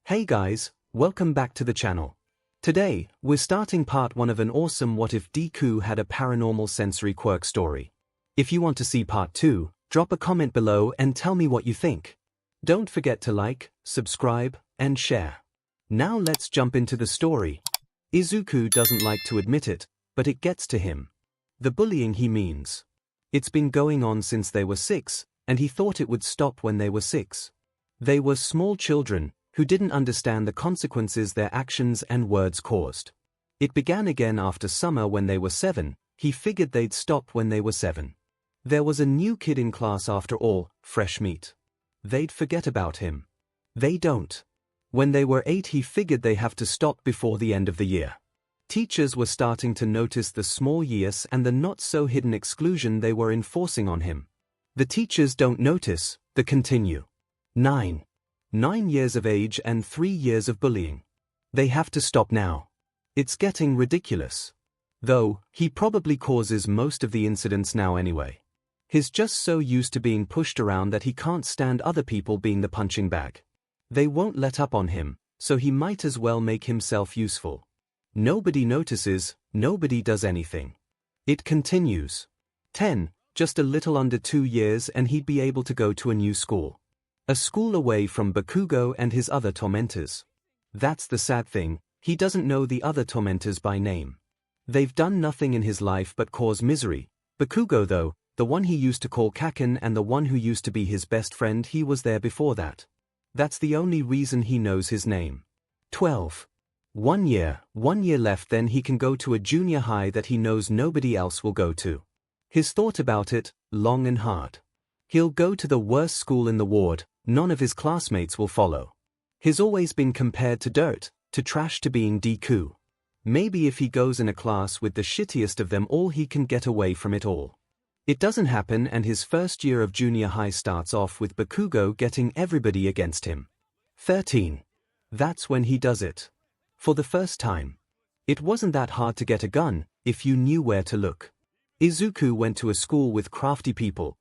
Hey guys, welcome back to the channel. Today, we're starting part 1 of an awesome What If Deku Had a Paranormal Sensory Quirk story. If you want to see part 2, drop a comment below and tell me what you think. Don't forget to like, subscribe, and share. Now let's jump into the story. Izuku doesn't like to admit it, but it gets to him. The bullying he means. It's been going on since they were 6, and he thought it would stop when they were 6. They were small children who didn't understand the consequences their actions and words caused. It began again after summer when they were 7, he figured they'd stop when they were 7. There was a new kid in class after all, fresh meat. They'd forget about him. They don't. When they were 8 he figured they have to stop before the end of the year. Teachers were starting to notice the small yias and the not-so-hidden exclusion they were enforcing on him. The teachers don't notice, they continue. 9 years of age and 3 years of bullying. They have to stop now. It's getting ridiculous. Though, he probably causes most of the incidents now anyway. He's just so used to being pushed around that he can't stand other people being the punching bag. They won't let up on him, so he might as well make himself useful. Nobody notices, nobody does anything. It continues. 10, just a little under 2 years and he'd be able to go to a new school. A school away from Bakugo and his other tormentors. That's the sad thing, he doesn't know the other tormentors by name. They've done nothing in his life but cause misery. Bakugo though, the one he used to call Kaken and the one who used to be his best friend, he was there before that. That's the only reason he knows his name. 12. 1 year left, then he can go to a junior high that he knows nobody else will go to. He's thought about it, long and hard. He'll go to the worst school in the ward, none of his classmates will follow. He's always been compared to dirt, to trash, to being Deku. Maybe if he goes in a class with the shittiest of them all he can get away from it all. It doesn't happen and his first year of junior high starts off with Bakugo getting everybody against him. 13. That's when he does it. For the first time. It wasn't that hard to get a gun, if you knew where to look. Izuku went to a school with crafty people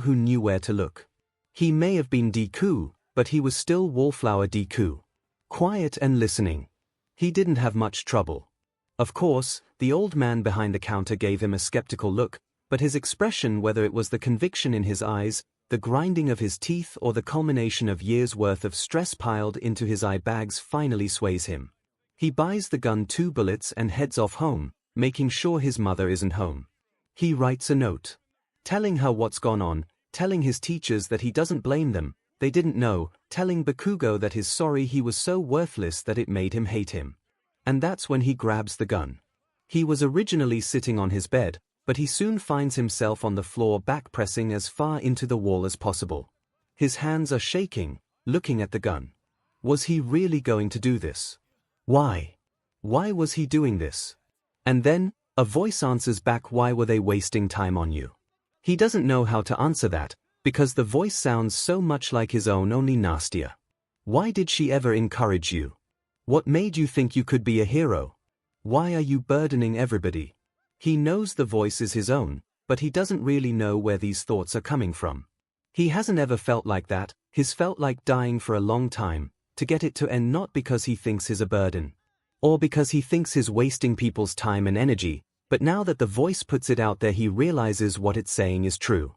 who knew where to look. He may have been Deku, but he was still Wallflower Deku. Quiet and listening. He didn't have much trouble. Of course, the old man behind the counter gave him a skeptical look, but his expression, whether it was the conviction in his eyes, the grinding of his teeth, or the culmination of years' worth of stress piled into his eye bags, finally sways him. He buys the gun 2 bullets and heads off home, making sure his mother isn't home. He writes a note. Telling her what's gone on, telling his teachers that he doesn't blame them, they didn't know, telling Bakugo that he's sorry he was so worthless that it made him hate him. And that's when he grabs the gun. He was originally sitting on his bed, but he soon finds himself on the floor back pressing as far into the wall as possible. His hands are shaking, looking at the gun. Was he really going to do this? Why? Why was he doing this? And then, a voice answers back, why were they wasting time on you? He doesn't know how to answer that, because the voice sounds so much like his own, only nastier. Why did she ever encourage you? What made you think you could be a hero? Why are you burdening everybody? He knows the voice is his own, but he doesn't really know where these thoughts are coming from. He hasn't ever felt like that, he's felt like dying for a long time, to get it to end, not because he thinks he's a burden. Or because he thinks he's wasting people's time and energy, but now that the voice puts it out there he realizes what it's saying is true.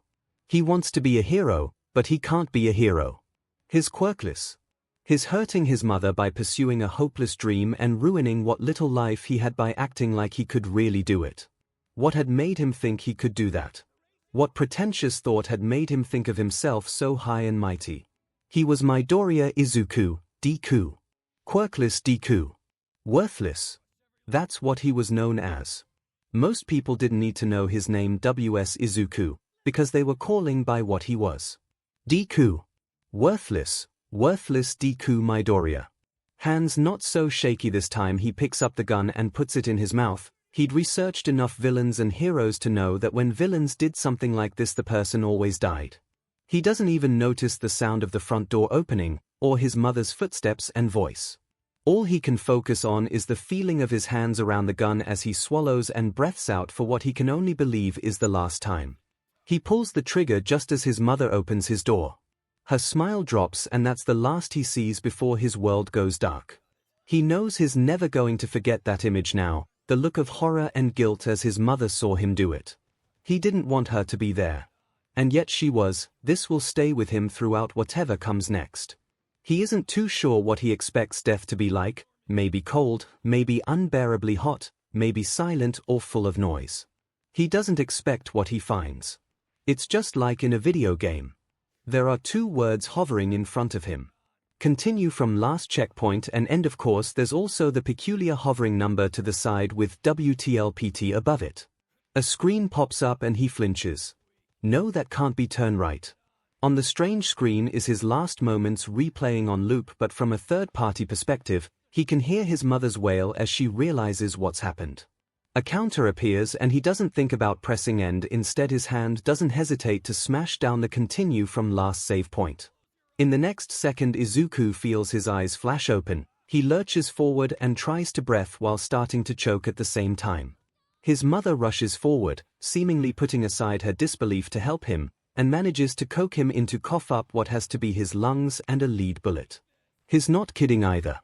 He wants to be a hero, but he can't be a hero. He's quirkless. He's hurting his mother by pursuing a hopeless dream and ruining what little life he had by acting like he could really do it. What had made him think he could do that? What pretentious thought had made him think of himself so high and mighty? He was Midoriya Izuku, Deku. Quirkless Deku. Worthless. That's what he was known as. Most people didn't need to know his name was Izuku, because they were calling by what he was. Deku. Worthless Deku Midoriya. Hands not so shaky this time, he picks up the gun and puts it in his mouth. He'd researched enough villains and heroes to know that when villains did something like this the person always died. He doesn't even notice the sound of the front door opening, or his mother's footsteps and voice. All he can focus on is the feeling of his hands around the gun as he swallows and breathes out for what he can only believe is the last time. He pulls the trigger just as his mother opens his door. Her smile drops and that's the last he sees before his world goes dark. He knows he's never going to forget that image now, the look of horror and guilt as his mother saw him do it. He didn't want her to be there. And yet she was. This will stay with him throughout whatever comes next. He isn't too sure what he expects death to be like, maybe cold, maybe unbearably hot, maybe silent or full of noise. He doesn't expect what he finds. It's just like in a video game. There are two words hovering in front of him. Continue from last checkpoint and end. Of course, there's also the peculiar hovering number to the side with WTLPT above it. A screen pops up and he flinches. No, that can't be. Turn right. On the strange screen is his last moments replaying on loop, but from a third-party perspective, he can hear his mother's wail as she realizes what's happened. A counter appears and he doesn't think about pressing end. Instead, his hand doesn't hesitate to smash down the continue from last save point. In the next second, Izuku feels his eyes flash open. He lurches forward and tries to breathe while starting to choke at the same time. His mother rushes forward, seemingly putting aside her disbelief to help him, and manages to coax him into cough up what has to be his lungs and a lead bullet. He's not kidding either.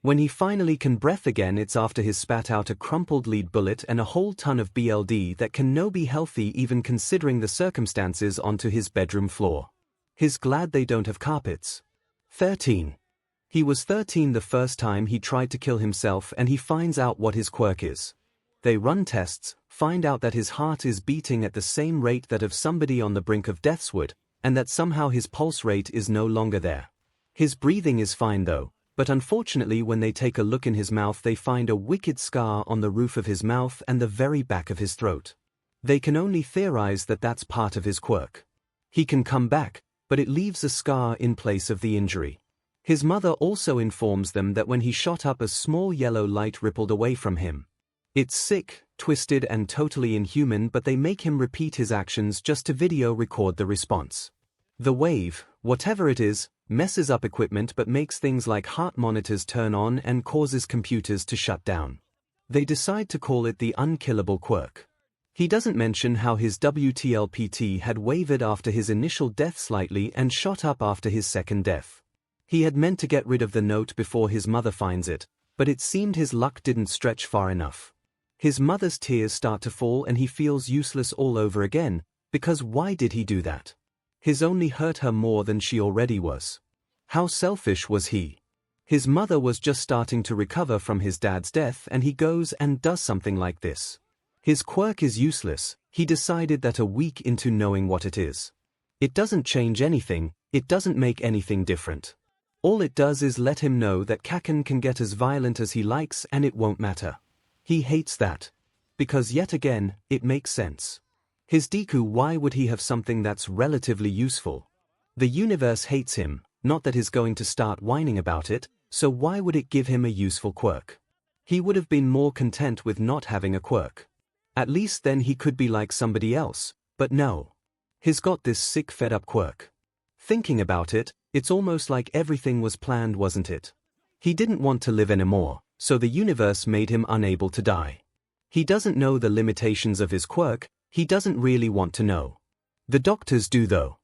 When he finally can breathe again, it's after he's spat out a crumpled lead bullet and a whole ton of BLD that can no be healthy even considering the circumstances onto his bedroom floor. He's glad they don't have carpets. 13. He was 13 the first time he tried to kill himself, and he finds out what his quirk is. They run tests, find out that his heart is beating at the same rate that of somebody on the brink of death's would, and that somehow his pulse rate is no longer there. His breathing is fine though. But unfortunately, when they take a look in his mouth, they find a wicked scar on the roof of his mouth and the very back of his throat. They can only theorize that that's part of his quirk. He can come back, but it leaves a scar in place of the injury. His mother also informs them that when he shot up, a small yellow light rippled away from him. It's sick, twisted and totally inhuman, but they make him repeat his actions just to video record the response. The wave, whatever it is, messes up equipment but makes things like heart monitors turn on and causes computers to shut down. They decide to call it the unkillable quirk. He doesn't mention how his WTLPT had wavered after his initial death slightly and shot up after his second death. He had meant to get rid of the note before his mother finds it, but it seemed his luck didn't stretch far enough. His mother's tears start to fall and he feels useless all over again, because why did he do that? His only hurt her more than she already was. How selfish was he? His mother was just starting to recover from his dad's death and he goes and does something like this. His quirk is useless. He decided that a week into knowing what it is. It doesn't change anything, it doesn't make anything different. All it does is let him know that Kaken can get as violent as he likes and it won't matter. He hates that. Because yet again, it makes sense. His Deku, why would he have something that's relatively useful? The universe hates him, not that he's going to start whining about it, so why would it give him a useful quirk? He would have been more content with not having a quirk. At least then he could be like somebody else, but no. He's got this sick fed-up quirk. Thinking about it, it's almost like everything was planned, wasn't it? He didn't want to live anymore, so the universe made him unable to die. He doesn't know the limitations of his quirk. He doesn't really want to know. The doctors do though.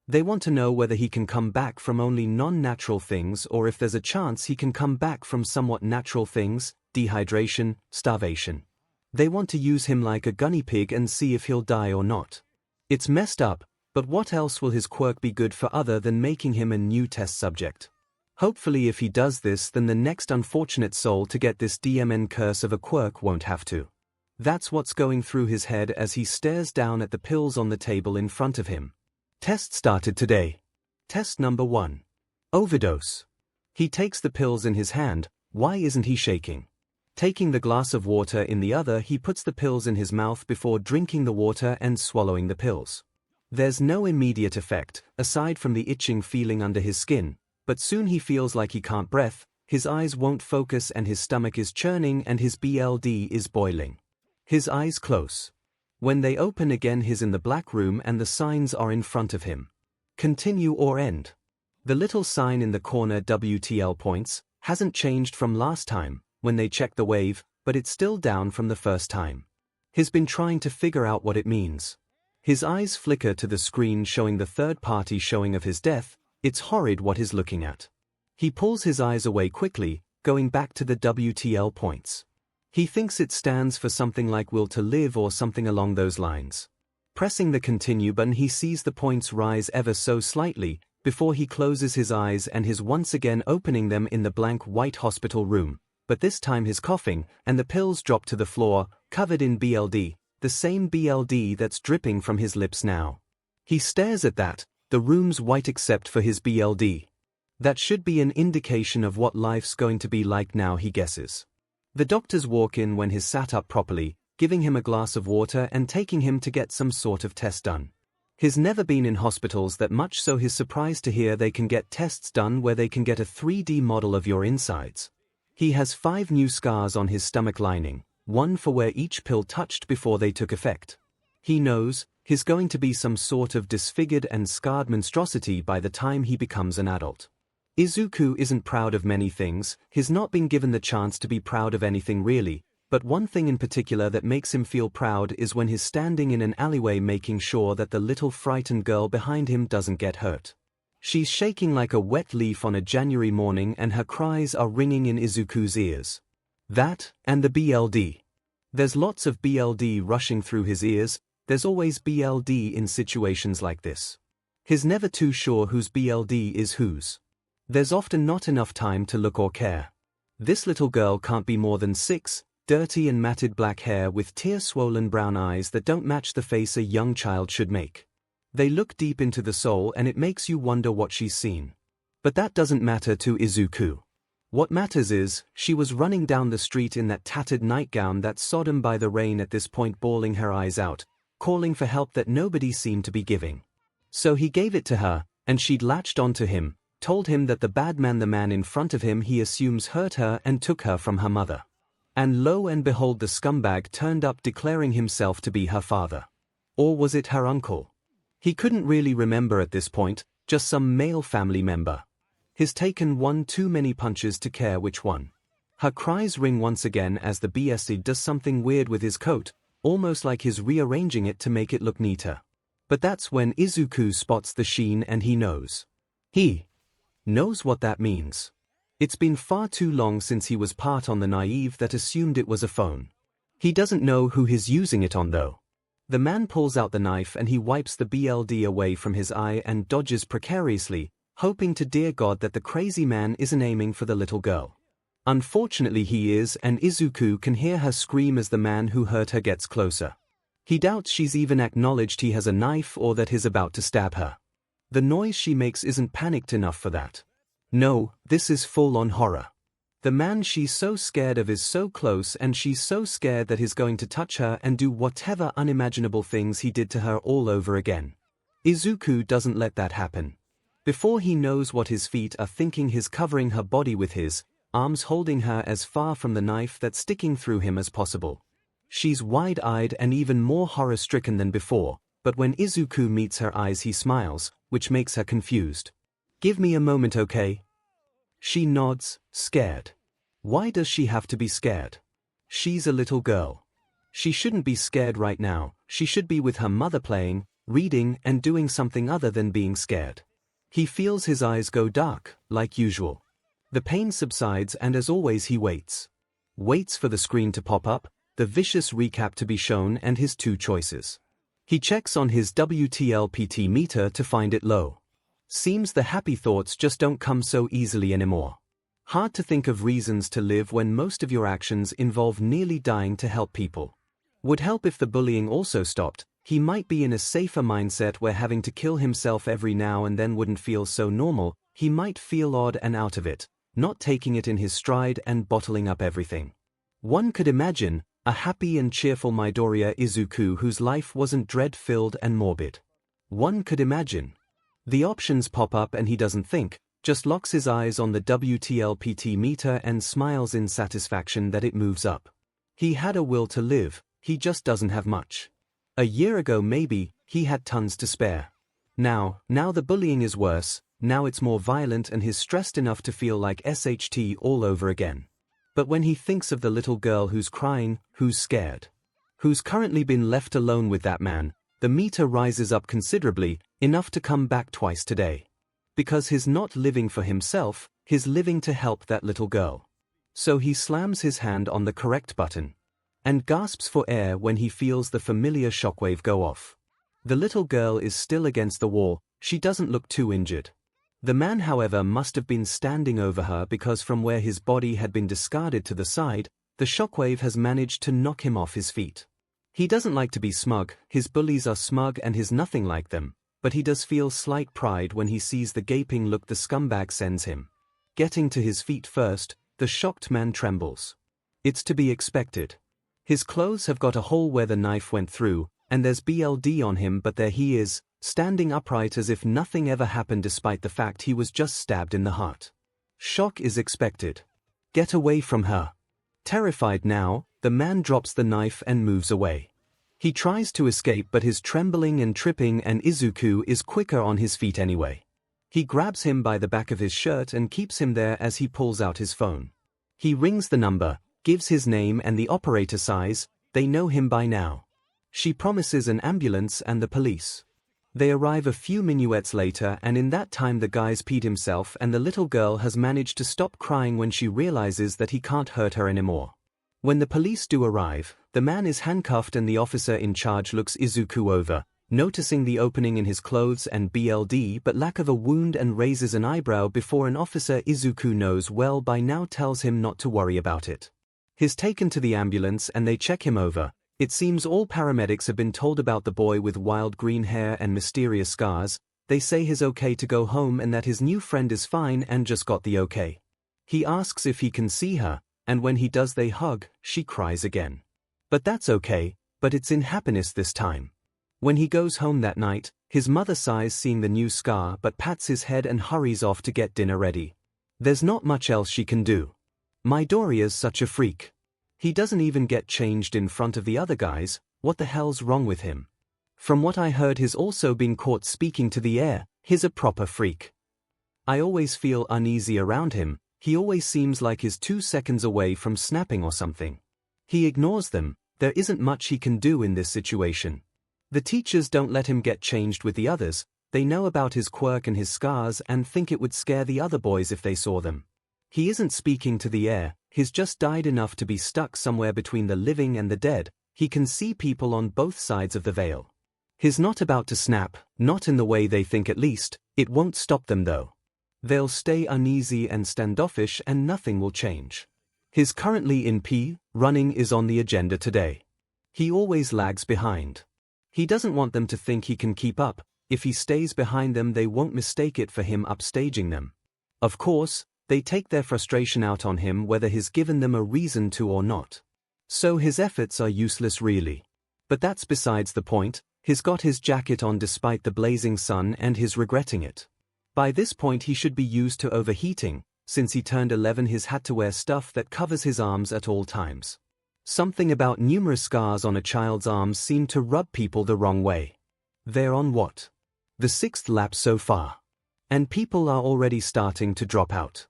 They want to know whether he can come back from only non-natural things or if there's a chance he can come back from somewhat natural things, dehydration, starvation. They want to use him like a guinea pig and see if he'll die or not. It's messed up, but what else will his quirk be good for other than making him a new test subject? Hopefully if he does this, then the next unfortunate soul to get this DMN curse of a quirk won't have to. That's what's going through his head as he stares down at the pills on the table in front of him. Test started today. Test number 1. Overdose. He takes the pills in his hand. Why isn't he shaking? Taking the glass of water in the other, he puts the pills in his mouth before drinking the water and swallowing the pills. There's no immediate effect, aside from the itching feeling under his skin, but soon he feels like he can't breathe, his eyes won't focus and his stomach is churning and his BLD is boiling. His eyes close. When they open again, he's in the black room and the signs are in front of him. Continue or end. The little sign in the corner WTL points hasn't changed from last time, when they checked the wave, but it's still down from the first time. He's been trying to figure out what it means. His eyes flicker to the screen showing the third-party showing of his death. It's horrid what he's looking at. He pulls his eyes away quickly, going back to the WTL points. He thinks it stands for something like will to live or something along those lines. Pressing the continue button, he sees the points rise ever so slightly, before he closes his eyes and is once again opening them in the blank white hospital room, but this time he's coughing, and the pills drop to the floor, covered in BLD, the same BLD that's dripping from his lips now. He stares at that, the room's white except for his BLD. That should be an indication of what life's going to be like now, he guesses. The doctors walk in when he's sat up properly, giving him a glass of water and taking him to get some sort of test done. He's never been in hospitals that much, so he's surprised to hear they can get tests done where they can get a 3D model of your insides. He has 5 new scars on his stomach lining, one for where each pill touched before they took effect. He knows he's going to be some sort of disfigured and scarred monstrosity by the time he becomes an adult. Izuku isn't proud of many things, he's not been given the chance to be proud of anything really, but one thing in particular that makes him feel proud is when he's standing in an alleyway making sure that the little frightened girl behind him doesn't get hurt. She's shaking like a wet leaf on a January morning and her cries are ringing in Izuku's ears. That, and the BLD. There's lots of BLD rushing through his ears, there's always BLD in situations like this. He's never too sure whose BLD is whose. There's often not enough time to look or care. This little girl can't be more than 6, dirty and matted black hair with tear-swollen brown eyes that don't match the face a young child should make. They look deep into the soul and it makes you wonder what she's seen. But that doesn't matter to Izuku. What matters is, she was running down the street in that tattered nightgown that's sodden by the rain at this point, bawling her eyes out, calling for help that nobody seemed to be giving. So he gave it to her, and she'd latched onto him, told him that the man in front of him he assumes hurt her and took her from her mother. And lo and behold, the scumbag turned up declaring himself to be her father. Or was it her uncle? He couldn't really remember at this point, just some male family member. He's taken one too many punches to care which one. Her cries ring once again as the BSC does something weird with his coat, almost like he's rearranging it to make it look neater. But that's when Izuku spots the sheen and he knows. He knows what that means. It's been far too long since he was part on the naive that assumed it was a phone. He doesn't know who he's using it on though. The man pulls out the knife and he wipes the BLD away from his eye and dodges precariously, hoping to dear God that the crazy man isn't aiming for the little girl. Unfortunately he is, and Izuku can hear her scream as the man who hurt her gets closer. He doubts she's even acknowledged he has a knife or that he's about to stab her. The noise she makes isn't panicked enough for that. No, this is full-on horror. The man she's so scared of is so close and she's so scared that he's going to touch her and do whatever unimaginable things he did to her all over again. Izuku doesn't let that happen. Before he knows what his feet are thinking, he's covering her body with his arms, holding her as far from the knife that's sticking through him as possible. She's wide-eyed and even more horror-stricken than before, but when Izuku meets her eyes he smiles, which makes her confused. "Give me a moment, okay?" She nods, scared. Why does she have to be scared? She's a little girl. She shouldn't be scared right now, she should be with her mother playing, reading and doing something other than being scared. He feels his eyes go dark, like usual. The pain subsides and as always he waits. Waits for the screen to pop up, the vicious recap to be shown and his 2 choices. He checks on his WTLPT meter to find it low. Seems the happy thoughts just don't come so easily anymore. Hard to think of reasons to live when most of your actions involve nearly dying to help people. Would help if the bullying also stopped. He might be in a safer mindset where having to kill himself every now and then wouldn't feel so normal. He might feel odd and out of it, not taking it in his stride and bottling up everything. One could imagine a happy and cheerful Midoriya Izuku whose life wasn't dread-filled and morbid. One could imagine. The options pop up and he doesn't think, just locks his eyes on the WTLPT meter and smiles in satisfaction that it moves up. He had a will to live, he just doesn't have much. A year ago maybe, he had tons to spare. Now the bullying is worse, now it's more violent and he's stressed enough to feel like SHT all over again. But when he thinks of the little girl who's crying, who's scared, who's currently been left alone with that man, the meter rises up considerably, enough to come back twice today. Because he's not living for himself, he's living to help that little girl. So he slams his hand on the correct button and gasps for air when he feels the familiar shockwave go off. The little girl is still against the wall, she doesn't look too injured. The man, however, must have been standing over her because from where his body had been discarded to the side, the shockwave has managed to knock him off his feet. He doesn't like to be smug, his bullies are smug and he's nothing like them, but he does feel slight pride when he sees the gaping look the scumbag sends him. Getting to his feet first, the shocked man trembles. It's to be expected. His clothes have got a hole where the knife went through, and there's BLD on him, but there he is, standing upright as if nothing ever happened despite the fact he was just stabbed in the heart. Shock is expected. Get away from her. Terrified now, the man drops the knife and moves away. He tries to escape, but his trembling and tripping and Izuku is quicker on his feet anyway. He grabs him by the back of his shirt and keeps him there as he pulls out his phone. He rings the number, gives his name and the operator sighs, they know him by now. She promises an ambulance and the police. They arrive a few minuets later, and in that time the guy's peed himself and the little girl has managed to stop crying when she realizes that he can't hurt her anymore. When the police do arrive, the man is handcuffed and the officer in charge looks Izuku over, noticing the opening in his clothes and BLD but lack of a wound, and raises an eyebrow before an officer Izuku knows well by now tells him not to worry about it. He's taken to the ambulance and they check him over. It seems all paramedics have been told about the boy with wild green hair and mysterious scars. They say he's okay to go home and that his new friend is fine and just got the okay. He asks if he can see her, and when he does they hug, she cries again. But that's okay, but it's in happiness this time. When he goes home that night, his mother sighs seeing the new scar but pats his head and hurries off to get dinner ready. There's not much else she can do. Midoriya's such a freak. He doesn't even get changed in front of the other guys. What the hell's wrong with him? From what I heard, he's also been caught speaking to the air. He's a proper freak. I always feel uneasy around him. He always seems like he's 2 seconds away from snapping or something. He ignores them. There isn't much he can do in this situation. The teachers don't let him get changed with the others. They know about his quirk and his scars and think it would scare the other boys if they saw them. He isn't speaking to the air, he's just died enough to be stuck somewhere between the living and the dead. He can see people on both sides of the veil. He's not about to snap, not in the way they think at least. It won't stop them though. They'll stay uneasy and standoffish and nothing will change. He's currently in P. Running is on the agenda today. He always lags behind. He doesn't want them to think he can keep up. If he stays behind them they won't mistake it for him upstaging them. Of course, they take their frustration out on him whether he's given them a reason to or not. So his efforts are useless really. But that's besides the point. He's got his jacket on despite the blazing sun and he's regretting it. By this point he should be used to overheating. Since he turned 11 he's had to wear stuff that covers his arms at all times. Something about numerous scars on a child's arms seemed to rub people the wrong way. They're on what? The 6th lap so far. And people are already starting to drop out.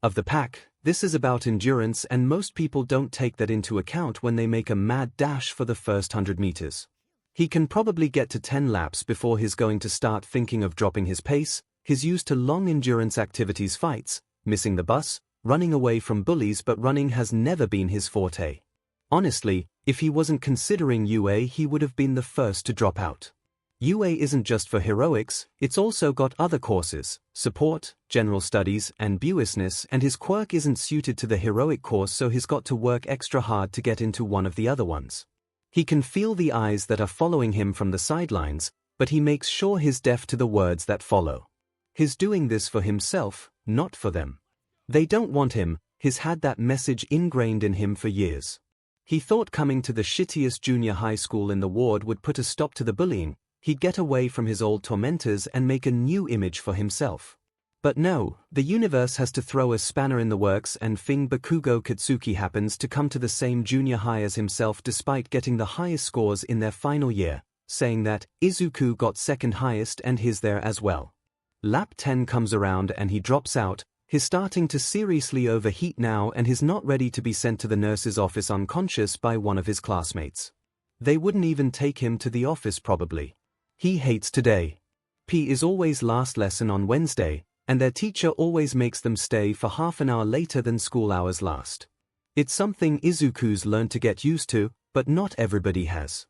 Of the pack, this is about endurance and most people don't take that into account when they make a mad dash for the first 100 meters. He can probably get to 10 laps before he's going to start thinking of dropping his pace. He's used to long endurance activities, fights, missing the bus, running away from bullies, but running has never been his forte. Honestly, if he wasn't considering UA he would have been the first to drop out. UA isn't just for heroics, it's also got other courses, support, general studies, and business, and his quirk isn't suited to the heroic course so he's got to work extra hard to get into one of the other ones. He can feel the eyes that are following him from the sidelines, but he makes sure he's deaf to the words that follow. He's doing this for himself, not for them. They don't want him, he's had that message ingrained in him for years. He thought coming to the shittiest junior high school in the ward would put a stop to the bullying. He'd get away from his old tormentors and make a new image for himself. But no, the universe has to throw a spanner in the works and Bakugo Katsuki happens to come to the same junior high as himself despite getting the highest scores in their final year, saying that Izuku got 2nd highest and he's there as well. Lap 10 comes around and he drops out. He's starting to seriously overheat now and he's not ready to be sent to the nurse's office unconscious by one of his classmates. They wouldn't even take him to the office probably. He hates today. P is always last lesson on Wednesday, and their teacher always makes them stay for half an hour later than school hours last. It's something Izuku's learned to get used to, but not everybody has.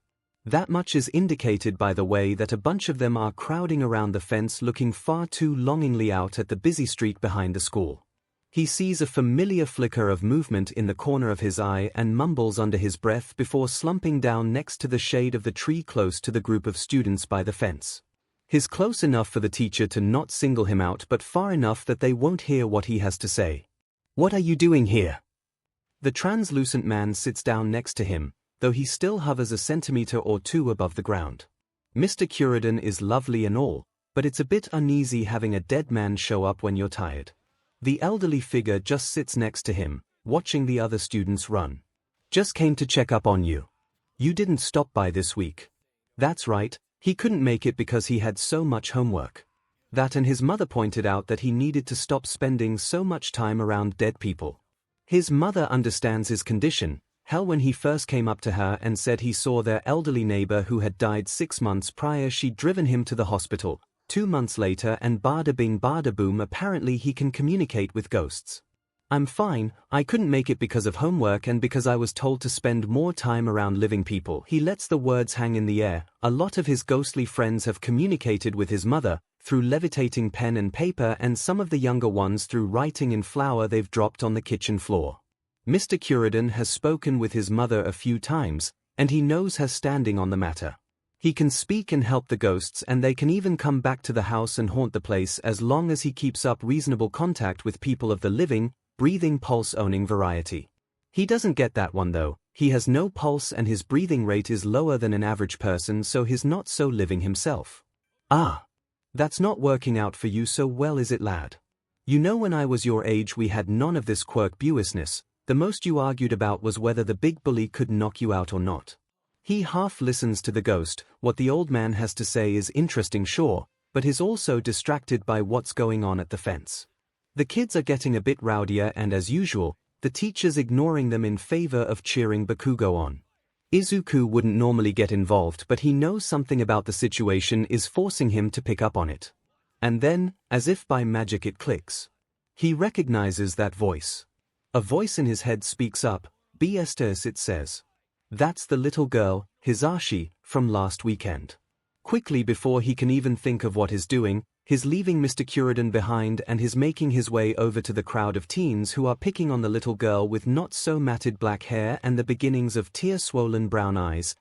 That much is indicated by the way that a bunch of them are crowding around the fence looking far too longingly out at the busy street behind the school. He sees a familiar flicker of movement in the corner of his eye and mumbles under his breath before slumping down next to the shade of the tree close to the group of students by the fence. He's close enough for the teacher to not single him out but far enough that they won't hear what he has to say. "What are you doing here?" The translucent man sits down next to him, though he still hovers a centimeter or two above the ground. Mr. Curidan is lovely and all, but it's a bit uneasy having a dead man show up when you're tired. The elderly figure just sits next to him, watching the other students run. "Just came to check up on you. You didn't stop by this week." That's right, he couldn't make it because he had so much homework. That and his mother pointed out that he needed to stop spending so much time around dead people. His mother understands his condition. Hell, when he first came up to her and said he saw their elderly neighbor who had died 6 months prior, she'd driven him to the hospital. 2 months later and bada bing bada boom, apparently he can communicate with ghosts. "I'm fine, I couldn't make it because of homework and because I was told to spend more time around living people." He lets the words hang in the air. A lot of his ghostly friends have communicated with his mother through levitating pen and paper, and some of the younger ones through writing in flour they've dropped on the kitchen floor. Mr. Curidan has spoken with his mother a few times, and he knows her standing on the matter. He can speak and help the ghosts, and they can even come back to the house and haunt the place as long as he keeps up reasonable contact with people of the living, breathing, pulse-owning variety. He doesn't get that one though. He has no pulse and his breathing rate is lower than an average person, so he's not so living himself. "Ah. That's not working out for you so well, is it, lad? You know, when I was your age we had none of this quirk-buousness. The most you argued about was whether the big bully could knock you out or not." He half listens to the ghost. What the old man has to say is interesting, sure, but is also distracted by what's going on at the fence. The kids are getting a bit rowdier and, as usual, the teacher's ignoring them in favor of cheering Bakugo on. Izuku wouldn't normally get involved, but he knows something about the situation is forcing him to pick up on it. And then, as if by magic, it clicks. He recognizes that voice. A voice in his head speaks up. "Bs, it says. That's the little girl, Hisashi, from last weekend." Quickly, before he can even think of what he's doing, he's leaving Mr. Curidan behind and is making his way over to the crowd of teens who are picking on the little girl with not so matted black hair and the beginnings of tear-swollen brown eyes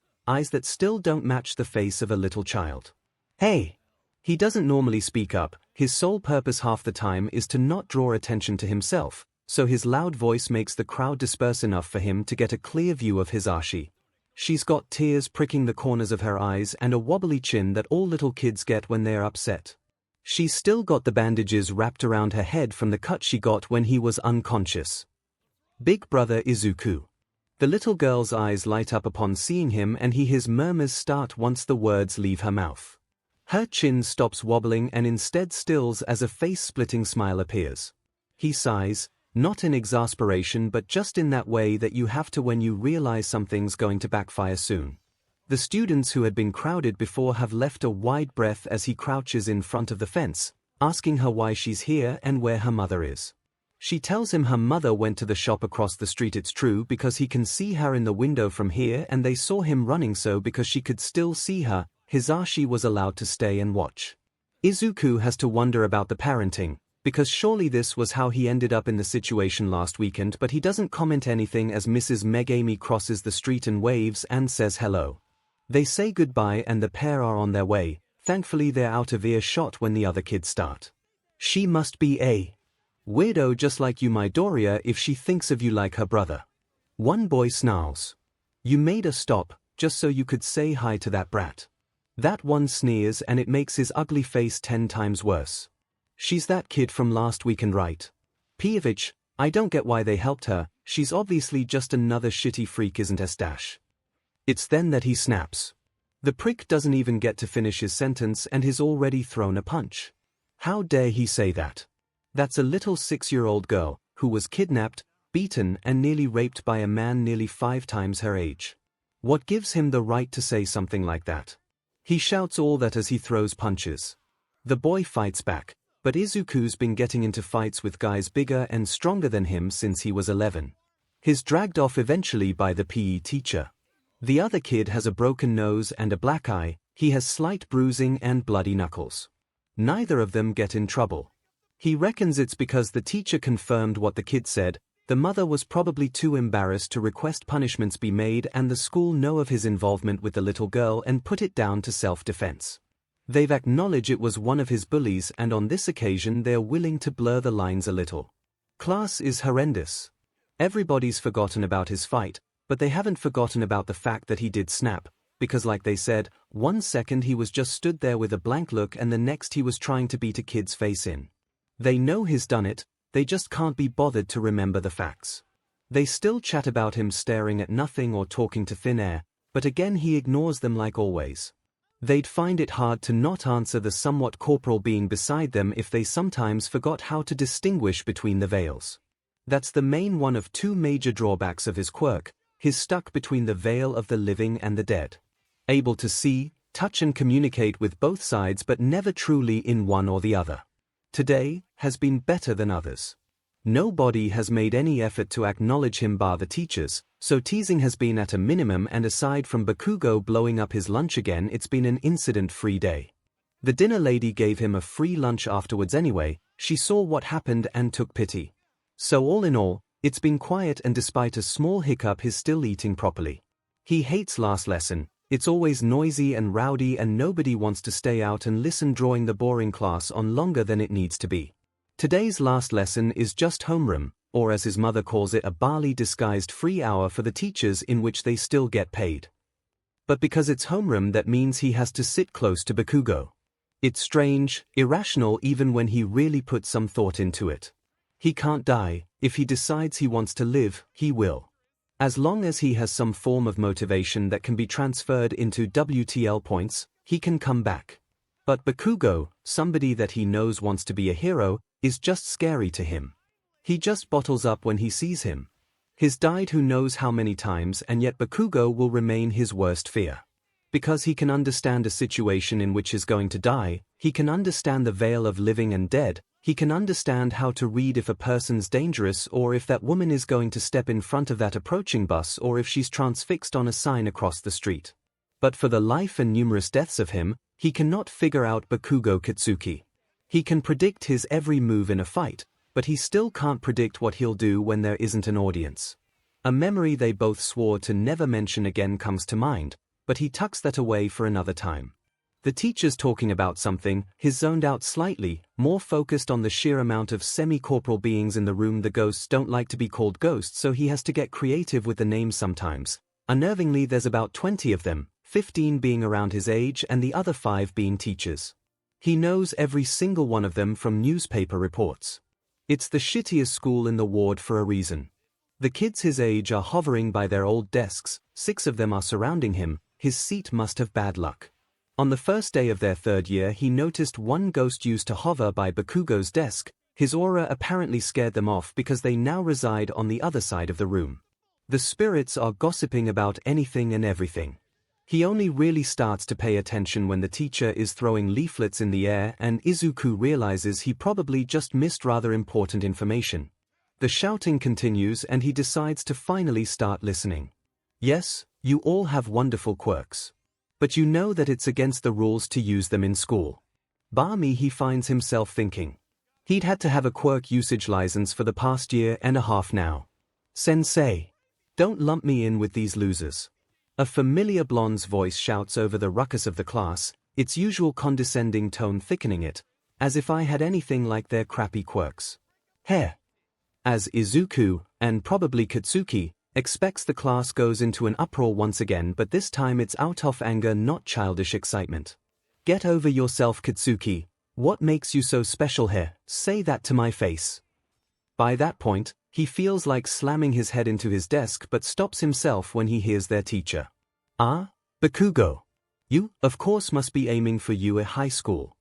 that still don't match the face of a little child. "Hey!" He doesn't normally speak up. His sole purpose half the time is to not draw attention to himself, so his loud voice makes the crowd disperse enough for him to get a clear view of Hisashi. She's got tears pricking the corners of her eyes and a wobbly chin that all little kids get when they're upset. She's still got the bandages wrapped around her head from the cut she got when he was unconscious. "Big brother Izuku." The little girl's eyes light up upon seeing him, and his murmurs start once the words leave her mouth. Her chin stops wobbling and instead stills as a face-splitting smile appears. He sighs, not in exasperation but just in that way that you have to when you realize something's going to backfire soon. The students who had been crowded before have left a wide breath as he crouches in front of the fence, asking her why she's here and where her mother is. She tells him her mother went to the shop across the street. It's true because he can see her in the window from here, and they saw him running, so because she could still see her, Hisashi was allowed to stay and watch. Izuku has to wonder about the parenting, because surely this was how he ended up in the situation last weekend, but he doesn't comment anything as Mrs. Megami crosses the street and waves and says hello. They say goodbye and the pair are on their way. Thankfully they're out of earshot when the other kids start. "She must be a weirdo just like you, Midoriya, if she thinks of you like her brother." One boy snarls. "You made us stop, just so you could say hi to that brat." That one sneers and it makes his ugly face 10 times worse. "She's that kid from last weekend, right? Pivich, I don't get why they helped her. She's obviously just another shitty freak, isn't Estash?" It's then that he snaps. The prick doesn't even get to finish his sentence and he's already thrown a punch. How dare he say that? That's a little 6-year-old girl, who was kidnapped, beaten and nearly raped by a man nearly 5 times her age. What gives him the right to say something like that? He shouts all that as he throws punches. The boy fights back. But Izuku's been getting into fights with guys bigger and stronger than him since he was 11. He's dragged off eventually by the PE teacher. The other kid has a broken nose and a black eye, he has slight bruising and bloody knuckles. Neither of them get in trouble. He reckons it's because the teacher confirmed what the kid said. The mother was probably too embarrassed to request punishments be made, and the school know of his involvement with the little girl and put it down to self-defense. They've acknowledged it was one of his bullies, and on this occasion they're willing to blur the lines a little. Class is horrendous. Everybody's forgotten about his fight, but they haven't forgotten about the fact that he did snap, because like they said, 1 second he was just stood there with a blank look and the next he was trying to beat a kid's face in. They know he's done it, they just can't be bothered to remember the facts. They still chat about him staring at nothing or talking to thin air, but again he ignores them like always. They'd find it hard to not answer the somewhat corporal being beside them if they sometimes forgot how to distinguish between the veils. That's the main one of 2 major drawbacks of his quirk. He's stuck between the veil of the living and the dead. Able to see, touch and communicate with both sides but never truly in one or the other. Today has been better than others. Nobody has made any effort to acknowledge him bar the teachers, so teasing has been at a minimum, and aside from Bakugo blowing up his lunch again, it's been an incident-free day. The dinner lady gave him a free lunch afterwards anyway. She saw what happened and took pity. So all in all, it's been quiet, and despite a small hiccup he's still eating properly. He hates last lesson. It's always noisy and rowdy and nobody wants to stay out and listen, drawing the boring class on longer than it needs to be. Today's last lesson is just homeroom, or as his mother calls it, a barely disguised free hour for the teachers in which they still get paid. But because it's homeroom, that means he has to sit close to Bakugo. It's strange, irrational even when he really puts some thought into it. He can't die. If he decides he wants to live, he will. As long as he has some form of motivation that can be transferred into WTL points, he can come back. But Bakugo, somebody that he knows wants to be a hero, is just scary to him. He just bottles up when he sees him. He's died who knows how many times, and yet Bakugo will remain his worst fear. Because he can understand a situation in which he's going to die, he can understand the veil of living and dead, he can understand how to read if a person's dangerous, or if that woman is going to step in front of that approaching bus, or if she's transfixed on a sign across the street. But for the life and numerous deaths of him, he cannot figure out Bakugo Katsuki. He can predict his every move in a fight, but he still can't predict what he'll do when there isn't an audience. A memory they both swore to never mention again comes to mind, but he tucks that away for another time. The teacher's talking about something, he's zoned out slightly, more focused on the sheer amount of semi-corporal beings in the room. The ghosts don't like to be called ghosts, so he has to get creative with the names sometimes. Unnervingly, there's about 20 of them, 15 being around his age and the other 5 being teachers. He knows every single one of them from newspaper reports. It's the shittiest school in the ward for a reason. The kids his age are hovering by their old desks, 6 of them are surrounding him. His seat must have bad luck. On the first day of their 3rd year, he noticed one ghost used to hover by Bakugo's desk. His aura apparently scared them off because they now reside on the other side of the room. The spirits are gossiping about anything and everything. He only really starts to pay attention when the teacher is throwing leaflets in the air and Izuku realizes he probably just missed rather important information. The shouting continues and he decides to finally start listening. Yes, you all have wonderful quirks. But you know that it's against the rules to use them in school. Bar me, he finds himself thinking. He'd had to have a quirk usage license for the past 1.5 years now. Sensei, don't lump me in with these losers. A familiar blonde's voice shouts over the ruckus of the class, its usual condescending tone thickening it, as if I had anything like their crappy quirks. Heh. As Izuku, and probably Katsuki, expects, the class goes into an uproar once again, but this time it's out of anger, not childish excitement. Get over yourself, Katsuki. What makes you so special here? Say that to my face. By that point, he feels like slamming his head into his desk but stops himself when he hears their teacher. Ah, Bakugo. You, of course, must be aiming for you at high school.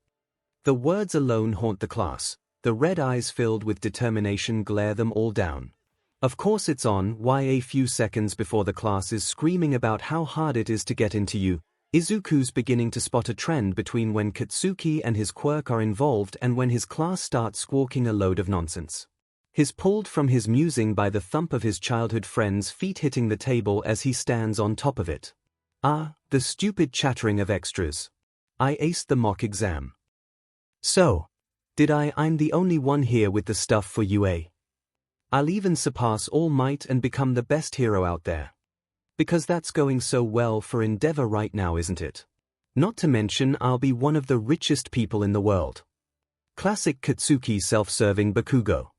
The words alone haunt the class. The red eyes filled with determination glare them all down. Of course it's on. Why, a few seconds before the class is screaming about how hard it is to get into you, Izuku's beginning to spot a trend between when Katsuki and his quirk are involved and when his class starts squawking a load of nonsense. He's pulled from his musing by the thump of his childhood friend's feet hitting the table as he stands on top of it. Ah, the stupid chattering of extras. I aced the mock exam. So, did I'm the only one here with the stuff for UA. I'll even surpass All Might and become the best hero out there. Because that's going so well for Endeavor right now, isn't it? Not to mention I'll be one of the richest people in the world. Classic Katsuki self-serving Bakugo.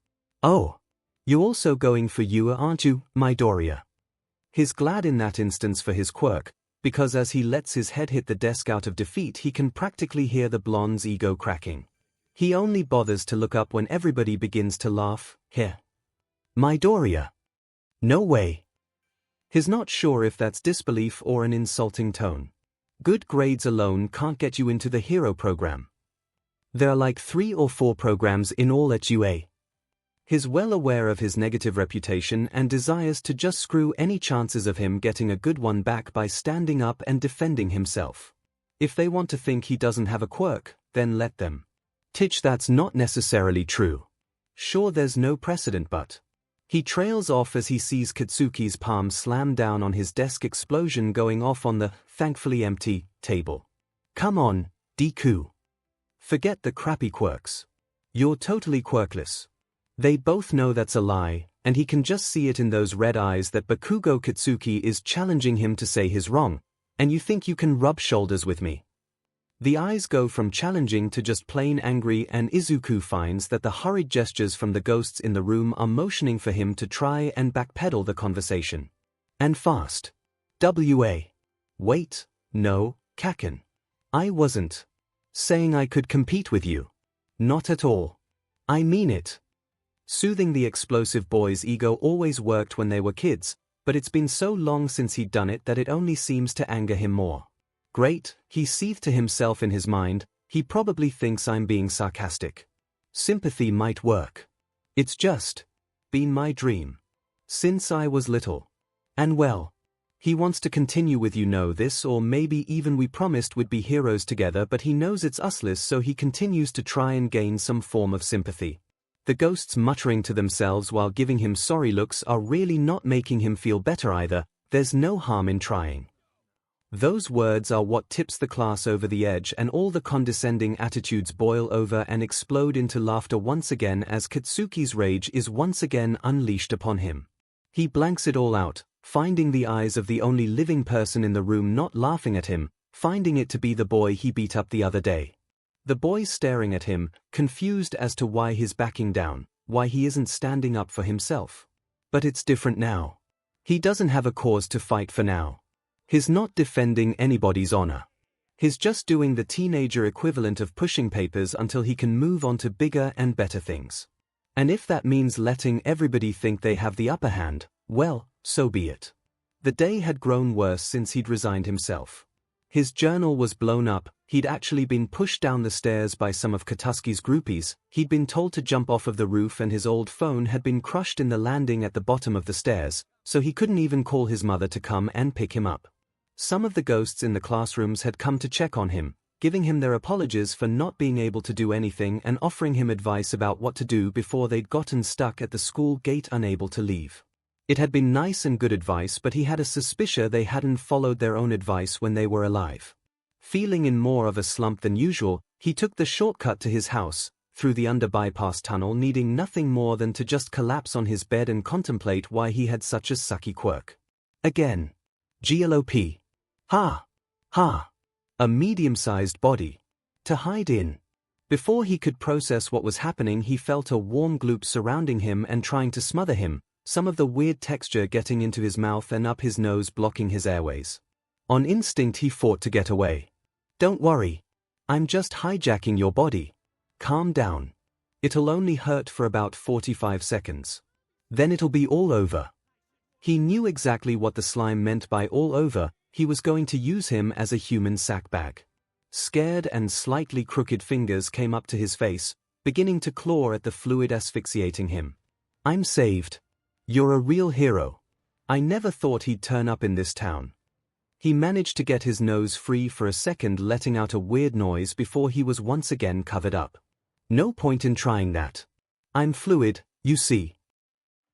Oh, you're also going for UA, aren't you, Midoriya? He's glad in that instance for his quirk, because as he lets his head hit the desk out of defeat he can practically hear the blonde's ego cracking. He only bothers to look up when everybody begins to laugh. Here. Midoriya. No way. He's not sure if that's disbelief or an insulting tone. Good grades alone can't get you into the hero program. There are like 3 or 4 programs in all at UA. He's well aware of his negative reputation and desires to just screw any chances of him getting a good one back by standing up and defending himself. If they want to think he doesn't have a quirk, then let them. That's not necessarily true. Sure, there's no precedent, but... He trails off as he sees Katsuki's palm slam down on his desk, explosion going off on the, thankfully empty, table. Come on, Deku. Forget the crappy quirks. You're totally quirkless. They both know that's a lie, and he can just see it in those red eyes that Bakugo Katsuki is challenging him to say he's wrong, and you think you can rub shoulders with me. The eyes go from challenging to just plain angry, and Izuku finds that the hurried gestures from the ghosts in the room are motioning for him to try and backpedal the conversation. And fast. Wait, no, Kaken. I wasn't saying I could compete with you. Not at all. I mean it. Soothing the explosive boy's ego always worked when they were kids, but it's been so long since he'd done it that it only seems to anger him more. Great, he seethed to himself in his mind, he probably thinks I'm being sarcastic. Sympathy might work. It's just been my dream since I was little. And well, he wants to continue with this, or maybe even we promised we'd be heroes together, but he knows it's useless, so he continues to try and gain some form of sympathy. The ghosts muttering to themselves while giving him sorry looks are really not making him feel better either. There's no harm in trying. Those words are what tips the class over the edge, and all the condescending attitudes boil over and explode into laughter once again as Katsuki's rage is once again unleashed upon him. He blanks it all out, finding the eyes of the only living person in the room not laughing at him, finding it to be the boy he beat up the other day. The boy's staring at him, confused as to why he's backing down, why he isn't standing up for himself. But it's different now. He doesn't have a cause to fight for now. He's not defending anybody's honor. He's just doing the teenager equivalent of pushing papers until he can move on to bigger and better things. And if that means letting everybody think they have the upper hand, well, so be it. The day had grown worse since he'd resigned himself. His journal was blown up, he'd actually been pushed down the stairs by some of Katsuki's groupies, he'd been told to jump off of the roof, and his old phone had been crushed in the landing at the bottom of the stairs, so he couldn't even call his mother to come and pick him up. Some of the ghosts in the classrooms had come to check on him, giving him their apologies for not being able to do anything and offering him advice about what to do before they'd gotten stuck at the school gate unable to leave. It had been nice and good advice, but he had a suspicion they hadn't followed their own advice when they were alive. Feeling in more of a slump than usual, he took the shortcut to his house, through the under-bypass tunnel, needing nothing more than to just collapse on his bed and contemplate why he had such a sucky quirk. Again. GLOP. Ha! Ha! A medium-sized body. To hide in. Before he could process what was happening, he felt a warm gloop surrounding him and trying to smother him, some of the weird texture getting into his mouth and up his nose, blocking his airways. On instinct he fought to get away. Don't worry. I'm just hijacking your body. Calm down. It'll only hurt for about 45 seconds. Then it'll be all over. He knew exactly what the slime meant by all over. He was going to use him as a human sack bag. Scared and slightly crooked fingers came up to his face, beginning to claw at the fluid, asphyxiating him. I'm saved. You're a real hero. I never thought he'd turn up in this town. He managed to get his nose free for a second, letting out a weird noise before he was once again covered up. No point in trying that. I'm fluid, you see.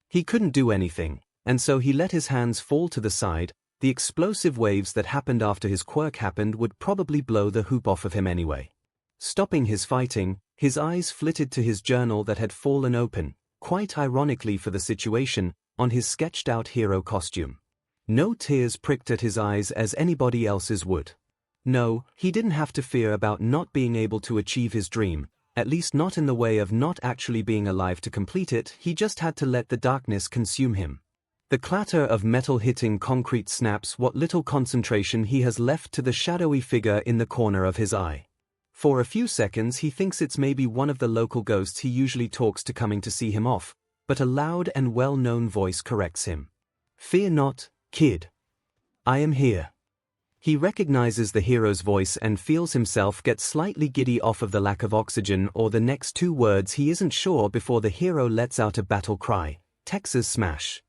He couldn't do anything, and so he let his hands fall to the side. The explosive waves that happened after his quirk happened would probably blow the hoop off of him anyway. Stopping his fighting, his eyes flitted to his journal that had fallen open, quite ironically for the situation, on his sketched-out hero costume. No tears pricked at his eyes as anybody else's would. No, he didn't have to fear about not being able to achieve his dream, at least not in the way of not actually being alive to complete it. He just had to let the darkness consume him. The clatter of metal hitting concrete snaps what little concentration he has left to the shadowy figure in the corner of his eye. For a few seconds he thinks it's maybe one of the local ghosts he usually talks to coming to see him off, but a loud and well-known voice corrects him. "Fear not, kid. I am here." He recognizes the hero's voice and feels himself get slightly giddy off of the lack of oxygen or the next two words he isn't sure before the hero lets out a battle cry, "Texas Smash."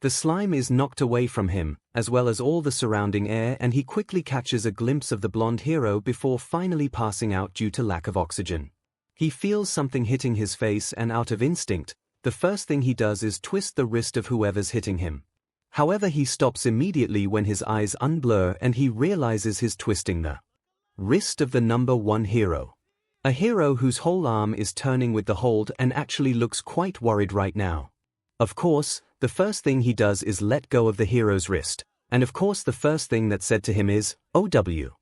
The slime is knocked away from him, as well as all the surrounding air, and he quickly catches a glimpse of the blonde hero before finally passing out due to lack of oxygen. He feels something hitting his face and out of instinct, the first thing he does is twist the wrist of whoever's hitting him. However, he stops immediately when his eyes unblur and he realizes he's twisting the wrist of the number one hero. A hero whose whole arm is turning with the hold and actually looks quite worried right now. Of course, the first thing he does is let go of the hero's wrist, and of course the first thing that's said to him is, "OW."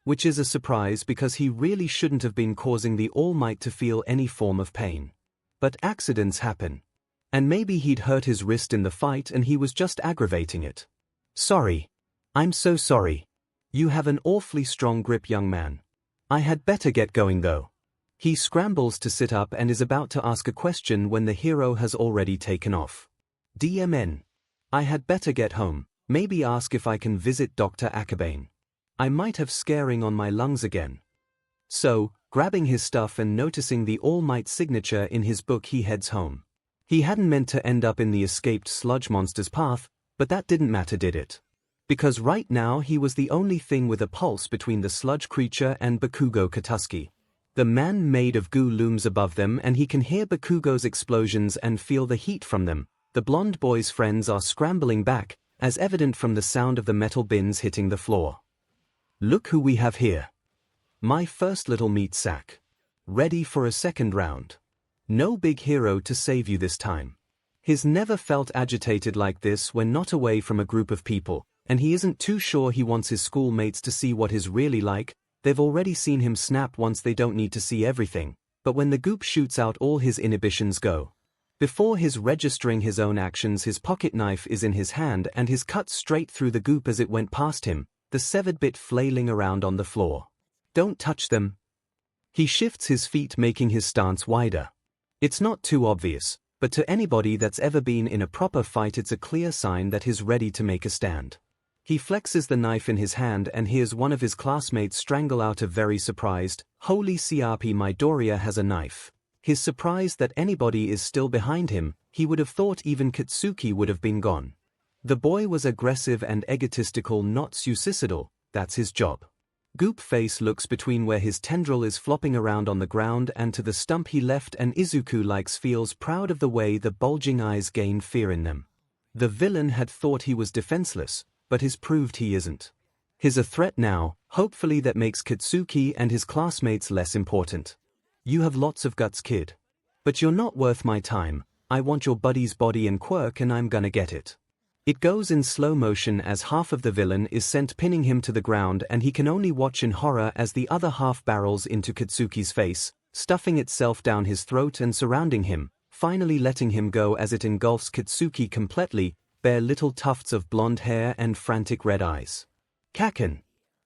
Which is a surprise because he really shouldn't have been causing the All Might to feel any form of pain. But accidents happen. And maybe he'd hurt his wrist in the fight and he was just aggravating it. "Sorry. I'm so sorry. You have an awfully strong grip, young man. I had better get going though." He scrambles to sit up and is about to ask a question when the hero has already taken off. "DMN. I had better get home, maybe ask if I can visit Dr. Akabane. I might have scaring on my lungs again." So, grabbing his stuff and noticing the All Might's signature in his book, he heads home. He hadn't meant to end up in the escaped sludge monster's path, but that didn't matter, did it? Because right now he was the only thing with a pulse between the sludge creature and Bakugo Katsuki. The man made of goo looms above them and he can hear Bakugo's explosions and feel the heat from them. The blonde boy's friends are scrambling back, as evident from the sound of the metal bins hitting the floor. "Look who we have here. My first little meat sack. Ready for a second round. No big hero to save you this time." He's never felt agitated like this when not away from a group of people, and he isn't too sure he wants his schoolmates to see what he's really like. They've already seen him snap once, they don't need to see everything, but when the goop shoots out, all his inhibitions go. Before he's registering his own actions, his pocket knife is in his hand and he's cut straight through the goop as it went past him, the severed bit flailing around on the floor. "Don't touch them." He shifts his feet, making his stance wider. It's not too obvious, but to anybody that's ever been in a proper fight it's a clear sign that he's ready to make a stand. He flexes the knife in his hand and hears one of his classmates strangle out a very surprised, "Holy CRP, Midoriya has a knife." He's surprised that anybody is still behind him. He would have thought even Katsuki would have been gone. The boy was aggressive and egotistical, not suicidal. That's his job. Goop Face looks between where his tendril is flopping around on the ground and to the stump he left, and Izuku likes feels proud of the way the bulging eyes gain fear in them. The villain had thought he was defenseless, but he's proved he isn't. He's a threat now, hopefully that makes Katsuki and his classmates less important. "You have lots of guts, kid. But you're not worth my time. I want your buddy's body and quirk and I'm gonna get it." It goes in slow motion as half of the villain is sent pinning him to the ground and he can only watch in horror as the other half barrels into Katsuki's face, stuffing itself down his throat and surrounding him, finally letting him go as it engulfs Katsuki completely, bare little tufts of blonde hair and frantic red eyes. "Kaken.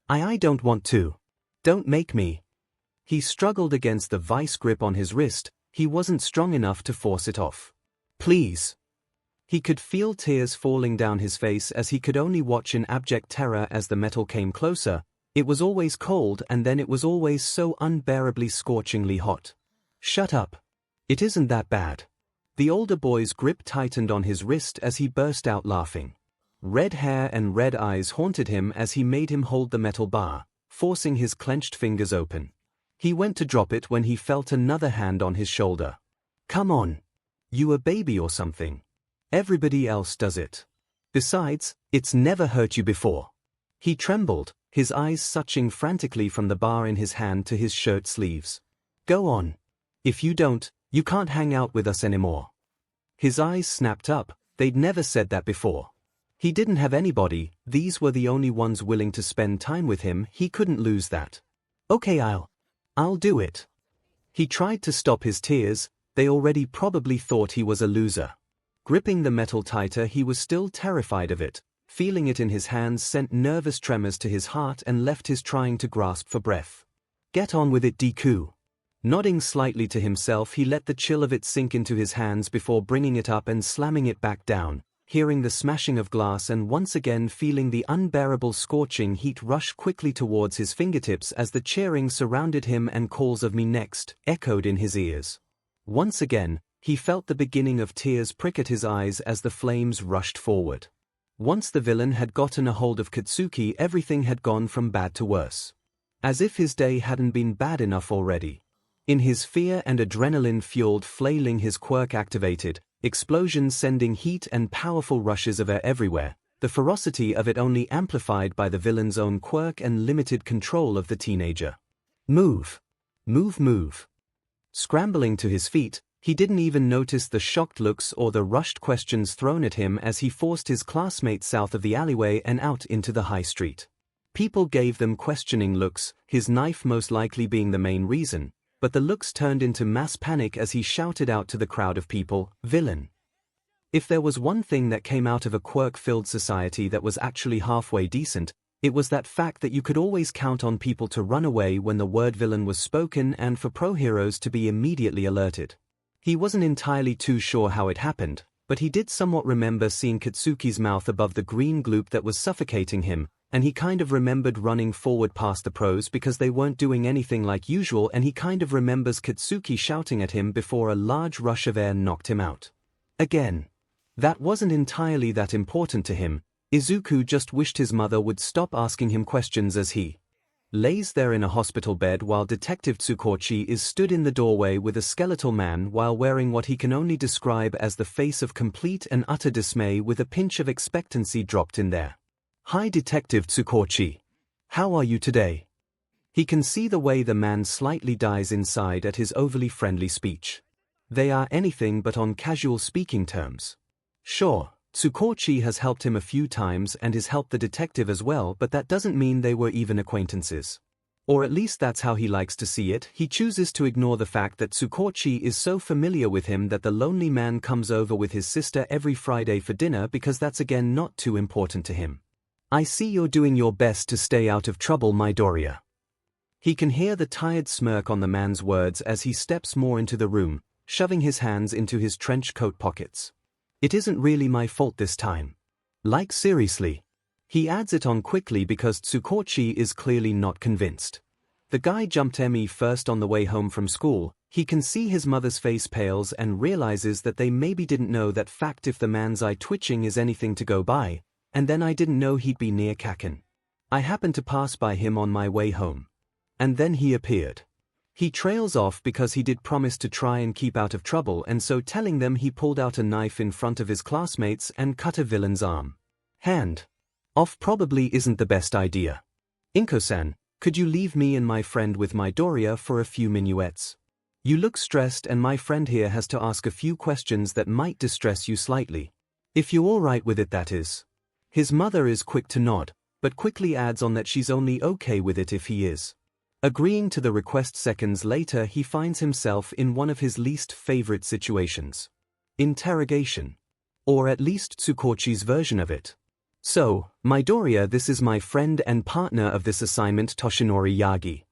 I don't want to. Don't make me." He struggled against the vice grip on his wrist. He wasn't strong enough to force it off. "Please." He could feel tears falling down his face as he could only watch in abject terror as the metal came closer. It was always cold and then it was always so unbearably scorchingly hot. "Shut up. It isn't that bad." The older boy's grip tightened on his wrist as he burst out laughing. Red hair and red eyes haunted him as he made him hold the metal bar, forcing his clenched fingers open. He went to drop it when he felt another hand on his shoulder. "Come on. You a baby or something? Everybody else does it. Besides, it's never hurt you before." He trembled, his eyes searching frantically from the bar in his hand to his shirt sleeves. "Go on. If you don't, you can't hang out with us anymore." His eyes snapped up, they'd never said that before. He didn't have anybody, these were the only ones willing to spend time with him, he couldn't lose that. "Okay, I'll do it." He tried to stop his tears, they already probably thought he was a loser. Gripping the metal tighter, he was still terrified of it. Feeling it in his hands sent nervous tremors to his heart and left his trying to grasp for breath. "Get on with it, Deku." Nodding slightly to himself, he let the chill of it sink into his hands before bringing it up and slamming it back down, hearing the smashing of glass and once again feeling the unbearable scorching heat rush quickly towards his fingertips as the cheering surrounded him and calls of "me next" echoed in his ears. Once again, he felt the beginning of tears prick at his eyes as the flames rushed forward. Once the villain had gotten a hold of Katsuki, everything had gone from bad to worse. As if his day hadn't been bad enough already. In his fear and adrenaline-fueled flailing, his quirk activated, explosions sending heat and powerful rushes of air everywhere, the ferocity of it only amplified by the villain's own quirk and limited control of the teenager. "Move! Move, move!" Scrambling to his feet, he didn't even notice the shocked looks or the rushed questions thrown at him as he forced his classmates south of the alleyway and out into the high street. People gave them questioning looks, his knife most likely being the main reason, but the looks turned into mass panic as he shouted out to the crowd of people, "Villain!" If there was one thing that came out of a quirk-filled society that was actually halfway decent, it was that fact that you could always count on people to run away when the word villain was spoken and for pro-heroes to be immediately alerted. He wasn't entirely too sure how it happened, but he did somewhat remember seeing Katsuki's mouth above the green gloop that was suffocating him, and he kind of remembered running forward past the pros because they weren't doing anything like usual, and he kind of remembers Katsuki shouting at him before a large rush of air knocked him out. Again. That wasn't entirely that important to him. Izuku just wished his mother would stop asking him questions as he lays there in a hospital bed while Detective Tsukochi is stood in the doorway with a skeletal man while wearing what he can only describe as the face of complete and utter dismay with a pinch of expectancy dropped in there. "Hi, Detective Tsukochi. How are you today?" He can see the way the man slightly dies inside at his overly friendly speech. They are anything but on casual speaking terms. Sure, Tsukochi has helped him a few times and has helped the detective as well, but that doesn't mean they were even acquaintances. Or at least that's how he likes to see it. He chooses to ignore the fact that Tsukochi is so familiar with him that the lonely man comes over with his sister every Friday for dinner because that's again not too important to him. "I see you're doing your best to stay out of trouble, Midoriya." He can hear the tired smirk on the man's words as he steps more into the room, shoving his hands into his trench coat pockets. "It isn't really my fault this time. Like seriously." He adds it on quickly because Tsukochi is clearly not convinced. The guy jumped me first on the way home from school. He can see his mother's face pales and realizes that they maybe didn't know that fact if the man's eye twitching is anything to go by, and then I didn't know he'd be near Kaken. I happened to pass by him on my way home. And then he appeared. He trails off because he did promise to try and keep out of trouble, and so telling them he pulled out a knife in front of his classmates and cut a villain's arm. Hand off probably isn't the best idea. "Inko-san, could you leave me and my friend with Midoriya for a few minuets? You look stressed and my friend here has to ask a few questions that might distress you slightly. If you're alright with it, that is." His mother is quick to nod, but quickly adds on that she's only okay with it if he is. Agreeing to the request seconds later, he finds himself in one of his least favorite situations. Interrogation. Or at least Tsukochi's version of it. "So, Midoriya, this is my friend and partner of this assignment, Toshinori Yagi."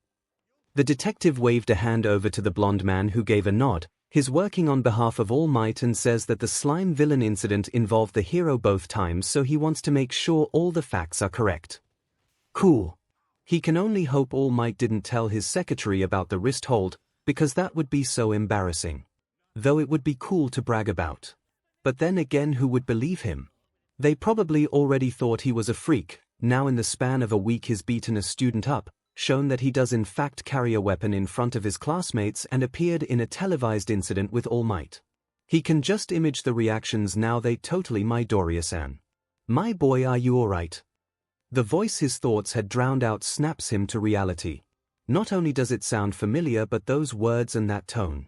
The detective waved a hand over to the blonde man who gave a nod. He's working on behalf of All Might and says that the slime villain incident involved the hero both times, so he wants to make sure all the facts are correct. Cool. He can only hope All Might didn't tell his secretary about the wrist hold, because that would be so embarrassing. Though it would be cool to brag about. But then again, who would believe him? They probably already thought he was a freak. Now in the span of a week he's beaten a student up, shown that he does in fact carry a weapon in front of his classmates, and appeared in a televised incident with All Might. He can just image the reactions now. They totally Midoriya-san. My boy, are you alright? The voice his thoughts had drowned out snaps him to reality. Not only does it sound familiar, but those words and that tone.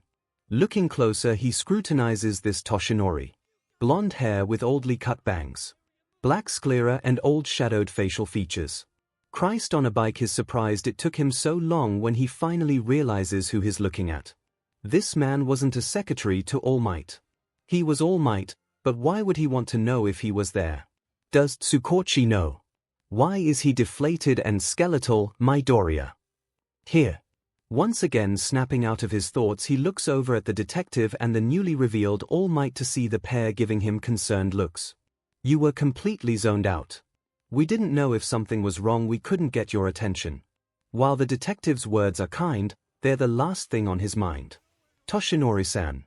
Looking closer, he scrutinizes this Toshinori. Blonde hair with oldly cut bangs. Black sclera and old shadowed facial features. Christ on a bike is surprised it took him so long when he finally realizes who he's looking at. This man wasn't a secretary to All Might. He was All Might, but why would he want to know if he was there? Does Tsukochi know? Why is he deflated and skeletal, Midoriya? Here. Once again snapping out of his thoughts, he looks over at the detective and the newly revealed All Might to see the pair giving him concerned looks. You were completely zoned out. We didn't know if something was wrong, we couldn't get your attention. While the detective's words are kind, they're the last thing on his mind. Toshinori-san.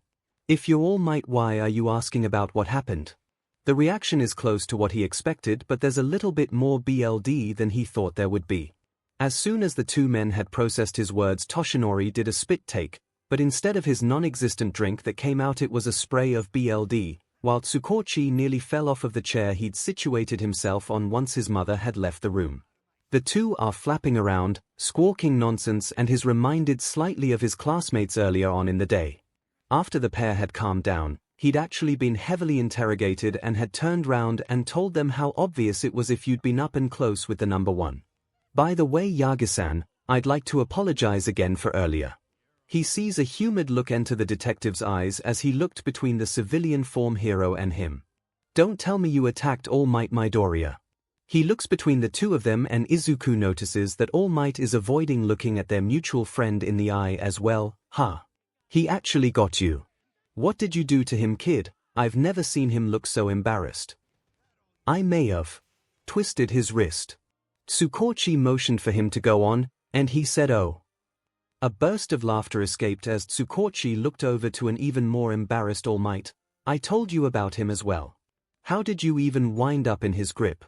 If you're All Might, why are you asking about what happened? The reaction is close to what he expected, but there's a little bit more BLD than he thought there would be. As soon as the two men had processed his words, Toshinori did a spit take, but instead of his non-existent drink that came out, it was a spray of BLD, while Tsukochi nearly fell off of the chair he'd situated himself on once his mother had left the room. The two are flapping around, squawking nonsense, and is reminded slightly of his classmates earlier on in the day. After the pair had calmed down, he'd actually been heavily interrogated and had turned round and told them how obvious it was if you'd been up and close with the number one. By the way, Yagi-san, I'd like to apologize again for earlier. He sees a humid look enter the detective's eyes as he looked between the civilian form hero and him. Don't tell me you attacked All Might, Midoriya. He looks between the two of them, and Izuku notices that All Might is avoiding looking at their mutual friend in the eye as well. Huh. He actually got you. What did you do to him, kid? I've never seen him look so embarrassed. I may have twisted his wrist. Tsukochi motioned for him to go on, and he said, oh. A burst of laughter escaped as Tsukochi looked over to an even more embarrassed All Might. I told you about him as well. How did you even wind up in his grip?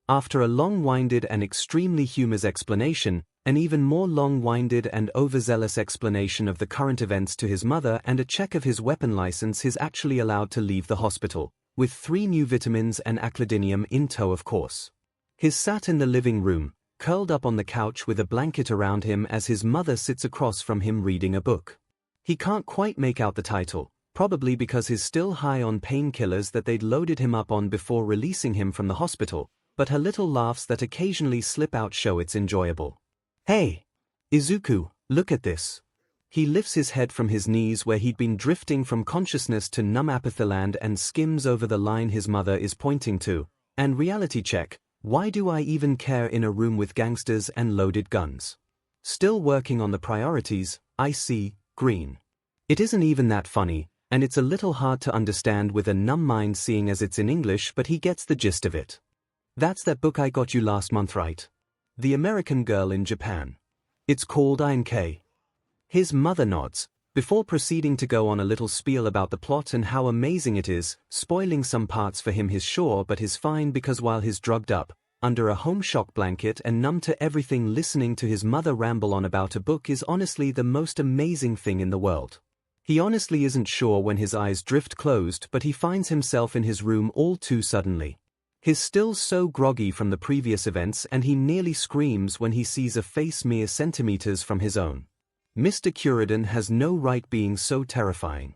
After a long-winded and extremely humorous explanation, an even more long-winded and overzealous explanation of the current events to his mother, and a check of his weapon license, he's actually allowed to leave the hospital, with 3 new vitamins and aclidinium in tow, of course. He's sat in the living room, curled up on the couch with a blanket around him as his mother sits across from him reading a book. He can't quite make out the title, probably because he's still high on painkillers that they'd loaded him up on before releasing him from the hospital, but her little laughs that occasionally slip out show it's enjoyable. Hey! Izuku, look at this. He lifts his head from his knees where he'd been drifting from consciousness to numb apathyland and skims over the line his mother is pointing to, and reality check. Why do I even care in a room with gangsters and loaded guns? Still working on the priorities, I see, green. It isn't even that funny, and it's a little hard to understand with a numb mind seeing as it's in English, but he gets the gist of it. That's that book I got you last month, right? The American Girl in Japan. It's called 𝐼𝐴. His mother nods, before proceeding to go on a little spiel about the plot and how amazing it is, spoiling some parts for him. He's sure, but he's fine because while he's drugged up, under a home shock blanket and numb to everything, listening to his mother ramble on about a book is honestly the most amazing thing in the world. He honestly isn't sure when his eyes drift closed, but he finds himself in his room all too suddenly. He's still so groggy from the previous events, and he nearly screams when he sees a face mere centimeters from his own. Mr. Curidan has no right being so terrifying.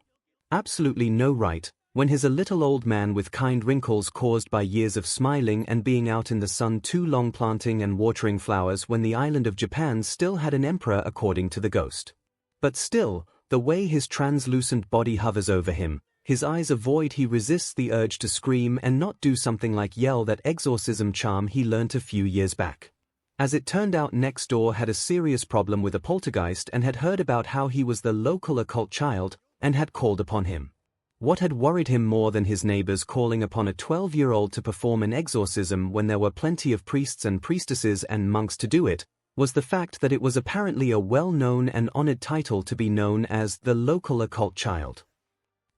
Absolutely no right, when he's a little old man with kind wrinkles caused by years of smiling and being out in the sun too long planting and watering flowers when the island of Japan still had an emperor according to the ghost. But still, the way his translucent body hovers over him, his eyes avoid, he resists the urge to scream and not do something like yell that exorcism charm he learnt a few years back. As it turned out, next door had a serious problem with a poltergeist and had heard about how he was the local occult child and had called upon him. What had worried him more than his neighbors calling upon a 12-year-old to perform an exorcism when there were plenty of priests and priestesses and monks to do it, was the fact that it was apparently a well-known and honored title to be known as the local occult child.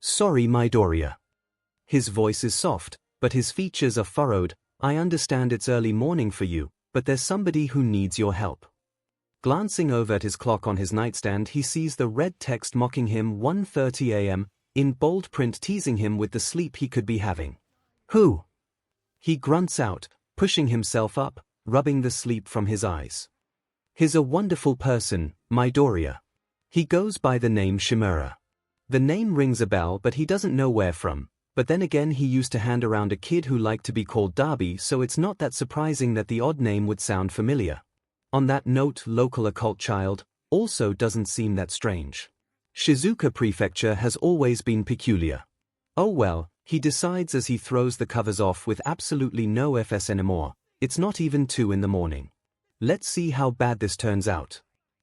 Sorry, Midoriya. His voice is soft, but his features are furrowed. I understand it's early morning for you, but there's somebody who needs your help. Glancing over at his clock on his nightstand, he sees the red text mocking him 1:30 a.m., in bold print teasing him with the sleep he could be having. Who? He grunts out, pushing himself up, rubbing the sleep from his eyes. He's a wonderful person, Midoriya. He goes by the name Shimura. The name rings a bell, but he doesn't know where from. But then again, he used to hand around a kid who liked to be called Darby, so it's not that surprising that the odd name would sound familiar. On that note, local occult child also doesn't seem that strange. Shizuoka Prefecture has always been peculiar. Oh well, he decides as he throws the covers off with absolutely no FS anymore. It's not even 2 in the morning. Let's see how bad this turns out.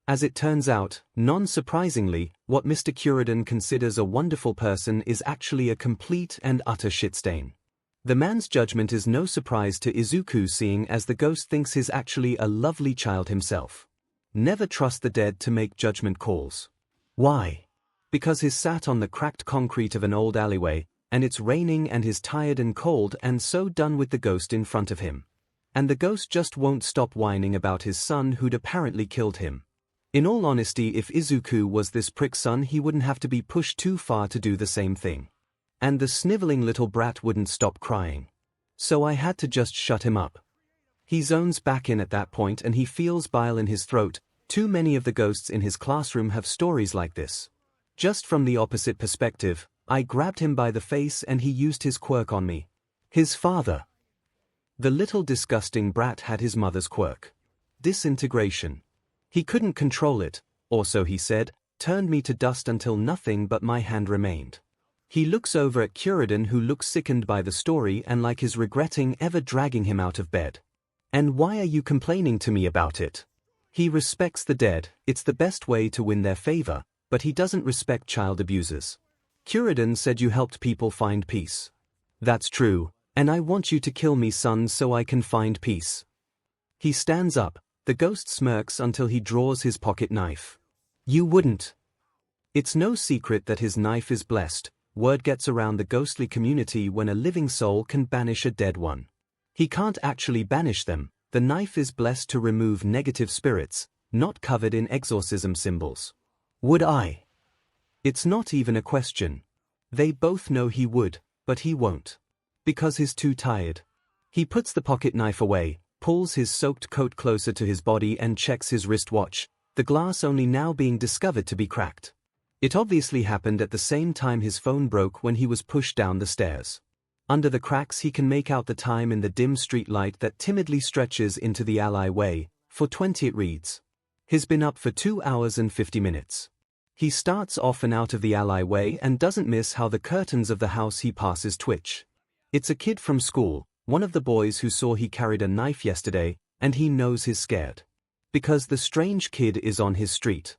As it turns out, non-surprisingly, what Mr. Kuririn considers a wonderful person is actually a complete and utter shitstain. The man's judgment is no surprise to Izuku, seeing as the ghost thinks he's actually a lovely child himself. Never trust the dead to make judgment calls. Why? Because he's sat on the cracked concrete of an old alleyway, and it's raining and he's tired and cold and so done with the ghost in front of him. And the ghost just won't stop whining about his son who'd apparently killed him. In all honesty, if Izuku was this prick's son, he wouldn't have to be pushed too far to do the same thing. And the sniveling little brat wouldn't stop crying. So I had to just shut him up. He zones back in at that point and he feels bile in his throat. Too many of the ghosts in his classroom have stories like this. Just from the opposite perspective, I grabbed him by the face and he used his quirk on me. His father. The little disgusting brat had his mother's quirk. Disintegration. He couldn't control it, or so he said, turned me to dust until nothing but my hand remained. He looks over at Kuririn, who looks sickened by the story and like is regretting ever dragging him out of bed. And why are you complaining to me about it? He respects the dead, it's the best way to win their favor, but he doesn't respect child abusers. Kuririn said you helped people find peace. That's true, and I want you to kill me, son, so I can find peace. He stands up. The ghost smirks until he draws his pocket knife. You wouldn't. It's no secret that his knife is blessed. Word gets around the ghostly community when a living soul can banish a dead one. He can't actually banish them. The knife is blessed to remove negative spirits, not covered in exorcism symbols. Would I? It's not even a question. They both know he would, but he won't. Because he's too tired. He puts the pocket knife away, pulls his soaked coat closer to his body and checks his wristwatch, the glass only now being discovered to be cracked. It obviously happened at the same time his phone broke when he was pushed down the stairs. Under the cracks he can make out the time in the dim street light that timidly stretches into the alleyway. 4:20 it reads. He's been up for 2 hours and 50 minutes. He starts off and out of the alleyway and doesn't miss how the curtains of the house he passes twitch. It's a kid from school. One of the boys who saw he carried a knife yesterday, and he knows he's scared. Because the strange kid is on his street.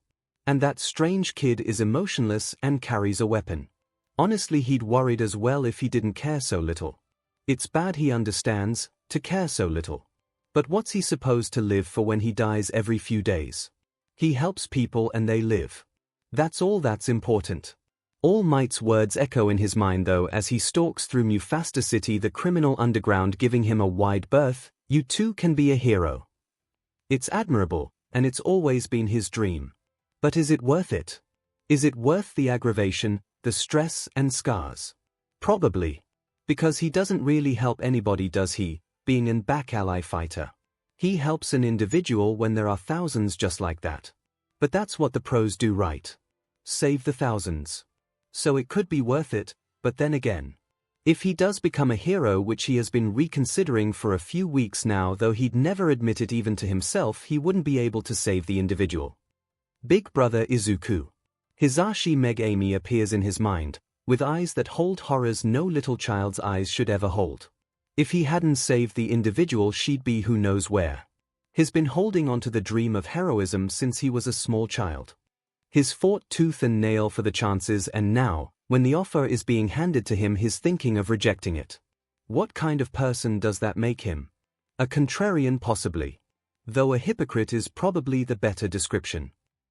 And that strange kid is emotionless and carries a weapon. Honestly, he'd worried as well if he didn't care so little. It's bad he understands, to care so little. But what's he supposed to live for when he dies every few days? He helps people and they live. That's all that's important. All Might's words echo in his mind though as he stalks through Mufasta City, the criminal underground giving him a wide berth. You too can be a hero. It's admirable, and it's always been his dream. But is it worth it? Is it worth the aggravation, the stress and scars? Probably. Because he doesn't really help anybody, does he, being an back alley fighter? He helps an individual when there are thousands just like that. But that's what the pros do, right? Save the thousands. So it could be worth it, but then again, if he does become a hero, which he has been reconsidering for a few weeks now, though he'd never admit it even to himself, he wouldn't be able to save the individual. Big Brother Izuku. Hisashi Megami appears in his mind, with eyes that hold horrors no little child's eyes should ever hold. If he hadn't saved the individual, she'd be who knows where. He's been holding on to the dream of heroism since he was a small child. He's fought tooth and nail for the chances, and now, when the offer is being handed to him, he's thinking of rejecting it. What kind of person does that make him? A contrarian possibly. Though a hypocrite is probably the better description.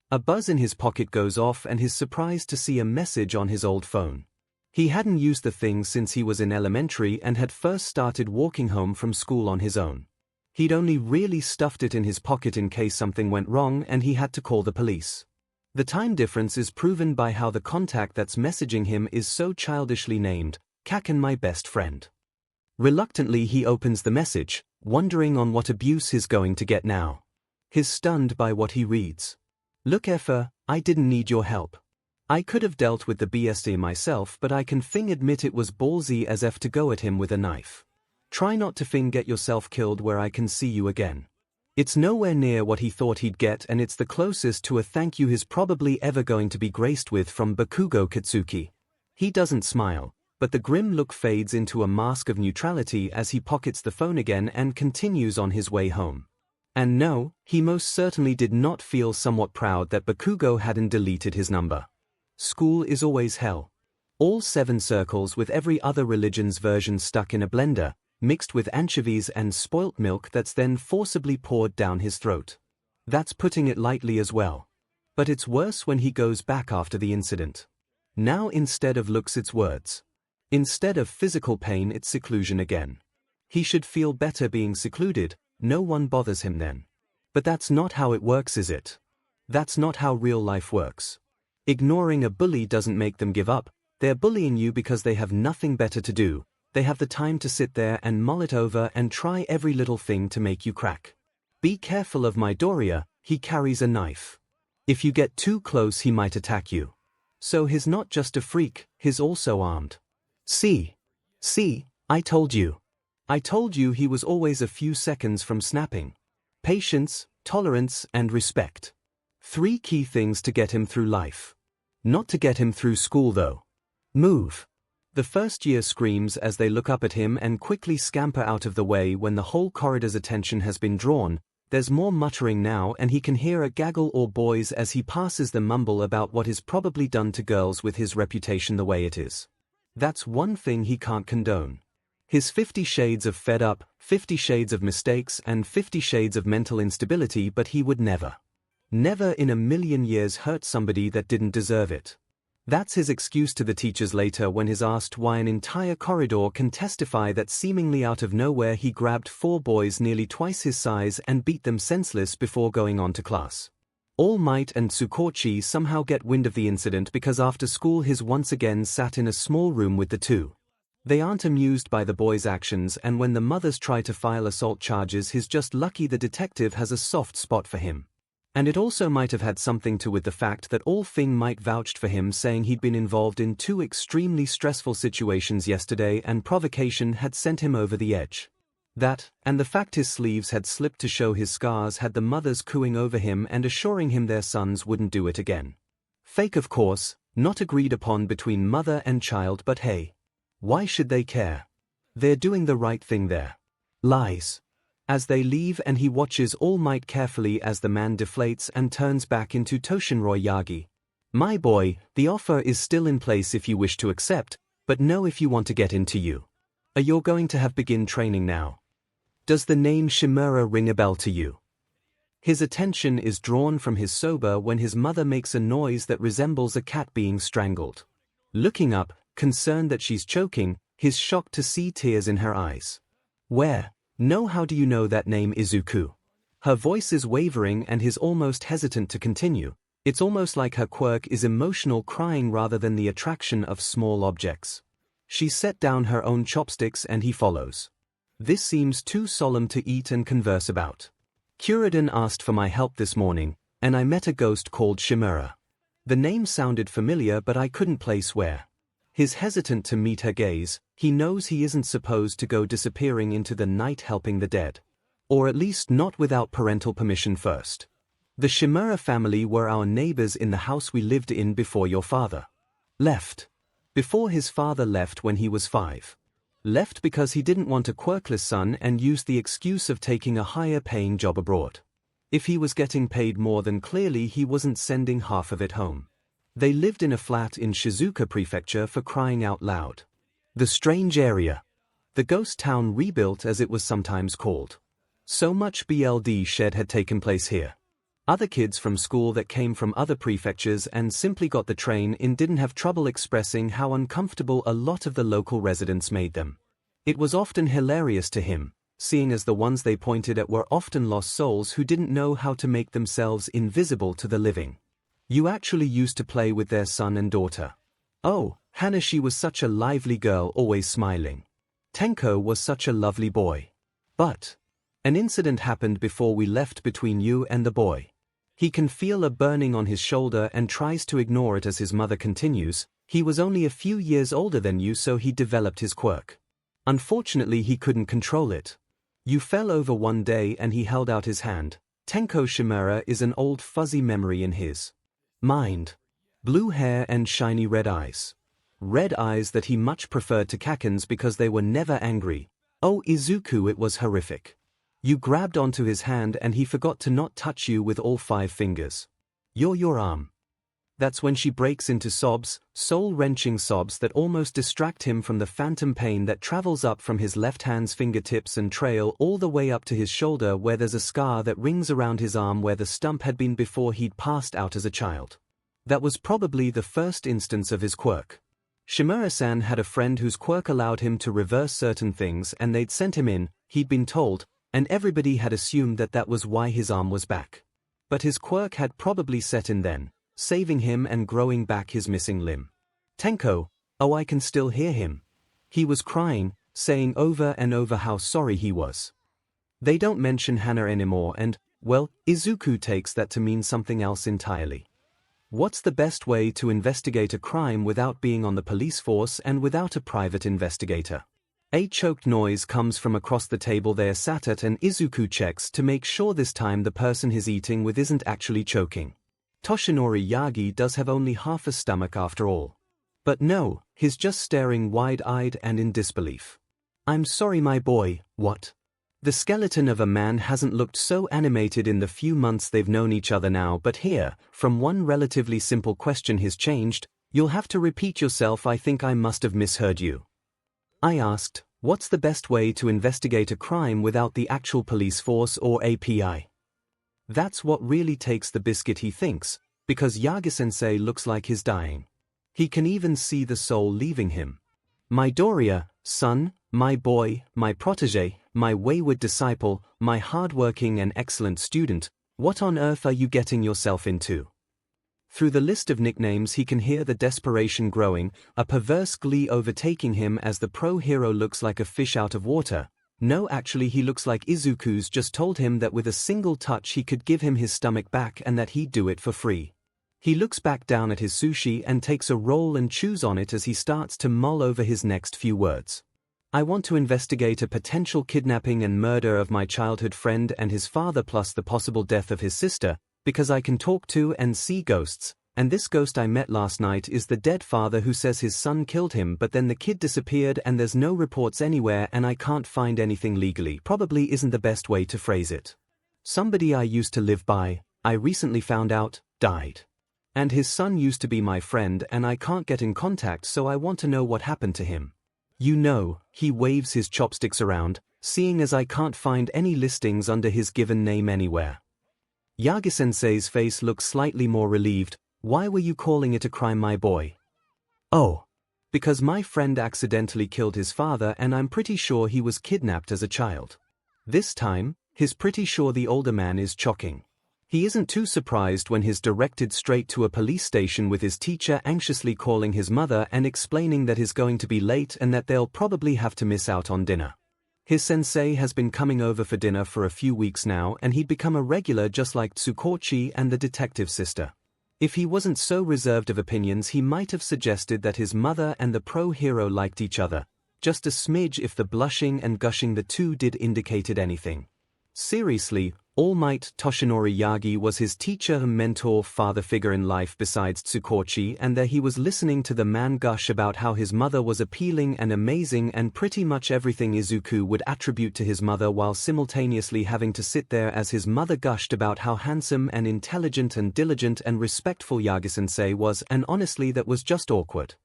A buzz in his pocket goes off and he's surprised to see a message on his old phone. He hadn't used the thing since he was in elementary and had first started walking home from school on his own. He'd only really stuffed it in his pocket in case something went wrong and he had to call the police. The time difference is proven by how the contact that's messaging him is so childishly named, 𝐿𝐿 my best friend. Reluctantly he opens the message, wondering on what abuse he's going to get now. He's stunned by what he reads. Look Effa, I didn't need your help. I could have dealt with the BSD myself, but I can admit it was ballsy as F to go at him with a knife. Try not to get yourself killed where I can see you again. It's nowhere near what he thought he'd get, and it's the closest to a thank you he's probably ever going to be graced with from Bakugo Katsuki. He doesn't smile, but the grim look fades into a mask of neutrality as he pockets the phone again and continues on his way home. And no, he most certainly did not feel somewhat proud that Bakugo hadn't deleted his number. School is always hell. All 7 circles with every other religion's version stuck in a blender, mixed with anchovies and spoilt milk that's then forcibly poured down his throat. That's putting it lightly as well. But it's worse when he goes back after the incident. Now instead of looks it's words. Instead of physical pain it's seclusion again. He should feel better being secluded, no one bothers him then. But that's not how it works, is it? That's not how real life works. Ignoring a bully doesn't make them give up. They're bullying you because they have nothing better to do. They have the time to sit there and mull it over and try every little thing to make you crack. Be careful of Midoriya, he carries a knife. If you get too close he might attack you. So he's not just a freak, he's also armed. See, I told you. I told you he was always a few seconds from snapping. Patience, tolerance, and respect. 3 key things to get him through life. Not to get him through school though. Move. The first year screams as they look up at him and quickly scamper out of the way when the whole corridor's attention has been drawn. There's more muttering now and he can hear a gaggle or boys as he passes them mumble about what is probably done to girls with his reputation the way it is. That's one thing he can't condone. His 50 shades of fed up, 50 shades of mistakes and 50 shades of mental instability, but he would never in a million years hurt somebody that didn't deserve it. That's his excuse to the teachers later when he's asked why an entire corridor can testify that seemingly out of nowhere he grabbed 4 boys nearly twice his size and beat them senseless before going on to class. All Might and Tsukochi somehow get wind of the incident because after school he's once again sat in a small room with the 2. They aren't amused by the boys' actions, and when the mothers try to file assault charges he's just lucky the detective has a soft spot for him. And it also might have had something to with the fact that all Thing Might vouched for him, saying he'd been involved in 2 extremely stressful situations yesterday and provocation had sent him over the edge. That, and the fact his sleeves had slipped to show his scars, had the mothers cooing over him and assuring him their sons wouldn't do it again. Fake of course, not agreed upon between mother and child, but hey. Why should they care? They're doing the right thing there. Lies. As they leave and he watches All Might carefully as the man deflates and turns back into Toshinroi Yagi. My boy, the offer is still in place if you wish to accept, but no if you want to get into you. You're going to have begin training now. Does the name Shimura ring a bell to you? His attention is drawn from his soba when his mother makes a noise that resembles a cat being strangled. Looking up, concerned that she's choking, he's shocked to see tears in her eyes. Where? No, how do you know that name Izuku? Her voice is wavering and he's almost hesitant to continue. It's almost like her quirk is emotional crying rather than the attraction of small objects. She set down her own chopsticks and he follows. This seems too solemn to eat and converse about. Kuridan asked for my help this morning, and I met a ghost called Shimura. The name sounded familiar but I couldn't place where. He's hesitant to meet her gaze. He knows he isn't supposed to go disappearing into the night helping the dead. Or at least not without parental permission first. The Shimura family were our neighbors in the house we lived in before your father left. Before his father left when he was 5. Left because he didn't want a quirkless son and used the excuse of taking a higher paying job abroad. If he was getting paid more, then clearly he wasn't sending half of it home. They lived in a flat in Shizuoka Prefecture, for crying out loud. The strange area. The ghost town rebuilt as it was sometimes called. So much BLD shed had taken place here. Other kids from school that came from other prefectures and simply got the train in didn't have trouble expressing how uncomfortable a lot of the local residents made them. It was often hilarious to him, seeing as the ones they pointed at were often lost souls who didn't know how to make themselves invisible to the living. You actually used to play with their son and daughter. Oh, Hannah, she was such a lively girl, always smiling. Tenko was such a lovely boy. But an incident happened before we left between you and the boy. He can feel a burning on his shoulder and tries to ignore it as his mother continues. He was only a few years older than you, so he developed his quirk. Unfortunately, he couldn't control it. You fell over one day and he held out his hand. Tenko Chimera is an old fuzzy memory in his mind. Blue hair and shiny red eyes. Red eyes that he much preferred to Kaken's because they were never angry. Oh Izuku, it was horrific. You grabbed onto his hand and he forgot to not touch you with all 5 fingers. Your arm. That's when she breaks into sobs, soul-wrenching sobs that almost distract him from the phantom pain that travels up from his left hand's fingertips and trail all the way up to his shoulder, where there's a scar that rings around his arm where the stump had been before he'd passed out as a child. That was probably the first instance of his quirk. Shimura-san had a friend whose quirk allowed him to reverse certain things, and they'd sent him in, he'd been told, and everybody had assumed that that was why his arm was back. But his quirk had probably set in then, saving him and growing back his missing limb. Tenko, oh, I can still hear him. He was crying, saying over and over how sorry he was. They don't mention Hannah anymore and, well, Izuku takes that to mean something else entirely. What's the best way to investigate a crime without being on the police force and without a private investigator? A choked noise comes from across the table they are sat at, and Izuku checks to make sure this time the person he's eating with isn't actually choking. Toshinori Yagi does have only half a stomach after all. But no, he's just staring wide-eyed and in disbelief. I'm sorry my boy, what? The skeleton of a man hasn't looked so animated in the few months they've known each other now, but here, from one relatively simple question he's changed. You'll have to repeat yourself, I think I must have misheard you. I asked, what's the best way to investigate a crime without the actual police force or API? That's what really takes the biscuit, he thinks, because Yagi-sensei looks like he's dying. He can even see the soul leaving him. My Doria, son, my boy, my protege, my wayward disciple, my hard-working and excellent student, what on earth are you getting yourself into? Through the list of nicknames he can hear the desperation growing, a perverse glee overtaking him as the pro-hero looks like a fish out of water. No, actually he looks like Izuku's just told him that with a single touch he could give him his stomach back and that he'd do it for free. He looks back down at his sushi and takes a roll and chews on it as he starts to mull over his next few words. I want to investigate a potential kidnapping and murder of my childhood friend and his father, plus the possible death of his sister, because I can talk to and see ghosts, and this ghost I met last night is the dead father who says his son killed him, but then the kid disappeared and there's no reports anywhere and I can't find anything legally. Probably isn't the best way to phrase it. Somebody I used to live by, I recently found out, died. And his son used to be my friend and I can't get in contact, so I want to know what happened to him. You know, he waves his chopsticks around, seeing as I can't find any listings under his given name anywhere. Yagi-sensei's face looks slightly more relieved. Why were you calling it a crime, my boy? Oh, because my friend accidentally killed his father and I'm pretty sure he was kidnapped as a child. This time, he's pretty sure the older man is choking. He isn't too surprised when he's directed straight to a police station with his teacher anxiously calling his mother and explaining that he's going to be late and that they'll probably have to miss out on dinner. His sensei has been coming over for dinner for a few weeks now and he'd become a regular just like Tsukochi and the detective sister. If he wasn't so reserved of opinions, he might have suggested that his mother and the pro-hero liked each other, just a smidge if the blushing and gushing the two did indicated anything. Seriously, All Might Toshinori Yagi was his teacher and mentor, father figure in life besides Tsukochi, and there he was listening to the man gush about how his mother was appealing and amazing and pretty much everything Izuku would attribute to his mother, while simultaneously having to sit there as his mother gushed about how handsome and intelligent and diligent and respectful Yagi-sensei was, and honestly that was just awkward.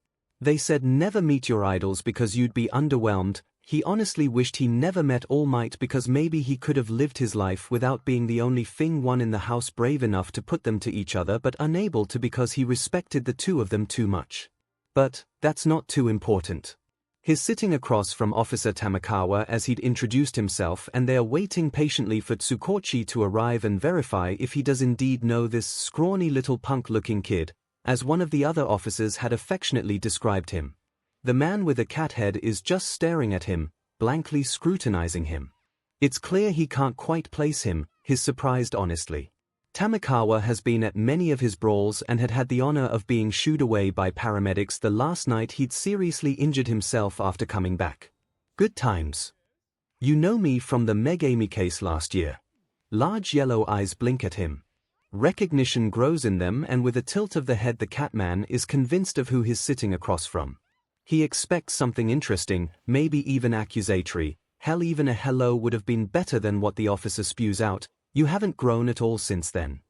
They said never meet your idols because you'd be underwhelmed. He honestly wished he never met All Might because maybe he could have lived his life without being the only one in the house brave enough to put them to each other but unable to because he respected the two of them too much. But that's not too important. He's sitting across from Officer Tamakawa as he'd introduced himself, and they are waiting patiently for Tsukochi to arrive and verify if he does indeed know this scrawny little punk-looking kid, as one of the other officers had affectionately described him. The man with a cat head is just staring at him, blankly scrutinizing him. It's clear he can't quite place him, he's surprised honestly. Tamakawa has been at many of his brawls and had the honor of being shooed away by paramedics the last night he'd seriously injured himself after coming back. Good times. You know me from the Megami case last year. Large yellow eyes blink at him. Recognition grows in them, and with a tilt of the head the Catman is convinced of who he's sitting across from. He expects something interesting, maybe even accusatory. Hell, even a hello would have been better than what the officer spews out. You haven't grown at all since then.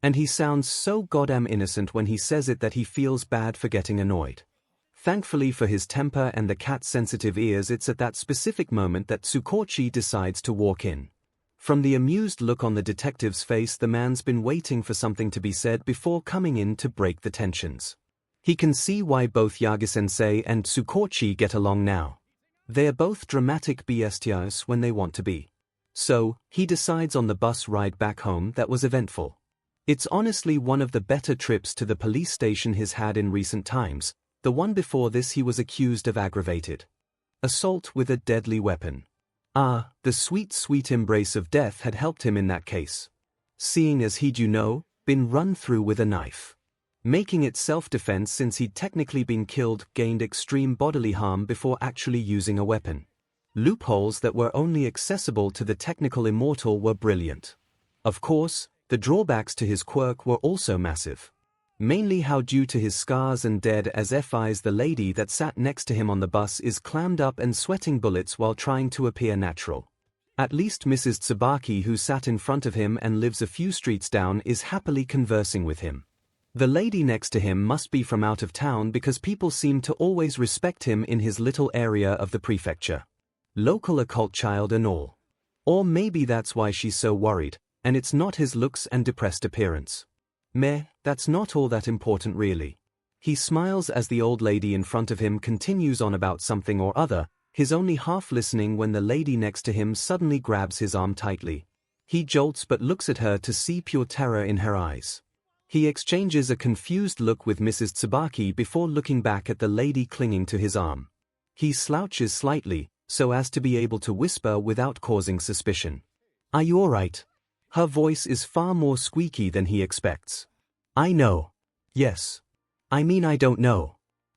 And he sounds so goddamn innocent when he says it that he feels bad for getting annoyed. Thankfully for his temper and the cat's sensitive ears, it's at that specific moment that Tsukochi decides to walk in. From the amused look on the detective's face, the man's been waiting for something to be said before coming in to break the tensions. He can see why both Yagi-sensei and Tsukochi get along now. They are both dramatic bestias when they want to be. So, he decides on the bus ride back home that was eventful. It's honestly one of the better trips to the police station he's had in recent times. The one before this he was accused of aggravated assault with a deadly weapon. The sweet embrace of death had helped him in that case. Seeing as he'd, been run through with a knife. Making it self-defense since he'd technically been killed, gained extreme bodily harm before actually using a weapon. Loopholes that were only accessible to the technical immortal were brilliant. Of course, the drawbacks to his quirk were also massive. Mainly how due to his scars and dead as FIs the lady that sat next to him on the bus is clammed up and sweating bullets while trying to appear natural. At least Mrs. Tsubaki, who sat in front of him and lives a few streets down, is happily conversing with him. The lady next to him must be from out of town because people seem to always respect him in his little area of the prefecture. Local occult child and all. Or maybe that's why she's so worried, and it's not his looks and depressed appearance. Meh, that's not all that important really. He smiles as the old lady in front of him continues on about something or other, he's only half listening when the lady next to him suddenly grabs his arm tightly. He jolts but looks at her to see pure terror in her eyes. He exchanges a confused look with Mrs. Tsubaki before looking back at the lady clinging to his arm. He slouches slightly, so as to be able to whisper without causing suspicion. Are you alright? Her voice is far more squeaky than he expects. I know. Yes. I mean, I don't know.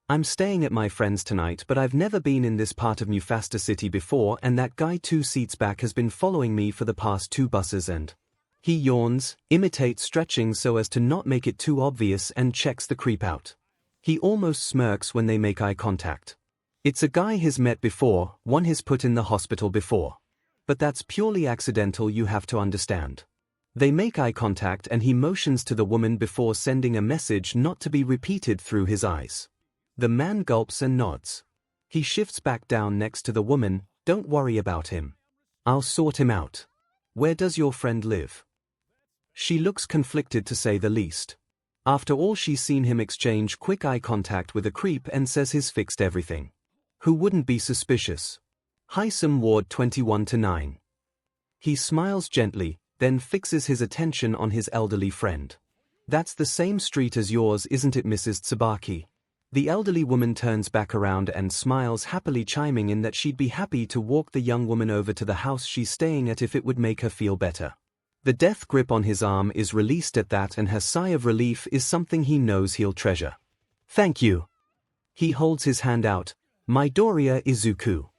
I'm staying at my friend's tonight, but I've never been in this part of Mufasta City before, and that guy 2 seats back has been following me for the past 2 buses and... He yawns, imitates stretching so as to not make it too obvious, and checks the creep out. He almost smirks when they make eye contact. It's a guy he's met before, one he's put in the hospital before. But that's purely accidental, you have to understand. They make eye contact and he motions to the woman before sending a message not to be repeated through his eyes. The man gulps and nods. He shifts back down next to the woman. Don't worry about him. I'll sort him out. Where does your friend live? She looks conflicted to say the least. After all, she's seen him exchange quick eye contact with a creep and says he's fixed everything. Who wouldn't be suspicious? Heisum Ward 21-9. He smiles gently, then fixes his attention on his elderly friend. That's the same street as yours, isn't it, Mrs. Tsubaki? The elderly woman turns back around and smiles happily, chiming in that she'd be happy to walk the young woman over to the house she's staying at if it would make her feel better. The death grip on his arm is released at that, and her sigh of relief is something he knows he'll treasure. Thank you. He holds his hand out. Midoriya Izuku.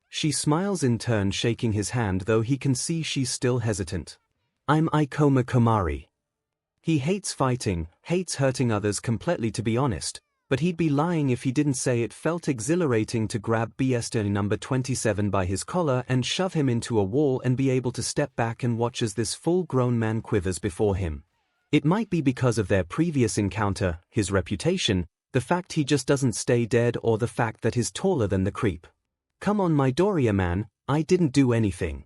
She smiles in turn, shaking his hand, though he can see she's still hesitant. I'm Ikoma Komari. He hates fighting, hates hurting others completely, to be honest, but he'd be lying if he didn't say it felt exhilarating to grab BST number 27 by his collar and shove him into a wall and be able to step back and watch as this full-grown man quivers before him. It might be because of their previous encounter, his reputation, the fact he just doesn't stay dead, or the fact that he's taller than the creep. Come on Midoriya man, I didn't do anything.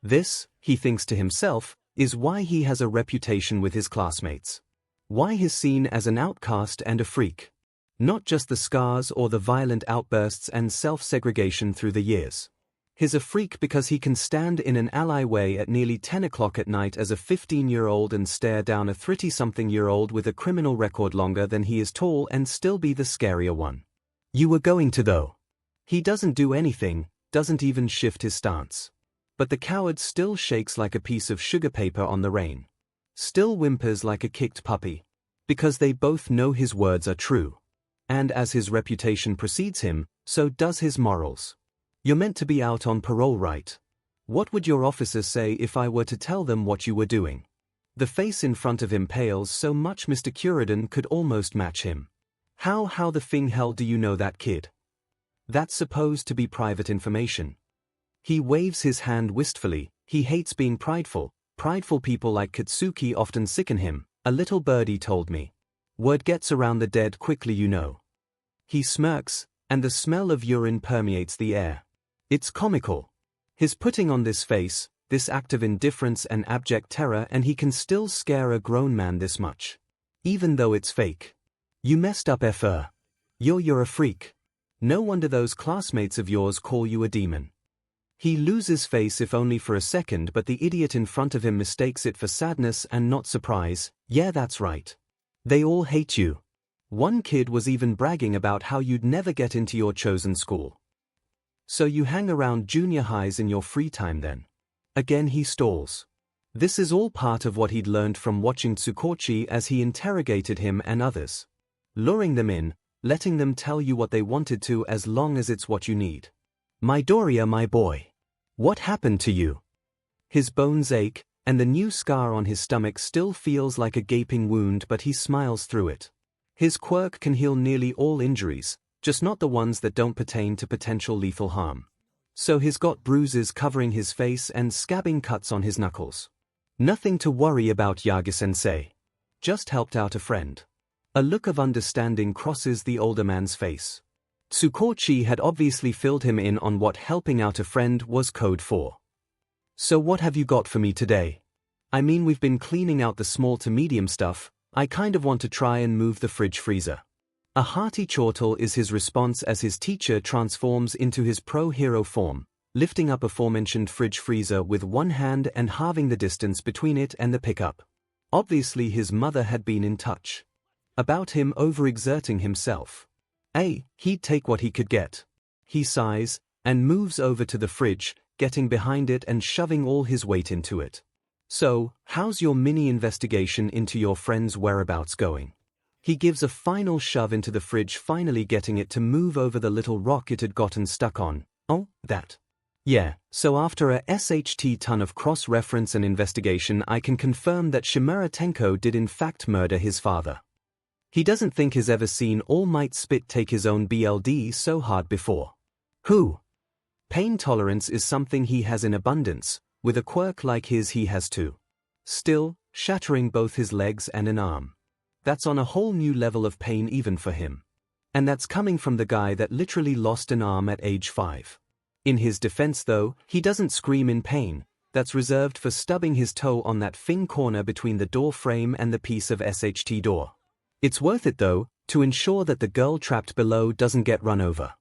This, he thinks to himself, is why he has a reputation with his classmates. Why he's seen as an outcast and a freak. Not just the scars or the violent outbursts and self-segregation through the years. He's a freak because he can stand in an alleyway at nearly 10 o'clock at night as a 15-year-old and stare down a 30-something-year-old with a criminal record longer than he is tall and still be the scarier one. You were going to though. He doesn't do anything, doesn't even shift his stance. But the coward still shakes like a piece of sugar paper on the rain. Still whimpers like a kicked puppy. Because they both know his words are true. And as his reputation precedes him, so does his morals. You're meant to be out on parole, right? What would your officers say if I were to tell them what you were doing? The face in front of him pales so much Mr. Curidan could almost match him. How the thing hell do you know that kid? That's supposed to be private information. He waves his hand wistfully. He hates being prideful. Prideful people like Katsuki often sicken him, a little birdie told me. Word gets around the dead quickly, you know. He smirks, and the smell of urine permeates the air. It's comical. His putting on this face, this act of indifference and abject terror, and he can still scare a grown man this much. Even though it's fake. You messed up FR. You're a freak. No wonder those classmates of yours call you a demon. He loses face if only for a second, but the idiot in front of him mistakes it for sadness and not surprise. Yeah, that's right. They all hate you. One kid was even bragging about how you'd never get into your chosen school. So you hang around junior highs in your free time then? Again he stalls. This is all part of what he'd learned from watching Tsukochi as he interrogated him and others. Luring them in, letting them tell you what they wanted to as long as it's what you need. Midoriya my boy. What happened to you? His bones ache, and the new scar on his stomach still feels like a gaping wound, but he smiles through it. His quirk can heal nearly all injuries, just not the ones that don't pertain to potential lethal harm. So he's got bruises covering his face and scabbing cuts on his knuckles. Nothing to worry about, Yagi-sensei. Just helped out a friend. A look of understanding crosses the older man's face. Tsukochi had obviously filled him in on what helping out a friend was code for. So what have you got for me today? I mean, we've been cleaning out the small to medium stuff. I kind of want to try and move the fridge freezer. A hearty chortle is his response as his teacher transforms into his pro-hero form, lifting up aforementioned fridge freezer with one hand and halving the distance between it and the pickup. Obviously his mother had been in touch. About him overexerting himself. He'd take what he could get. He sighs, and moves over to the fridge, getting behind it and shoving all his weight into it. So, how's your mini investigation into your friend's whereabouts going? He gives a final shove into the fridge, finally getting it to move over the little rock it had gotten stuck on. Oh, that. Yeah, so after a SHT ton of cross-reference and investigation, I can confirm that Shimura Tenko did in fact murder his father. He doesn't think he's ever seen All Might Spit take his own BLD so hard before. Who? Pain tolerance is something he has in abundance. With a quirk like his he has two. Still, shattering both his legs and an arm. That's on a whole new level of pain even for him. And that's coming from the guy that literally lost an arm at age 5. In his defense though, he doesn't scream in pain. That's reserved for stubbing his toe on that thin corner between the door frame and the piece of SHT door. It's worth it though, to ensure that the girl trapped below doesn't get run over.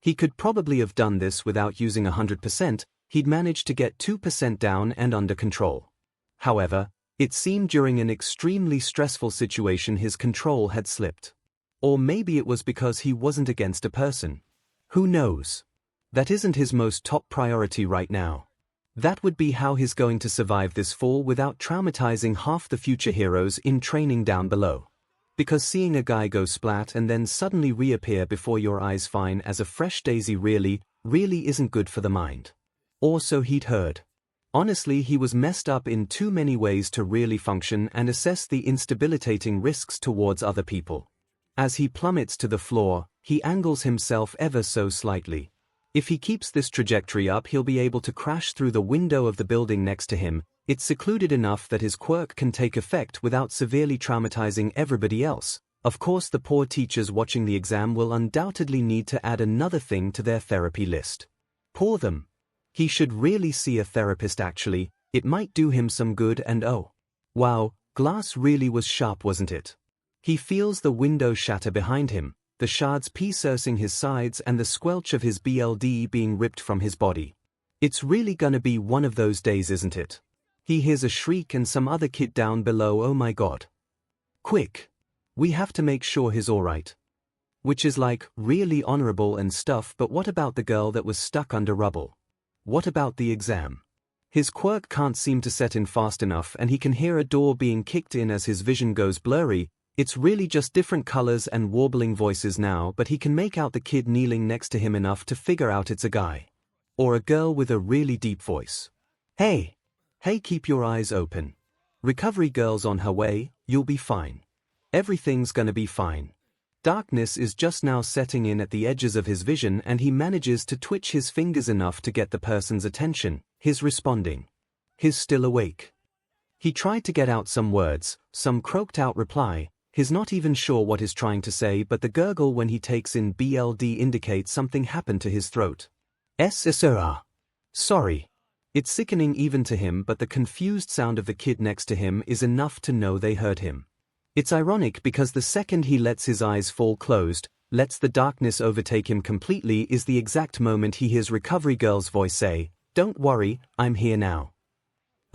He could probably have done this without using 100%, he'd managed to get 2% down and under control. However, it seemed during an extremely stressful situation his control had slipped. Or maybe it was because he wasn't against a person. Who knows? That isn't his most top priority right now. That would be how he's going to survive this fall without traumatizing half the future heroes in training down below. Because seeing a guy go splat and then suddenly reappear before your eyes fine as a fresh daisy really isn't good for the mind. Or so he'd heard. Honestly, he was messed up in too many ways to really function and assess the instabilitating risks towards other people. As he plummets to the floor, he angles himself ever so slightly. If he keeps this trajectory up, he'll be able to crash through the window of the building next to him. It's secluded enough that his quirk can take effect without severely traumatizing everybody else, Of course the poor teachers watching the exam will undoubtedly need to add another thing to their therapy list. Poor them. He should really see a therapist actually, it might do him some good and oh. Wow, glass really was sharp wasn't it? He feels the window shatter behind him, the shards piercing his sides and the squelch of his blood being ripped from his body. It's really gonna be one of those days isn't it? He hears a shriek and some other kid down below, oh my god. Quick! We have to make sure he's alright. Which is like, really honorable and stuff, but what about the girl that was stuck under rubble? What about the exam? His quirk can't seem to set in fast enough and he can hear a door being kicked in as his vision goes blurry. It's really just different colors and warbling voices now, but he can make out the kid kneeling next to him enough to figure out it's a guy. Or a girl with a really deep voice. Hey! Hey, keep your eyes open. Recovery girl's on her way, you'll be fine. Everything's gonna be fine. Darkness is just now setting in at the edges of his vision and he manages to twitch his fingers enough to get the person's attention. He's responding. He's still awake. He tried to get out some words, some croaked out reply. He's not even sure what he's trying to say, but the gurgle when he takes in blood indicates something happened to his throat. Sorry. It's sickening even to him, but the confused sound of the kid next to him is enough to know they heard him. It's ironic because the second he lets his eyes fall closed, lets the darkness overtake him completely, is the exact moment he hears recovery girl's voice say, "Don't worry, I'm here now."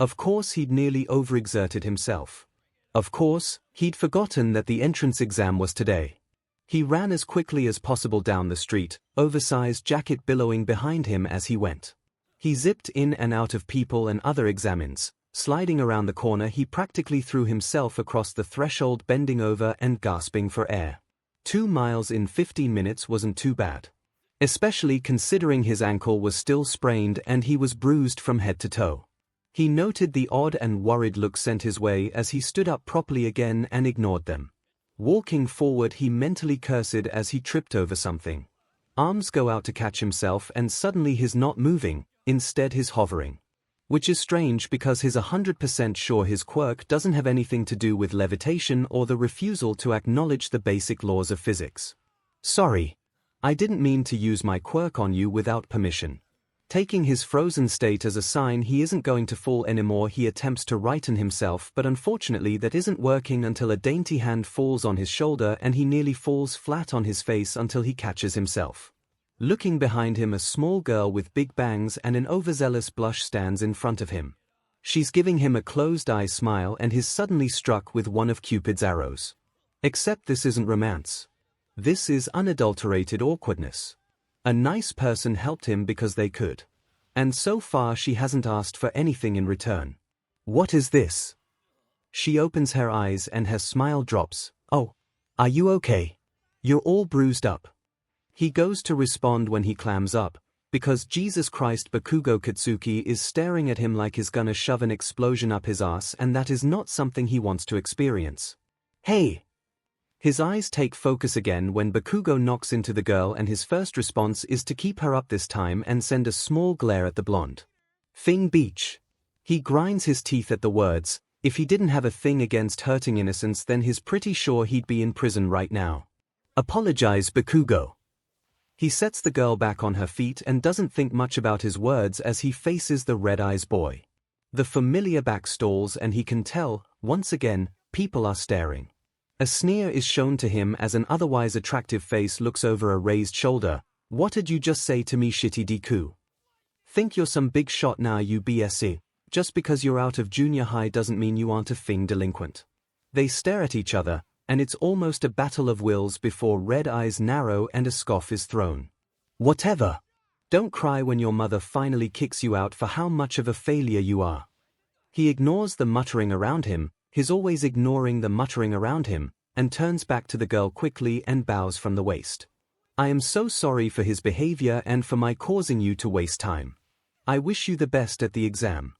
Of course he'd nearly overexerted himself. Of course, he'd forgotten that the entrance exam was today. He ran as quickly as possible down the street, oversized jacket billowing behind him as he went. He zipped in and out of people and other examines. Sliding around the corner, he practically threw himself across the threshold, bending over and gasping for air. 2 miles in 15 minutes wasn't too bad. Especially considering his ankle was still sprained and he was bruised from head to toe. He noted the odd and worried look sent his way as he stood up properly again and ignored them. Walking forward, he mentally cursed as he tripped over something. Arms go out to catch himself and suddenly he's not moving, instead he's hovering. Which is strange because he's 100% sure his quirk doesn't have anything to do with levitation or the refusal to acknowledge the basic laws of physics. Sorry. I didn't mean to use my quirk on you without permission. Taking his frozen state as a sign he isn't going to fall anymore, he attempts to righten himself, but unfortunately that isn't working until a dainty hand falls on his shoulder and he nearly falls flat on his face until he catches himself. Looking behind him, a small girl with big bangs and an overzealous blush stands in front of him. She's giving him a closed-eye smile and he's suddenly struck with one of Cupid's arrows. Except this isn't romance. This is unadulterated awkwardness. A nice person helped him because they could. And so far she hasn't asked for anything in return. What is this? She opens her eyes and her smile drops. Oh, are you okay? You're all bruised up. He goes to respond when he clams up, because Jesus Christ Bakugo Katsuki is staring at him like he's gonna shove an explosion up his ass, and that is not something he wants to experience. Hey! His eyes take focus again when Bakugo knocks into the girl, and his first response is to keep her up this time and send a small glare at the blonde. Thing beach. He grinds his teeth at the words. If he didn't have a thing against hurting innocents, then he's pretty sure he'd be in prison right now. Apologize, Bakugo. He sets the girl back on her feet and doesn't think much about his words as he faces the Red Eyes boy. The familiar back stalls and he can tell, once again, people are staring. A sneer is shown to him as an otherwise attractive face looks over a raised shoulder. What did you just say to me, shitty Deku? Think you're some big shot now, you BSC. Just because you're out of junior high doesn't mean you aren't a thing delinquent. They stare at each other, and it's almost a battle of wills before Red Eyes narrow and a scoff is thrown. Whatever. Don't cry when your mother finally kicks you out for how much of a failure you are. He ignores the muttering around him, he's always ignoring the muttering around him, and turns back to the girl quickly and bows from the waist. I am so sorry for his behavior and for my causing you to waste time. I wish you the best at the exam.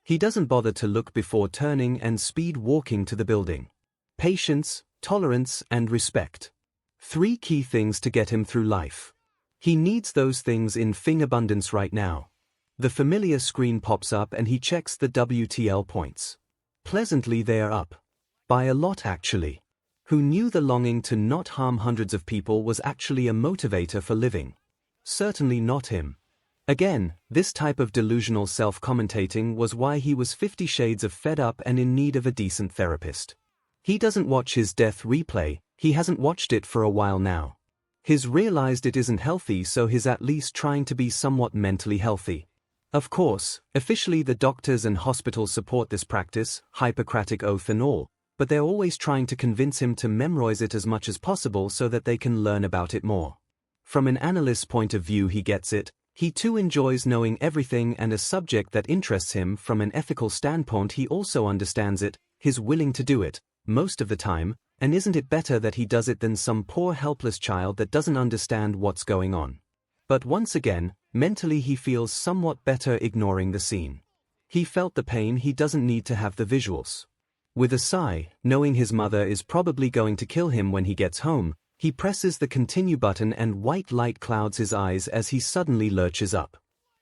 He doesn't bother to look before turning and speed walking to the building. Patience, tolerance, and respect. 3 key things to get him through life. He needs those things in thing abundance right now. The familiar screen pops up and he checks the WTL points. Pleasantly, they are up. By a lot actually. who knew the longing to not harm hundreds of people was actually a motivator for living. Certainly not him. Again, this type of delusional self-commentating was why he was 50 shades of fed up and in need of a decent therapist. He doesn't watch his death replay, he hasn't watched it for a while now. He's realized it isn't healthy, so he's at least trying to be somewhat mentally healthy. Of course, officially the doctors and hospitals support this practice, Hippocratic oath and all, but they're always trying to convince him to memorize it as much as possible so that they can learn about it more. From an analyst's point of view, he gets it. He too enjoys knowing everything, and a subject that interests him from an ethical standpoint, he also understands it. He's willing to do it, most of the time, and isn't it better that he does it than some poor helpless child that doesn't understand what's going on? But once again, mentally he feels somewhat better ignoring the scene. He felt the pain, he doesn't need to have the visuals. With a sigh, knowing his mother is probably going to kill him when he gets home, he presses the continue button and white light clouds his eyes as he suddenly lurches up.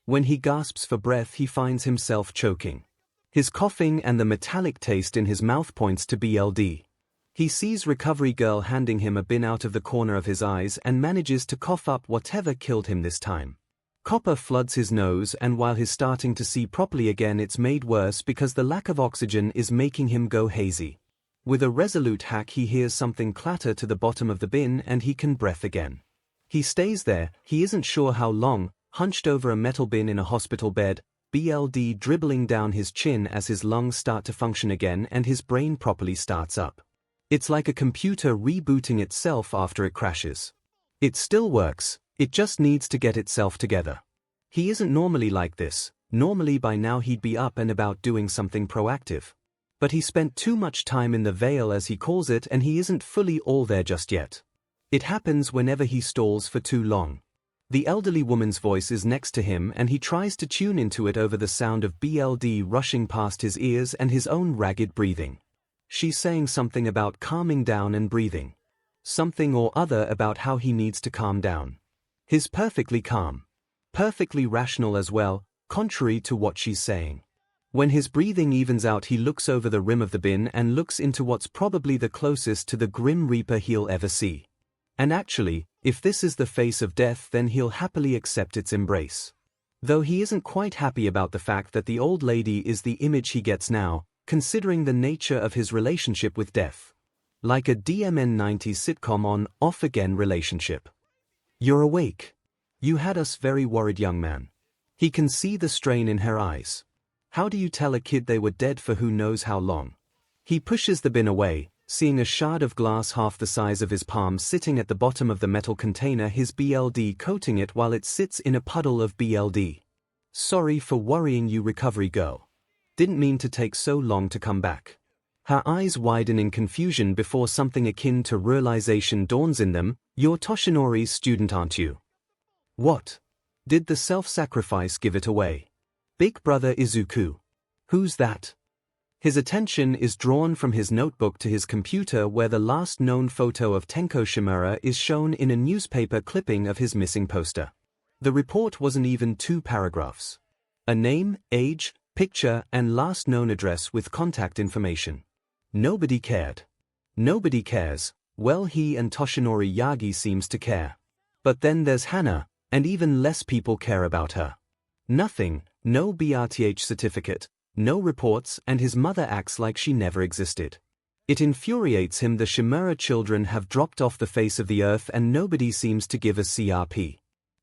When he gasps for breath, he finds himself choking. His coughing and the metallic taste in his mouth points to BLD. He sees Recovery Girl handing him a bin out of the corner of his eyes and manages to cough up whatever killed him this time. Copper floods his nose, and while he's starting to see properly again, it's made worse because the lack of oxygen is making him go hazy. With a resolute hack, he hears something clatter to the bottom of the bin and he can breathe again. He stays there, he isn't sure how long, hunched over a metal bin in a hospital bed, BLD dribbling down his chin as his lungs start to function again and his brain properly starts up. It's like a computer rebooting itself after it crashes. It still works. It just needs to get itself together. He isn't normally like this. Normally by now he'd be up and about doing something proactive. But he spent too much time in the veil, as he calls it, and he isn't fully all there just yet. It happens whenever he stalls for too long. The elderly woman's voice is next to him and he tries to tune into it over the sound of BLD rushing past his ears and his own ragged breathing. She's saying something about calming down and breathing. Something or other about how he needs to calm down. He's perfectly calm. Perfectly rational as well, contrary to what she's saying. When his breathing evens out, he looks over the rim of the bin and looks into what's probably the closest to the Grim Reaper he'll ever see. And actually, if this is the face of death, then he'll happily accept its embrace. Though he isn't quite happy about the fact that the old lady is the image he gets now, considering the nature of his relationship with death. Like a DMN 90s sitcom on, off-again relationship. You're awake. You had us very worried, young man. He can see the strain in her eyes. How do you tell a kid they were dead for who knows how long? He pushes the bin away, seeing a shard of glass half the size of his palm sitting at the bottom of the metal container, his BLD coating it while it sits in a puddle of BLD. Sorry for worrying you, Recovery Girl. Didn't mean to take so long to come back. Her eyes widen in confusion before something akin to realization dawns in them. You're Toshinori's student, aren't you? What? Did the self-sacrifice give it away? Big brother Izuku. Who's that? His attention is drawn from his notebook to his computer, where the last known photo of Tenko Shimura is shown in a newspaper clipping of his missing poster. The report wasn't even 2 paragraphs. A name, age, picture, and last known address with contact information. Nobody cared. Nobody cares. Well, he and Toshinori Yagi seems to care. But then there's Hana, and even less people care about her. Nothing, no BRTH certificate, no reports, and his mother acts like she never existed. It infuriates him. The Shimura children have dropped off the face of the earth and nobody seems to give a CRP.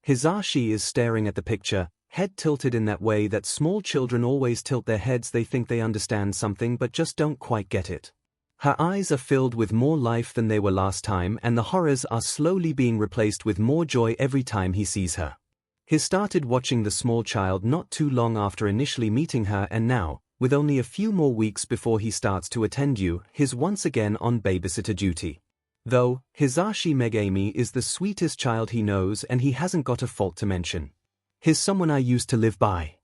Hisashi is staring at the picture, head tilted in that way that small children always tilt their heads. They think they understand something but just don't quite get it. Her eyes are filled with more life than they were last time, and the horrors are slowly being replaced with more joy every time he sees her. He started watching the small child not too long after initially meeting her, and now, with only a few more weeks before he starts to attend you, he's once again on babysitter duty. Though, Hisashi Megami is the sweetest child he knows and he hasn't got a fault to mention. He's someone I used to live by.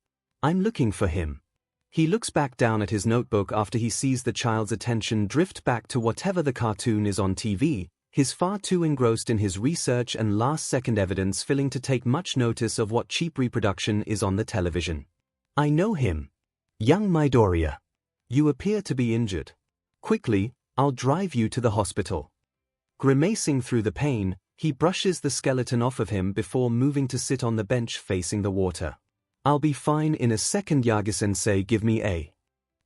I'm looking for him. He looks back down at his notebook after he sees the child's attention drift back to whatever the cartoon is on TV. He's far too engrossed in his research and last-second evidence filling to take much notice of what cheap reproduction is on the television. I know him. Young Midoriya. You appear to be injured. Quickly, I'll drive you to the hospital. Grimacing through the pain, he brushes the skeleton off of him before moving to sit on the bench facing the water. "I'll be fine in a second, Yagi-sensei, give me a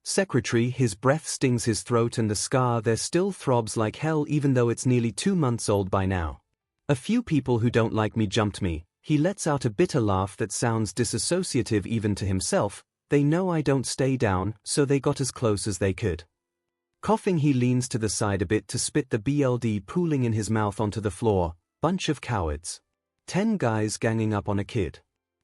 secretary." His breath stings his throat and the scar there still throbs like hell even though it's nearly 2 months old by now. "A few people who don't like me jumped me." He lets out a bitter laugh that sounds disassociative even to himself. "They know I don't stay down, so they got as close as they could." Coughing, he leans to the side a bit to spit the BLD pooling in his mouth onto the floor. Bunch of cowards. 10 guys ganging up on a kid.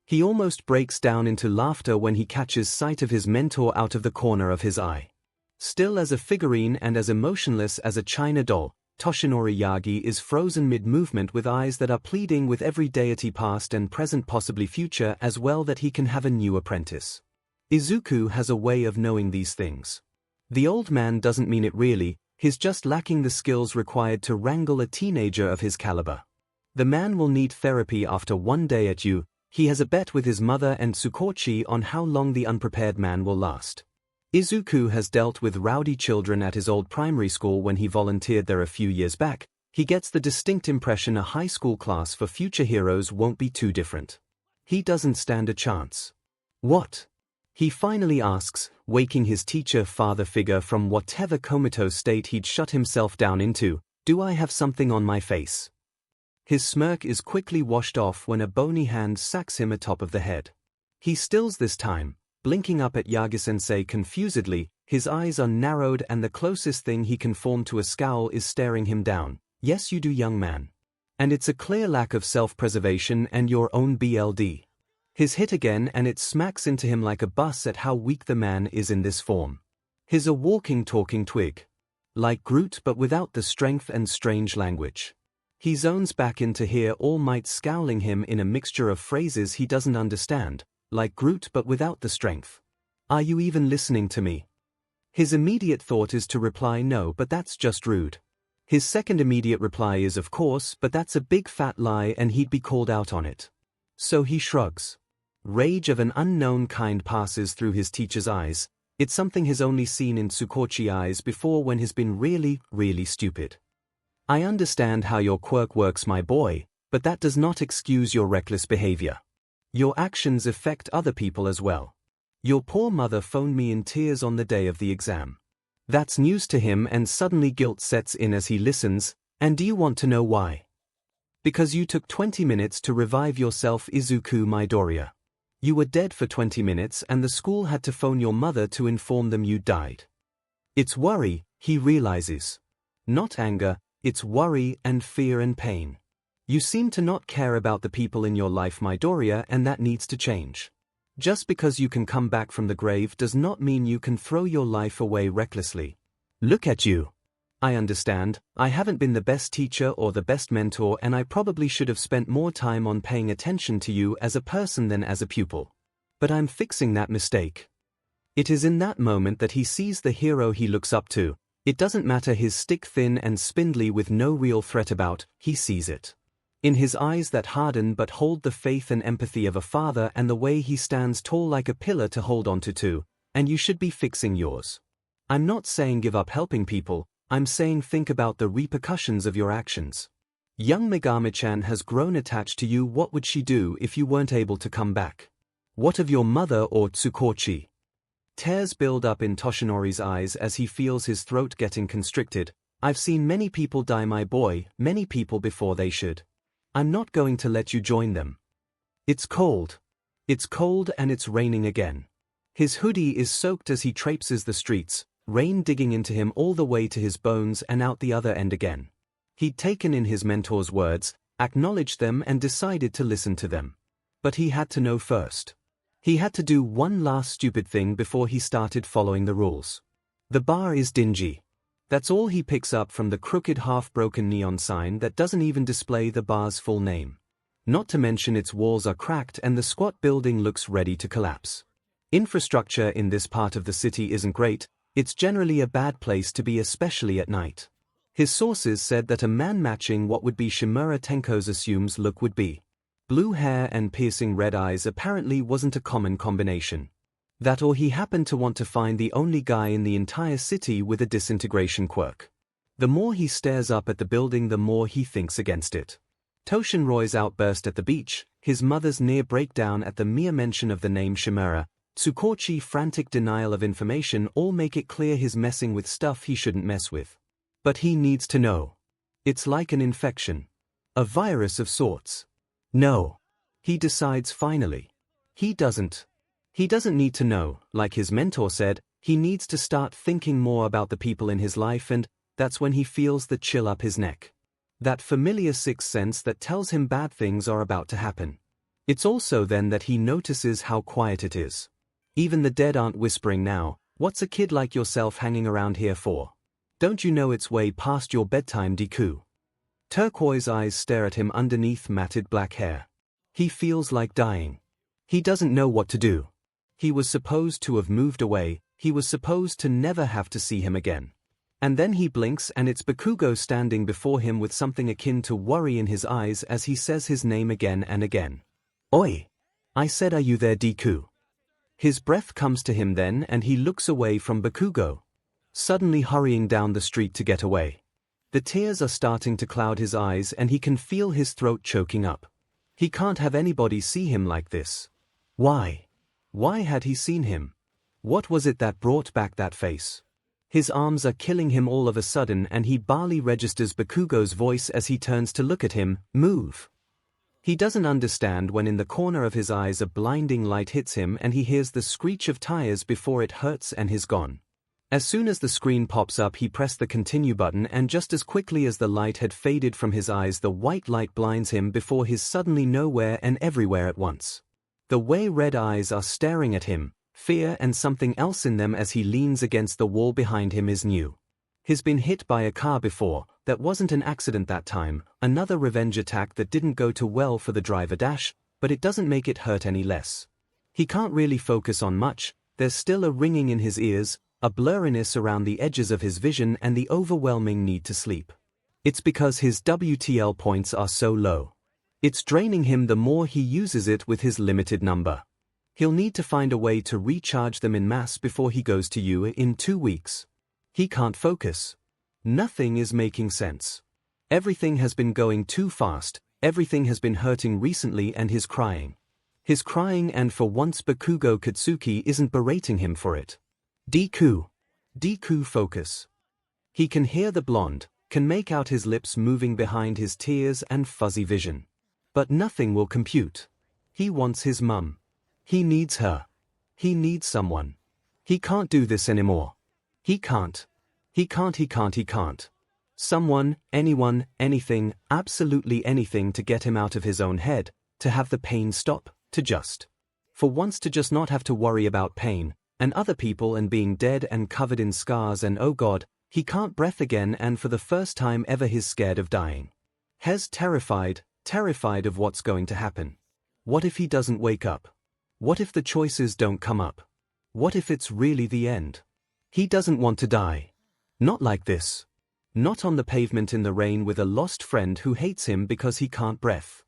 He almost breaks down into laughter when he catches sight of his mentor out of the corner of his eye. Still as a figurine and as emotionless as a china doll, Toshinori Yagi is frozen mid-movement with eyes that are pleading with every deity past and present, possibly future as well, that he can have a new apprentice. Izuku has a way of knowing these things. The old man doesn't mean it really, he's just lacking the skills required to wrangle a teenager of his caliber. The man will need therapy after one day at you. He has a bet with his mother and Tsukochi on how long the unprepared man will last. Izuku has dealt with rowdy children at his old primary school when he volunteered there a few years back. He gets the distinct impression a high school class for future heroes won't be too different. He doesn't stand a chance. "What?" he finally asks, waking his teacher-father figure from whatever comatose state he'd shut himself down into. "Do I have something on my face?" His smirk is quickly washed off when a bony hand sacks him atop of the head. He stills this time, blinking up at Yagi-sensei confusedly. His eyes are narrowed and the closest thing he can form to a scowl is staring him down. "Yes you do, young man. And it's a clear lack of self-preservation and your own BLD." His hit again and it smacks into him like a bus at how weak the man is in this form. He's a walking, talking twig. Like Groot but without the strength and strange language. He zones back into hear All Might scowling him in a mixture of phrases he doesn't understand, like Groot but without the strength. "Are you even listening to me?" His immediate thought is to reply no, but that's just rude. His second immediate reply is of course, but that's a big fat lie and he'd be called out on it. So he shrugs. Rage of an unknown kind passes through his teacher's eyes. It's something he's only seen in Tsukochi eyes before when he's been really, really stupid. "I understand how your quirk works, my boy, but that does not excuse your reckless behavior. Your actions affect other people as well. Your poor mother phoned me in tears on the day of the exam." That's news to him and suddenly guilt sets in as he listens. "And do you want to know why? Because you took 20 minutes to revive yourself, Izuku Midoriya. You were dead for 20 minutes and the school had to phone your mother to inform them you died." It's worry, he realizes. Not anger. It's worry and fear and pain. You seem to not care about the people in your life, Midoriya, and that needs to change. Just because you can come back from the grave does not mean you can throw your life away recklessly. Look at you. I understand, I haven't been the best teacher or the best mentor and I probably should have spent more time on paying attention to you as a person than as a pupil. But I'm fixing that mistake. It is in that moment that he sees the hero he looks up to. It doesn't matter his stick thin and spindly with no real threat about, he sees it. In his eyes that harden but hold the faith and empathy of a father and the way he stands tall like a pillar to hold onto too, and you should be fixing yours. I'm not saying give up helping people, I'm saying think about the repercussions of your actions. Young Megami-chan has grown attached to you. What would she do if you weren't able to come back? What of your mother or Tsukochi? Tears build up in Toshinori's eyes as he feels his throat getting constricted. I've seen many people die, my boy, many people before they should. I'm not going to let you join them. It's cold. It's cold and it's raining again. His hoodie is soaked as he traipses the streets, rain digging into him all the way to his bones and out the other end again. He'd taken in his mentor's words, acknowledged them and decided to listen to them. But he had to know first. He had to do one last stupid thing before he started following the rules. The bar is dingy. That's all he picks up from the crooked half-broken neon sign that doesn't even display the bar's full name. Not to mention its walls are cracked and the squat building looks ready to collapse. Infrastructure in this part of the city isn't great. It's generally a bad place to be, especially at night. His sources said that a man matching what would be Shimura Tenko's assumes look would be. Blue hair and piercing red eyes apparently wasn't a common combination. That or he happened to want to find the only guy in the entire city with a disintegration quirk. The more he stares up at the building, the more he thinks against it. 𝐭𝐸𝐲's outburst at the beach, his mother's near breakdown at the mere mention of the name 𝐒𝐿𝐵𝐻𝑒𝐻, 𝐒𝐭𝐚𝐲 frantic denial of information all make it clear he's messing with stuff he shouldn't mess with. But he needs to know. It's like an infection. A virus of sorts. No. He decides finally. He doesn't need to know, like his mentor said, he needs to start thinking more about the people in his life, and that's when he feels the chill up his neck. That familiar sixth sense that tells him bad things are about to happen. It's also then that he notices how quiet it is. Even the dead aren't whispering now, "What's a kid like yourself hanging around here for? Don't you know it's way past your bedtime, Deku?" Turquoise eyes stare at him underneath matted black hair. He feels like dying. He doesn't know what to do. He was supposed to have moved away, he was supposed to never have to see him again. And then he blinks and it's Bakugo standing before him with something akin to worry in his eyes as he says his name again and again. "Oi! I said, are you there, Deku?" His breath comes to him then and he looks away from Bakugo, suddenly hurrying down the street to get away. The tears are starting to cloud his eyes and he can feel his throat choking up. He can't have anybody see him like this. Why? Why had he seen him? What was it that brought back that face? His arms are killing him all of a sudden and he barely registers Bakugo's voice as he turns to look at him. "Move." He doesn't understand when in the corner of his eyes a blinding light hits him and he hears the screech of tires before it hurts and he's gone. As soon as the screen pops up he pressed the continue button and just as quickly as the light had faded from his eyes the white light blinds him before he's suddenly nowhere and everywhere at once. The way red eyes are staring at him, fear and something else in them as he leans against the wall behind him is new. He's been hit by a car before, that wasn't an accident that time, another revenge attack that didn't go too well for the driver dash, but it doesn't make it hurt any less. He can't really focus on much, there's still a ringing in his ears, a blurriness around the edges of his vision and the overwhelming need to sleep. It's because his WTL points are so low. It's draining him the more he uses it with his limited number. He'll need to find a way to recharge them in mass before he goes to UA in 2 weeks. He can't focus. Nothing is making sense. Everything has been going too fast, everything has been hurting recently and he's crying. He's crying and for once Bakugo Katsuki isn't berating him for it. Deku, focus. He can hear the blonde, can make out his lips moving behind his tears and fuzzy vision. But nothing will compute. He wants his mum. He needs her. He needs someone. He can't do this anymore. He can't. Someone, anyone, anything, absolutely anything to get him out of his own head, to have the pain stop, for once to just not have to worry about pain, and other people and being dead and covered in scars and oh god, he can't breathe again and for the first time ever he's scared of dying. He's terrified of what's going to happen. What if he doesn't wake up? What if the choices don't come up? What if it's really the end? He doesn't want to die. Not like this. Not on the pavement in the rain with a lost friend who hates him because he can't breathe.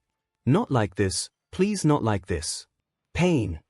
Not like this, please not like this. Pain,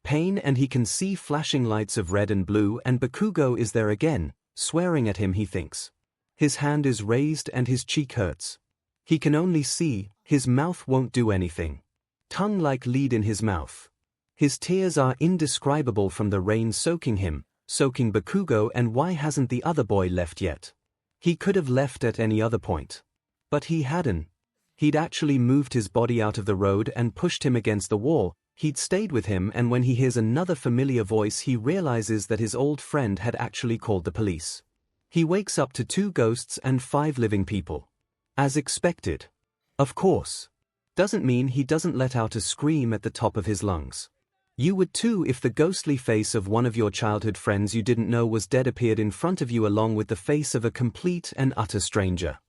and he can see flashing lights of red and blue and Bakugo is there again, swearing at him he thinks. His hand is raised and his cheek hurts. He can only see, his mouth won't do anything. Tongue like lead in his mouth. His tears are indescribable from the rain soaking him, soaking Bakugo and why hasn't the other boy left yet? He could have left at any other point. But he hadn't. He'd actually moved his body out of the road and pushed him against the wall, he'd stayed with him and when he hears another familiar voice he realizes that his old friend had actually called the police. He wakes up to 2 ghosts and 5 living people. As expected. Of course. Doesn't mean he doesn't let out a scream at the top of his lungs. You would too if the ghostly face of one of your childhood friends you didn't know was dead appeared in front of you along with the face of a complete and utter stranger.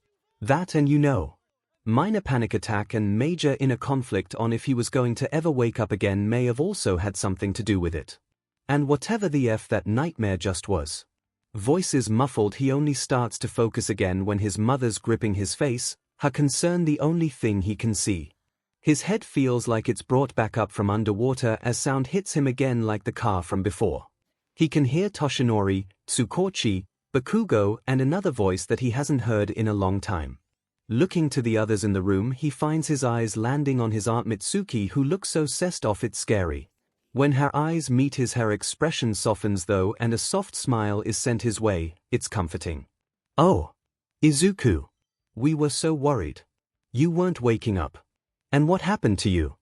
That and you know. Minor panic attack and major inner conflict on if he was going to ever wake up again may have also had something to do with it. And whatever the F that nightmare just was. Voices muffled he only starts to focus again when his mother's gripping his face, her concern the only thing he can see. His head feels like it's brought back up from underwater as sound hits him again like the car from before. He can hear Toshinori, Tsukochi, Bakugo, and another voice that he hasn't heard in a long time. Looking to the others in the room, he finds his eyes landing on his Aunt Mitsuki, who looks so sessed off it's scary. When her eyes meet his, her expression softens though, and a soft smile is sent his way. It's comforting. "Oh, Izuku. We were so worried. You weren't waking up. And what happened to you?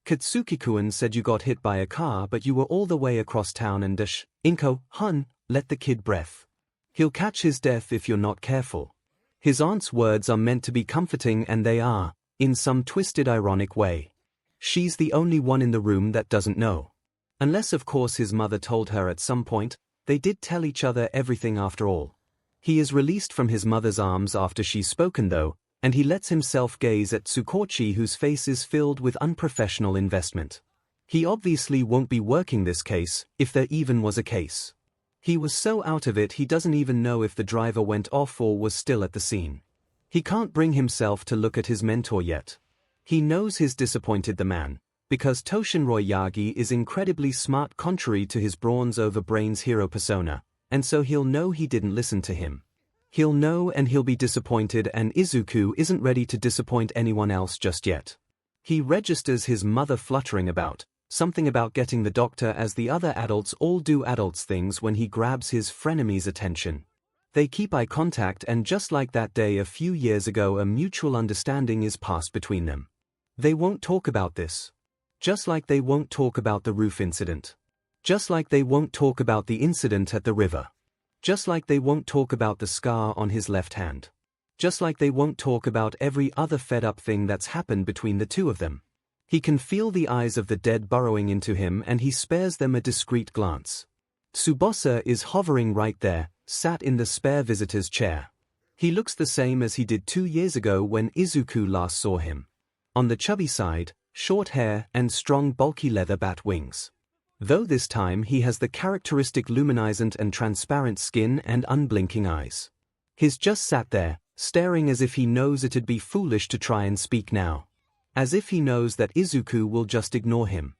Katsuki-kun said you got hit by a car, but you were all the way across town and Inko-hun, let the kid breath. He'll catch his death if you're not careful." His aunt's words are meant to be comforting, and they are, in some twisted ironic way. She's the only one in the room that doesn't know. Unless of course his mother told her at some point. They did tell each other everything after all. He is released from his mother's arms after she's spoken though, and he lets himself gaze at Tsukochi, whose face is filled with unprofessional investment. He obviously won't be working this case, if there even was a case. He was so out of it he doesn't even know if the driver went off or was still at the scene. He can't bring himself to look at his mentor yet. He knows he's disappointed the man, because Toshinroi Yagi is incredibly smart contrary to his bronze over brains hero persona, and so he'll know he didn't listen to him. He'll know and he'll be disappointed, and Izuku isn't ready to disappoint anyone else just yet. He registers his mother fluttering about, something about getting the doctor, as the other adults all do adults things, when he grabs his frenemy's attention. They keep eye contact, and just like that day a few years ago, a mutual understanding is passed between them. They won't talk about this. Just like they won't talk about the roof incident. Just like they won't talk about the incident at the river. Just like they won't talk about the scar on his left hand. Just like they won't talk about every other fed-up thing that's happened between the two of them. He can feel the eyes of the dead burrowing into him, and he spares them a discreet glance. Tsubasa is hovering right there, sat in the spare visitor's chair. He looks the same as he did 2 years ago when Izuku last saw him. On the chubby side, short hair and strong bulky leather bat wings. Though this time he has the characteristic luminescent and transparent skin and unblinking eyes. He's just sat there, staring as if he knows it'd be foolish to try and speak now. As if he knows that Izuku will just ignore him.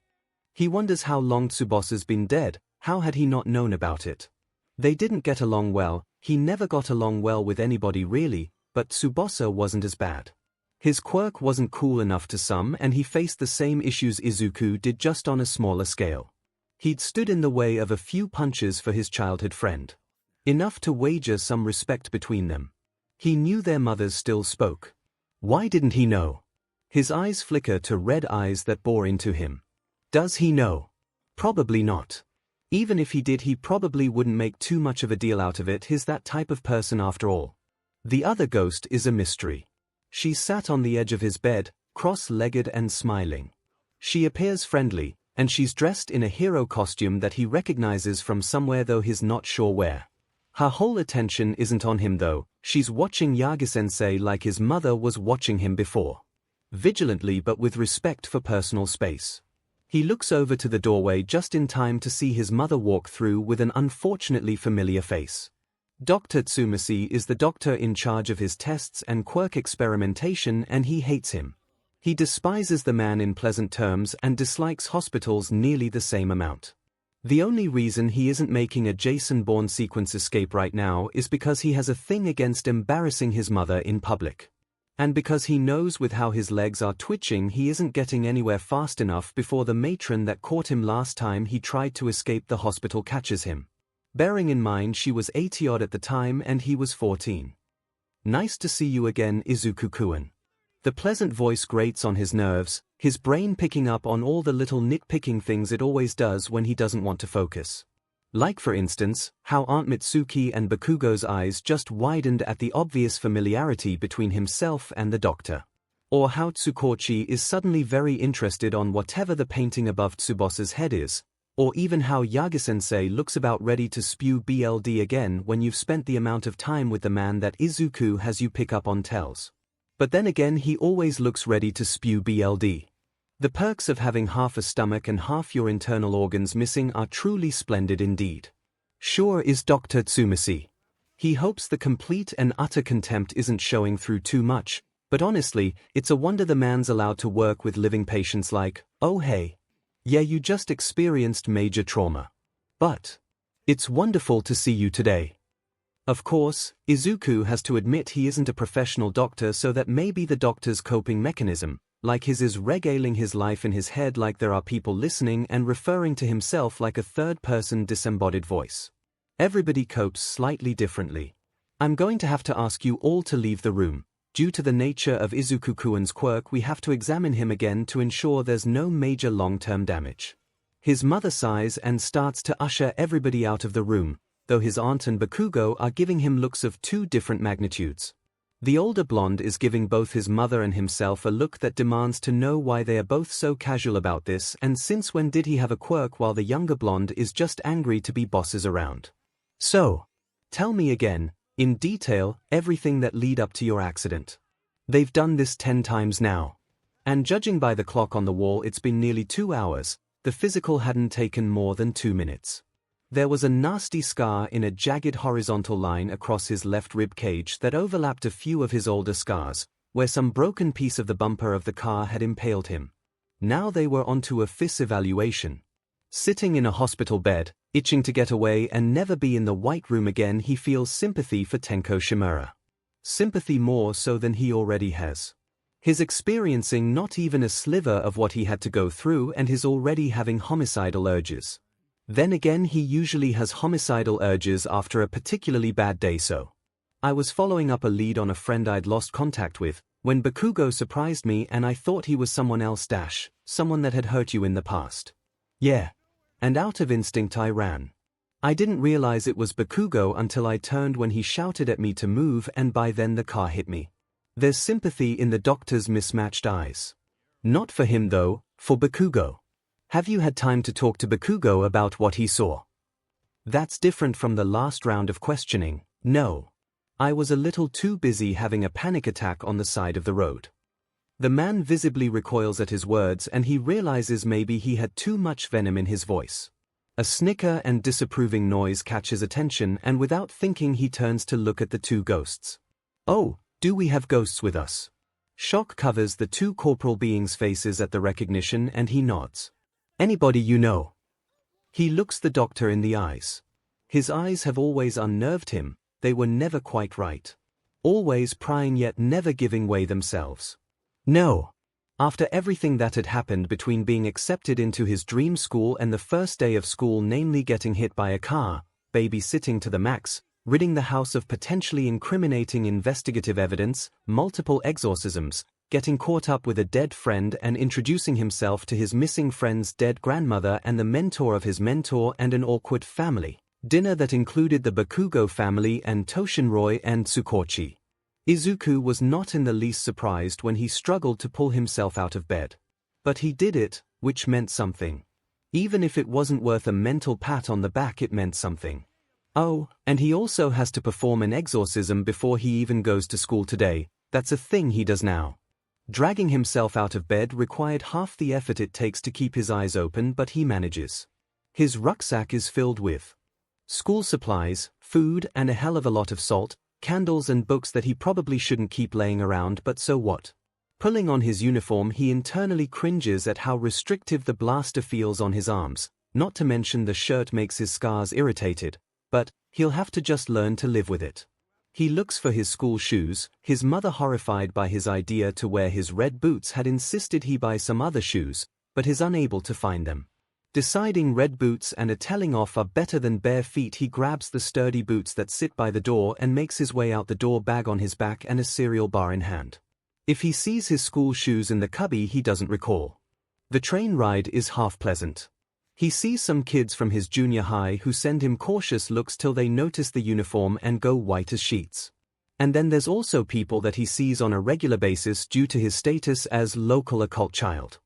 He wonders how long Tsubasa's been dead. How had he not known about it? They didn't get along well. He never got along well with anybody really, but Tsubasa wasn't as bad. His quirk wasn't cool enough to some, and he faced the same issues Izuku did, just on a smaller scale. He'd stood in the way of a few punches for his childhood friend. Enough to wager some respect between them. He knew their mothers still spoke. Why didn't he know? His eyes flicker to red eyes that bore into him. Does he know? Probably not. Even if he did, he probably wouldn't make too much of a deal out of it. He's that type of person after all. The other ghost is a mystery. She sat on the edge of his bed, cross-legged and smiling. She appears friendly, and she's dressed in a hero costume that he recognizes from somewhere, though he's not sure where. Her whole attention isn't on him though. She's watching Yagi-sensei like his mother was watching him before. Vigilantly, but with respect for personal space. He looks over to the doorway just in time to see his mother walk through with an unfortunately familiar face. Dr. Tsumasi is the doctor in charge of his tests and quirk experimentation, and he hates him. He despises the man in pleasant terms and dislikes hospitals nearly the same amount. The only reason he isn't making a Jason-Bourne sequence escape right now is because he has a thing against embarrassing his mother in public. And because he knows with how his legs are twitching he isn't getting anywhere fast enough before the matron that caught him last time he tried to escape the hospital catches him. Bearing in mind she was 80-odd at the time and he was 14. "Nice to see you again, Izuku-kun." The pleasant voice grates on his nerves, his brain picking up on all the little nitpicking things it always does when he doesn't want to focus. Like for instance, how Aunt Mitsuki and Bakugo's eyes just widened at the obvious familiarity between himself and the doctor. Or how Tsukochi is suddenly very interested on whatever the painting above Tsubasa's head is. Or even how Yagi-sensei looks about ready to spew BLD again when you've spent the amount of time with the man that Izuku has you pick up on tells. But then again he always looks ready to spew BLD. The perks of having half a stomach and half your internal organs missing are truly splendid indeed. Sure is Dr. Tsumasi. He hopes the complete and utter contempt isn't showing through too much, but honestly, it's a wonder the man's allowed to work with living patients like, "Oh hey. Yeah, you just experienced major trauma. But it's wonderful to see you today." Of course, Izuku has to admit he isn't a professional doctor, so that may be the doctor's coping mechanism, like his is regaling his life in his head like there are people listening and referring to himself like a third-person disembodied voice. Everybody copes slightly differently. I'm going to have to ask you all to leave the room. Due to the nature of Izuku-kun's quirk, we have to examine him again to ensure there's no major long-term damage. His mother sighs and starts to usher everybody out of the room, though his aunt and Bakugo are giving him looks of two different magnitudes. The older blonde is giving both his mother and himself a look that demands to know why they are both so casual about this, and since when did he have a quirk, while the younger blonde is just angry to be bosses around. So, tell me again, in detail, everything that lead up to your accident. They've done this 10 times now. And judging by the clock on the wall, it's been nearly 2 hours. The physical hadn't taken more than 2 minutes. There was a nasty scar in a jagged horizontal line across his left rib cage that overlapped a few of his older scars, where some broken piece of the bumper of the car had impaled him. Now they were onto a FIS evaluation. Sitting in a hospital bed, itching to get away and never be in the White Room again, he feels sympathy for Tenko Shimura. Sympathy more so than he already has. He's experiencing not even a sliver of what he had to go through, and he's already having homicidal urges. Then again, he usually has homicidal urges after a particularly bad day, so. I was following up a lead on a friend I'd lost contact with, when Bakugo surprised me and I thought he was someone else — someone that had hurt you in the past. Yeah. And out of instinct I ran. I didn't realize it was Bakugo until I turned when he shouted at me to move, and by then the car hit me. There's sympathy in the doctor's mismatched eyes. Not for him though, for Bakugo. Have you had time to talk to Bakugo about what he saw? That's different from the last round of questioning. No. I was a little too busy having a panic attack on the side of the road. The man visibly recoils at his words, and he realizes maybe he had too much venom in his voice. A snicker and disapproving noise catches attention, and without thinking he turns to look at the two ghosts. Oh, do we have ghosts with us? Shock covers the two corporal beings' faces at the recognition, and he nods. Anybody you know? He looks the doctor in the eyes. His eyes have always unnerved him. They were never quite right. Always prying yet never giving way themselves. No. After everything that had happened between being accepted into his dream school and the first day of school, namely getting hit by a car, babysitting to the max, ridding the house of potentially incriminating investigative evidence, multiple exorcisms, getting caught up with a dead friend and introducing himself to his missing friend's dead grandmother and the mentor of his mentor, and an awkward family dinner that included the Bakugo family and 𝐿𝐿 and Tsukochi. Izuku was not in the least surprised when he struggled to pull himself out of bed. But he did it, which meant something. Even if it wasn't worth a mental pat on the back, it meant something. Oh, and he also has to perform an exorcism before he even goes to school today. That's a thing he does now. Dragging himself out of bed required half the effort it takes to keep his eyes open, but he manages. His rucksack is filled with school supplies, food, and a hell of a lot of salt, candles and books that he probably shouldn't keep laying around, but so what? Pulling on his uniform, he internally cringes at how restrictive the blaster feels on his arms, not to mention the shirt makes his scars irritated, but he'll have to just learn to live with it. He looks for his school shoes. His mother, horrified by his idea to wear his red boots, had insisted he buy some other shoes, but is unable to find them. Deciding red boots and a telling off are better than bare feet, he grabs the sturdy boots that sit by the door and makes his way out the door, bag on his back and a cereal bar in hand. If he sees his school shoes in the cubby, he doesn't recall. The train ride is half pleasant. He sees some kids from his junior high who send him cautious looks till they notice the uniform and go white as sheets. And then there's also people that he sees on a regular basis due to his status as local occult child.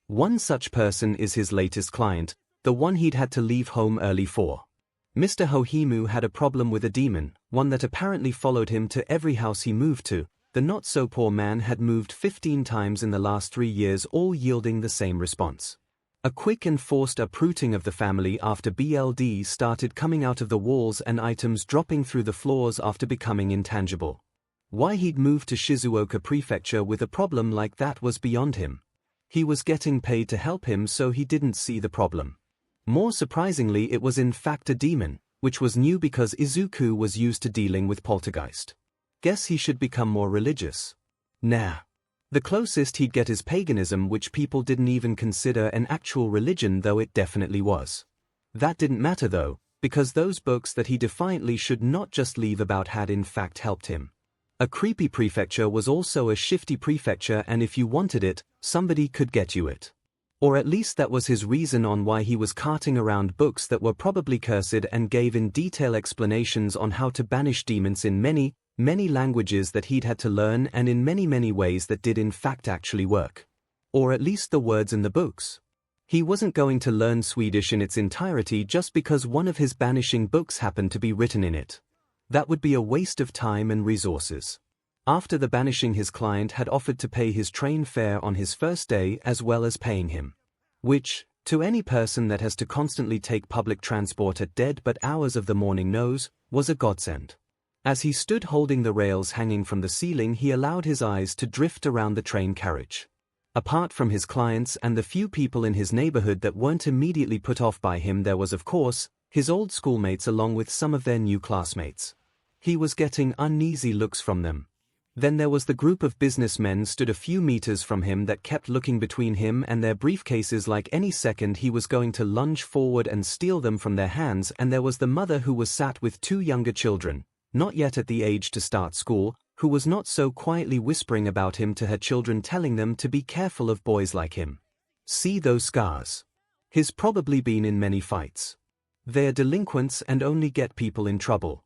One such person is his latest client, the one he'd had to leave home early for. Mr. Hohimu had a problem with a demon, one that apparently followed him to every house he moved to. The not-so-poor man had moved 15 times in the last 3 years, all yielding the same response. A quick and forced uprooting of the family after BLD started coming out of the walls and items dropping through the floors after becoming intangible. Why he'd moved to Shizuoka Prefecture with a problem like that was beyond him. He was getting paid to help him, so he didn't see the problem. More surprisingly, it was in fact a demon, which was new because Izuku was used to dealing with poltergeist. Guess he should become more religious. Nah. The closest he'd get is paganism, which people didn't even consider an actual religion, though it definitely was. That didn't matter though, because those books that he defiantly should not just leave about had in fact helped him. A creepy prefecture was also a shifty prefecture, and if you wanted it, somebody could get you it. Or at least that was his reason on why he was carting around books that were probably cursed and gave in detail explanations on how to banish demons in many, many languages that he'd had to learn, and in many ways that did in fact actually work. Or at least the words in the books. He wasn't going to learn Swedish in its entirety just because one of his banishing books happened to be written in it. That would be a waste of time and resources. After the banishing, his client had offered to pay his train fare on his first day as well as paying him. Which, to any person that has to constantly take public transport at dead but hours of the morning knows, was a godsend. As he stood holding the rails hanging from the ceiling, he allowed his eyes to drift around the train carriage. Apart from his clients and the few people in his neighborhood that weren't immediately put off by him, there was of course, his old schoolmates along with some of their new classmates. He was getting uneasy looks from them. Then there was the group of businessmen stood a few meters from him that kept looking between him and their briefcases like any second he was going to lunge forward and steal them from their hands, and there was the mother who was sat with two younger children, not yet at the age to start school, who was not so quietly whispering about him to her children, telling them to be careful of boys like him. See those scars? He's probably been in many fights. They're delinquents and only get people in trouble.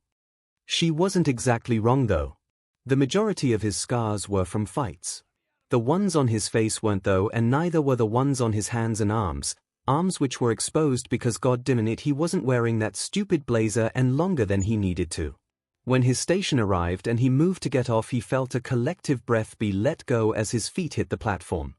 She wasn't exactly wrong though. The majority of his scars were from fights. The ones on his face weren't though, and neither were the ones on his hands and arms which were exposed because goddamn it he wasn't wearing that stupid blazer and longer than he needed to. When his station arrived and he moved to get off, he felt a collective breath be let go as his feet hit the platform.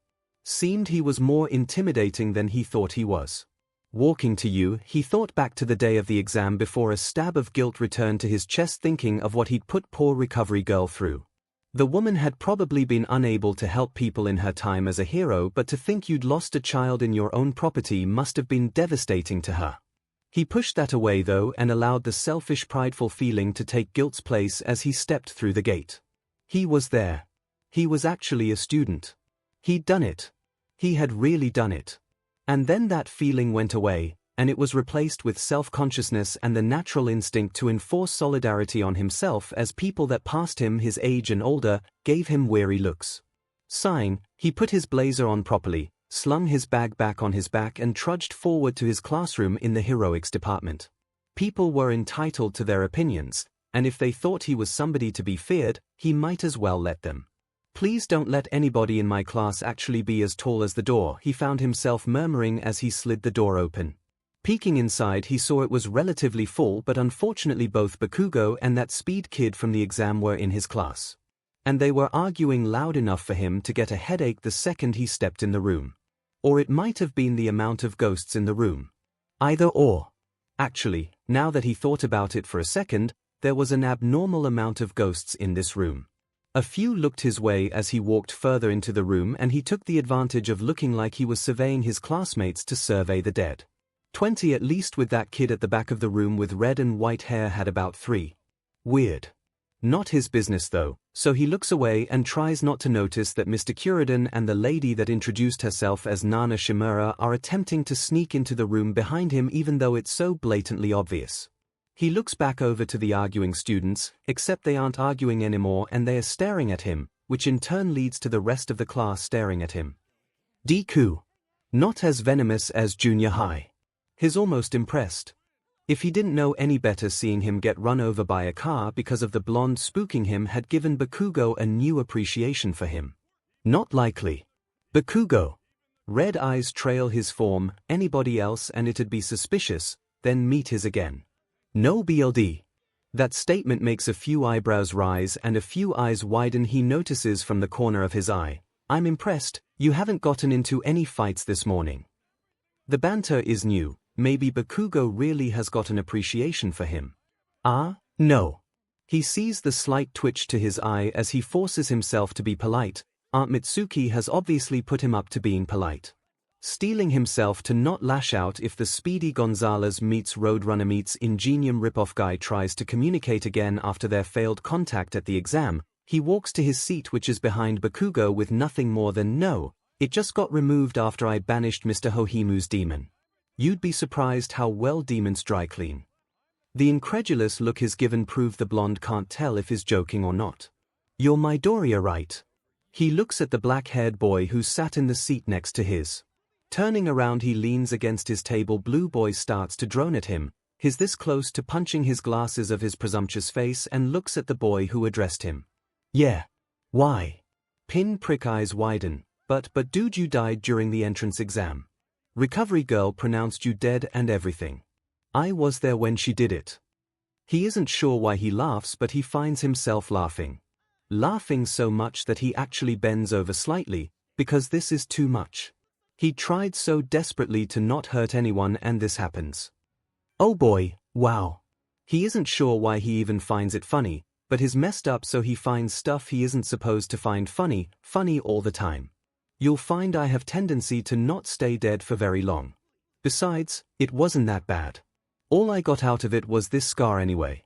Seemed he was more intimidating than he thought he was. Walking to you, he thought back to the day of the exam before a stab of guilt returned to his chest, thinking of what he'd put poor recovery girl through. The woman had probably been unable to help people in her time as a hero, but to think you'd lost a child in your own property must have been devastating to her. He pushed that away though and allowed the selfish, prideful feeling to take guilt's place as he stepped through the gate. He was there. He was actually a student. He'd done it. He had really done it. And then that feeling went away, and it was replaced with self-consciousness and the natural instinct to enforce solidarity on himself as people that passed him his age and older gave him weary looks. Sighing, he put his blazer on properly, slung his bag back on his back and trudged forward to his classroom in the heroics department. People were entitled to their opinions, and if they thought he was somebody to be feared, he might as well let them. Please don't let anybody in my class actually be as tall as the door, he found himself murmuring as he slid the door open. Peeking inside, he saw it was relatively full, but unfortunately both Bakugo and that speed kid from the exam were in his class. And they were arguing loud enough for him to get a headache the second he stepped in the room. Or it might have been the amount of ghosts in the room. Either or. Actually, now that he thought about it for a second, there was an abnormal amount of ghosts in this room. A few looked his way as he walked further into the room, and he took the advantage of looking like he was surveying his classmates to survey the dead. 20 at least, with that kid at the back of the room with red and white hair had about 3. Weird. Not his business though, so he looks away and tries not to notice that Mr. Kuridan and the lady that introduced herself as Nana Shimura are attempting to sneak into the room behind him, even though it's so blatantly obvious. He looks back over to the arguing students, except they aren't arguing anymore and they are staring at him, which in turn leads to the rest of the class staring at him. Deku. Not as venomous as junior high. He's almost impressed. If he didn't know any better, seeing him get run over by a car because of the blonde spooking him had given Bakugo a new appreciation for him. Not likely. Bakugo. Red eyes trail his form, anybody else and it'd be suspicious, then meet his again. No BLD. That statement makes a few eyebrows rise and a few eyes widen. He notices from the corner of his eye, I'm impressed, you haven't gotten into any fights this morning. The banter is new, maybe Bakugo really has got an appreciation for him. No. He sees the slight twitch to his eye as he forces himself to be polite. Aunt Mitsuki has obviously put him up to being polite. steeling himself to not lash out if the Speedy Gonzales meets Roadrunner meets Ingenium ripoff guy tries to communicate again after their failed contact at the exam. He walks to his seat, which is behind Bakugo, with nothing more than, "No, it just got removed after I banished Mr. Hohimu's demon. You'd be surprised how well demons dry clean." The incredulous look is given prove the blonde can't tell if he's joking or not. "You're Midoriya, right?" He looks at the black-haired boy who sat in the seat next to his. Turning around, he leans against his table. Blue boy starts to drone at him. He's this close to punching his glasses of his presumptuous face and looks at the boy who addressed him. "Yeah. Why?" Pinprick eyes widen. But dude, you died during the entrance exam. Recovery girl pronounced you dead and everything. I was there when she did it." He isn't sure why he laughs, but he finds himself laughing. Laughing so much that he actually bends over slightly, because this is too much. He tried so desperately to not hurt anyone, and this happens. Oh boy, wow. He isn't sure why he even finds it funny, but he's messed up, so he finds stuff he isn't supposed to find funny all the time. You'll find I have tendency to not stay dead for very long. Besides, it wasn't that bad. All I got out of it was this scar anyway.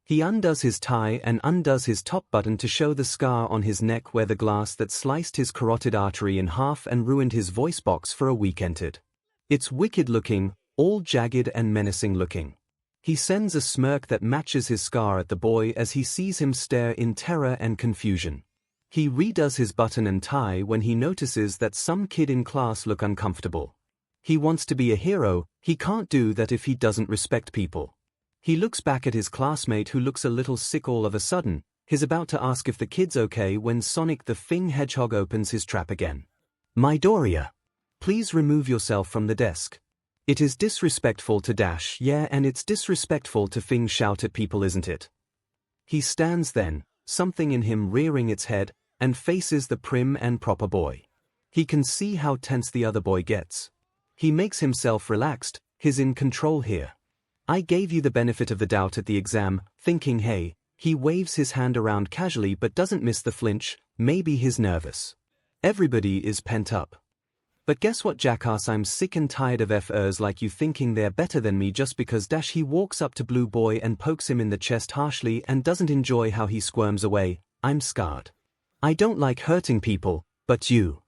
He undoes his tie and undoes his top button to show the scar on his neck where the glass that sliced his carotid artery in half and ruined his voice box for a week entered. It's wicked looking, all jagged and menacing looking. He sends a smirk that matches his scar at the boy as he sees him stare in terror and confusion. He redoes his button and tie when he notices that some kid in class look uncomfortable. He wants to be a hero, he can't do that if he doesn't respect people. He looks back at his classmate who looks a little sick all of a sudden. He's about to ask if the kid's okay when Sonic the Hedgehog opens his trap again. "Midoriya, please remove yourself from the desk. It is disrespectful to dash, yeah, and it's disrespectful to shout at people, isn't it?" He stands then, something in him rearing its head, and faces the prim and proper boy. He can see how tense the other boy gets. He makes himself relaxed, he's in control here. "I gave you the benefit of the doubt at the exam, thinking hey." He waves his hand around casually but doesn't miss the flinch. Maybe he's nervous. Everybody is pent up. "But guess what, jackass, I'm sick and tired of FRs like you thinking they're better than me just because dash." He walks up to Blue Boy and pokes him in the chest harshly and doesn't enjoy how he squirms away. "I'm scarred. I don't like hurting people, but you."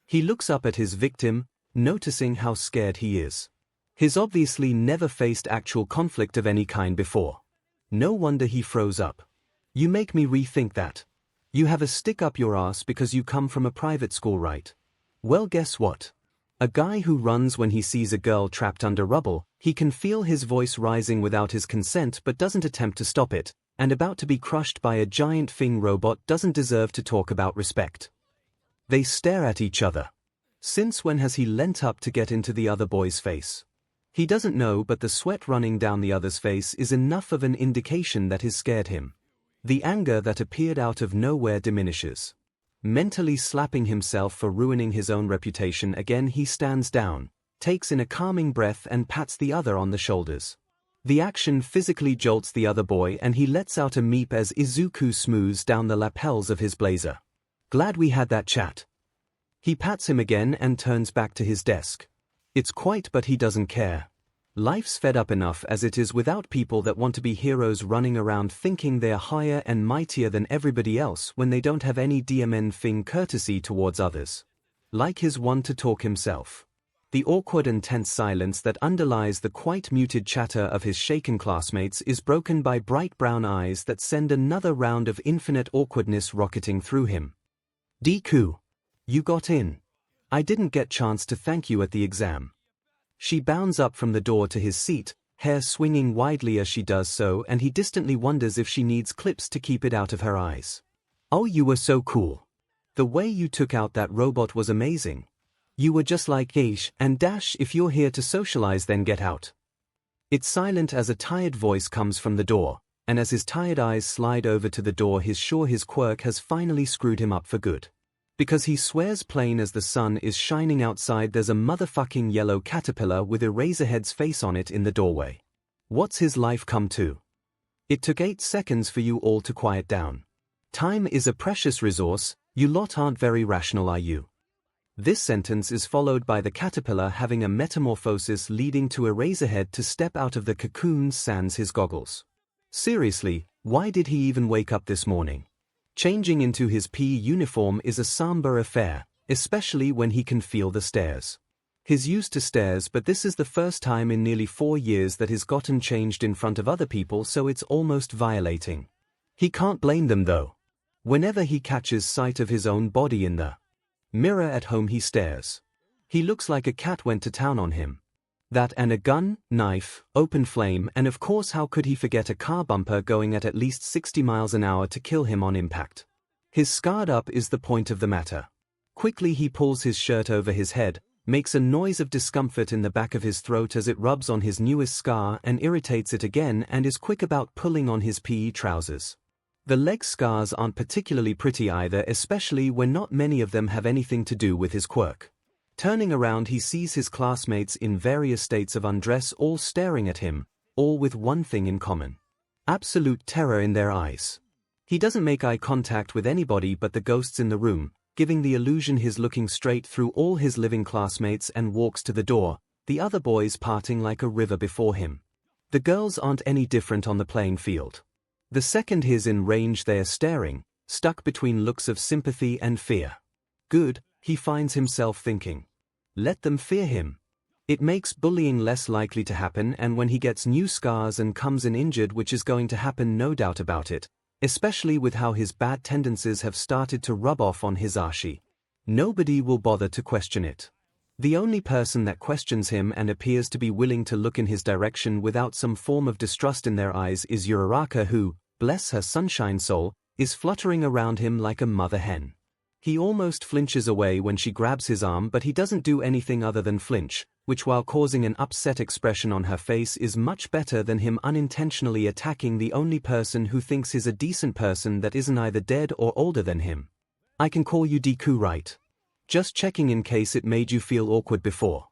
He looks up at his victim, noticing how scared he is. He's obviously never faced actual conflict of any kind before. No wonder he froze up. "You make me rethink that. You have a stick up your ass because you come from a private school, right? Well, guess what? A guy who runs when he sees a girl trapped under rubble, he can feel his voice rising without his consent but doesn't attempt to stop it, and about to be crushed by a giant Fing robot doesn't deserve to talk about respect." They stare at each other. Since when has he leant up to get into the other boy's face? He doesn't know, but the sweat running down the other's face is enough of an indication that has scared him. The anger that appeared out of nowhere diminishes. Mentally slapping himself for ruining his own reputation again, he stands down, takes in a calming breath and pats the other on the shoulders. The action physically jolts the other boy and he lets out a meep as Izuku smooths down the lapels of his blazer. "Glad we had that chat." He pats him again and turns back to his desk. It's quiet, but he doesn't care. Life's fed up enough as it is without people that want to be heroes running around thinking they're higher and mightier than everybody else when they don't have any DMN thing courtesy towards others. Like his one to talk himself. The awkward and tense silence that underlies the quite muted chatter of his shaken classmates is broken by bright brown eyes that send another round of infinite awkwardness rocketing through him. "Deku, you got in. I didn't get chance to thank you at the exam." She bounds up from the door to his seat, hair swinging widely as she does so, and he distantly wonders if she needs clips to keep it out of her eyes. "Oh, you were so cool. The way you took out that robot was amazing. You were just like 𝐤 and dash. If you're here to socialize, then get out." It's silent as a tired voice comes from the door, and as his tired eyes slide over to the door, he's sure his quirk has finally screwed him up for good. Because he swears plain as the sun is shining outside, there's a motherfucking yellow caterpillar with Eraserhead's face on it in the doorway. What's his life come to? It took 8 seconds for you all to quiet down. Time is a precious resource, you lot aren't very rational, are you? This sentence is followed by the caterpillar having a metamorphosis leading to Eraserhead to step out of the cocoon sans his goggles. Seriously, why did he even wake up this morning? Changing into his PE uniform is a somber affair, especially when he can feel the stairs. He's used to stairs, but this is the first time in nearly 4 years that he's gotten changed in front of other people, so it's almost violating. He can't blame them though. Whenever he catches sight of his own body in the mirror at home, he stares. He looks like a cat went to town on him. That and a gun, knife, open flame, and of course how could he forget a car bumper going at least 60 miles an hour to kill him on impact. His scarred up is the point of the matter. Quickly he pulls his shirt over his head, makes a noise of discomfort in the back of his throat as it rubs on his newest scar and irritates it again, and is quick about pulling on his PE trousers. The leg scars aren't particularly pretty either, especially when not many of them have anything to do with his quirk. Turning around, he sees his classmates in various states of undress, all staring at him, all with one thing in common: absolute terror in their eyes. He doesn't make eye contact with anybody but the ghosts in the room, giving the illusion he's looking straight through all his living classmates, and walks to the door, the other boys parting like a river before him. The girls aren't any different on the playing field. The second he's in range, they're staring, stuck between looks of sympathy and fear. Good, he finds himself thinking. Let them fear him. It makes bullying less likely to happen, and when he gets new scars and comes in injured, which is going to happen no doubt about it, especially with how his bad tendencies have started to rub off on his Archie, nobody will bother to question it. The only person that questions him and appears to be willing to look in his direction without some form of distrust in their eyes is Uraraka, who, bless her sunshine soul, is fluttering around him like a mother hen. He almost flinches away when she grabs his arm, but he doesn't do anything other than flinch, which, while causing an upset expression on her face, is much better than him unintentionally attacking the only person who thinks he's a decent person that isn't either dead or older than him. I can call you Deku, right? Just checking in case it made you feel awkward before.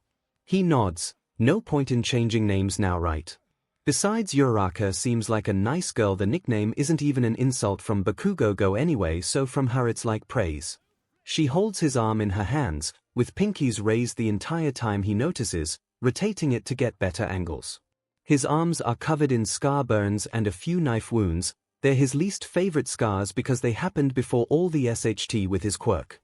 He nods. No point in changing names now, right? Besides, Uraraka seems like a nice girl. The nickname isn't even an insult from Bakugo anyway, so from her it's like praise. She holds his arm in her hands, with pinkies raised the entire time he notices, rotating it to get better angles. His arms are covered in scar burns and a few knife wounds. They're his least favorite scars because they happened before all the SHT with his quirk.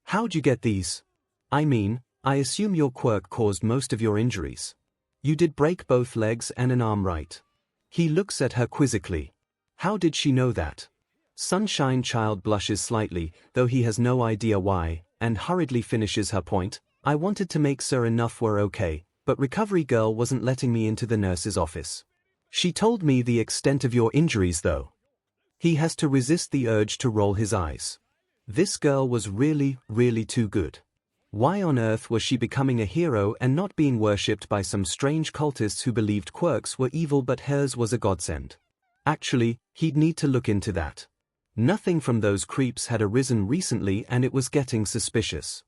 How'd you get these? I mean, I assume your quirk caused most of your injuries. You did break both legs and an arm, right? He looks at her quizzically. How did she know that? Sunshine Child blushes slightly, though he has no idea why, and hurriedly finishes her point. I wanted to make sure enough were okay, but Recovery Girl wasn't letting me into the nurse's office. She told me the extent of your injuries though. He has to resist the urge to roll his eyes. This girl was really, really too good. Why on earth was she becoming a hero and not being worshipped by some strange cultists who believed quirks were evil, but hers was a godsend? Actually, he'd need to look into that. Nothing from those creeps had arisen recently, and it was getting suspicious.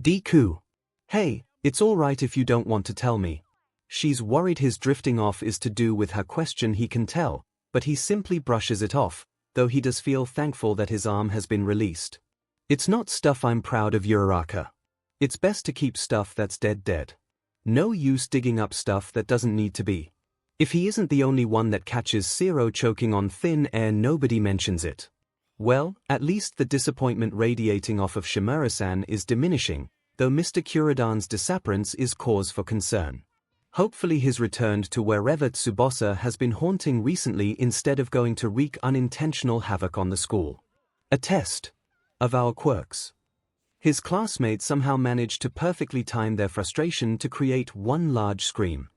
Deku. Hey, it's all right if you don't want to tell me. She's worried his drifting off is to do with her question, he can tell, but he simply brushes it off, though he does feel thankful that his arm has been released. It's not stuff I'm proud of, Uraraka. It's best to keep stuff that's dead. No use digging up stuff that doesn't need to be. If he isn't the only one that catches 𝐤𝐸 choking on thin air, nobody mentions it. Well, at least the disappointment radiating off of Shimura-san is diminishing, though Mr. Kuridan's disappearance is cause for concern. Hopefully he's returned to wherever Tsubasa has been haunting recently instead of going to wreak unintentional havoc on the school. A test of our quirks. His classmates somehow managed to perfectly time their frustration to create one large scream.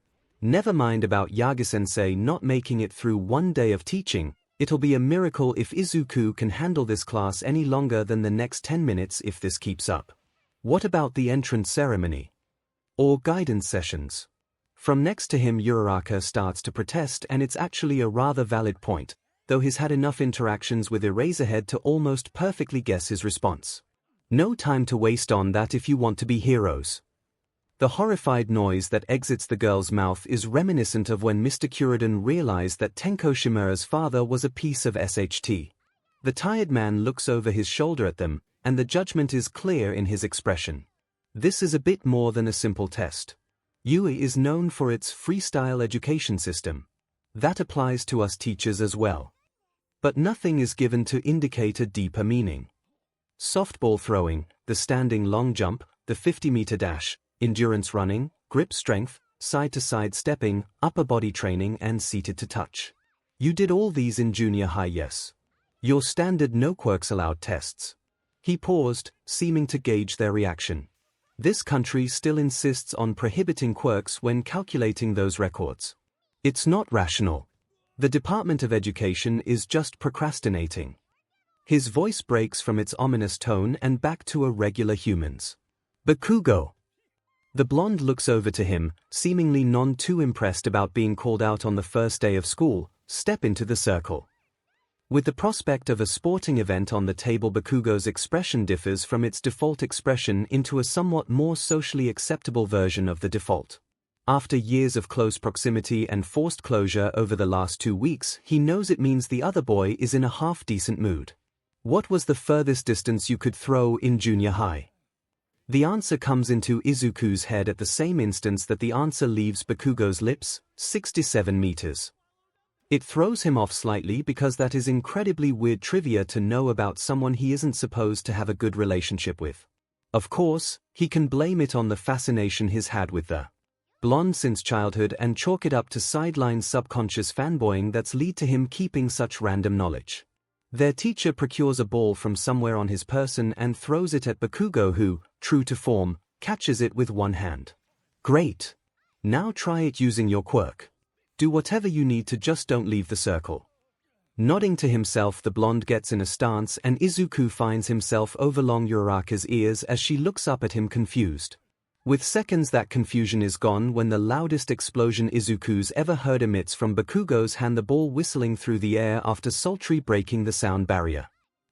Never mind about Yagi-sensei not making it through one day of teaching. It'll be a miracle if Izuku can handle this class any longer than the next 10 minutes if this keeps up. What about the entrance ceremony? Or guidance sessions? From next to him, Uraraka starts to protest, and it's actually a rather valid point, though he's had enough interactions with Eraserhead to almost perfectly guess his response. No time to waste on that if you want to be heroes. The horrified noise that exits the girl's mouth is reminiscent of when Mr. Kuridan realized that Tenko Shimura's father was a piece of SHT. The tired man looks over his shoulder at them, and the judgment is clear in his expression. This is a bit more than a simple test. 𝐸𝐸 is known for its freestyle education system. That applies to us teachers as well. But nothing is given to indicate a deeper meaning. Softball throwing, the standing long jump, the 50-meter dash, endurance running, grip strength, side-to-side stepping, upper body training and seated to touch. You did all these in junior high, yes. Your standard no quirks allowed tests. He paused, seeming to gauge their reaction. This country still insists on prohibiting quirks when calculating those records. It's not rational. The Department of Education is just procrastinating. His voice breaks from its ominous tone and back to a regular human's. Bakugo. The blonde looks over to him, seemingly none too impressed about being called out on the first day of school. Step into the circle. With the prospect of a sporting event on the table, Bakugo's expression differs from its default expression into a somewhat more socially acceptable version of the default. After years of close proximity and forced closure over the last 2 weeks, he knows it means the other boy is in a half-decent mood. What was the furthest distance you could throw in junior high? The answer comes into Izuku's head at the same instance that the answer leaves Bakugo's lips, 67 meters. It throws him off slightly because that is incredibly weird trivia to know about someone he isn't supposed to have a good relationship with. Of course, he can blame it on the fascination he's had with the blonde since childhood and chalk it up to sideline subconscious fanboying that's led to him keeping such random knowledge. Their teacher procures a ball from somewhere on his person and throws it at Bakugo who, true to form, catches it with one hand. Great. Now try it using your quirk. Do whatever you need to, just don't leave the circle. Nodding to himself, the blonde gets in a stance and Izuku finds himself over long Uraraka's ears as she looks up at him confused. With seconds that confusion is gone when the loudest explosion Izuku's ever heard emits from Bakugo's hand, the ball whistling through the air after sultry breaking the sound barrier.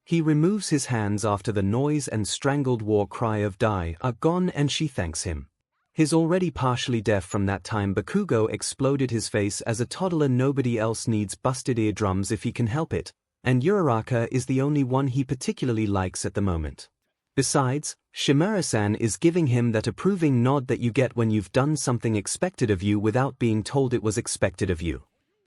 He removes his hands after the noise and strangled war cry of "Die" are gone and she thanks him. His already partially deaf from that time Bakugo exploded his face as a toddler. Nobody else needs busted eardrums if he can help it, and Uraraka is the only one he particularly likes at the moment. Besides, Shimura-san is giving him that approving nod that you get when you've done something expected of you without being told it was expected of you.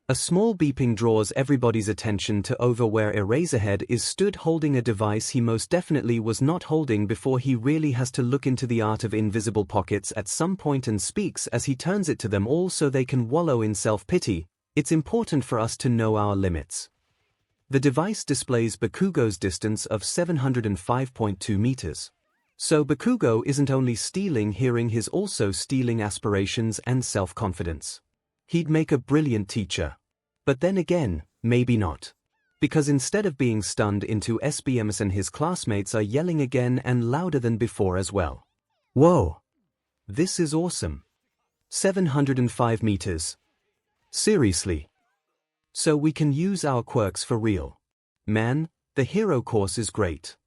A small beeping draws everybody's attention to over where Eraserhead is stood holding a device he most definitely was not holding before. He really has to look into the art of invisible pockets at some point and speaks as he turns it to them all so they can wallow in self-pity. It's important for us to know our limits. The device displays Bakugo's distance of 705.2 meters. So Bakugo isn't only stealing hearing, he's also stealing aspirations and self-confidence. He'd make a brilliant teacher. But then again, maybe not. Because instead of being stunned into SBMs and his classmates are yelling again and louder than before as well. Whoa! This is awesome. 705 meters. Seriously. So we can use our quirks for real. Man, the hero course is great.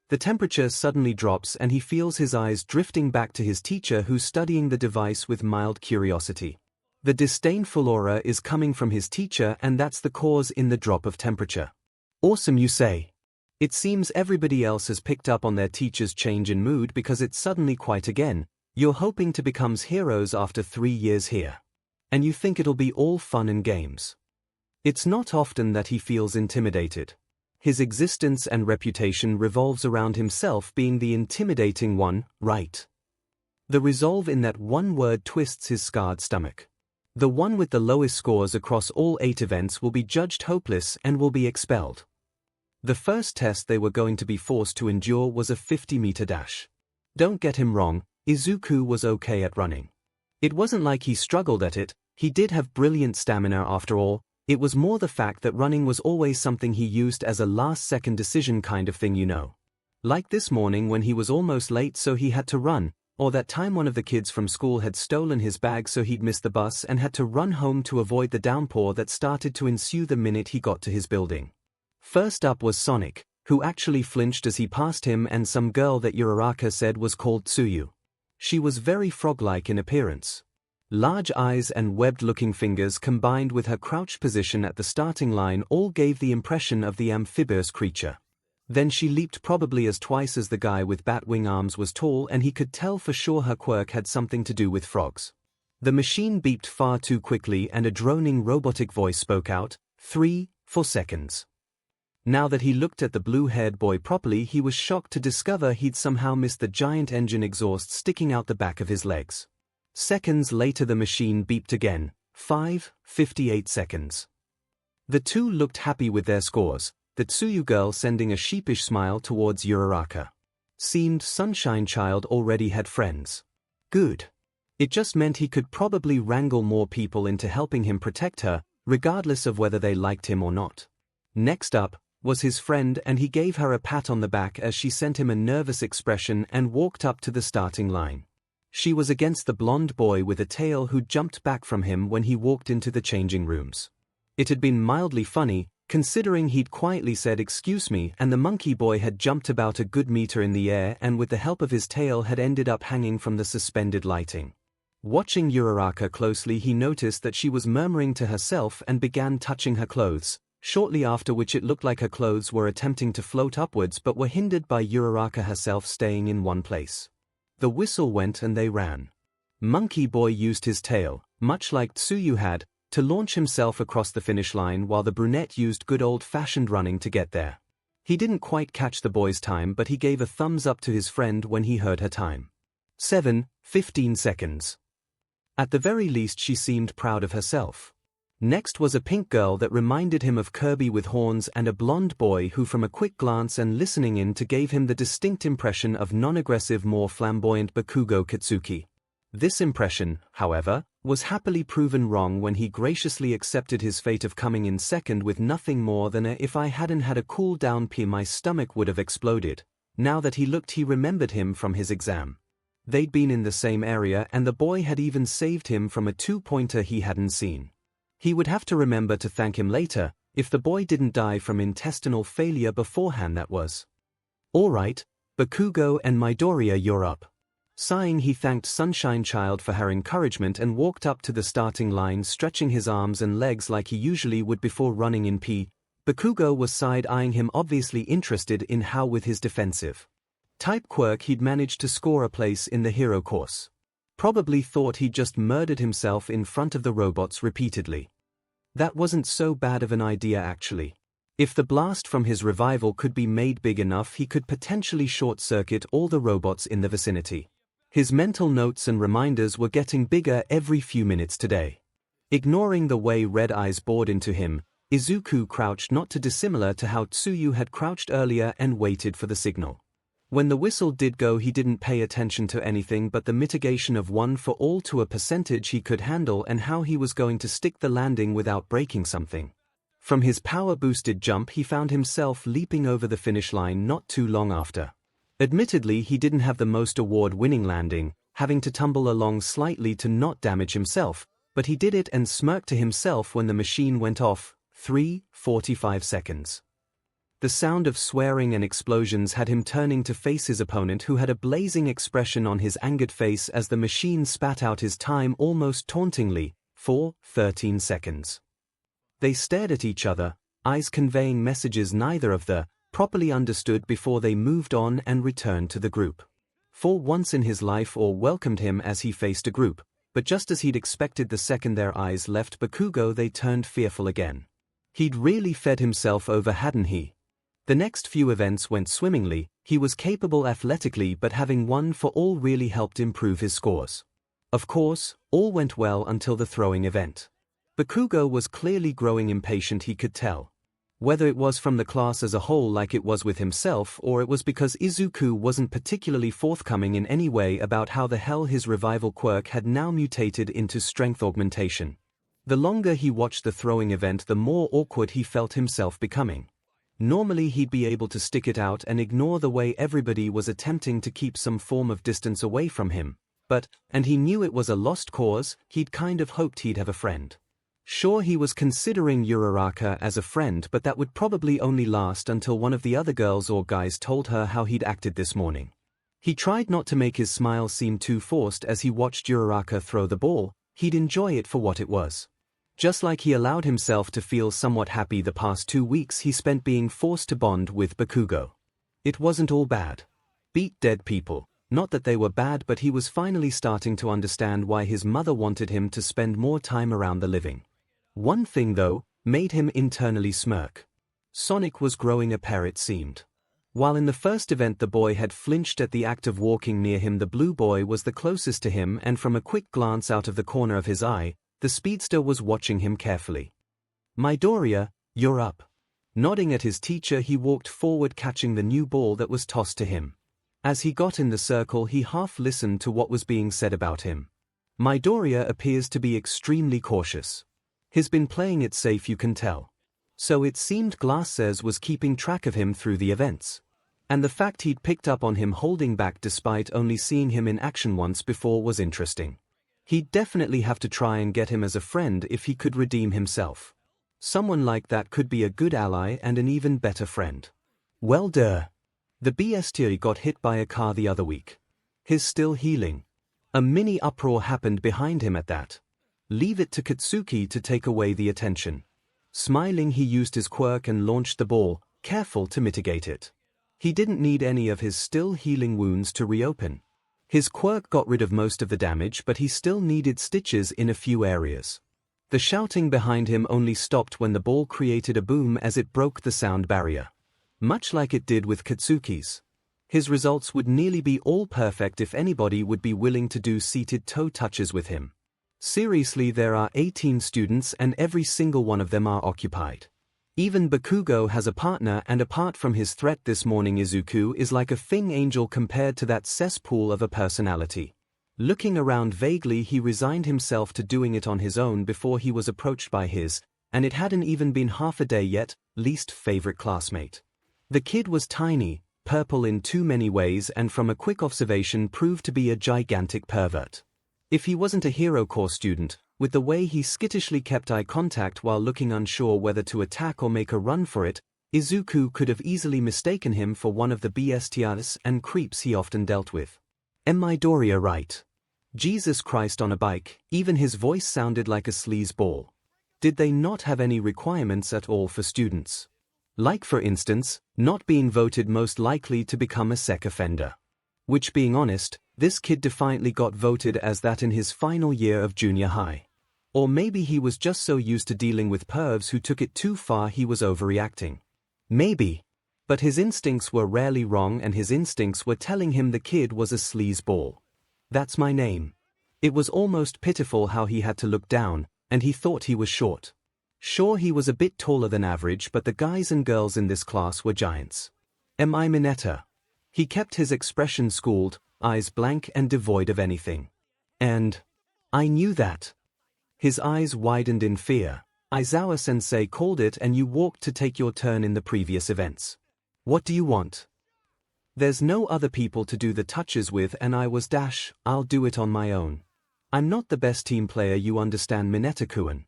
The temperature suddenly drops and he feels his eyes drifting back to his teacher who's studying the device with mild curiosity. The disdainful aura is coming from his teacher and that's the cause in the drop of temperature. Awesome, you say? It seems everybody else has picked up on their teacher's change in mood because it's suddenly quiet again. You're hoping to become heroes after 3 years here. And you think it'll be all fun and games. It's not often that he feels intimidated. His existence and reputation revolves around himself being the intimidating one, right? The resolve in that one word twists his scarred stomach. The one with the lowest scores across all 8 events will be judged hopeless and will be expelled. The first test they were going to be forced to endure was a 50-meter dash. Don't get him wrong, Izuku was okay at running. It wasn't like he struggled at it, he did have brilliant stamina after all. It was more the fact that running was always something he used as a last-second decision kind of thing, you know. Like this morning when he was almost late so he had to run, or that time one of the kids from school had stolen his bag so he'd missed the bus and had to run home to avoid the downpour that started to ensue the minute he got to his building. First up was Sonic, who actually flinched as he passed him, and some girl that Uraraka said was called Tsuyu. She was very frog-like in appearance. Large eyes and webbed-looking fingers combined with her crouched position at the starting line all gave the impression of the amphibious creature. Then she leaped probably as twice as the guy with bat wing arms was tall, and he could tell for sure her quirk had something to do with frogs. The machine beeped far too quickly and a droning robotic voice spoke out, 3-4 seconds. Now that he looked at the blue-haired boy properly, he was shocked to discover he'd somehow missed the giant engine exhaust sticking out the back of his legs. Seconds later the machine beeped again, 5:58 seconds. The two looked happy with their scores, the Tsuyu girl sending a sheepish smile towards Uraraka. Seemed Sunshine Child already had friends. Good. It just meant he could probably wrangle more people into helping him protect her, regardless of whether they liked him or not. Next up was his friend, and he gave her a pat on the back as she sent him a nervous expression and walked up to the starting line. She was against the blonde boy with a tail who jumped back from him when he walked into the changing rooms. It had been mildly funny, considering he'd quietly said "excuse me" and the monkey boy had jumped about a good meter in the air and with the help of his tail had ended up hanging from the suspended lighting. Watching Uraraka closely, he noticed that she was murmuring to herself and began touching her clothes, shortly after which it looked like her clothes were attempting to float upwards but were hindered by Uraraka herself staying in one place. The whistle went and they ran. Monkey Boy used his tail, much like Tsuyu had, to launch himself across the finish line while the brunette used good old-fashioned running to get there. He didn't quite catch the boy's time, but he gave a thumbs up to his friend when he heard her time. 7:15 seconds. At the very least she seemed proud of herself. Next was a pink girl that reminded him of Kirby with horns and a blonde boy who from a quick glance and listening in to gave him the distinct impression of non-aggressive, more flamboyant Bakugo Katsuki. This impression, however, was happily proven wrong when he graciously accepted his fate of coming in second with nothing more than a "if I hadn't had a cool down pee my stomach would have exploded." Now that he looked, he remembered him from his exam. They'd been in the same area and the boy had even saved him from a two-pointer he hadn't seen. He would have to remember to thank him later, if the boy didn't die from intestinal failure beforehand, that was. "All right, Bakugo and Midoriya, you're up." Sighing, he thanked Sunshine Child for her encouragement and walked up to the starting line, stretching his arms and legs like he usually would before running in P. Bakugo was side-eyeing him, obviously interested in how with his defensive type quirk he'd managed to score a place in the hero course. Probably thought he'd just murdered himself in front of the robots repeatedly. That wasn't so bad of an idea actually. If the blast from his revival could be made big enough, he could potentially short-circuit all the robots in the vicinity. His mental notes and reminders were getting bigger every few minutes today. Ignoring the way Red Eyes bored into him, Izuku crouched, not too dissimilar to how Tsuyu had crouched earlier, and waited for the signal. When the whistle did go, he didn't pay attention to anything but the mitigation of 1 for all to a percentage he could handle and how he was going to stick the landing without breaking something. From his power-boosted jump, he found himself leaping over the finish line not too long after. Admittedly, he didn't have the most award-winning landing, having to tumble along slightly to not damage himself, but he did it and smirked to himself when the machine went off. 3:45 seconds. The sound of swearing and explosions had him turning to face his opponent, who had a blazing expression on his angered face as the machine spat out his time almost tauntingly. 4:13 seconds. They stared at each other, eyes conveying messages neither of them properly understood before they moved on and returned to the group. For once in his life, all welcomed him as he faced a group, but just as he'd expected, the second their eyes left Bakugo, they turned fearful again. He'd really fed himself over, hadn't he? The next few events went swimmingly. He was capable athletically, but having 1 for all really helped improve his scores. Of course, all went well until the throwing event. Bakugo was clearly growing impatient, he could tell. Whether it was from the class as a whole like it was with himself, or it was because Izuku wasn't particularly forthcoming in any way about how the hell his revival quirk had now mutated into strength augmentation. The longer he watched the throwing event, the more awkward he felt himself becoming. Normally he'd be able to stick it out and ignore the way everybody was attempting to keep some form of distance away from him, and he knew it was a lost cause. He'd kind of hoped he'd have a friend. Sure, he was considering Uraraka as a friend, but that would probably only last until one of the other girls or guys told her how he'd acted this morning. He tried not to make his smile seem too forced as he watched Uraraka throw the ball. He'd enjoy it for what it was. Just like he allowed himself to feel somewhat happy the past 2 weeks he spent being forced to bond with Bakugo. It wasn't all bad. Beat dead people. Not that they were bad, but he was finally starting to understand why his mother wanted him to spend more time around the living. One thing, though, made him internally smirk. Sonic was growing a pair, it seemed. While in the first event the boy had flinched at the act of walking near him, the blue boy was the closest to him, and from a quick glance out of the corner of his eye, the speedster was watching him carefully. "Midoriya, you're up." Nodding at his teacher, he walked forward, catching the new ball that was tossed to him. As he got in the circle, he half listened to what was being said about him. "Midoriya appears to be extremely cautious. He's been playing it safe, you can tell." So it seemed 𝐻𝐻𝐿 was keeping track of him through the events. And the fact he'd picked up on him holding back despite only seeing him in action once before was interesting. He'd definitely have to try and get him as a friend if he could redeem himself. Someone like that could be a good ally and an even better friend. Well, the BSTI got hit by a car the other week. He's still healing. A mini uproar happened behind him at that. Leave it to Katsuki to take away the attention. Smiling, he used his quirk and launched the ball, careful to mitigate it. He didn't need any of his still healing wounds to reopen. His quirk got rid of most of the damage, but he still needed stitches in a few areas. The shouting behind him only stopped when the ball created a boom as it broke the sound barrier. Much like it did with Katsuki's. His results would nearly be all perfect if anybody would be willing to do seated toe touches with him. Seriously, there are 18 students and every single one of them are occupied. Even Bakugo has a partner, and apart from his threat this morning, Izuku is like a thing angel compared to that cesspool of a personality. Looking around vaguely, he resigned himself to doing it on his own before he was approached by his, and it hadn't even been half a day yet, least favorite classmate. The kid was tiny, purple in too many ways, and from a quick observation proved to be a gigantic pervert. If he wasn't a hero corps student, with the way he skittishly kept eye contact while looking unsure whether to attack or make a run for it, Izuku could have easily mistaken him for one of the BSTIs and creeps he often dealt with. Am Midoriya right? Jesus Christ on a bike, even his voice sounded like a sleazeball. Did they not have any requirements at all for students? Like, for instance, not being voted most likely to become a SEC offender. Which, being honest, this kid defiantly got voted as that in his final year of junior high. Or maybe he was just so used to dealing with pervs who took it too far he was overreacting. Maybe. But his instincts were rarely wrong, and his instincts were telling him the kid was a sleazeball. That's my name. It was almost pitiful how he had to look down, and he thought he was short. Sure, he was a bit taller than average, but the guys and girls in this class were giants. Am I Mineta? He kept his expression schooled, eyes blank and devoid of anything. And I knew that. His eyes widened in fear. Aizawa-sensei called it, and you walked to take your turn in the previous events. What do you want? There's no other people to do the touches with, and I'll do it on my own. I'm not the best team player, you understand, Mineta-kun.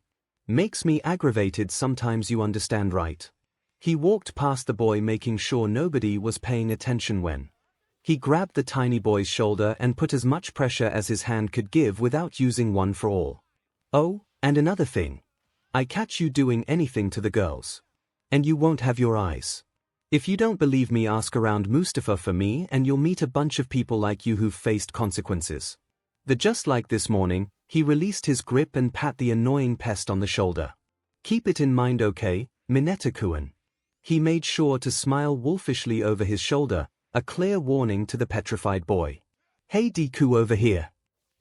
Makes me aggravated sometimes, you understand, right? He walked past the boy, making sure nobody was paying attention when he grabbed the tiny boy's shoulder and put as much pressure as his hand could give without using one for all. Oh, and another thing. I catch you doing anything to the girls. And you won't have your eyes. If you don't believe me, ask around Mustafa for me, and you'll meet a bunch of people like you who've faced consequences. Just like this morning, he released his grip and pat the annoying pest on the shoulder. Keep it in mind, okay, Mineta-kun. He made sure to smile wolfishly over his shoulder, a clear warning to the petrified boy. Hey Deku, over here.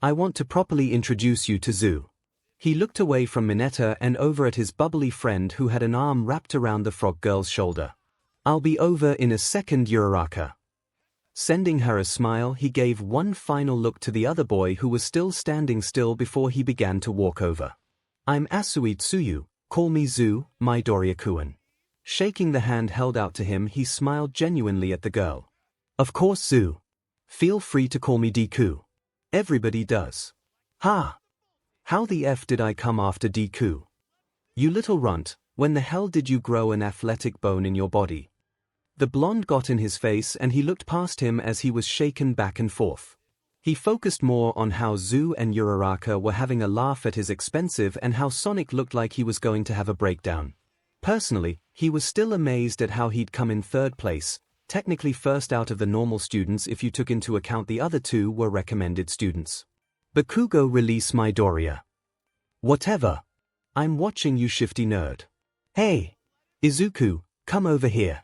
I want to properly introduce you to 𝐬. He looked away from Mineta and over at his bubbly friend who had an arm wrapped around the frog girl's shoulder. I'll be over in a second, Uraraka. Sending her a smile, he gave one final look to the other boy who was still standing still before he began to walk over. I'm Asui Tsuyu, call me 𝐬, Midoriya-kun. Shaking the hand held out to him, he smiled genuinely at the girl. Of course, 𝐬. Feel free to call me Deku. Everybody does. Ha! How the F did I come after Deku? You little runt, when the hell did you grow an athletic bone in your body? The blonde got in his face and he looked past him as he was shaken back and forth. He focused more on how 𝐬 and Uraraka were having a laugh at his expensive and how Sonic looked like he was going to have a breakdown. Personally, he was still amazed at how he'd come in third place, technically first out of the normal students if you took into account the other two were recommended students. Bakugo release Midoriya. Whatever. I'm watching you, shifty nerd. Hey! Izuku, come over here.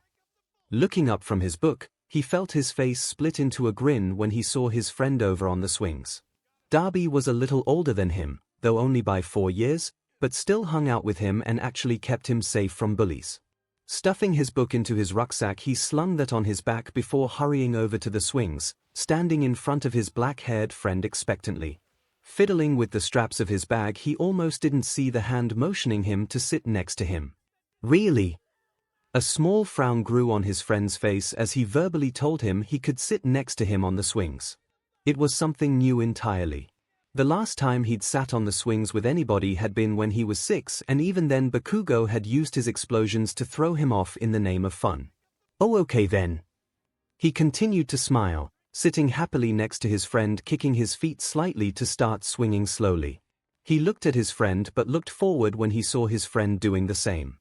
Looking up from his book, he felt his face split into a grin when he saw his friend over on the swings. Darby was a little older than him, though only by 4 years, but still hung out with him and actually kept him safe from bullies. Stuffing his book into his rucksack, he slung that on his back before hurrying over to the swings, standing in front of his black-haired friend expectantly. Fiddling with the straps of his bag, he almost didn't see the hand motioning him to sit next to him. Really? A small frown grew on his friend's face as he verbally told him he could sit next to him on the swings. It was something new entirely. The last time he'd sat on the swings with anybody had been when he was 6, and even then Bakugo had used his explosions to throw him off in the name of fun. Oh, okay then. He continued to smile, sitting happily next to his friend, kicking his feet slightly to start swinging slowly. He looked at his friend but looked forward when he saw his friend doing the same.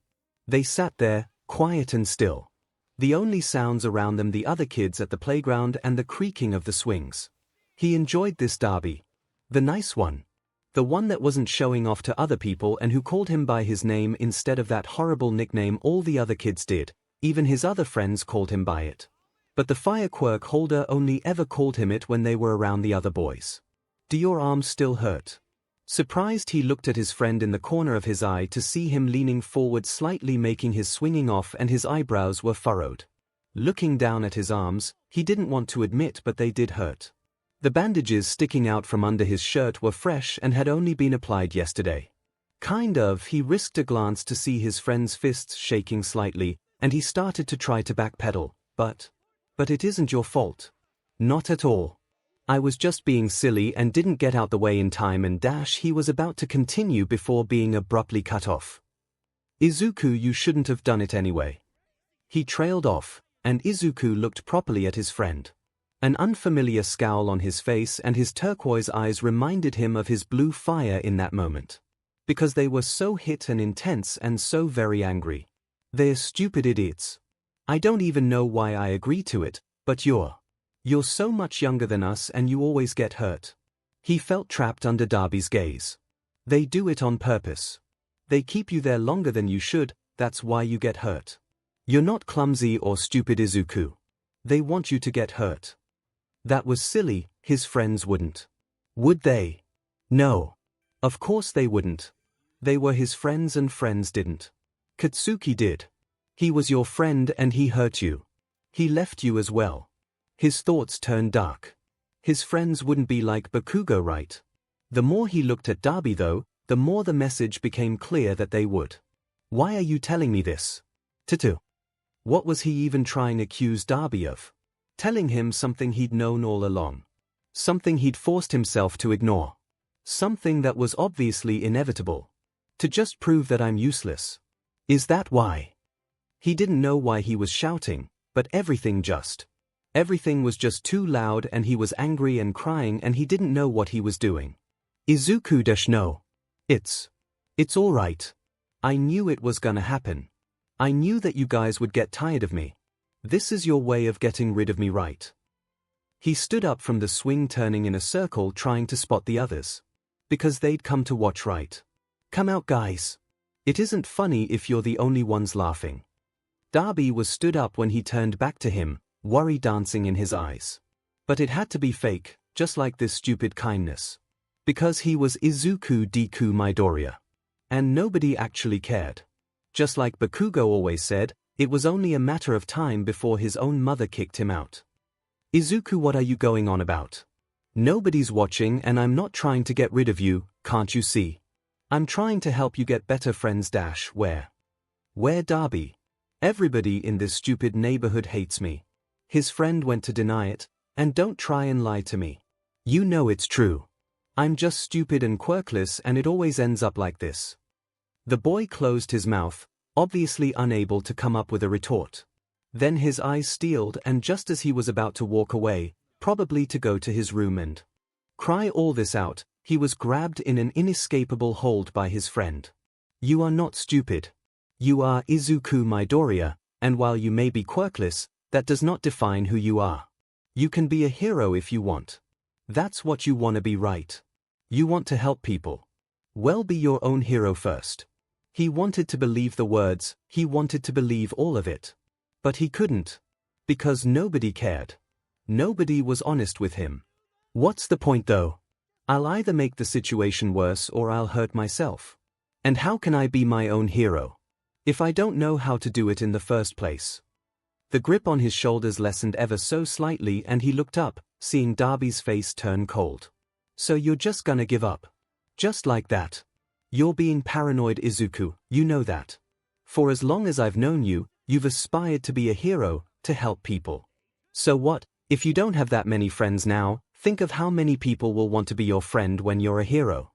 They sat there, quiet and still. The only sounds around them the other kids at the playground and the creaking of the swings. He enjoyed this Darby. The nice one. The one that wasn't showing off to other people and who called him by his name instead of that horrible nickname all the other kids did. Even his other friends called him by it. But the fire quirk holder only ever called him it when they were around the other boys. Do your arms still hurt? Surprised, he looked at his friend in the corner of his eye to see him leaning forward slightly, making his swinging off, and his eyebrows were furrowed. Looking down at his arms, he didn't want to admit, but they did hurt. The bandages sticking out from under his shirt were fresh and had only been applied yesterday. Kind of. He risked a glance to see his friend's fists shaking slightly, and he started to try to backpedal, but it isn't your fault. Not at all. I was just being silly and didn't get out the way in time and dash. He was about to continue before being abruptly cut off. Izuku, you shouldn't have done it anyway. He trailed off, and Izuku looked properly at his friend. An unfamiliar scowl on his face and his turquoise eyes reminded him of his blue fire in that moment. Because they were so hit and intense and so very angry. They're stupid idiots. I don't even know why I agree to it, but you're so much younger than us and you always get hurt. He felt trapped under Darby's gaze. They do it on purpose. They keep you there longer than you should, that's why you get hurt. You're not clumsy or stupid, Izuku. They want you to get hurt. That was silly. His friends wouldn't. Would they? No. Of course they wouldn't. They were his friends and friends didn't. Katsuki did. He was your friend and he hurt you. He left you as well. His thoughts turned dark. His friends wouldn't be like Bakugo, right? The more he looked at Darby though, the more the message became clear that they would. Why are you telling me this? Tutu. What was he even trying to accuse Darby of? Telling him something he'd known all along. Something he'd forced himself to ignore. Something that was obviously inevitable. To just prove that I'm useless. Is that why? He didn't know why he was shouting, but everything was just too loud and he was angry and crying and he didn't know what he was doing. Izuku, no. It's all right. I knew it was gonna happen. I knew that you guys would get tired of me. This is your way of getting rid of me, right? He stood up from the swing, turning in a circle trying to spot the others. Because they'd come to watch, right? Come out, guys. It isn't funny if you're the only ones laughing. Darby was stood up when he turned back to him, worry dancing in his eyes. But it had to be fake, just like this stupid kindness. Because he was Izuku Deku Midoriya. And nobody actually cared. Just like Bakugo always said, it was only a matter of time before his own mother kicked him out. Izuku, what are you going on about? Nobody's watching and I'm not trying to get rid of you, can't you see? I'm trying to help you get better friends. Where Darby? Everybody in this stupid neighborhood hates me. His friend went to deny it, and don't try and lie to me. You know it's true. I'm just stupid and quirkless and it always ends up like this. The boy closed his mouth, obviously unable to come up with a retort. Then his eyes steeled and just as he was about to walk away, probably to go to his room and cry all this out, he was grabbed in an inescapable hold by his friend. You are not stupid. You are Izuku Midoriya, and while you may be quirkless, That does not define who you are. You can be a hero if you want. That's what you want to be, right? You want to help people. Well, be your own hero first. He wanted to believe the words, he wanted to believe all of it. But he couldn't. Because nobody cared. Nobody was honest with him. What's the point though? I'll either make the situation worse or I'll hurt myself. And how can I be my own hero if I don't know how to do it in the first place? The grip on his shoulders lessened ever so slightly and he looked up, seeing Darby's face turn cold. So you're just gonna give up? Just like that? You're being paranoid, Izuku, you know that. For as long as I've known you, you've aspired to be a hero, to help people. So what, if you don't have that many friends now? Think of how many people will want to be your friend when you're a hero.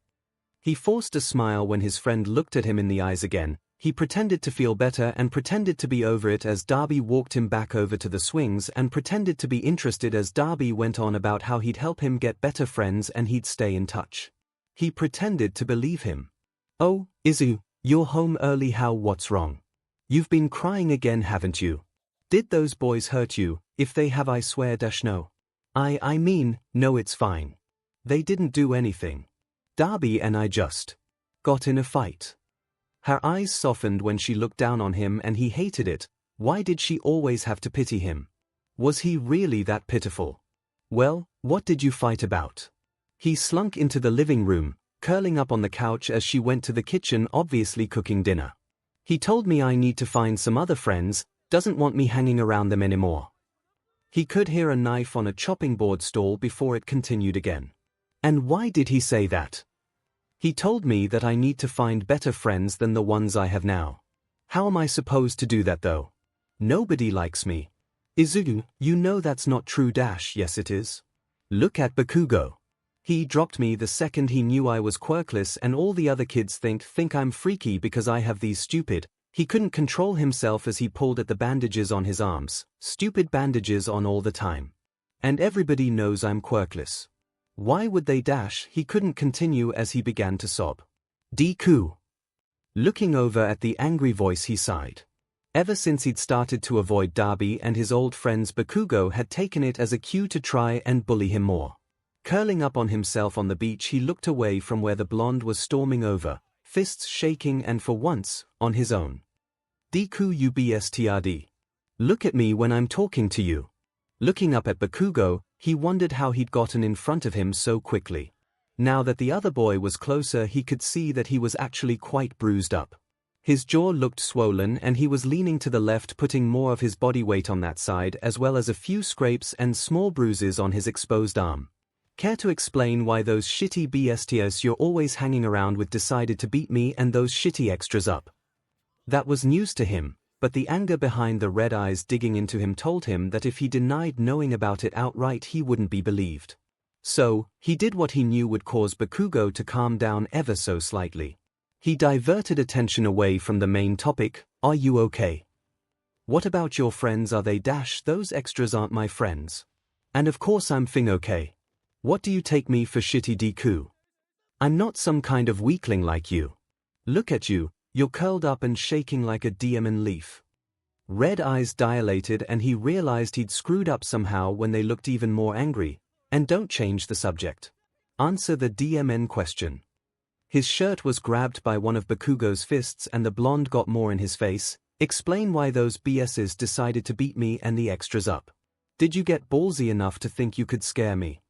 He forced a smile when his friend looked at him in the eyes again. He pretended to feel better and pretended to be over it as Darby walked him back over to the swings and pretended to be interested as Darby went on about how he'd help him get better friends and he'd stay in touch. He pretended to believe him. Oh, Izu, you're home early. How? What's wrong? You've been crying again, haven't you? Did those boys hurt you? If they have, I swear no. I mean, no, it's fine. They didn't do anything. Darby and I just got in a fight. Her eyes softened when she looked down on him and he hated it. Why did she always have to pity him? Was he really that pitiful? Well, what did you fight about? He slunk into the living room, curling up on the couch as she went to the kitchen, obviously cooking dinner. He told me I need to find some other friends, doesn't want me hanging around them anymore. He could hear a knife on a chopping board stall before it continued again. And why did he say that? He told me that I need to find better friends than the ones I have now. How am I supposed to do that though? Nobody likes me. Izuku, you know that's not true. Yes it is. Look at Bakugo. He dropped me the second he knew I was quirkless and all the other kids think I'm freaky because I have these stupid. He couldn't control himself as he pulled at the bandages on his arms. Stupid bandages on all the time. And everybody knows I'm quirkless. Why would they? He couldn't continue as he began to sob. Deku. Looking over at the angry voice, he sighed. Ever since he'd started to avoid Darby and his old friends, Bakugo had taken it as a cue to try and bully him more. Curling up on himself on the beach, he looked away from where the blonde was storming over, fists shaking and for once, on his own. Deku, you bstrd. Look at me when I'm talking to you. Looking up at Bakugo, he wondered how he'd gotten in front of him so quickly. Now that the other boy was closer, he could see that he was actually quite bruised up. His jaw looked swollen and he was leaning to the left, putting more of his body weight on that side, as well as a few scrapes and small bruises on his exposed arm. Care to explain why those shitty BSTs you're always hanging around with decided to beat me and those shitty extras up? That was news to him, but the anger behind the red eyes digging into him told him that if he denied knowing about it outright, he wouldn't be believed. So, he did what he knew would cause Bakugo to calm down ever so slightly. He diverted attention away from the main topic. Are you okay? What about your friends? Are they? Those extras aren't my friends. And of course I'm okay. What do you take me for, shitty Deku? I'm not some kind of weakling like you. Look at you, you're curled up and shaking like a diamond leaf. Red eyes dilated and he realized he'd screwed up somehow when they looked even more angry. And don't change the subject. Answer the DMN question. His shirt was grabbed by one of Bakugo's fists and the blonde got more in his face. Explain why those BSs decided to beat me and the extras up. Did you get ballsy enough to think you could scare me?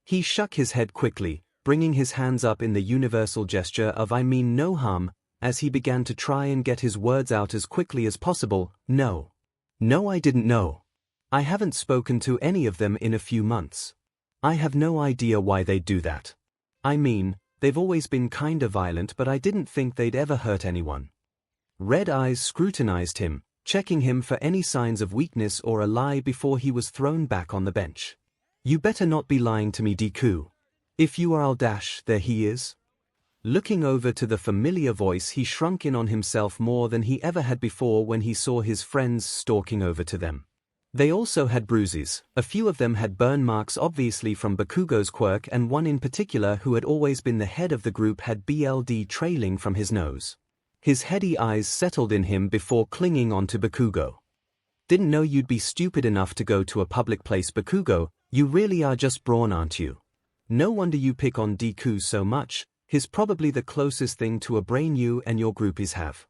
He shook his head quickly, bringing his hands up in the universal gesture of I mean no harm, as he began to try and get his words out as quickly as possible. No. No, I didn't know. I haven't spoken to any of them in a few months. I have no idea why they'd do that. I mean, they've always been kinda violent, but I didn't think they'd ever hurt anyone. Red eyes scrutinized him, checking him for any signs of weakness or a lie before he was thrown back on the bench. You better not be lying to me, Deku. If you are, I'll there he is. Looking over to the familiar voice, he shrunk in on himself more than he ever had before when he saw his friends stalking over to them. They also had bruises. A few of them had burn marks, obviously from Bakugo's quirk, and one in particular, who had always been the head of the group, had BLD trailing from his nose. His heady eyes settled in him before clinging onto Bakugo. Didn't know you'd be stupid enough to go to a public place, Bakugo. You really are just brawn, aren't you? No wonder you pick on Deku so much. He's probably the closest thing to a brain you and your groupies have.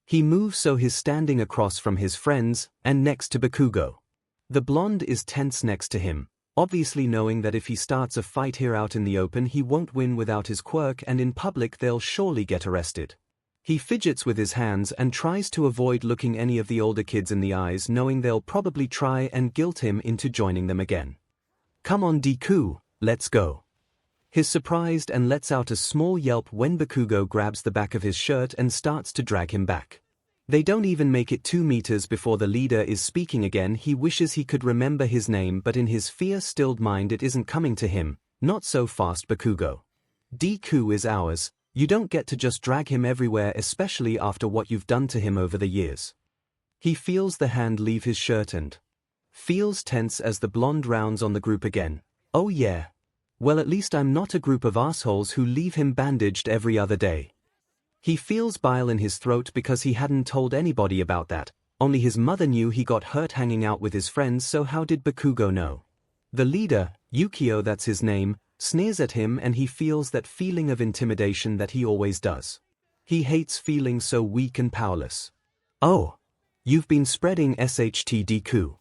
He moves so he's standing across from his friends and next to Bakugo. The blonde is tense next to him, obviously knowing that if he starts a fight here out in the open he won't win without his quirk, and in public they'll surely get arrested. He fidgets with his hands and tries to avoid looking any of the older kids in the eyes, knowing they'll probably try and guilt him into joining them again. Come on Deku, let's go. He's surprised and lets out a small yelp when Bakugo grabs the back of his shirt and starts to drag him back. They don't even make it 2 meters before the leader is speaking again. He wishes he could remember his name, but in his fear-stilled mind it isn't coming to him. Not so fast, Bakugo. Deku is ours. You don't get to just drag him everywhere, especially after what you've done to him over the years. He feels the hand leave his shirt and feels tense as the blonde rounds on the group again. Oh yeah. Well, at least I'm not a group of assholes who leave him bandaged every other day. He feels bile in his throat because he hadn't told anybody about that. Only his mother knew he got hurt hanging out with his friends, so how did Bakugo know? The leader, Yukio, that's his name, sneers at him and he feels that feeling of intimidation that he always does. He hates feeling so weak and powerless. Oh, you've been spreading SHT, Deku.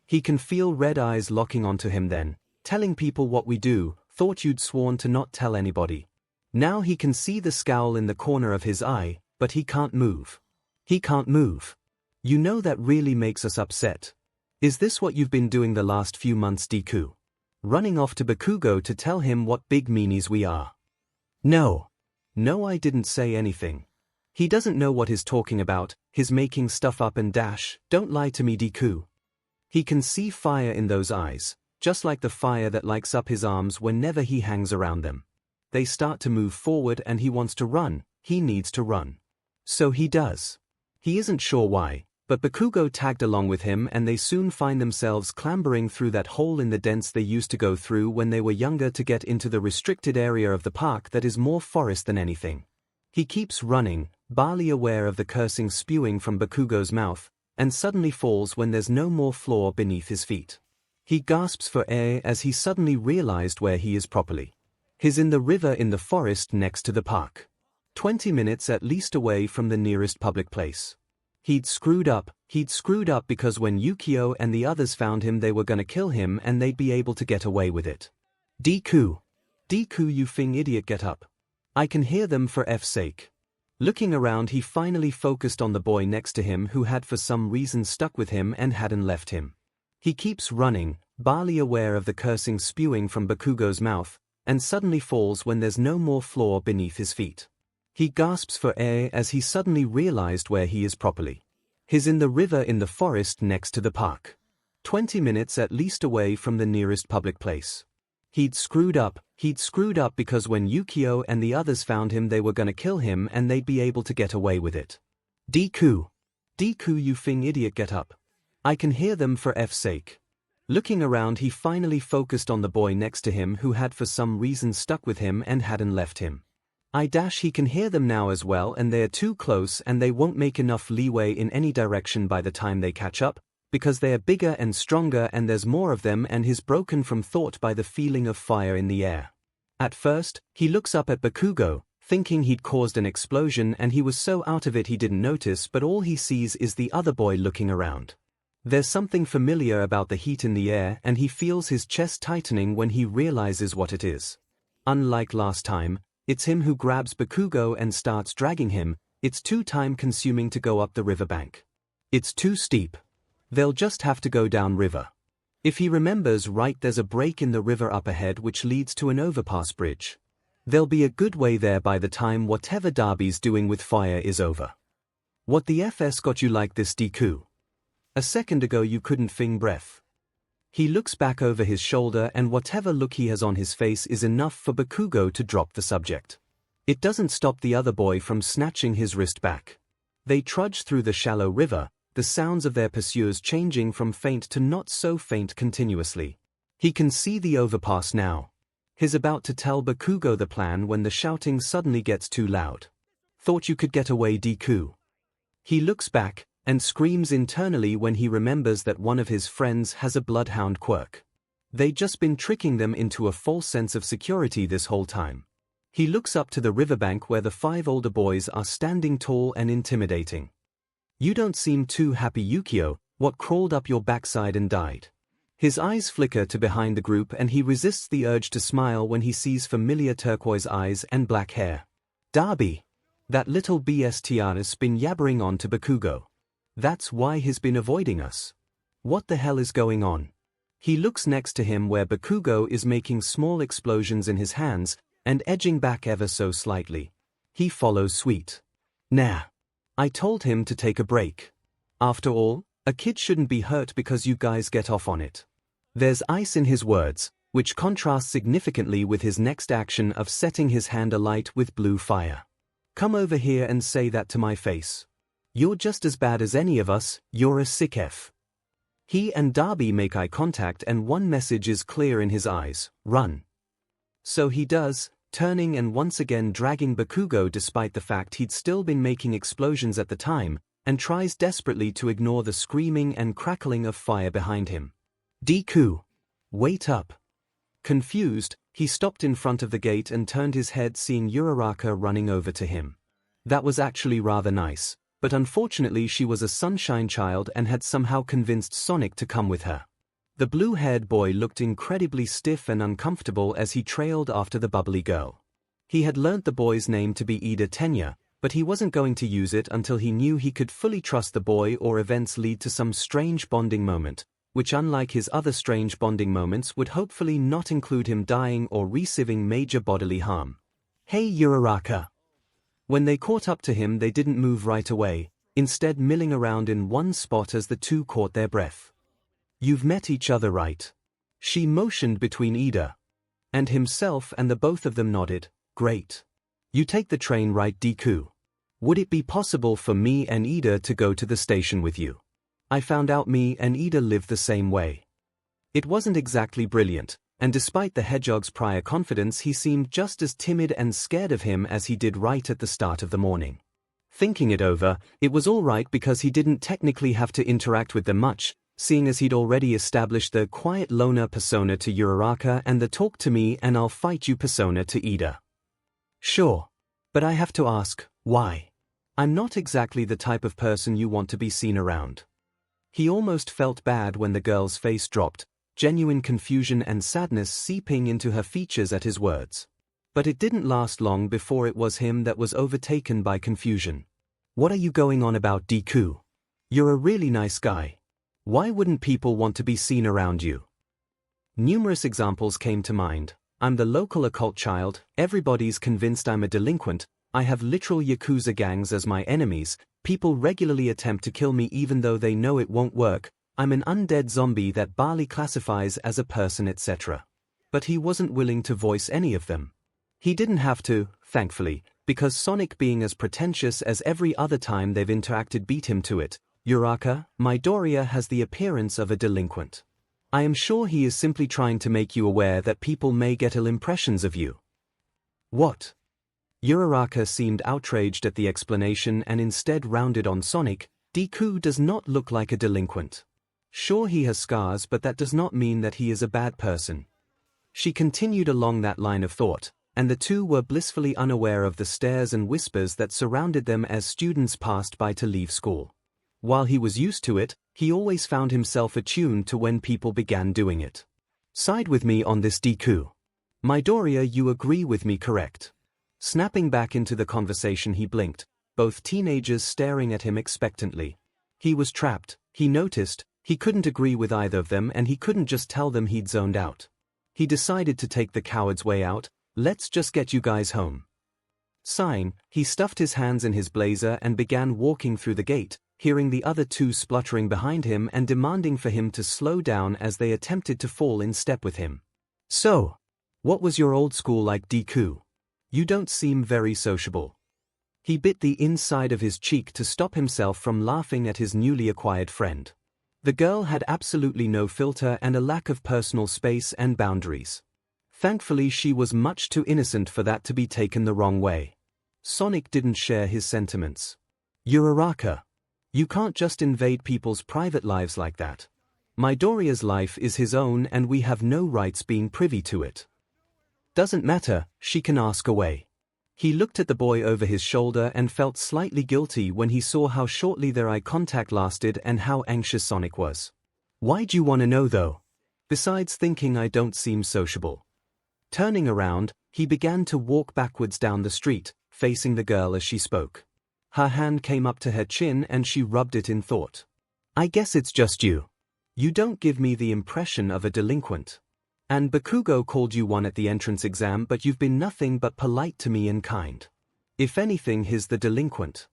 He can feel red eyes locking onto him then. Telling people what we do. Thought you'd sworn to not tell anybody. Now he can see the scowl in the corner of his eye, but he can't move. He can't move. You know that really makes us upset. Is this what you've been doing the last few months, Deku? Running off to Bakugo to tell him what big meanies we are. No. No, I didn't say anything. He doesn't know what he's talking about. He's making stuff up and dash. Don't lie to me, Deku. He can see fire in those eyes, just like the fire that lights up his arms whenever he hangs around them. They start to move forward and he wants to run. He needs to run. So he does. He isn't sure why, but Bakugo tagged along with him and they soon find themselves clambering through that hole in the dents they used to go through when they were younger to get into the restricted area of the park that is more forest than anything. He keeps running, barely aware of the cursing spewing from Bakugo's mouth, and suddenly falls when there's no more floor beneath his feet. He gasps for air as he suddenly realized where he is properly. He's in the river in the forest next to the park. 20 minutes at least away from the nearest public place. He'd screwed up because when Yukio and the others found him they were gonna kill him and they'd be able to get away with it. Deku, you fing idiot, get up. I can hear them, for F's sake. Looking around he finally focused on the boy next to him who had for some reason stuck with him and hadn't left him. He keeps running, barely aware of the cursing spewing from Bakugo's mouth, and suddenly falls when there's no more floor beneath his feet. He gasps for air as he suddenly realized where he is properly. He's in the river in the forest next to the park. 20 minutes at least away from the nearest public place. He'd screwed up because when Yukio and the others found him they were gonna kill him and they'd be able to get away with it. Deku, you fing idiot, get up. I can hear them, for F's sake. Looking around he finally focused on the boy next to him who had for some reason stuck with him and hadn't left him. He can hear them now as well, and they're too close and they won't make enough leeway in any direction by the time they catch up, because they're bigger and stronger and there's more of them, and he's broken from thought by the feeling of fire in the air. At first, he looks up at Bakugo, thinking he'd caused an explosion and he was so out of it he didn't notice, but all he sees is the other boy looking around. There's something familiar about the heat in the air and he feels his chest tightening when he realizes what it is. Unlike last time, it's him who grabs Bakugo and starts dragging him. It's too time-consuming to go up the riverbank. It's too steep. They'll just have to go down river. If he remembers right, there's a break in the river up ahead which leads to an overpass bridge. They'll be a good way there by the time whatever Darby's doing with fire is over. What the FS got you like this, Deku? A second ago you couldn't fing breath. He looks back over his shoulder and whatever look he has on his face is enough for Bakugo to drop the subject. It doesn't stop the other boy from snatching his wrist back. They trudge through the shallow river, the sounds of their pursuers changing from faint to not so faint continuously. He can see the overpass now. He's about to tell Bakugo the plan when the shouting suddenly gets too loud. Thought you could get away, Deku. He looks back, and screams internally when he remembers that one of his friends has a bloodhound Quirk. They'd just been tricking them into a false sense of security this whole time. He looks up to the riverbank where the 5 older boys are standing tall and intimidating. "You don't seem too happy, Yukio. What crawled up your backside and died?" His eyes flicker to behind the group and he resists the urge to smile when he sees familiar turquoise eyes and black hair. "Darby. That little BSTR's been yabbering on to Bakugo. That's why he's been avoiding us. What the hell is going on?" He looks next to him where Bakugo is making small explosions in his hands and edging back ever so slightly. He follows suit. "Nah. I told him to take a break. After all, a kid shouldn't be hurt because you guys get off on it." There's ice in his words, which contrasts significantly with his next action of setting his hand alight with blue fire. "Come over here and say that to my face. You're just as bad as any of us, you're a sick F." He and Darby make eye contact and one message is clear in his eyes: run. So he does, turning and once again dragging Bakugo despite the fact he'd still been making explosions at the time, and tries desperately to ignore the screaming and crackling of fire behind him. "Deku, wait up." Confused, he stopped in front of the gate and turned his head seeing Uraraka running over to him. That was actually rather nice, but unfortunately she was a sunshine child and had somehow convinced Sonic to come with her. The blue-haired boy looked incredibly stiff and uncomfortable as he trailed after the bubbly girl. He had learnt the boy's name to be Ida Tenya, but he wasn't going to use it until he knew he could fully trust the boy or events lead to some strange bonding moment, which unlike his other strange bonding moments would hopefully not include him dying or receiving major bodily harm. "Hey Uraraka." When they caught up to him they didn't move right away, instead milling around in one spot as the two caught their breath. "You've met each other, right?" She motioned between Ida and himself and the both of them nodded. "Great. You take the train, right, Deku? Would it be possible for me and Ida to go to the station with you? I found out me and Ida live the same way." It wasn't exactly brilliant, and despite the hedgehog's prior confidence he seemed just as timid and scared of him as he did right at the start of the morning. Thinking it over, it was all right because he didn't technically have to interact with them much, seeing as he'd already established the quiet loner persona to Uraraka and the talk to me and I'll fight you persona to Ida. "Sure. But I have to ask, why? I'm not exactly the type of person you want to be seen around." He almost felt bad when the girl's face dropped, genuine confusion and sadness seeping into her features at his words. But it didn't last long before it was him that was overtaken by confusion. "What are you going on about, Deku? You're a really nice guy. Why wouldn't people want to be seen around you?" Numerous examples came to mind. "I'm the local occult child, everybody's convinced I'm a delinquent, I have literal Yakuza gangs as my enemies, people regularly attempt to kill me even though they know it won't work, I'm an undead zombie that Barley classifies as a person, etc." But he wasn't willing to voice any of them. He didn't have to, thankfully, because Sonic being as pretentious as every other time they've interacted beat him to it. "Uraraka, Midoriya has the appearance of a delinquent. I am sure he is simply trying to make you aware that people may get ill impressions of you." "What?" Uraraka seemed outraged at the explanation and instead rounded on Sonic. "Deku does not look like a delinquent. Sure, he has scars, but that does not mean that he is a bad person." She continued along that line of thought, and the two were blissfully unaware of the stares and whispers that surrounded them as students passed by to leave school. While he was used to it, he always found himself attuned to when people began doing it. "Side with me on this, Deku. Midoriya, you agree with me, correct?" Snapping back into the conversation he blinked, both teenagers staring at him expectantly. He was trapped, he noticed, he couldn't agree with either of them and he couldn't just tell them he'd zoned out. He decided to take the coward's way out. "Let's just get you guys home." Sighing, he stuffed his hands in his blazer and began walking through the gate, hearing the other two spluttering behind him and demanding for him to slow down as they attempted to fall in step with him. "So, what was your old school like, Deku? You don't seem very sociable." He bit the inside of his cheek to stop himself from laughing at his newly acquired friend. The girl had absolutely no filter and a lack of personal space and boundaries. Thankfully she was much too innocent for that to be taken the wrong way. Sonic didn't share his sentiments. "Uraraka, You can't just invade people's private lives like that. Midoriya's life is his own and we have no rights being privy to it. Doesn't matter, she can ask away. He looked at the boy over his shoulder and felt slightly guilty when he saw how shortly their eye contact lasted and how anxious Sonic was. Why'd you want to know though? Besides thinking I don't seem sociable. Turning around, he began to walk backwards down the street, facing the girl as she spoke. Her hand came up to her chin and she rubbed it in thought. I guess it's just you. You don't give me the impression of a delinquent. And Bakugo called you one at the entrance exam, but you've been nothing but polite to me and kind. If anything, he's the delinquent.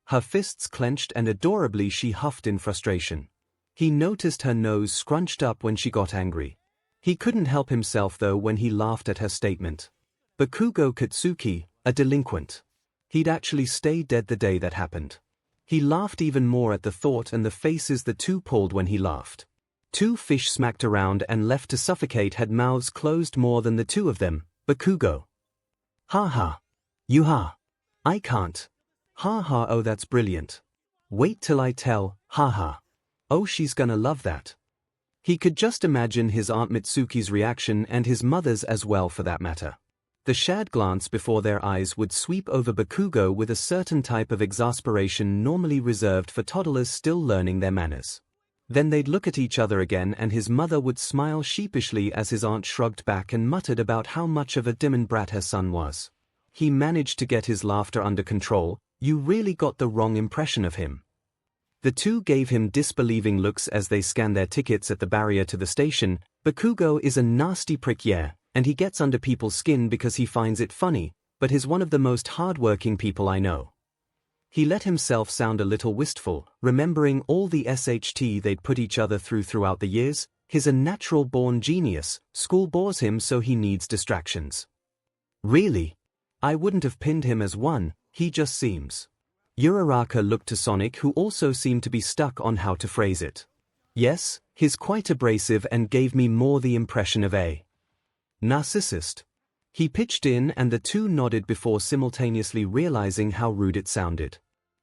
Her fists clenched and adorably she huffed in frustration. He noticed her nose scrunched up when she got angry. He couldn't help himself though when he laughed at her statement. Bakugo Katsuki, a delinquent. He'd actually stay dead the day that happened. He laughed even more at the thought and the faces the two pulled when he laughed. Two fish smacked around and left to suffocate had mouths closed more than the two of them. Bakugo. Ha ha. You ha. I can't. Ha ha, oh that's brilliant. Wait till I tell, ha ha. Oh she's gonna love that. He could just imagine his Aunt Mitsuki's reaction and his mother's as well for that matter. The shared glance before their eyes would sweep over Bakugo with a certain type of exasperation normally reserved for toddlers still learning their manners. Then they'd look at each other again and his mother would smile sheepishly as his aunt shrugged back and muttered about how much of a demon brat her son was. He managed to get his laughter under control. You really got the wrong impression of him. The two gave him disbelieving looks as they scanned their tickets at the barrier to the station. Bakugo is a nasty prick, yeah, and he gets under people's skin because he finds it funny, but he's one of the most hard-working people I know. He let himself sound a little wistful, remembering all the SHT they'd put each other through throughout the years. He's a natural-born genius, school bores him so he needs distractions. Really? I wouldn't have pinned him as one, he just seems. Uraraka looked to Sonic, who also seemed to be stuck on how to phrase it. Yes, he's quite abrasive and gave me more the impression of a narcissist. He pitched in and the two nodded before simultaneously realizing how rude it sounded.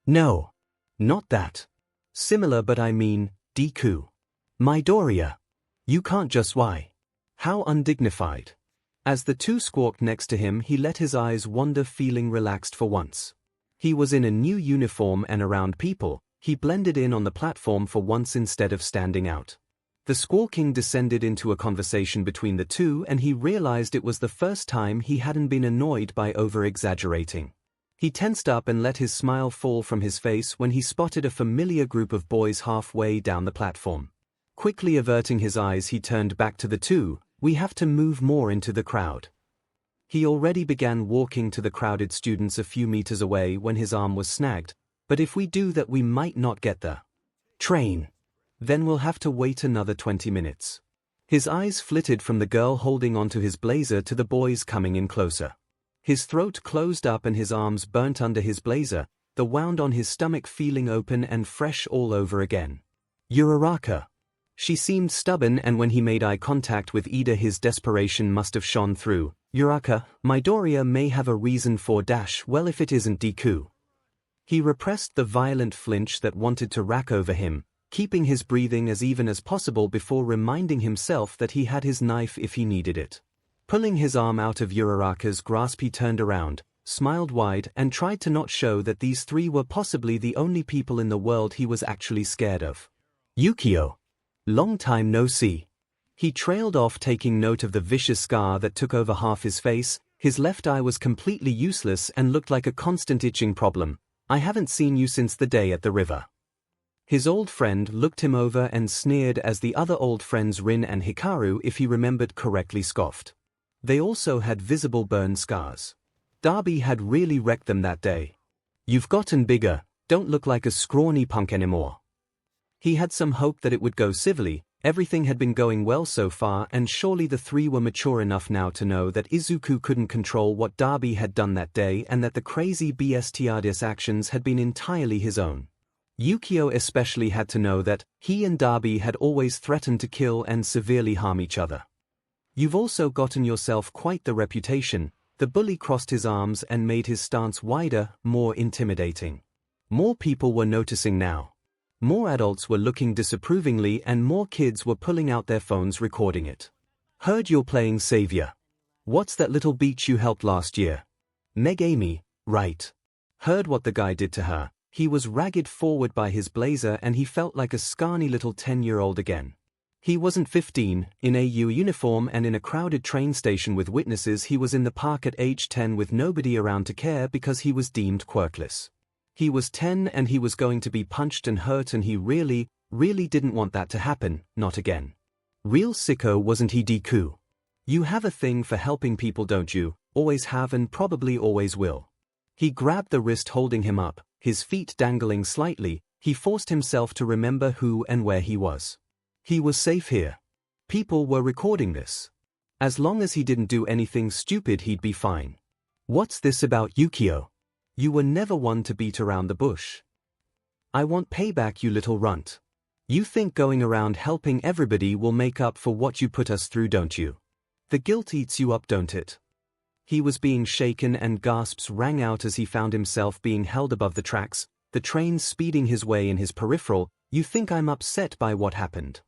No. Not that. Similar, but I mean, Deku. Midoriya. You can't just why. How undignified. As the two squawked next to him, he let his eyes wander, feeling relaxed for once. He was in a new uniform and around people. He blended in on the platform for once instead of standing out. The squawking descended into a conversation between the two and he realized it was the first time he hadn't been annoyed by over-exaggerating. He tensed up and let his smile fall from his face when he spotted a familiar group of boys halfway down the platform. Quickly averting his eyes, he turned back to the two. We have to move more into the crowd. He already began walking to the crowded students a few meters away when his arm was snagged. But if we do that, we might not get the train. Then we'll have to wait another 20 minutes. His eyes flitted from the girl holding onto his blazer to the boys coming in closer. His throat closed up and his arms burnt under his blazer, the wound on his stomach feeling open and fresh all over again. Uraraka. She seemed stubborn, and when he made eye contact with Ida his desperation must have shone through. Uraraka, Midoriya may have a reason for well if it isn't Deku. He repressed the violent flinch that wanted to rack over him, keeping his breathing as even as possible before reminding himself that he had his knife if he needed it. Pulling his arm out of Uraraka's grasp, he turned around, smiled wide, and tried to not show that these three were possibly the only people in the world he was actually scared of. Yukio. Long time no see. He trailed off, taking note of the vicious scar that took over half his face. His left eye was completely useless and looked like a constant itching problem. I haven't seen you since the day at the river. His old friend looked him over and sneered as the other old friends Rin and Hikaru, if he remembered correctly, scoffed. They also had visible burn scars. Darby had really wrecked them that day. You've gotten bigger, don't look like a scrawny punk anymore. He had some hope that it would go civilly. Everything had been going well so far, and surely the three were mature enough now to know that Izuku couldn't control what Darby had done that day and that the crazy bestiality actions had been entirely his own. Yukio especially had to know that he and Darby had always threatened to kill and severely harm each other. You've also gotten yourself quite the reputation. The bully crossed his arms and made his stance wider, more intimidating. More people were noticing now. More adults were looking disapprovingly and more kids were pulling out their phones recording it. Heard you're playing Savior. What's that little beach you helped last year? Meg Amy, right. Heard what the guy did to her. He was ragged forward by his blazer and he felt like a scrawny little 10-year-old again. He wasn't 15, in a uniform and in a crowded train station with witnesses. He was in the park at age 10 with nobody around to care because he was deemed quirkless. He was 10 and he was going to be punched and hurt and he really didn't want that to happen, not again. Real sicko, wasn't he, Deku? You have a thing for helping people, don't you? Always have and probably always will. He grabbed the wrist holding him up, his feet dangling slightly. He forced himself to remember who and where he was. He was safe here. People were recording this. As long as he didn't do anything stupid, he'd be fine. What's this about, Yukio? You were never one to beat around the bush. I want payback, you little runt. You think going around helping everybody will make up for what you put us through, don't you? The guilt eats you up, don't it? He was being shaken and gasps rang out as he found himself being held above the tracks, the train speeding his way in his peripheral. You think I'm upset by what happened?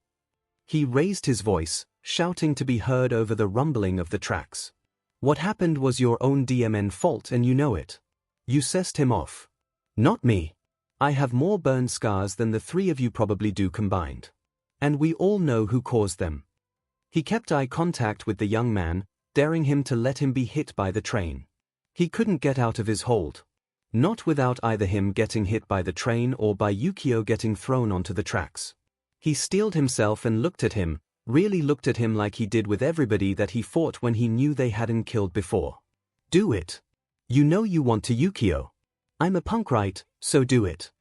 He raised his voice, shouting to be heard over the rumbling of the tracks. What happened was your own DMN fault and you know it. You sessed him off. Not me. I have more burn scars than the three of you probably do combined. And we all know who caused them. He kept eye contact with the young man, daring him to let him be hit by the train. He couldn't get out of his hold. Not without either him getting hit by the train or by Yukio getting thrown onto the tracks. He steeled himself and looked at him, really looked at him like he did with everybody that he fought when he knew they hadn't killed before. Do it. You know you want to, Yukio. I'm a punk, right, so do it.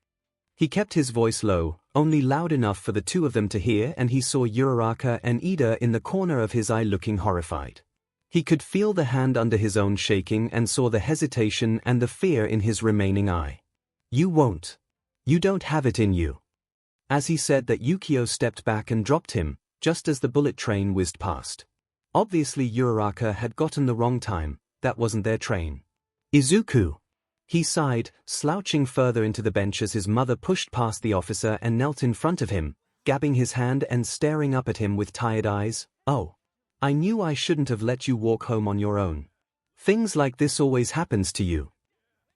He kept his voice low, only loud enough for the two of them to hear, and he saw Uraraka and Ida in the corner of his eye looking horrified. He could feel the hand under his own shaking and saw the hesitation and the fear in his remaining eye. You won't. You don't have it in you. As he said that, Yukio stepped back and dropped him, just as the bullet train whizzed past. Obviously Uraraka had gotten the wrong time, that wasn't their train. Izuku. He sighed, slouching further into the bench as his mother pushed past the officer and knelt in front of him, grabbing his hand and staring up at him with tired eyes. Oh. I knew I shouldn't have let you walk home on your own. Things like this always happens to you.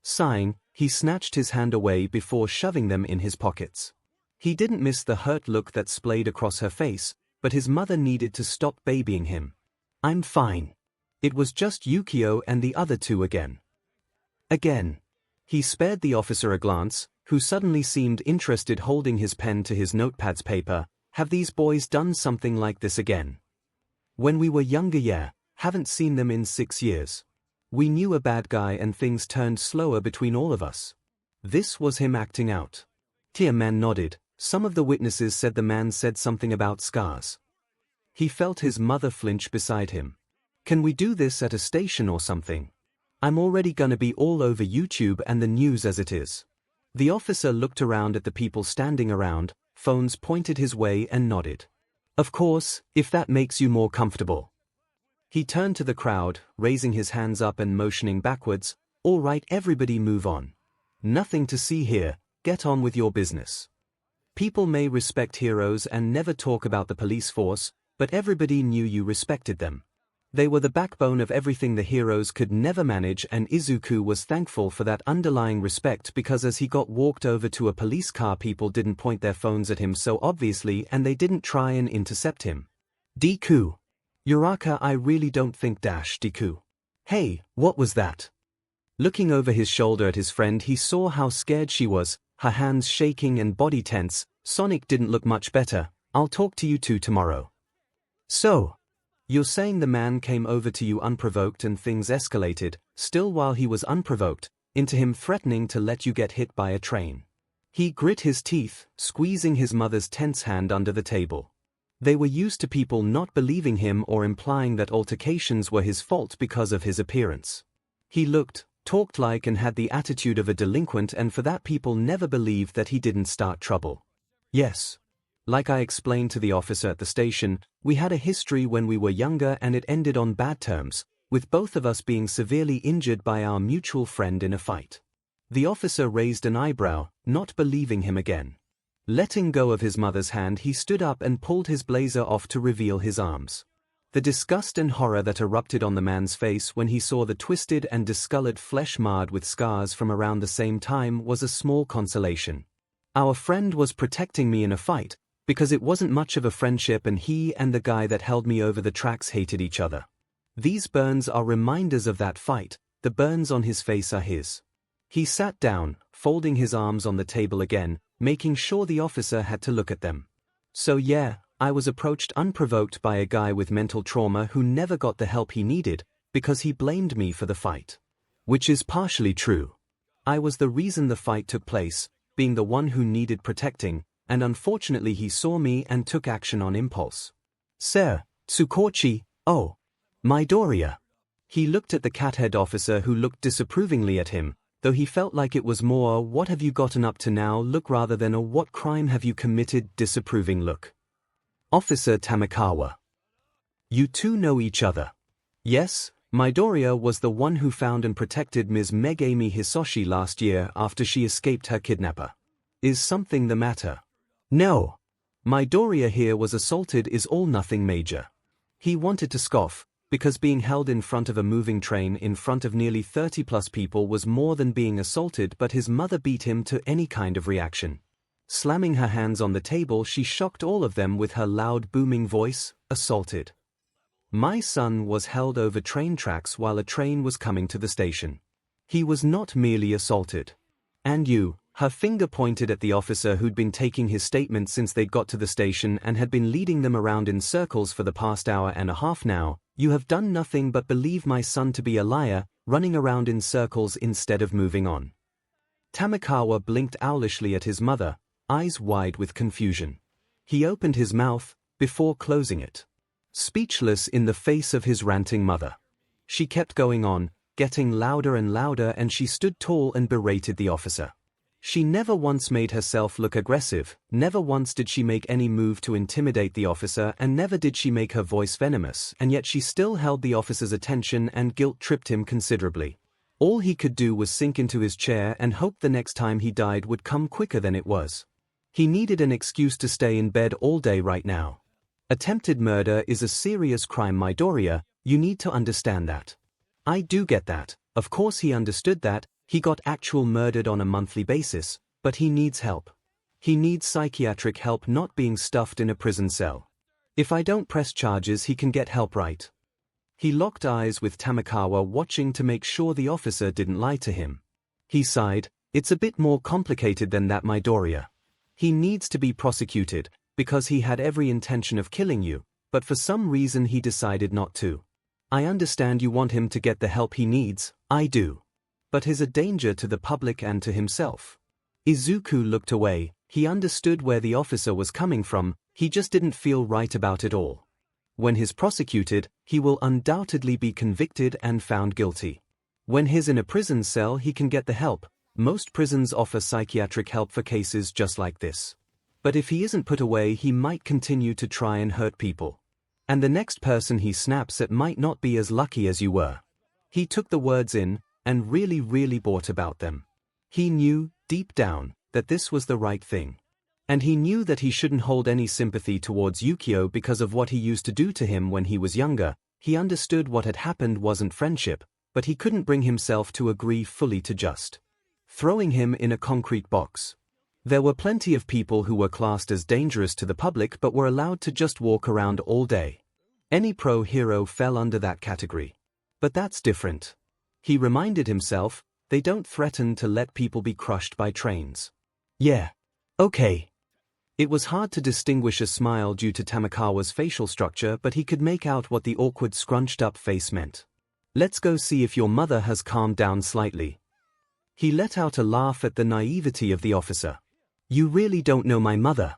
Sighing, he snatched his hand away before shoving them in his pockets. He didn't miss the hurt look that splayed across her face, but his mother needed to stop babying him. I'm fine. It was just Yukio and the other two again. Again. He spared the officer a glance, who suddenly seemed interested, holding his pen to his notepad's paper. Have these boys done something like this again? When we were younger, yeah, haven't seen them in 6 years. We knew a bad guy and things turned slower between all of us. This was him acting out. Tia Man nodded. Some of the witnesses said the man said something about scars. He felt his mother flinch beside him. Can we do this at a station or something? I'm already gonna be all over YouTube and the news as it is. The officer looked around at the people standing around, phones pointed his way and nodded. Of course, if that makes you more comfortable. He turned to the crowd, raising his hands up and motioning backwards. All right, everybody move on. Nothing to see here, get on with your business. People may respect heroes and never talk about the police force, but everybody knew you respected them. They were the backbone of everything the heroes could never manage, and Izuku was thankful for that underlying respect because as he got walked over to a police car, people didn't point their phones at him so obviously and they didn't try and intercept him. Deku. Uraraka, I really don't think Deku. Hey, what was that? Looking over his shoulder at his friend, he saw how scared she was, her hands shaking and body tense. Sonic didn't look much better. I'll talk to you two tomorrow. So. You're saying the man came over to you unprovoked and things escalated, still while he was unprovoked, into him threatening to let you get hit by a train. He grit his teeth, squeezing his mother's tense hand under the table. They were used to people not believing him or implying that altercations were his fault because of his appearance. He looked, talked like and had the attitude of a delinquent, and for that people never believed that he didn't start trouble. Yes. Like I explained to the officer at the station, we had a history when we were younger and it ended on bad terms, with both of us being severely injured by our mutual friend in a fight. The officer raised an eyebrow, not believing him again. Letting go of his mother's hand, he stood up and pulled his blazer off to reveal his arms. The disgust and horror that erupted on the man's face when he saw the twisted and discolored flesh marred with scars from around the same time was a small consolation. Our friend was protecting me in a fight, because it wasn't much of a friendship and he and the guy that held me over the tracks hated each other. These burns are reminders of that fight, the burns on his face are his. He sat down, folding his arms on the table again, making sure the officer had to look at them. So yeah, I was approached unprovoked by a guy with mental trauma who never got the help he needed, because he blamed me for the fight. Which is partially true. I was the reason the fight took place, being the one who needed protecting, and unfortunately he saw me and took action on impulse. Sir, Tsukochi, oh, Midoriya. He looked at the cathead officer who looked disapprovingly at him, though he felt like it was more what have you gotten up to now look rather than a what crime have you committed disapproving look. Officer Tamakawa. You two know each other. Yes, Midoriya was the one who found and protected Ms. Megami Hisoshi last year after she escaped her kidnapper. Is something the matter? No. Midoriya here was assaulted is all nothing major. He wanted to scoff, because being held in front of a moving train in front of nearly 30+ people was more than being assaulted, but his mother beat him to any kind of reaction. Slamming her hands on the table, she shocked all of them with her loud booming voice, assaulted. My son was held over train tracks while a train was coming to the station. He was not merely assaulted. And you, her finger pointed at the officer who'd been taking his statement since they'd got to the station and had been leading them around in circles for the past hour and a half now. You have done nothing but believe my son to be a liar, running around in circles instead of moving on. Tamakawa blinked owlishly at his mother, eyes wide with confusion. He opened his mouth, before closing it. Speechless in the face of his ranting mother. She kept going on, getting louder and louder, and she stood tall and berated the officer. She never once made herself look aggressive, never once did she make any move to intimidate the officer, and never did she make her voice venomous, and yet she still held the officer's attention and guilt-tripped him considerably. All he could do was sink into his chair and hope the next time he died would come quicker than it was. He needed an excuse to stay in bed all day right now. Attempted murder is a serious crime, Midoriya, you need to understand that. I do get that, of course he understood that. He got actual murdered on a monthly basis, but he needs help. He needs psychiatric help, not being stuffed in a prison cell. If I don't press charges, he can get help, right? He locked eyes with Tamakawa, watching to make sure the officer didn't lie to him. He sighed, it's a bit more complicated than that, Midoriya. He needs to be prosecuted, because he had every intention of killing you, but for some reason he decided not to. I understand you want him to get the help he needs, I do. But he's a danger to the public and to himself. Izuku looked away, he understood where the officer was coming from, he just didn't feel right about it all. When he's prosecuted, he will undoubtedly be convicted and found guilty. When he's in a prison cell, he can get the help. Most prisons offer psychiatric help for cases just like this. But if he isn't put away, he might continue to try and hurt people. And the next person he snaps at might not be as lucky as you were. He took the words in, and really bought about them. He knew, deep down, that this was the right thing. And he knew that he shouldn't hold any sympathy towards Yukio because of what he used to do to him when he was younger. He understood what had happened wasn't friendship, but he couldn't bring himself to agree fully to just throwing him in a concrete box. There were plenty of people who were classed as dangerous to the public but were allowed to just walk around all day. Any pro hero fell under that category. But that's different. He reminded himself, they don't threaten to let people be crushed by trains. Yeah. Okay. It was hard to distinguish a smile due to Tamakawa's facial structure, but he could make out what the awkward scrunched-up face meant. Let's go see if your mother has calmed down slightly. He let out a laugh at the naivety of the officer. You really don't know my mother.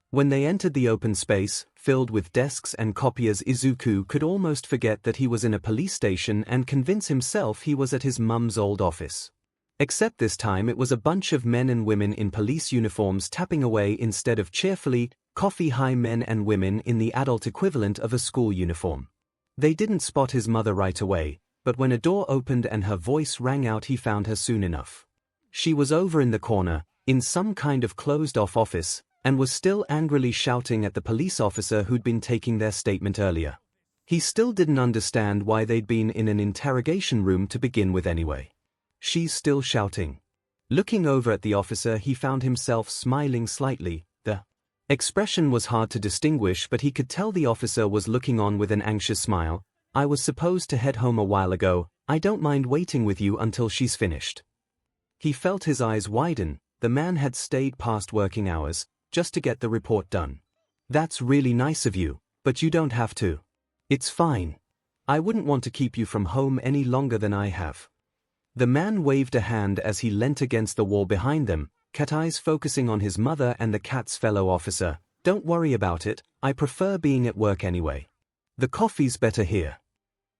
When they entered the open space, filled with desks and copiers, Izuku could almost forget that he was in a police station and convince himself he was at his mum's old office. Except this time it was a bunch of men and women in police uniforms tapping away instead of cheerfully, coffee-high men and women in the adult equivalent of a school uniform. They didn't spot his mother right away, but when a door opened and her voice rang out, he found her soon enough. She was over in the corner, in some kind of closed-off office, and was still angrily shouting at the police officer who'd been taking their statement earlier. He still didn't understand why they'd been in an interrogation room to begin with anyway. She's still shouting. Looking over at the officer, he found himself smiling slightly. The expression was hard to distinguish, but he could tell the officer was looking on with an anxious smile. "I was supposed to head home a while ago. I don't mind waiting with you until she's finished." He felt his eyes widen. The man had stayed past working hours, just to get the report done. "That's really nice of you, but you don't have to. It's fine. I wouldn't want to keep you from home any longer than I have." The man waved a hand as he leant against the wall behind them, cat eyes focusing on his mother and the cat's fellow officer. "Don't worry about it, I prefer being at work anyway. The coffee's better here."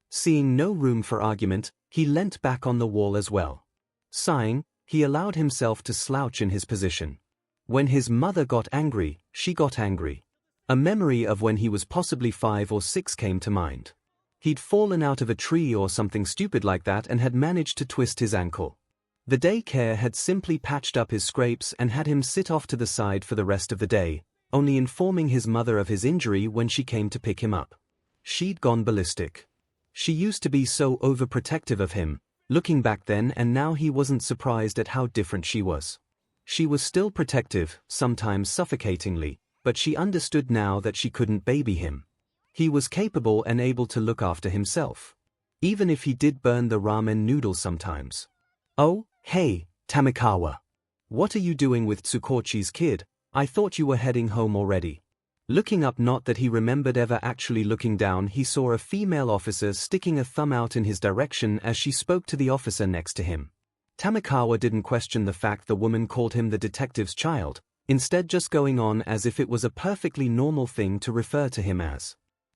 Seeing no room for argument, he leant back on the wall as well. Sighing, he allowed himself to slouch in his position. When his mother got angry, she got angry. A memory of when he was possibly 5 or 6 came to mind. He'd fallen out of a tree or something stupid like that and had managed to twist his ankle. The daycare had simply patched up his scrapes and had him sit off to the side for the rest of the day, only informing his mother of his injury when she came to pick him up. She'd gone ballistic. She used to be so overprotective of him, looking back then, and now he wasn't surprised at how different she was. She was still protective, sometimes suffocatingly, but she understood now that she couldn't baby him. He was capable and able to look after himself. Even if he did burn the ramen noodles sometimes. "Oh, hey, Tamikawa. What are you doing with Tsukochi's kid? I thought you were heading home already." Looking up, not that he remembered ever actually looking down, he saw a female officer sticking a thumb out in his direction as she spoke to the officer next to him. Tamikawa didn't question the fact the woman called him the detective's child, instead just going on as if it was a perfectly normal thing to refer to him as.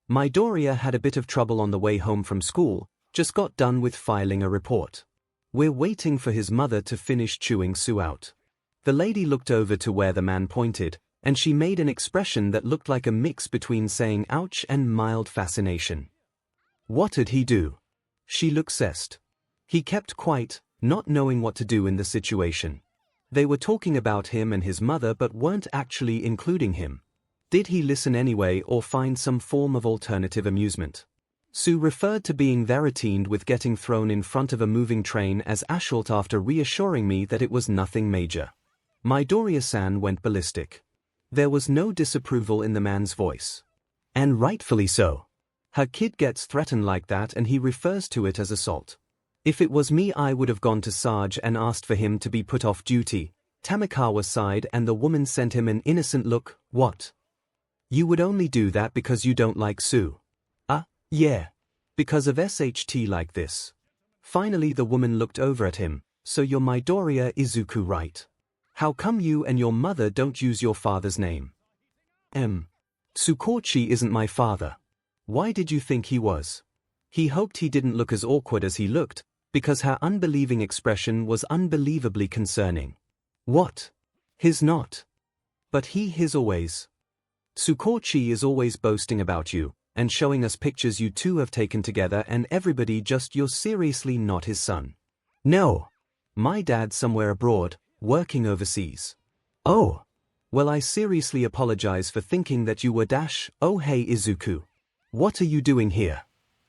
"Midoriya had a bit of trouble on the way home from school, just got done with filing a report. We're waiting for his mother to finish chewing Sue out." The lady looked over to where the man pointed, and she made an expression that looked like a mix between saying ouch and mild fascination. "What did he do?" She looked obsessed. He kept quiet, not knowing what to do in the situation. They were talking about him and his mother but weren't actually including him. Did he listen anyway or find some form of alternative amusement? Sue referred to being verotined with getting thrown in front of a moving train as assault after reassuring me that it was nothing major. Midoriya-san went ballistic. There was no disapproval in the man's voice. And rightfully so. Her kid gets threatened like that and he refers to it as assault. "If it was me, I would have gone to Sarge and asked for him to be put off duty." Tamikawa sighed and the woman sent him an innocent look. "What? You would only do that because you don't like Sue?" Yeah. Because of SHT like this." Finally the woman looked over at him. "So you're Midoriya Izuku, right? How come you and your mother don't use your father's name?" Tsukochi isn't my father." "Why did you think he was?" He hoped he didn't look as awkward as he looked, because her unbelieving expression was unbelievably concerning. "What? His not? But his always. Tsukochi is always boasting about you, and showing us pictures you two have taken together and everybody just you're seriously not his son." "No. My dad's somewhere abroad, working overseas." "Oh. Well, I seriously apologize for thinking that you were Oh hey Izuku. What are you doing here?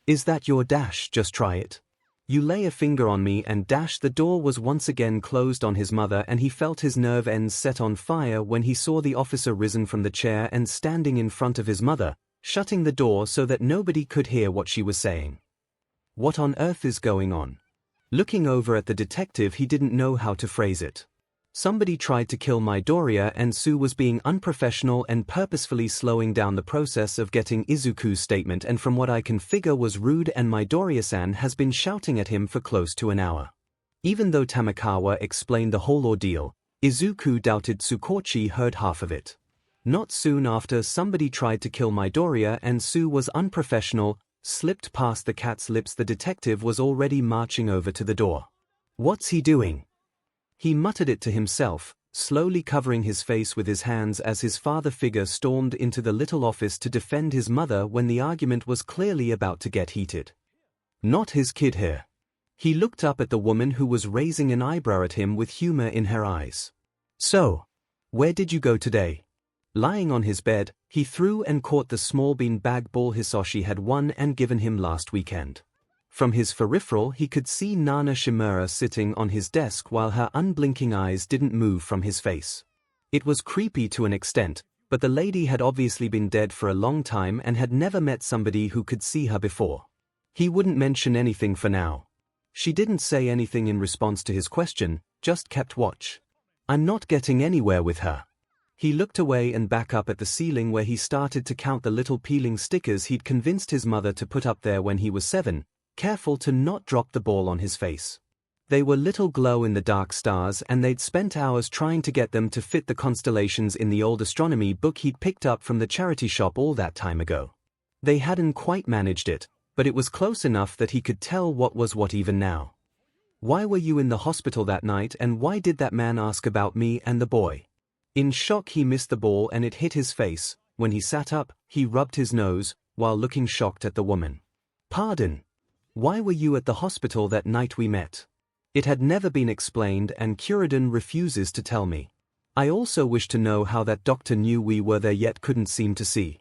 Is that your just try it? You lay a finger on me and the door was once again closed on his mother and he felt his nerve ends set on fire when he saw the officer risen from the chair and standing in front of his mother, shutting the door so that nobody could hear what she was saying. What on earth is going on? Looking over at the detective, he didn't know how to phrase it. Somebody tried to kill Midoriya and Sue was being unprofessional and purposefully slowing down the process of getting Izuku's statement, and from what I can figure was rude, and Midoriya-san has been shouting at him for close to an hour. Even though Tamikawa explained the whole ordeal, Izuku doubted Tsukochi heard half of it. Not soon after, somebody tried to kill Midoriya and Sue was unprofessional, slipped past the cat's lips. The detective was already marching over to the door. "What's he doing?" He muttered it to himself, slowly covering his face with his hands as his father figure stormed into the little office to defend his mother when the argument was clearly about to get heated. Not his kid here. He looked up at the woman who was raising an eyebrow at him with humor in her eyes. So, where did you go today? Lying on his bed, he threw and caught the small bean-bag ball Hisoshi had won and given him last weekend. From his peripheral he could see Nana Shimura sitting on his desk while her unblinking eyes didn't move from his face. It was creepy to an extent, but the lady had obviously been dead for a long time and had never met somebody who could see her before. He wouldn't mention anything for now. She didn't say anything in response to his question, just kept watch. I'm not getting anywhere with her. He looked away and back up at the ceiling where he started to count the little peeling stickers he'd convinced his mother to put up there when he was 7, careful to not drop the ball on his face. They were little glow-in-the-dark stars and they'd spent hours trying to get them to fit the constellations in the old astronomy book he'd picked up from the charity shop all that time ago. They hadn't quite managed it, but it was close enough that he could tell what was what even now. Why were you in the hospital that night and why did that man ask about me and the boy? In shock he missed the ball and it hit his face. When he sat up, he rubbed his nose, while looking shocked at the woman. Pardon? Why were you at the hospital that night we met? It had never been explained and Kuridan refuses to tell me. I also wish to know how that doctor knew we were there yet couldn't seem to see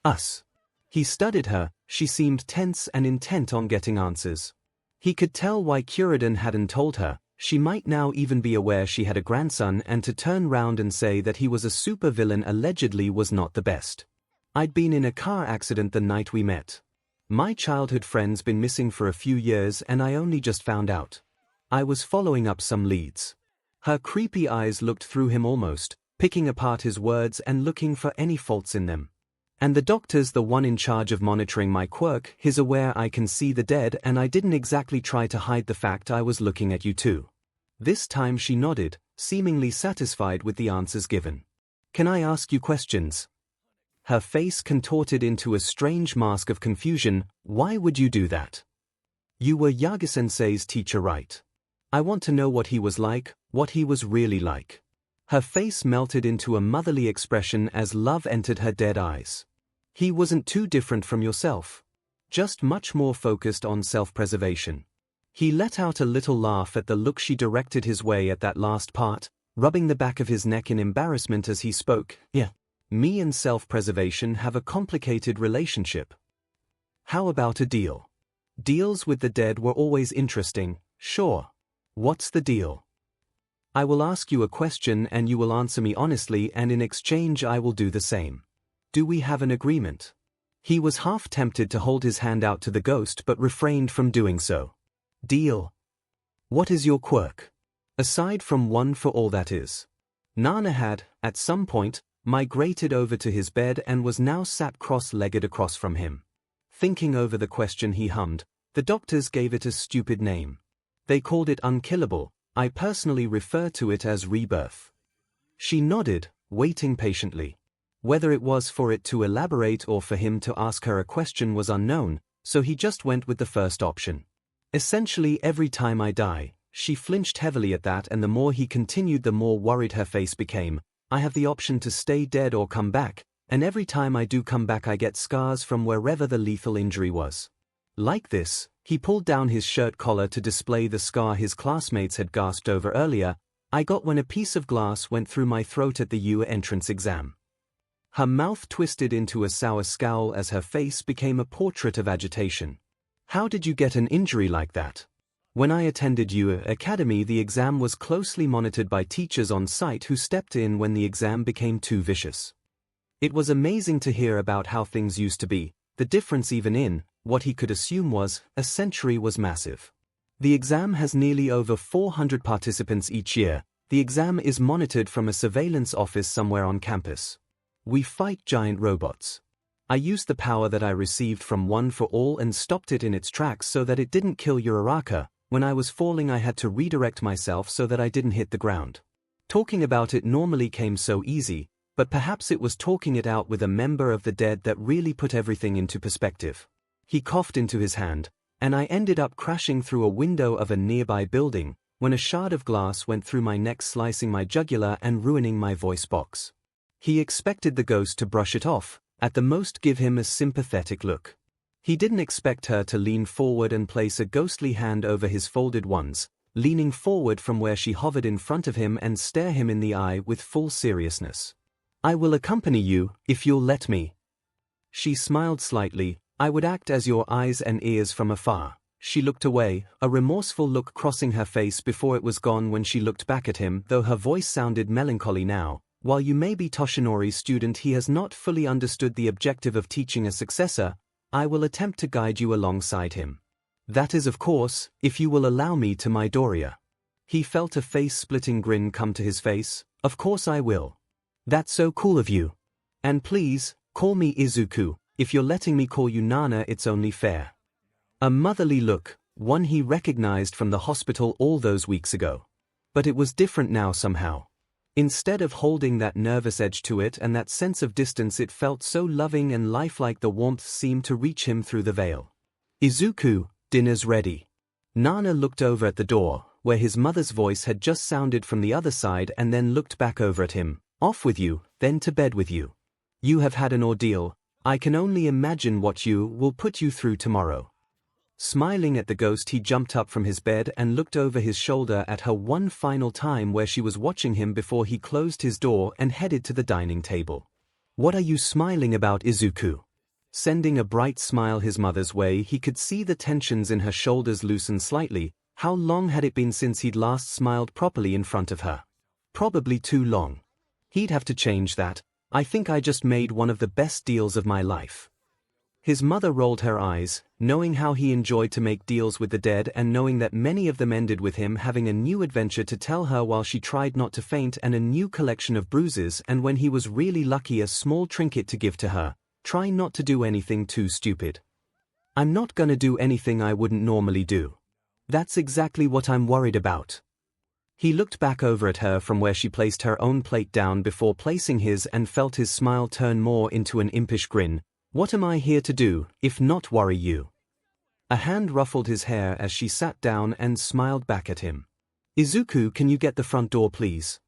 us. He studied her, she seemed tense and intent on getting answers. He could tell why Kuridan hadn't told her. She might now even be aware she had a grandson, and to turn round and say that he was a supervillain allegedly was not the best. I'd been in a car accident the night we met. My childhood friend's been missing for a few years and I only just found out. I was following up some leads. Her creepy eyes looked through him almost, picking apart his words and looking for any faults in them. And the doctor's the one in charge of monitoring my quirk. He's aware I can see the dead and I didn't exactly try to hide the fact I was looking at you too. This time she nodded, seemingly satisfied with the answers given. Can I ask you questions? Her face contorted into a strange mask of confusion. Why would you do that? You were Yagi-sensei's teacher, right? I want to know what he was like, what he was really like. Her face melted into a motherly expression as love entered her dead eyes. He wasn't too different from yourself. Just much more focused on self-preservation. He let out a little laugh at the look she directed his way at that last part, rubbing the back of his neck in embarrassment as he spoke. Yeah. Me and self-preservation have a complicated relationship. How about a deal? Deals with the dead were always interesting, sure. What's the deal? I will ask you a question and you will answer me honestly, and in exchange I will do the same. Do we have an agreement? He was half tempted to hold his hand out to the ghost but refrained from doing so. Deal. What is your quirk? Aside from one for all that is. Nana had, at some point, migrated over to his bed and was now sat cross-legged across from him. Thinking over the question he hummed, the doctors gave it a stupid name. They called it unkillable. I personally refer to it as rebirth. She nodded, waiting patiently. Whether it was for it to elaborate or for him to ask her a question was unknown, so he just went with the first option. Essentially every time I die. She flinched heavily at that, and the more he continued the more worried her face became. I have the option to stay dead or come back, and every time I do come back I get scars from wherever the lethal injury was. Like this. He pulled down his shirt collar to display the scar his classmates had gasped over earlier. I got when a piece of glass went through my throat at the UA entrance exam. Her mouth twisted into a sour scowl as her face became a portrait of agitation. How did you get an injury like that? When I attended UA Academy, the exam was closely monitored by teachers on site who stepped in when the exam became too vicious. It was amazing to hear about how things used to be. The difference even in what he could assume was a century was massive. The exam has nearly over 400 participants each year. The exam is monitored from a surveillance office somewhere on campus. We fight giant robots. I used the power that I received from One for All and stopped it in its tracks so that it didn't kill Uraraka. When I was falling I had to redirect myself so that I didn't hit the ground. Talking about it normally came so easy, but perhaps it was talking it out with a member of the dead that really put everything into perspective. He coughed into his hand, and I ended up crashing through a window of a nearby building, when a shard of glass went through my neck, slicing my jugular and ruining my voice box. He expected the ghost to brush it off, at the most give him a sympathetic look. He didn't expect her to lean forward and place a ghostly hand over his folded ones, leaning forward from where she hovered in front of him and stare him in the eye with full seriousness. "I will accompany you, if you'll let me." She smiled slightly. "I would act as your eyes and ears from afar." She looked away, a remorseful look crossing her face before it was gone when she looked back at him, though her voice sounded melancholy now. "While you may be Toshinori's student, he has not fully understood the objective of teaching a successor. I will attempt to guide you alongside him. That is, of course, if you will allow me to Midoriya." He felt a face-splitting grin come to his face. "Of course I will. That's so cool of you. And please, call me Izuku. If you're letting me call you Nana, it's only fair." A motherly look, one he recognized from the hospital all those weeks ago. But it was different now somehow. Instead of holding that nervous edge to it and that sense of distance, it felt so loving and lifelike. The warmth seemed to reach him through the veil. "Izuku, dinner's ready." Nana looked over at the door, where his mother's voice had just sounded from the other side, and then looked back over at him. "Off with you, then to bed with you. You have had an ordeal. I can only imagine what you will put you through tomorrow." Smiling at the ghost, he jumped up from his bed and looked over his shoulder at her one final time, where she was watching him before he closed his door and headed to the dining table. "What are you smiling about, Izuku?" Sending a bright smile his mother's way, he could see the tensions in her shoulders loosen slightly. How long had it been since he'd last smiled properly in front of her? Probably too long. He'd have to change that. "I think I just made one of the best deals of my life." His mother rolled her eyes, knowing how he enjoyed to make deals with the dead and knowing that many of them ended with him having a new adventure to tell her while she tried not to faint, and a new collection of bruises, and when he was really lucky, a small trinket to give to her. Try not to do anything too stupid. "I'm not gonna do anything I wouldn't normally do." "That's exactly what I'm worried about." He looked back over at her from where she placed her own plate down before placing his and felt his smile turn more into an impish grin. "What am I here to do, if not worry you?" A hand ruffled his hair as she sat down and smiled back at him. "Izuku, can you get the front door, please?"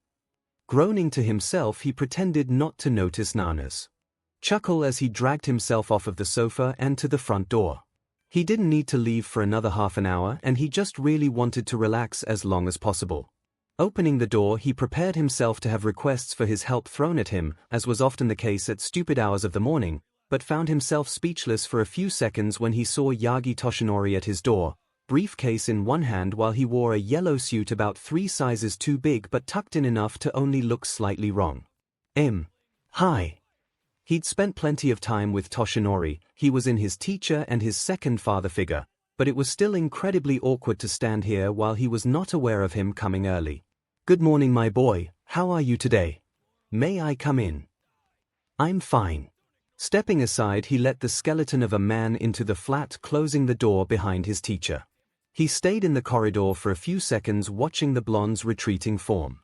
Groaning to himself, he pretended not to notice Nana's chuckle as he dragged himself off of the sofa and to the front door. He didn't need to leave for another half an hour, and he just really wanted to relax as long as possible. Opening the door, he prepared himself to have requests for his help thrown at him, as was often the case at stupid hours of the morning, but found himself speechless for a few seconds when he saw Yagi Toshinori at his door, briefcase in one hand, while he wore a yellow suit about 3 sizes too big but tucked in enough to only look slightly wrong. Hi. He'd spent plenty of time with Toshinori. He was in his teacher and his second father figure, but it was still incredibly awkward to stand here while he was not aware of him coming early. "Good morning, my boy. How are you today? May I come in?" "I'm fine." Stepping aside, he let the skeleton of a man into the flat, closing the door behind his teacher. He stayed in the corridor for a few seconds, watching the blonde's retreating form.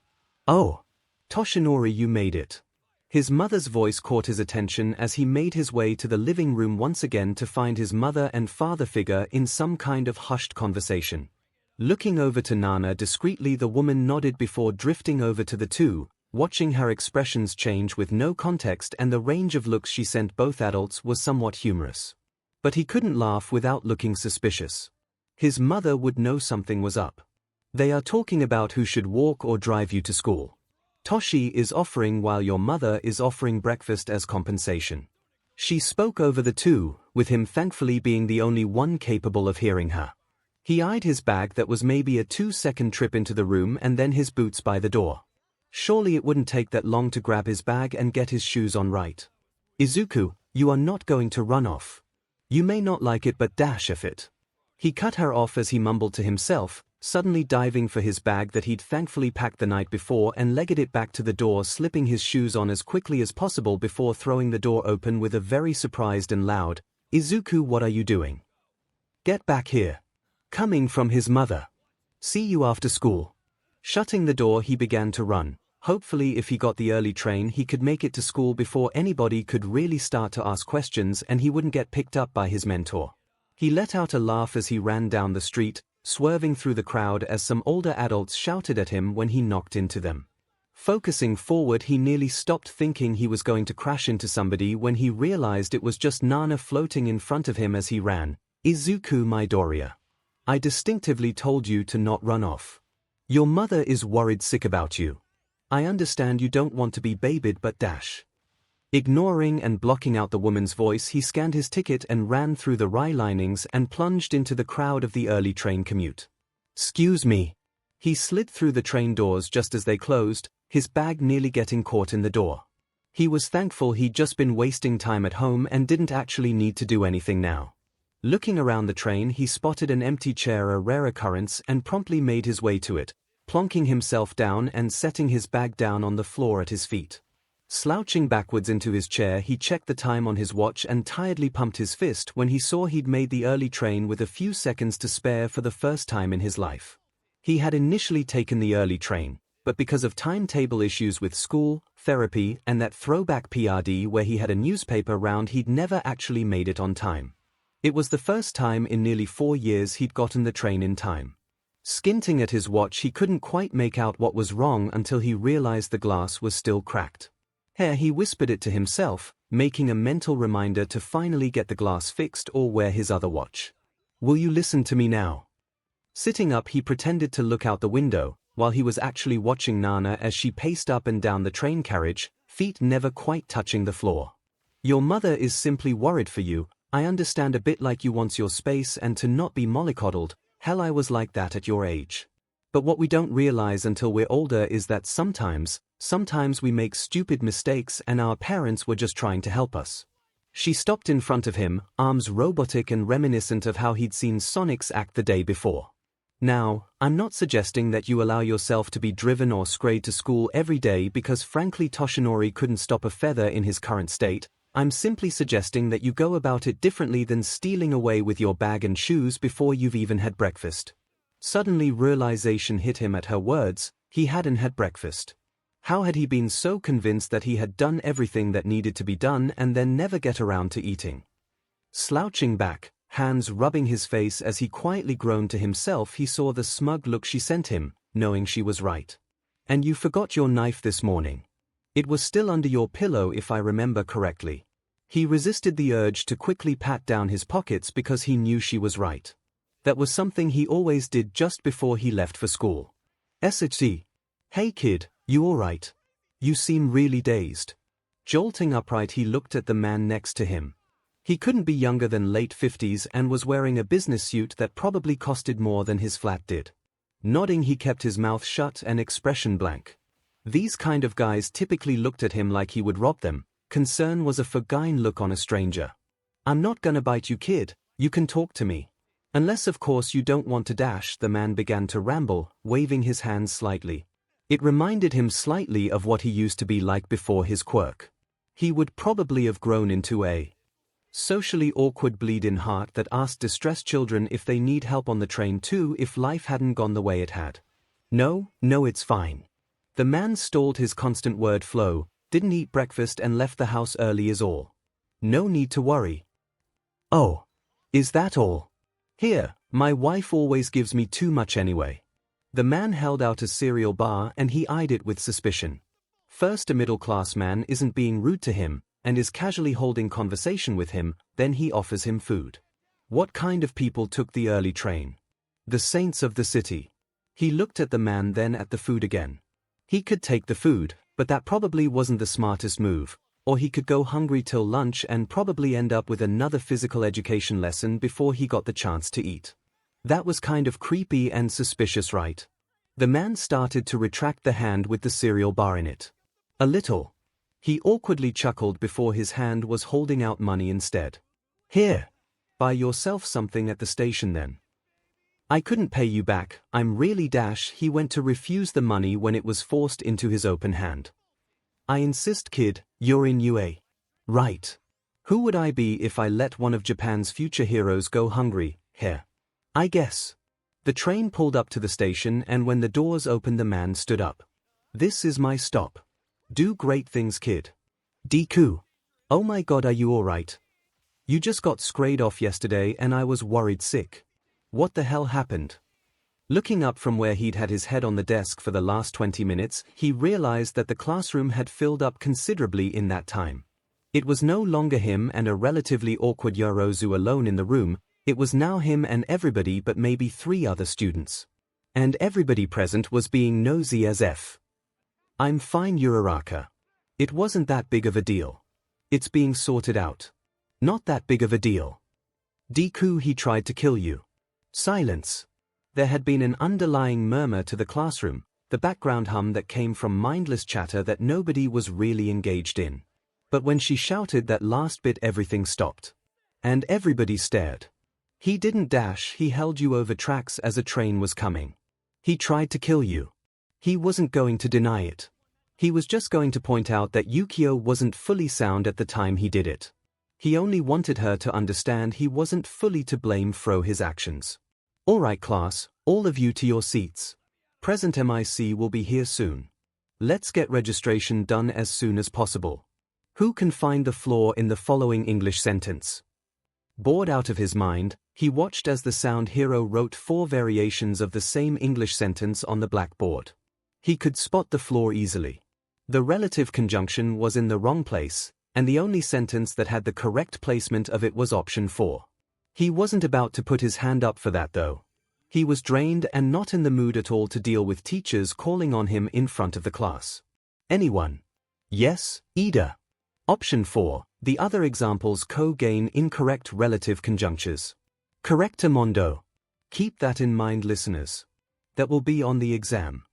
"Oh, Toshinori, you made it." His mother's voice caught his attention as he made his way to the living room once again to find his mother and father figure in some kind of hushed conversation. Looking over to Nana discreetly, the woman nodded before drifting over to the two, watching her expressions change with no context, and the range of looks she sent both adults was somewhat humorous. But he couldn't laugh without looking suspicious. His mother would know something was up. "They are talking about who should walk or drive you to school. Toshi is offering while your mother is offering breakfast as compensation." She spoke over the two, with him thankfully being the only one capable of hearing her. He eyed his bag that was maybe a 2-second trip into the room and then his boots by the door. Surely it wouldn't take that long to grab his bag and get his shoes on right. "Izuku, you are not going to run off. You may not like it, but dash if it." He cut her off as he mumbled to himself, suddenly diving for his bag that he'd thankfully packed the night before and legged it back to the door, slipping his shoes on as quickly as possible before throwing the door open with a very surprised and loud, "Izuku, what are you doing? Get back here." Coming from his mother. "See you after school." Shutting the door, he began to run. Hopefully, if he got the early train, he could make it to school before anybody could really start to ask questions and he wouldn't get picked up by his mentor. He let out a laugh as he ran down the street, swerving through the crowd as some older adults shouted at him when he knocked into them. Focusing forward, he nearly stopped, thinking he was going to crash into somebody when he realized it was just Nana floating in front of him as he ran. "Izuku Midoriya. I distinctively told you to not run off. Your mother is worried sick about you. I understand you don't want to be babied but dash. Ignoring and blocking out the woman's voice, he scanned his ticket and ran through the rye linings and plunged into the crowd of the early train commute. Excuse me. He slid through the train doors just as they closed, his bag nearly getting caught in the door. He was thankful he'd just been wasting time at home and didn't actually need to do anything now. Looking around the train, he spotted an empty chair, a rare occurrence, and promptly made his way to it, plonking himself down and setting his bag down on the floor at his feet. Slouching backwards into his chair, he checked the time on his watch and tiredly pumped his fist when he saw he'd made the early train with a few seconds to spare for the first time in his life. He had initially taken the early train, but because of timetable issues with school, therapy, and that throwback PRD where he had a newspaper round, he'd never actually made it on time. It was the first time in nearly 4 years he'd gotten the train in time. Squinting at his watch, he couldn't quite make out what was wrong until he realized the glass was still cracked. He whispered it to himself, making a mental reminder to finally get the glass fixed or wear his other watch. Will you listen to me now? Sitting up, he pretended to look out the window, while he was actually watching Nana as she paced up and down the train carriage, feet never quite touching the floor. Your mother is simply worried for you. I understand, a bit like you wants your space and to not be mollycoddled. Hell, I was like that at your age. But what we don't realize until we're older is that sometimes we make stupid mistakes and our parents were just trying to help us. She stopped in front of him, arms robotic and reminiscent of how he'd seen Sonic's act the day before. Now, I'm not suggesting that you allow yourself to be driven or scrayed to school every day because frankly Toshinori couldn't stop a feather in his current state. I'm simply suggesting that you go about it differently than stealing away with your bag and shoes before you've even had breakfast. Suddenly realization hit him at her words. He hadn't had breakfast. How had he been so convinced that he had done everything that needed to be done and then never get around to eating? Slouching back, hands rubbing his face as he quietly groaned to himself, he saw the smug look she sent him, knowing she was right. And you forgot your knife this morning. It was still under your pillow if I remember correctly. He resisted the urge to quickly pat down his pockets because he knew she was right. That was something he always did just before he left for school. SHC. Hey kid, you alright? You seem really dazed. Jolting upright, he looked at the man next to him. He couldn't be younger than late 50s and was wearing a business suit that probably costed more than his flat did. Nodding, he kept his mouth shut and expression blank. These kind of guys typically looked at him like he would rob them. Concern was a forgone look on a stranger. I'm not gonna bite you kid, you can talk to me. Unless of course you don't want to dash, the man began to ramble, waving his hands slightly. It reminded him slightly of what he used to be like before his quirk. He would probably have grown into a socially awkward bleed-in heart that asked distressed children if they need help on the train too if life hadn't gone the way it had. No, it's fine. The man stalled his constant word flow, didn't eat breakfast and left the house early is all. No need to worry. Oh. Is that all? Here, my wife always gives me too much anyway. The man held out a cereal bar and he eyed it with suspicion. First, a middle-class man isn't being rude to him and is casually holding conversation with him, then he offers him food. What kind of people took the early train? The saints of the city. He looked at the man, then at the food again. He could take the food, but that probably wasn't the smartest move, or he could go hungry till lunch and probably end up with another physical education lesson before he got the chance to eat. That was kind of creepy and suspicious, right? The man started to retract the hand with the cereal bar in it. A little. He awkwardly chuckled before his hand was holding out money instead. Here. Buy yourself something at the station then. I couldn't pay you back, I'm really dash. He went to refuse the money when it was forced into his open hand. I insist kid, you're in UA. Right. Who would I be if I let one of Japan's future heroes go hungry? Here. I guess. The train pulled up to the station and when the doors opened the man stood up. This is my stop. Do great things kid. Deku. Oh my god, are you alright? You just got scrayed off yesterday and I was worried sick. What the hell happened? Looking up from where he'd had his head on the desk for the last 20 minutes, he realized that the classroom had filled up considerably in that time. It was no longer him and a relatively awkward Yorozu alone in the room, It was now him and everybody but maybe 3 other students. And everybody present was being nosy as F. I'm fine, Uraraka. It wasn't that big of a deal. It's being sorted out. Not that big of a deal. Deku, he tried to kill you. Silence. There had been an underlying murmur to the classroom, the background hum that came from mindless chatter that nobody was really engaged in. But when she shouted that last bit, everything stopped. And everybody stared. He didn't dash, he held you over tracks as a train was coming. He tried to kill you. He wasn't going to deny it. He was just going to point out that Yukio wasn't fully sound at the time he did it. He only wanted her to understand he wasn't fully to blame for his actions. Alright class, all of you to your seats. Present MIC will be here soon. Let's get registration done as soon as possible. Who can find the flaw in the following English sentence? Bored out of his mind, he watched as the sound hero wrote 4 variations of the same English sentence on the blackboard. He could spot the flaw easily. The relative conjunction was in the wrong place, and the only sentence that had the correct placement of it was option 4. He wasn't about to put his hand up for that though. He was drained and not in the mood at all to deal with teachers calling on him in front of the class. Anyone? Yes, Ida. Option 4, the other examples co-gain incorrect relative conjunctures. Correctamundo. Keep that in mind, listeners. That will be on the exam.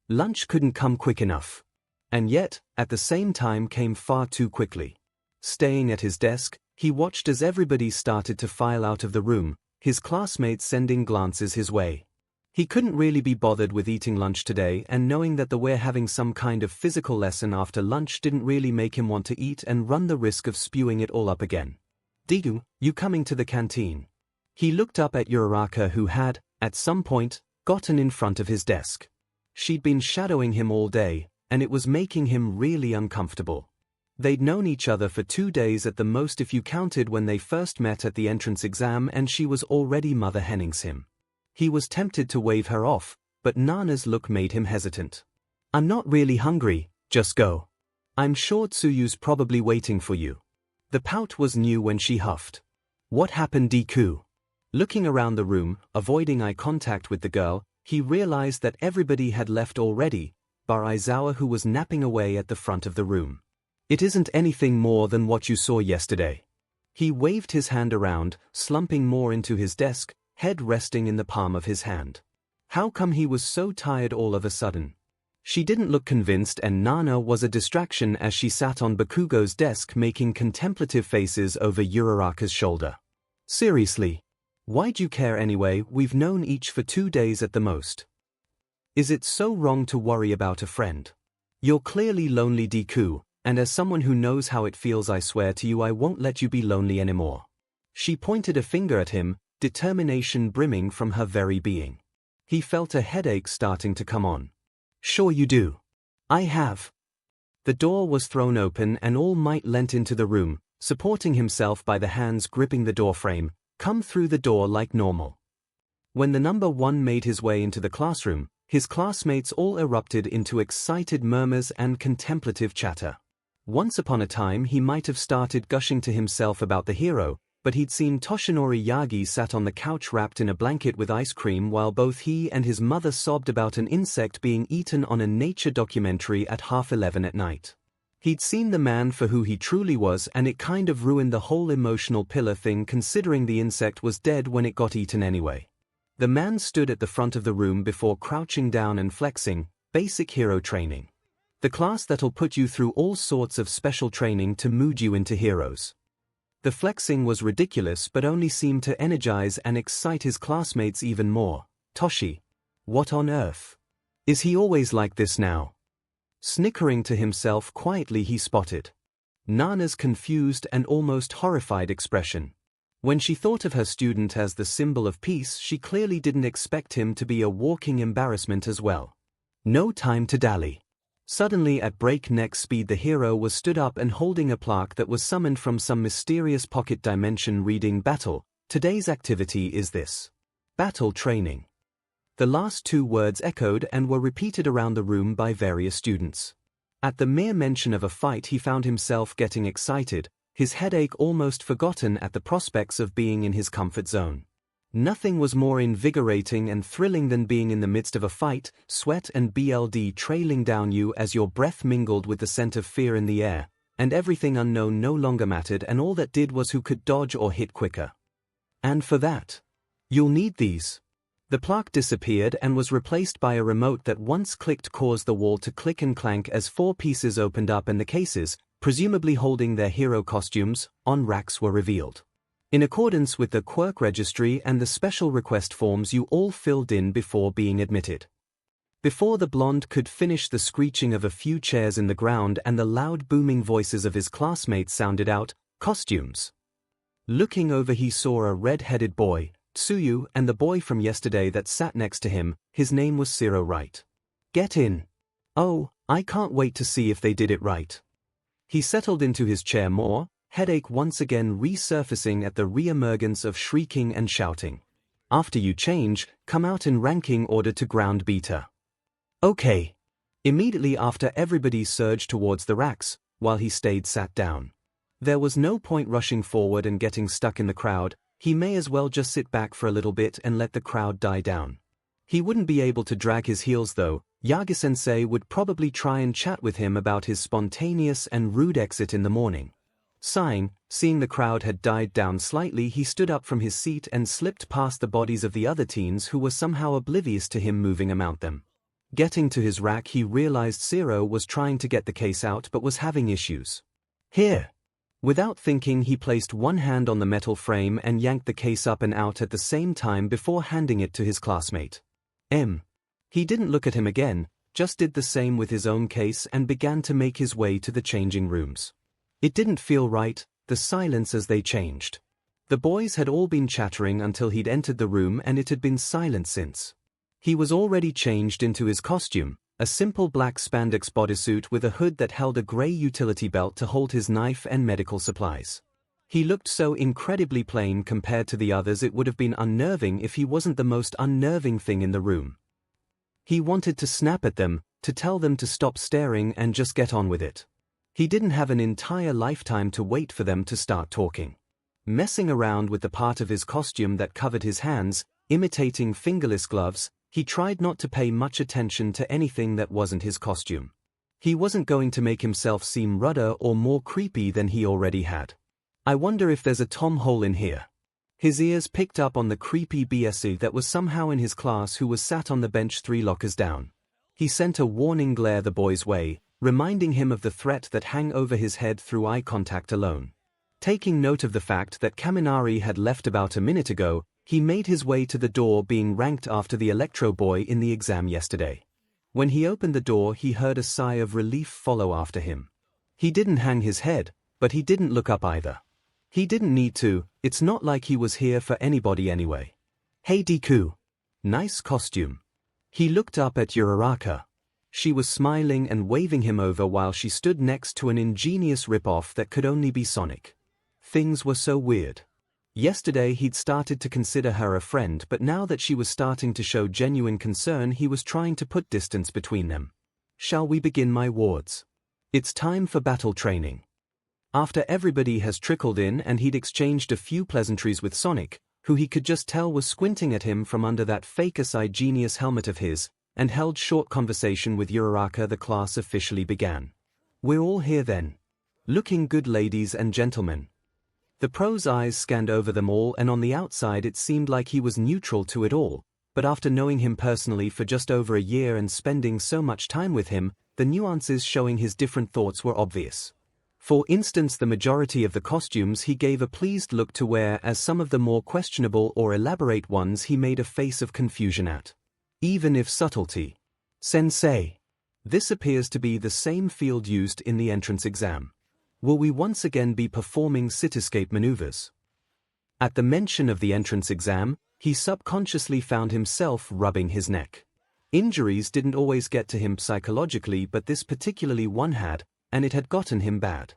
Lunch couldn't come quick enough. And yet, at the same time came far too quickly. Staying at his desk, he watched as everybody started to file out of the room, his classmates sending glances his way. He couldn't really be bothered with eating lunch today, and knowing that they were having some kind of physical lesson after lunch didn't really make him want to eat and run the risk of spewing it all up again. Deku, you coming to the canteen? He looked up at Uraraka, who had, at some point, gotten in front of his desk. She'd been shadowing him all day, and it was making him really uncomfortable. They'd known each other for 2 days at the most if you counted when they first met at the entrance exam, and she was already Mother Hennings him. He was tempted to wave her off, but Nana's look made him hesitant. I'm not really hungry, just go. I'm sure Tsuyu's probably waiting for you. The pout was new when she huffed. What happened, Deku? Looking around the room, avoiding eye contact with the girl, he realized that everybody had left already, bar Aizawa, who was napping away at the front of the room. It isn't anything more than what you saw yesterday. He waved his hand around, slumping more into his desk, head resting in the palm of his hand. How come he was so tired all of a sudden? She didn't look convinced, and Nana was a distraction as she sat on Bakugo's desk making contemplative faces over Uraraka's shoulder. Seriously? Why'd you care anyway? We've known each for 2 days at the most. Is it so wrong to worry about a friend? You're clearly lonely, Deku, and as someone who knows how it feels, I swear to you I won't let you be lonely anymore. She pointed a finger at him, determination brimming from her very being. He felt a headache starting to come on. Sure you do. I have. The door was thrown open and All Might leant into the room, supporting himself by the hands gripping the doorframe, come through the door like normal. When the number 1 made his way into the classroom, his classmates all erupted into excited murmurs and contemplative chatter. Once upon a time he might have started gushing to himself about the hero, but he'd seen Toshinori Yagi sat on the couch wrapped in a blanket with ice cream while both he and his mother sobbed about an insect being eaten on a nature documentary at 11:30 at night. He'd seen the man for who he truly was, and it kind of ruined the whole emotional pillar thing considering the insect was dead when it got eaten anyway. The man stood at the front of the room before crouching down and flexing, basic hero training. The class that'll put you through all sorts of special training to mood you into heroes. The flexing was ridiculous but only seemed to energize and excite his classmates even more. Toshi. What on earth? Is he always like this now? Snickering to himself quietly, he spotted Nana's confused and almost horrified expression. When she thought of her student as the symbol of peace, she clearly didn't expect him to be a walking embarrassment as well. No time to dally. Suddenly, at breakneck speed, the hero was stood up and holding a plaque that was summoned from some mysterious pocket dimension reading Battle. Today's activity is this. Battle training. The last 2 words echoed and were repeated around the room by various students. At the mere mention of a fight, he found himself getting excited, his headache almost forgotten at the prospects of being in his comfort zone. Nothing was more invigorating and thrilling than being in the midst of a fight, sweat and blood trailing down you as your breath mingled with the scent of fear in the air, and everything unknown no longer mattered, and all that did was who could dodge or hit quicker. And for that, you'll need these. The plaque disappeared and was replaced by a remote that once clicked caused the wall to click and clank as 4 pieces opened up and the cases, presumably holding their hero costumes, on racks were revealed. In accordance with the Quirk registry and the special request forms you all filled in before being admitted. Before the blonde could finish, the screeching of a few chairs in the ground and the loud booming voices of his classmates sounded out, "Costumes." Looking over, he saw a red-headed boy, Tsuyu, and the boy from yesterday that sat next to him. His name was 𝐂𝐿, right? Get in. Oh, I can't wait to see if they did it right. He settled into his chair more, headache once again resurfacing at the re-emergence of shrieking and shouting. After you change, come out in ranking order to ground beta. Okay. Immediately after, everybody surged towards the racks, while he stayed sat down. There was no point rushing forward and getting stuck in the crowd. He may as well just sit back for a little bit and let the crowd die down. He wouldn't be able to drag his heels though. Yagi-sensei would probably try and chat with him about his spontaneous and rude exit in the morning. Sighing, seeing the crowd had died down slightly, he stood up from his seat and slipped past the bodies of the other teens who were somehow oblivious to him moving among them. Getting to his rack, he realized 𝐂𝐿 was trying to get the case out but was having issues. Here. Without thinking, he placed one hand on the metal frame and yanked the case up and out at the same time before handing it to his classmate. He didn't look at him again, just did the same with his own case and began to make his way to the changing rooms. It didn't feel right, the silence as they changed. The boys had all been chattering until he'd entered the room, and it had been silent since. He was already changed into his costume, a simple black spandex bodysuit with a hood that held a grey utility belt to hold his knife and medical supplies. He looked so incredibly plain compared to the others, it would have been unnerving if he wasn't the most unnerving thing in the room. He wanted to snap at them, to tell them to stop staring and just get on with it. He didn't have an entire lifetime to wait for them to start talking. Messing around with the part of his costume that covered his hands, imitating fingerless gloves, he tried not to pay much attention to anything that wasn't his costume. He wasn't going to make himself seem rudder or more creepy than he already had. I wonder if there's a Tom hole in here. His ears picked up on the creepy BSE that was somehow in his class, who was sat on the bench 3 lockers down. He sent a warning glare the boy's way, reminding him of the threat that hung over his head through eye contact alone. Taking note of the fact that Kaminari had left about a minute ago, he made his way to the door, being ranked after the electro boy in the exam yesterday. When he opened the door, he heard a sigh of relief follow after him. He didn't hang his head, but he didn't look up either. He didn't need to, it's not like he was here for anybody anyway. Hey Deku. Nice costume. He looked up at Uraraka. She was smiling and waving him over while she stood next to an ingenious rip-off that could only be Sonic. Things were so weird. Yesterday he'd started to consider her a friend, but now that she was starting to show genuine concern, he was trying to put distance between them. Shall we begin, my wards? It's time for battle training. After everybody has trickled in and he'd exchanged a few pleasantries with Sonic, who he could just tell was squinting at him from under that fake-ass genius helmet of his, and held short conversation with Uraraka, the class officially began. We're all here then. Looking good, ladies and gentlemen. The pro's eyes scanned over them all, and on the outside it seemed like he was neutral to it all, but after knowing him personally for just over a year and spending so much time with him, the nuances showing his different thoughts were obvious. For instance, the majority of the costumes he gave a pleased look to, whereas some of the more questionable or elaborate ones he made a face of confusion at. Even if subtlety. Sensei. This appears to be the same field used in the entrance exam. Will we once again be performing cityscape maneuvers? At the mention of the entrance exam, he subconsciously found himself rubbing his neck. Injuries didn't always get to him psychologically, but this particularly one had, and it had gotten him bad.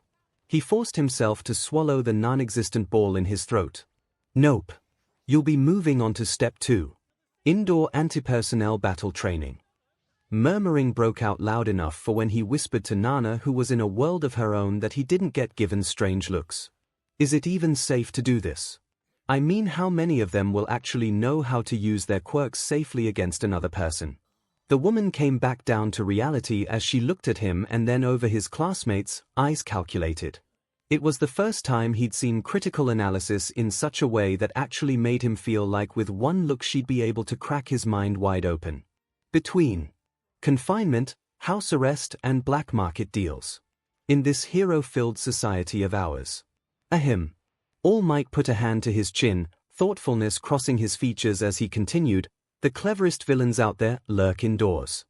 He forced himself to swallow the non-existent ball in his throat. Nope. You'll be moving on to step 2. Indoor anti-personnel battle training. Murmuring broke out loud enough for when he whispered to Nana, who was in a world of her own, that he didn't get given strange looks. Is it even safe to do this? I mean, how many of them will actually know how to use their quirks safely against another person? The woman came back down to reality as she looked at him and then over his classmates' eyes calculated. It was the first time he'd seen critical analysis in such a way that actually made him feel like with one look she'd be able to crack his mind wide open. Between confinement, house arrest, and black market deals. In this hero-filled society of ours. Ahem. All Might put a hand to his chin, thoughtfulness crossing his features as he continued, the cleverest villains out there lurk indoors.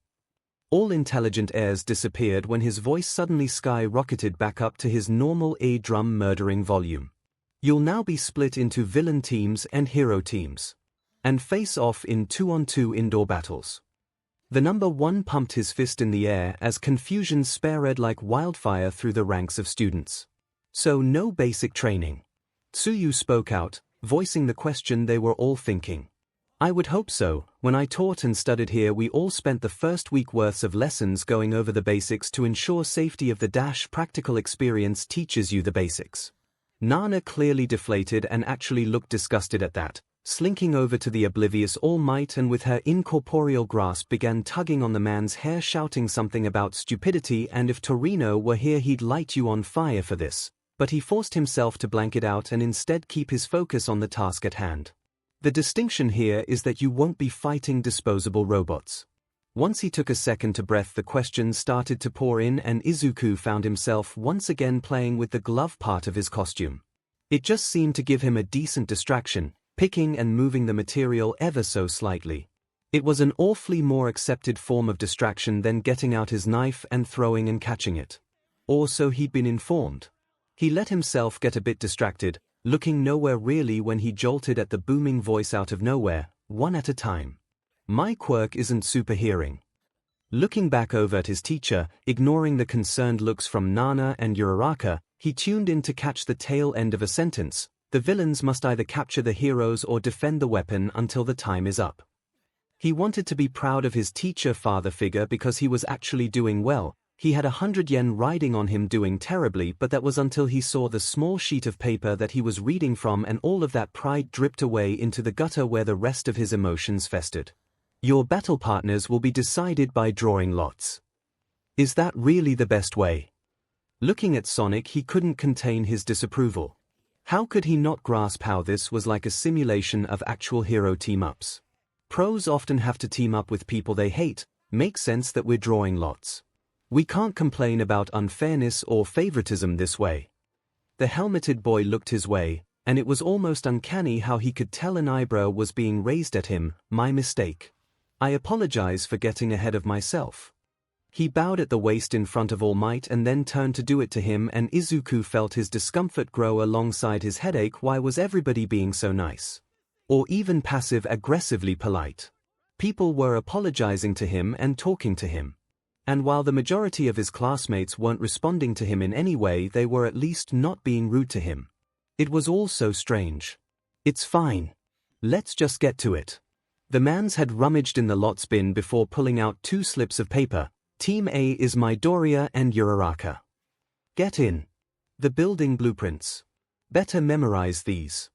All intelligent airs disappeared when his voice suddenly skyrocketed back up to his normal drum murdering volume. You'll now be split into villain teams and hero teams. And face off in 2-on-2 indoor battles. The number one pumped his fist in the air as confusion spread like wildfire through the ranks of students. So no basic training. Tsuyu spoke out, voicing the question they were all thinking. I would hope so. When I taught and studied here, we all spent the first week worths of lessons going over the basics to ensure safety of the practical experience teaches you the basics. Nana clearly deflated and actually looked disgusted at that, slinking over to the oblivious All Might and with her incorporeal grasp began tugging on the man's hair, shouting something about stupidity and if Torino were here he'd light you on fire for this. But he forced himself to blank it out and instead keep his focus on the task at hand. The distinction here is that you won't be fighting disposable robots. Once he took a second to breath, the questions started to pour in and Izuku found himself once again playing with the glove part of his costume. It just seemed to give him a decent distraction, picking and moving the material ever so slightly. It was an awfully more accepted form of distraction than getting out his knife and throwing and catching it. Or so he'd been informed. He let himself get a bit distracted, looking nowhere really when he jolted at the booming voice out of nowhere, one at a time. My quirk isn't super hearing. Looking back over at his teacher, ignoring the concerned looks from Nana and Uraraka, he tuned in to catch the tail end of a sentence. The villains must either capture the heroes or defend the weapon until the time is up. He wanted to be proud of his teacher-father figure because he was actually doing well. He had 100 yen riding on him doing terribly, but that was until he saw the small sheet of paper that he was reading from and all of that pride dripped away into the gutter where the rest of his emotions festered. Your battle partners will be decided by drawing lots. Is that really the best way? Looking at Sonic, he couldn't contain his disapproval. How could he not grasp how this was like a simulation of actual hero team-ups? Pros often have to team up with people they hate. Makes sense that we're drawing lots. We can't complain about unfairness or favoritism this way. The helmeted boy looked his way, and it was almost uncanny how he could tell an eyebrow was being raised at him. My mistake. I apologize for getting ahead of myself. He bowed at the waist in front of All Might and then turned to do it to him, and Izuku felt his discomfort grow alongside his headache. Why was everybody being so nice? Or even passive-aggressively polite? People were apologizing to him and talking to him. And while the majority of his classmates weren't responding to him in any way, they were at least not being rude to him. It was all so strange. It's fine. Let's just get to it. The mans had rummaged in the lots bin before pulling out 2 slips of paper. Team A is Midoriya and Uraraka. Get in. The building blueprints. Better memorize these.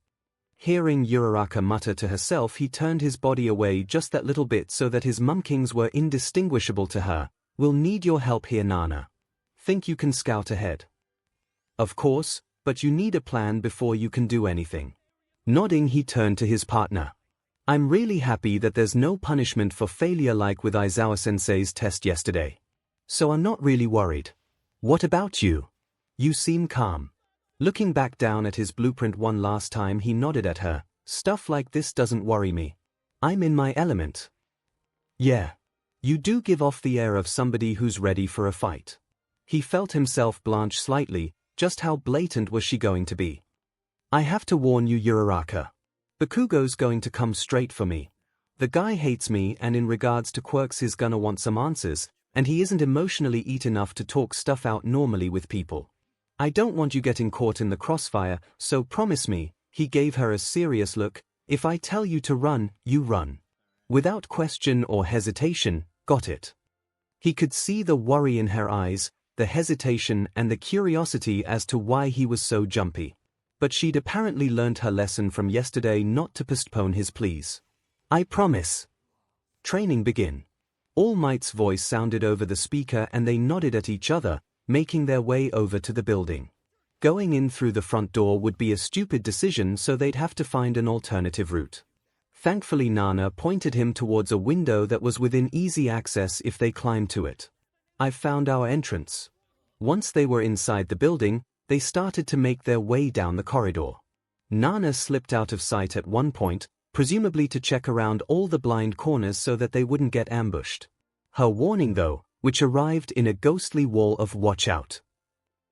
Hearing Uraraka mutter to herself, he turned his body away just that little bit so that his mumkings were indistinguishable to her. We'll need your help here, Nana. Think you can scout ahead? Of course, but you need a plan before you can do anything. Nodding, he turned to his partner. I'm really happy that there's no punishment for failure like with Aizawa-sensei's test yesterday. So I'm not really worried. What about you? You seem calm. Looking back down at his blueprint one last time, he nodded at her. Stuff like this doesn't worry me. I'm in my element. Yeah. You do give off the air of somebody who's ready for a fight. He felt himself blanch slightly. Just how blatant was she going to be? I have to warn you, Uraraka. Bakugo's going to come straight for me. The guy hates me, and in regards to quirks he's gonna want some answers, and he isn't emotionally eat enough to talk stuff out normally with people. I don't want you getting caught in the crossfire, so promise me. He gave her a serious look. If I tell you to run, you run. Without question or hesitation. Got it. He could see the worry in her eyes, the hesitation and the curiosity as to why he was so jumpy. But she'd apparently learnt her lesson from yesterday not to postpone his pleas. "I promise." "Training begin." All Might's voice sounded over the speaker and they nodded at each other, making their way over to the building. Going in through the front door would be a stupid decision, so they'd have to find an alternative route. Thankfully Nana pointed him towards a window that was within easy access if they climbed to it. "I've found our entrance." Once they were inside the building, they started to make their way down the corridor. Nana slipped out of sight at one point, presumably to check around all the blind corners so that they wouldn't get ambushed. Her warning though, which arrived in a ghostly wall of "watch out,"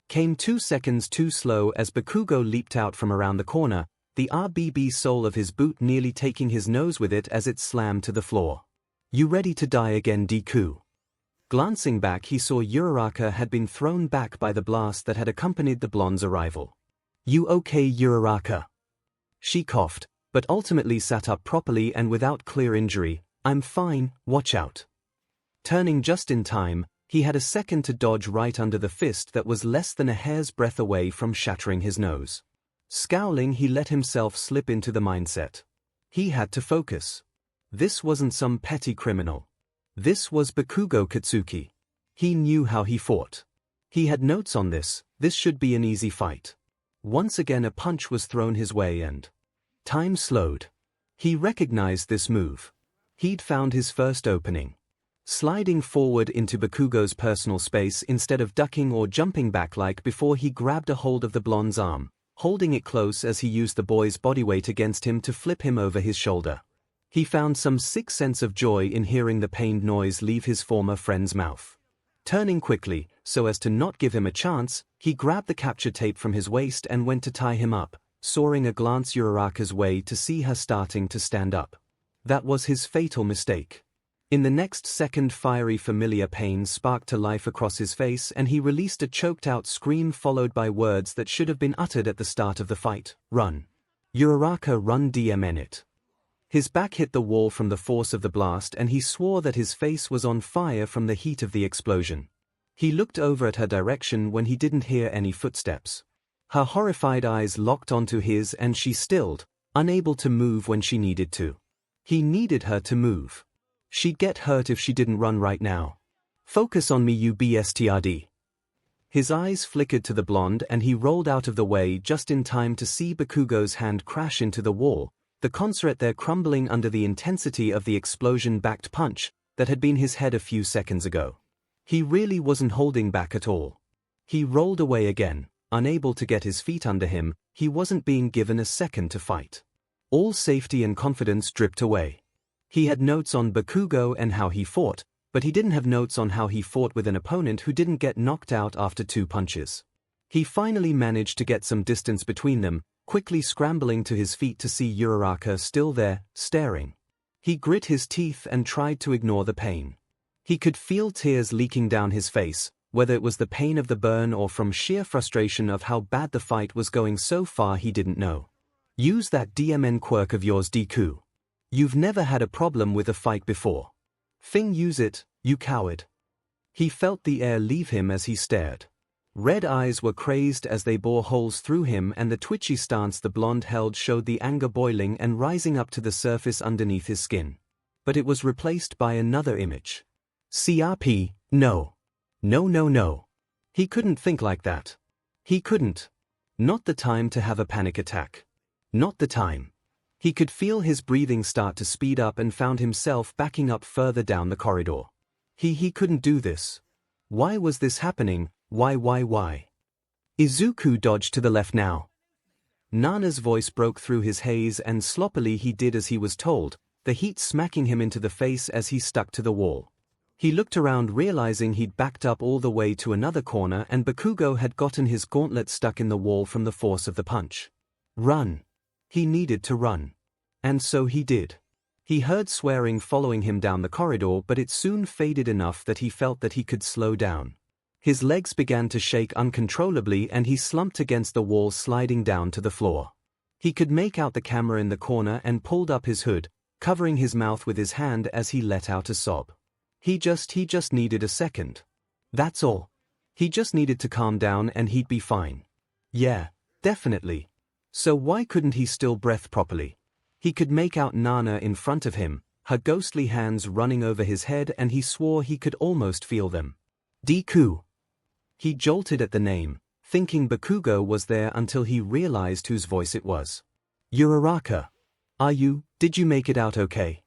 came 2 seconds too slow as Bakugo leaped out from around the corner, the RBB sole of his boot nearly taking his nose with it as it slammed to the floor. "You ready to die again, Deku?" Glancing back, he saw Uraraka had been thrown back by the blast that had accompanied the blonde's arrival. "You okay, Uraraka?" She coughed, but ultimately sat up properly and without clear injury. "I'm fine, watch out." Turning just in time, he had a second to dodge right under the fist that was less than a hair's breadth away from shattering his nose. Scowling, he let himself slip into the mindset. He had to focus. This wasn't some petty criminal. This was Bakugo Katsuki. He knew how he fought. He had notes on this. This should be an easy fight. Once again a punch was thrown his way and time slowed. He recognized this move. He'd found his first opening. Sliding forward into Bakugo's personal space instead of ducking or jumping back like before, he grabbed a hold of the blonde's arm, holding it close as he used the boy's body weight against him to flip him over his shoulder. He found some sick sense of joy in hearing the pained noise leave his former friend's mouth. Turning quickly, so as to not give him a chance, he grabbed the capture tape from his waist and went to tie him up, soaring a glance Uraraka's way to see her starting to stand up. That was his fatal mistake. In the next second, fiery familiar pain sparked to life across his face and he released a choked-out scream followed by words that should have been uttered at the start of the fight. "Run. Uraraka, run, DMN it." His back hit the wall from the force of the blast and he swore that his face was on fire from the heat of the explosion. He looked over at her direction when he didn't hear any footsteps. Her horrified eyes locked onto his and she stilled, unable to move when she needed to. He needed her to move. She'd get hurt if she didn't run right now. "Focus on me, you bastard." His eyes flickered to the blonde and he rolled out of the way just in time to see Bakugo's hand crash into the wall, the concert there crumbling under the intensity of the explosion-backed punch that had been his head a few seconds ago. He really wasn't holding back at all. He rolled away again, unable to get his feet under him. He wasn't being given a second to fight. All safety and confidence dripped away. He had notes on Bakugo and how he fought, but he didn't have notes on how he fought with an opponent who didn't get knocked out after 2 punches. He finally managed to get some distance between them, quickly scrambling to his feet to see Uraraka still there, staring. He grit his teeth and tried to ignore the pain. He could feel tears leaking down his face, whether it was the pain of the burn or from sheer frustration of how bad the fight was going so far he didn't know. "Use that DMN quirk of yours, Deku. You've never had a problem with a fight before. Use it, you coward." He felt the air leave him as he stared. Red eyes were crazed as they bore holes through him and the twitchy stance the blonde held showed the anger boiling and rising up to the surface underneath his skin. But it was replaced by another image. "CRP, no. No, no, no." He couldn't think like that. He couldn't. Not the time to have a panic attack. Not the time. He could feel his breathing start to speed up and found himself backing up further down the corridor. He couldn't do this. Why was this happening? Why? "Izuku, dodge to the left now." Nana's voice broke through his haze and sloppily he did as he was told, the heat smacking him into the face as he stuck to the wall. He looked around realizing he'd backed up all the way to another corner and Bakugo had gotten his gauntlet stuck in the wall from the force of the punch. Run. He needed to run. And so he did. He heard swearing following him down the corridor, but it soon faded enough that he felt that he could slow down. His legs began to shake uncontrollably and he slumped against the wall, sliding down to the floor. He could make out the camera in the corner and pulled up his hood, covering his mouth with his hand as he let out a sob. He just needed a second. That's all. He just needed to calm down and he'd be fine. Yeah, definitely. So why couldn't he still breathe properly? He could make out Nana in front of him, her ghostly hands running over his head, and he swore he could almost feel them. Deku. He jolted at the name, thinking Bakugo was there until he realized whose voice it was. Uraraka. Did you make it out okay?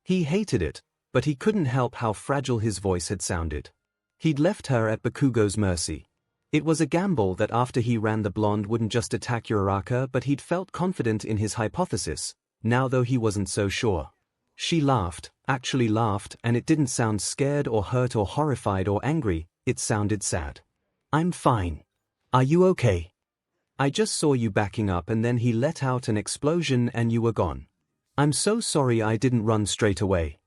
He hated it, but he couldn't help how fragile his voice had sounded. He'd left her at Bakugo's mercy. It was a gamble that after he ran the blonde wouldn't just attack Uraraka, but he'd felt confident in his hypothesis, now though he wasn't so sure. She laughed, actually laughed, and it didn't sound scared or hurt or horrified or angry, it sounded sad. I'm fine. Are you okay? I just saw you backing up and then he let out an explosion and you were gone. I'm so sorry I didn't run straight away.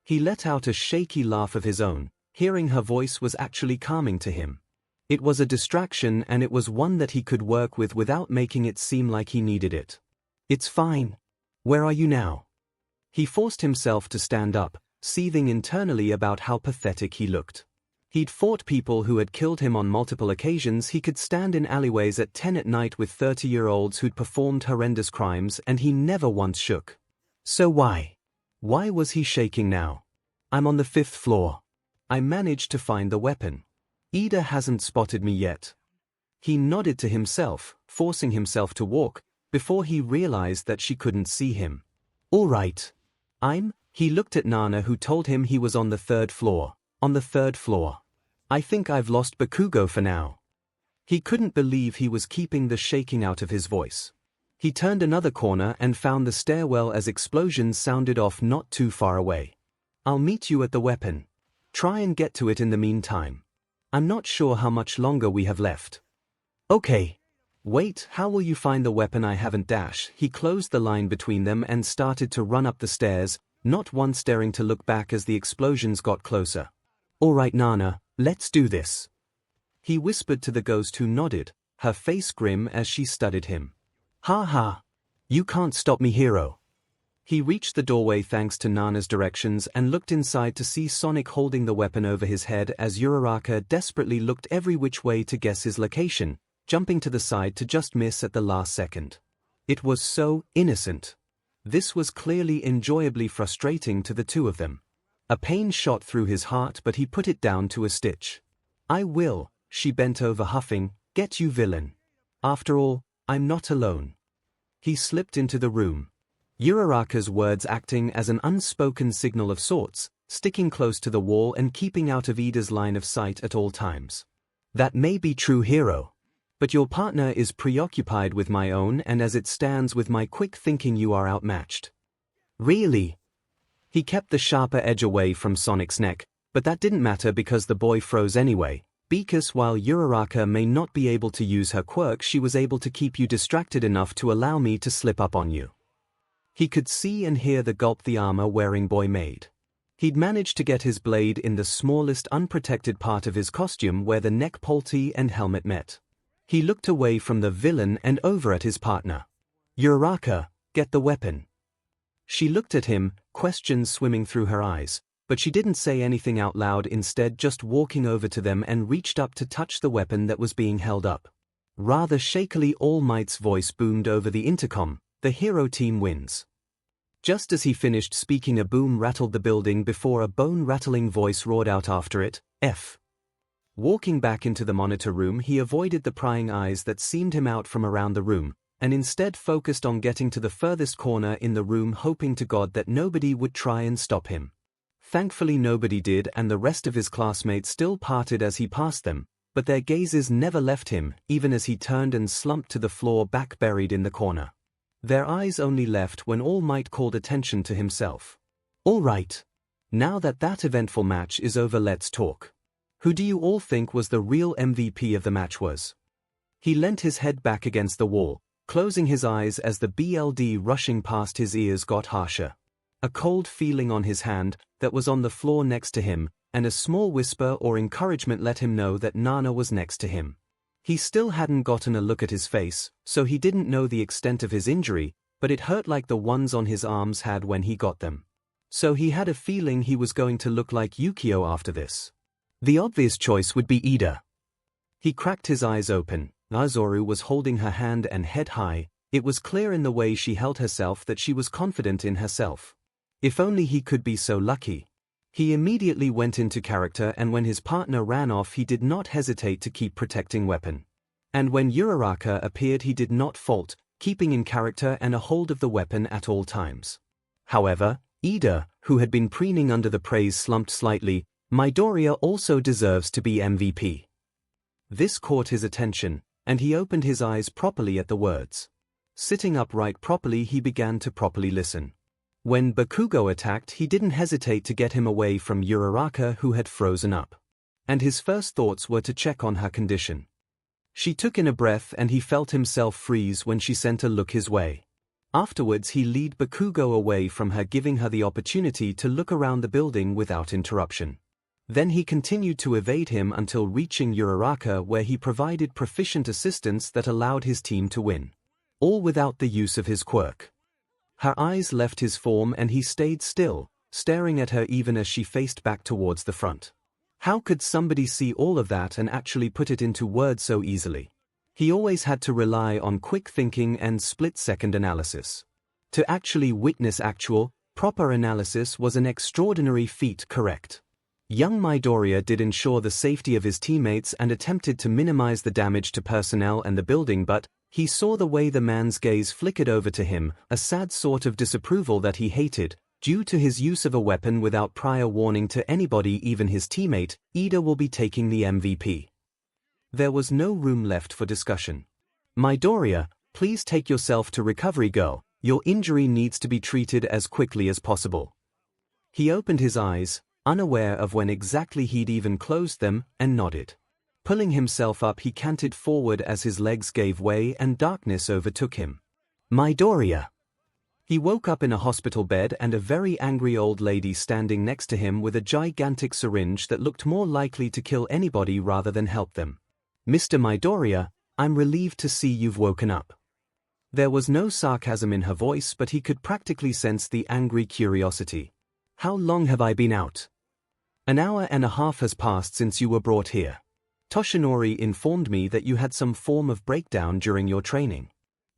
He let out a shaky laugh of his own. Hearing her voice was actually calming to him. It was a distraction, and it was one that he could work with without making it seem like he needed it. It's fine. Where are you now? He forced himself to stand up, seething internally about how pathetic he looked. He'd fought people who had killed him on multiple occasions. He could stand in alleyways at 10 at night with 30-year-olds who'd performed horrendous crimes, and he never once shook. So why? Why was he shaking now? I'm on the 5th floor. I managed to find the weapon. Ida hasn't spotted me yet. He nodded to himself, forcing himself to walk, before he realized that she couldn't see him. All right. He looked at Nana, who told him he was on the 3rd floor. On the 3rd floor. I think I've lost Bakugo for now. He couldn't believe he was keeping the shaking out of his voice. He turned another corner and found the stairwell as explosions sounded off not too far away. I'll meet you at the weapon. Try and get to it in the meantime. I'm not sure how much longer we have left. Okay. Wait, how will you find the weapon? I haven't dash. He closed the line between them and started to run up the stairs, not once daring to look back as the explosions got closer. All right, Nana, let's do this. He whispered to the ghost, who nodded, her face grim as she studied him. Ha ha. You can't stop me, hero. He reached the doorway thanks to Nana's directions and looked inside to see Sonic holding the weapon over his head as Uraraka desperately looked every which way to guess his location, jumping to the side to just miss at the last second. It was so innocent. This was clearly enjoyably frustrating to the two of them. A pain shot through his heart, but he put it down to a stitch. I will, she bent over huffing, get you, villain. After all, I'm not alone. He slipped into the room. Uraraka's words acting as an unspoken signal of sorts, sticking close to the wall and keeping out of Ida's line of sight at all times. That may be true, hero. But your partner is preoccupied with my own, and as it stands with my quick thinking, you are outmatched. Really? He kept the sharper edge away from Sonic's neck, but that didn't matter because the boy froze anyway, because while Uraraka may not be able to use her quirk, she was able to keep you distracted enough to allow me to slip up on you. He could see and hear the gulp the armor-wearing boy made. He'd managed to get his blade in the smallest unprotected part of his costume where the neck polty and helmet met. He looked away from the villain and over at his partner. Uraraka, get the weapon. She looked at him, questions swimming through her eyes, but she didn't say anything out loud, instead just walking over to them and reached up to touch the weapon that was being held up. Rather shakily, All Might's voice boomed over the intercom. The hero team wins. Just as he finished speaking, a boom rattled the building before a bone-rattling voice roared out after it, F. Walking back into the monitor room, he avoided the prying eyes that seemed him out from around the room, and instead focused on getting to the furthest corner in the room, hoping to God that nobody would try and stop him. Thankfully nobody did, and the rest of his classmates still parted as he passed them, but their gazes never left him, even as he turned and slumped to the floor back buried in the corner. Their eyes only left when All Might called attention to himself. All right. Now that that eventful match is over, let's talk. Who do you all think was the real MVP of the match was? He leant his head back against the wall, closing his eyes as the BLD rushing past his ears got harsher. A cold feeling on his hand that was on the floor next to him, and a small whisper or encouragement let him know that Nana was next to him. He still hadn't gotten a look at his face, so he didn't know the extent of his injury, but it hurt like the ones on his arms had when he got them. So he had a feeling he was going to look like Yukio after this. The obvious choice would be Ida. He cracked his eyes open. Nazoru was holding her hand and head high. It was clear in the way she held herself that she was confident in herself. If only he could be so lucky. He immediately went into character, and when his partner ran off he did not hesitate to keep protecting weapon. And when Uraraka appeared he did not fault, keeping in character and a hold of the weapon at all times. However, Ida, who had been preening under the praise, slumped slightly. Midoriya also deserves to be MVP. This caught his attention, and he opened his eyes properly at the words. Sitting upright properly, he began to properly listen. When Bakugo attacked, he didn't hesitate to get him away from Uraraka, who had frozen up. And his first thoughts were to check on her condition. She took in a breath and he felt himself freeze when she sent a look his way. Afterwards he led Bakugo away from her, giving her the opportunity to look around the building without interruption. Then he continued to evade him until reaching Uraraka, where he provided proficient assistance that allowed his team to win. All without the use of his quirk. Her eyes left his form and he stayed still, staring at her even as she faced back towards the front. How could somebody see all of that and actually put it into words so easily? He always had to rely on quick thinking and split-second analysis. To actually witness actual, proper analysis was an extraordinary feat, correct? Young Midoriya did ensure the safety of his teammates and attempted to minimize the damage to personnel and the building, but he saw the way the man's gaze flickered over to him, a sad sort of disapproval that he hated. Due to his use of a weapon without prior warning to anybody, even his teammate, Ida will be taking the MVP. There was no room left for discussion. Midoriya, please take yourself to recovery, girl. Your injury needs to be treated as quickly as possible. He opened his eyes, unaware of when exactly he'd even closed them, and nodded. Pulling himself up, he canted forward as his legs gave way and darkness overtook him. Midoriya! He woke up in a hospital bed and a very angry old lady standing next to him with a gigantic syringe that looked more likely to kill anybody rather than help them. Mr. Midoriya, I'm relieved to see you've woken up. There was no sarcasm in her voice, but he could practically sense the angry curiosity. How long have I been out? An hour and a half has passed since you were brought here. Toshinori informed me that you had some form of breakdown during your training.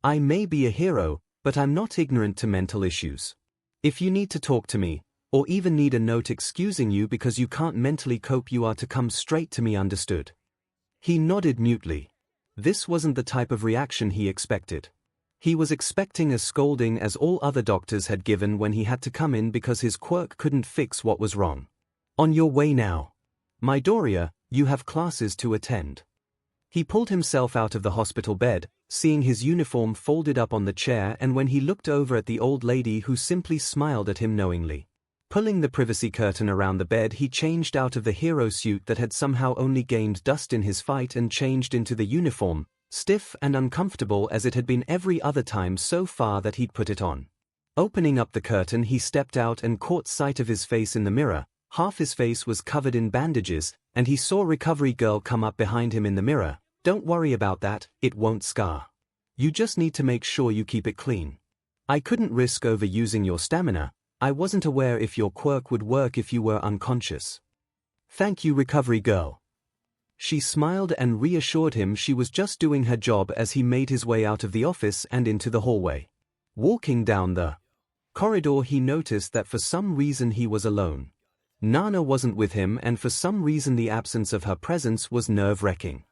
I may be a hero, but I'm not ignorant to mental issues. If you need to talk to me, or even need a note excusing you because you can't mentally cope, you are to come straight to me, understood? He nodded mutely. This wasn't the type of reaction he expected. He was expecting a scolding, as all other doctors had given when he had to come in because his quirk couldn't fix what was wrong. On your way now. Midoriya, you have classes to attend. He pulled himself out of the hospital bed, seeing his uniform folded up on the chair, and when he looked over at the old lady who simply smiled at him knowingly. Pulling the privacy curtain around the bed, he changed out of the hero suit that had somehow only gained dust in his fight and changed into the uniform, stiff and uncomfortable as it had been every other time so far that he'd put it on. Opening up the curtain, he stepped out and caught sight of his face in the mirror. Half his face was covered in bandages, and he saw Recovery Girl come up behind him in the mirror. Don't worry about that, it won't scar. You just need to make sure you keep it clean. I couldn't risk overusing your stamina. I wasn't aware if your quirk would work if you were unconscious. Thank you, Recovery Girl. She smiled and reassured him she was just doing her job as he made his way out of the office and into the hallway. Walking down the corridor, he noticed that for some reason he was alone. Nana wasn't with him, and for some reason the absence of her presence was nerve-wracking.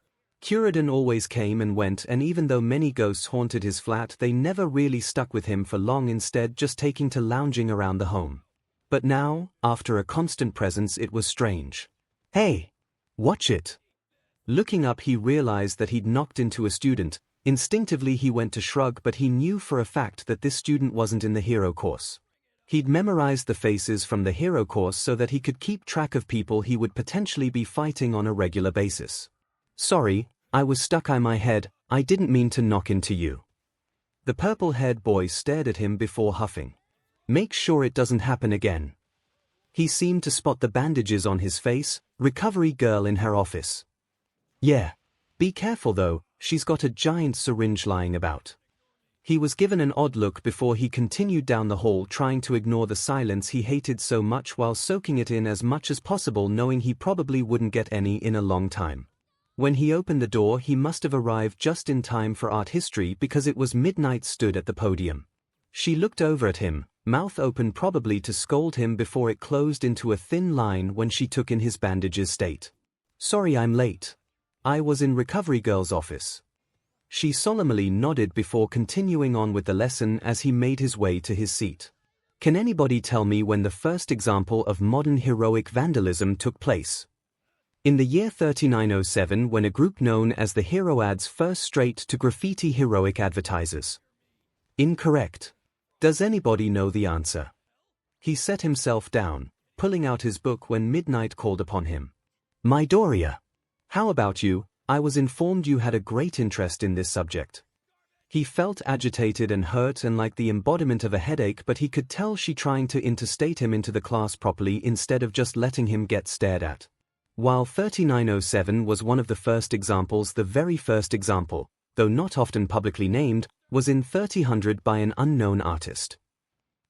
Kuridan always came and went, and even though many ghosts haunted his flat, they never really stuck with him for long, instead just taking to lounging around the home. But now, after a constant presence, it was strange. Hey! Watch it! Looking up, he realized that he'd knocked into a student. Instinctively he went to shrug, but he knew for a fact that this student wasn't in the hero course. He'd memorized the faces from the hero course so that he could keep track of people he would potentially be fighting on a regular basis. Sorry, I was stuck on my head, I didn't mean to knock into you. The purple-haired boy stared at him before huffing. Make sure it doesn't happen again. He seemed to spot the bandages on his face. Recovery Girl in her office. Yeah. Be careful though, she's got a giant syringe lying about. He was given an odd look before he continued down the hall, trying to ignore the silence he hated so much while soaking it in as much as possible, knowing he probably wouldn't get any in a long time. When he opened the door, he must have arrived just in time for art history because it was midnight stood at the podium. She looked over at him, mouth open, probably to scold him before it closed into a thin line when she took in his bandages. State. "Sorry I'm late. I was in Recovery Girl's office." She solemnly nodded before continuing on with the lesson as he made his way to his seat. "Can anybody tell me when the first example of modern heroic vandalism took place?" "In the year 3907, when a group known as the Heroads first straight to graffiti heroic advertisers." "Incorrect. Does anybody know the answer?" He set himself down, pulling out his book when midnight called upon him. "Midoriya. How about you? I was informed you had a great interest in this subject." He felt agitated and hurt and like the embodiment of a headache, but he could tell she trying to interstate him into the class properly instead of just letting him get stared at. While 3907 was one of the first examples, the very first example, though not often publicly named, was in 3000 by an unknown artist.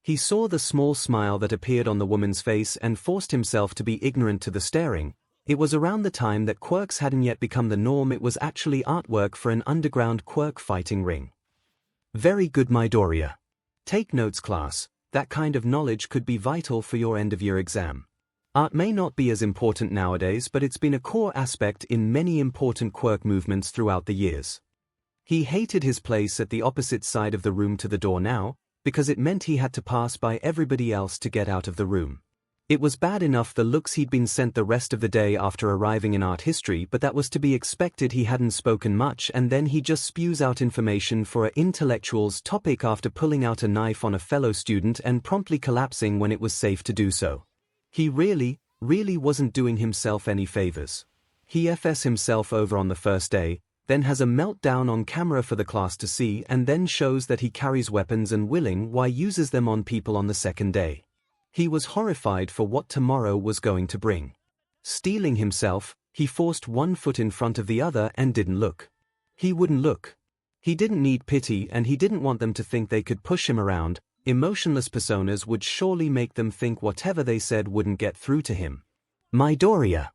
He saw the small smile that appeared on the woman's face and forced himself to be ignorant to the staring. It was around the time that quirks hadn't yet become the norm. It was actually artwork for an underground quirk fighting ring. "Very good, Midoriya. Take notes, class. That kind of knowledge could be vital for your end-of-year exam. Art may not be as important nowadays, but it's been a core aspect in many important quirk movements throughout the years." He hated his place at the opposite side of the room to the door now, because it meant he had to pass by everybody else to get out of the room. It was bad enough the looks he'd been sent the rest of the day after arriving in art history, but that was to be expected. He hadn't spoken much, and then he just spews out information for an intellectual's topic after pulling out a knife on a fellow student and promptly collapsing when it was safe to do so. He really wasn't doing himself any favors. He FS himself over on the first day, then has a meltdown on camera for the class to see, and then shows that he carries weapons and why uses them on people on the second day. He was horrified for what tomorrow was going to bring. Steeling himself, he forced one foot in front of the other and didn't look. He wouldn't look. He didn't need pity, and he didn't want them to think they could push him around. Emotionless personas would surely make them think whatever they said wouldn't get through to him. "Midoriya."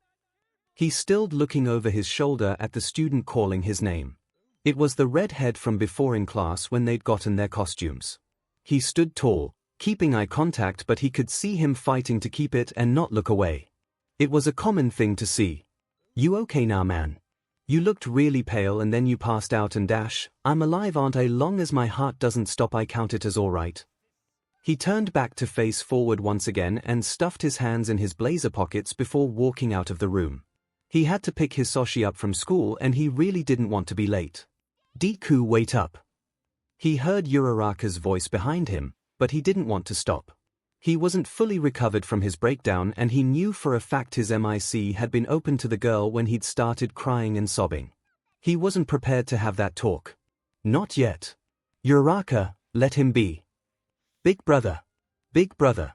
He stilled, looking over his shoulder at the student calling his name. It was the redhead from before in class when they'd gotten their costumes. He stood tall, keeping eye contact, but he could see him fighting to keep it and not look away. It was a common thing to see. "You okay now, man? You looked really pale and then you passed out and dash. I'm alive, aren't I? Long as my heart doesn't stop, I count it as all right." He turned back to face forward once again and stuffed his hands in his blazer pockets before walking out of the room. He had to pick Hisoshi up from school and he really didn't want to be late. "Deku, wait up." He heard Uraraka's voice behind him, but he didn't want to stop. He wasn't fully recovered from his breakdown, and he knew for a fact his MIC had been open to the girl when he'd started crying and sobbing. He wasn't prepared to have that talk. Not yet. "Uraraka, let him be." "Big brother. Big brother.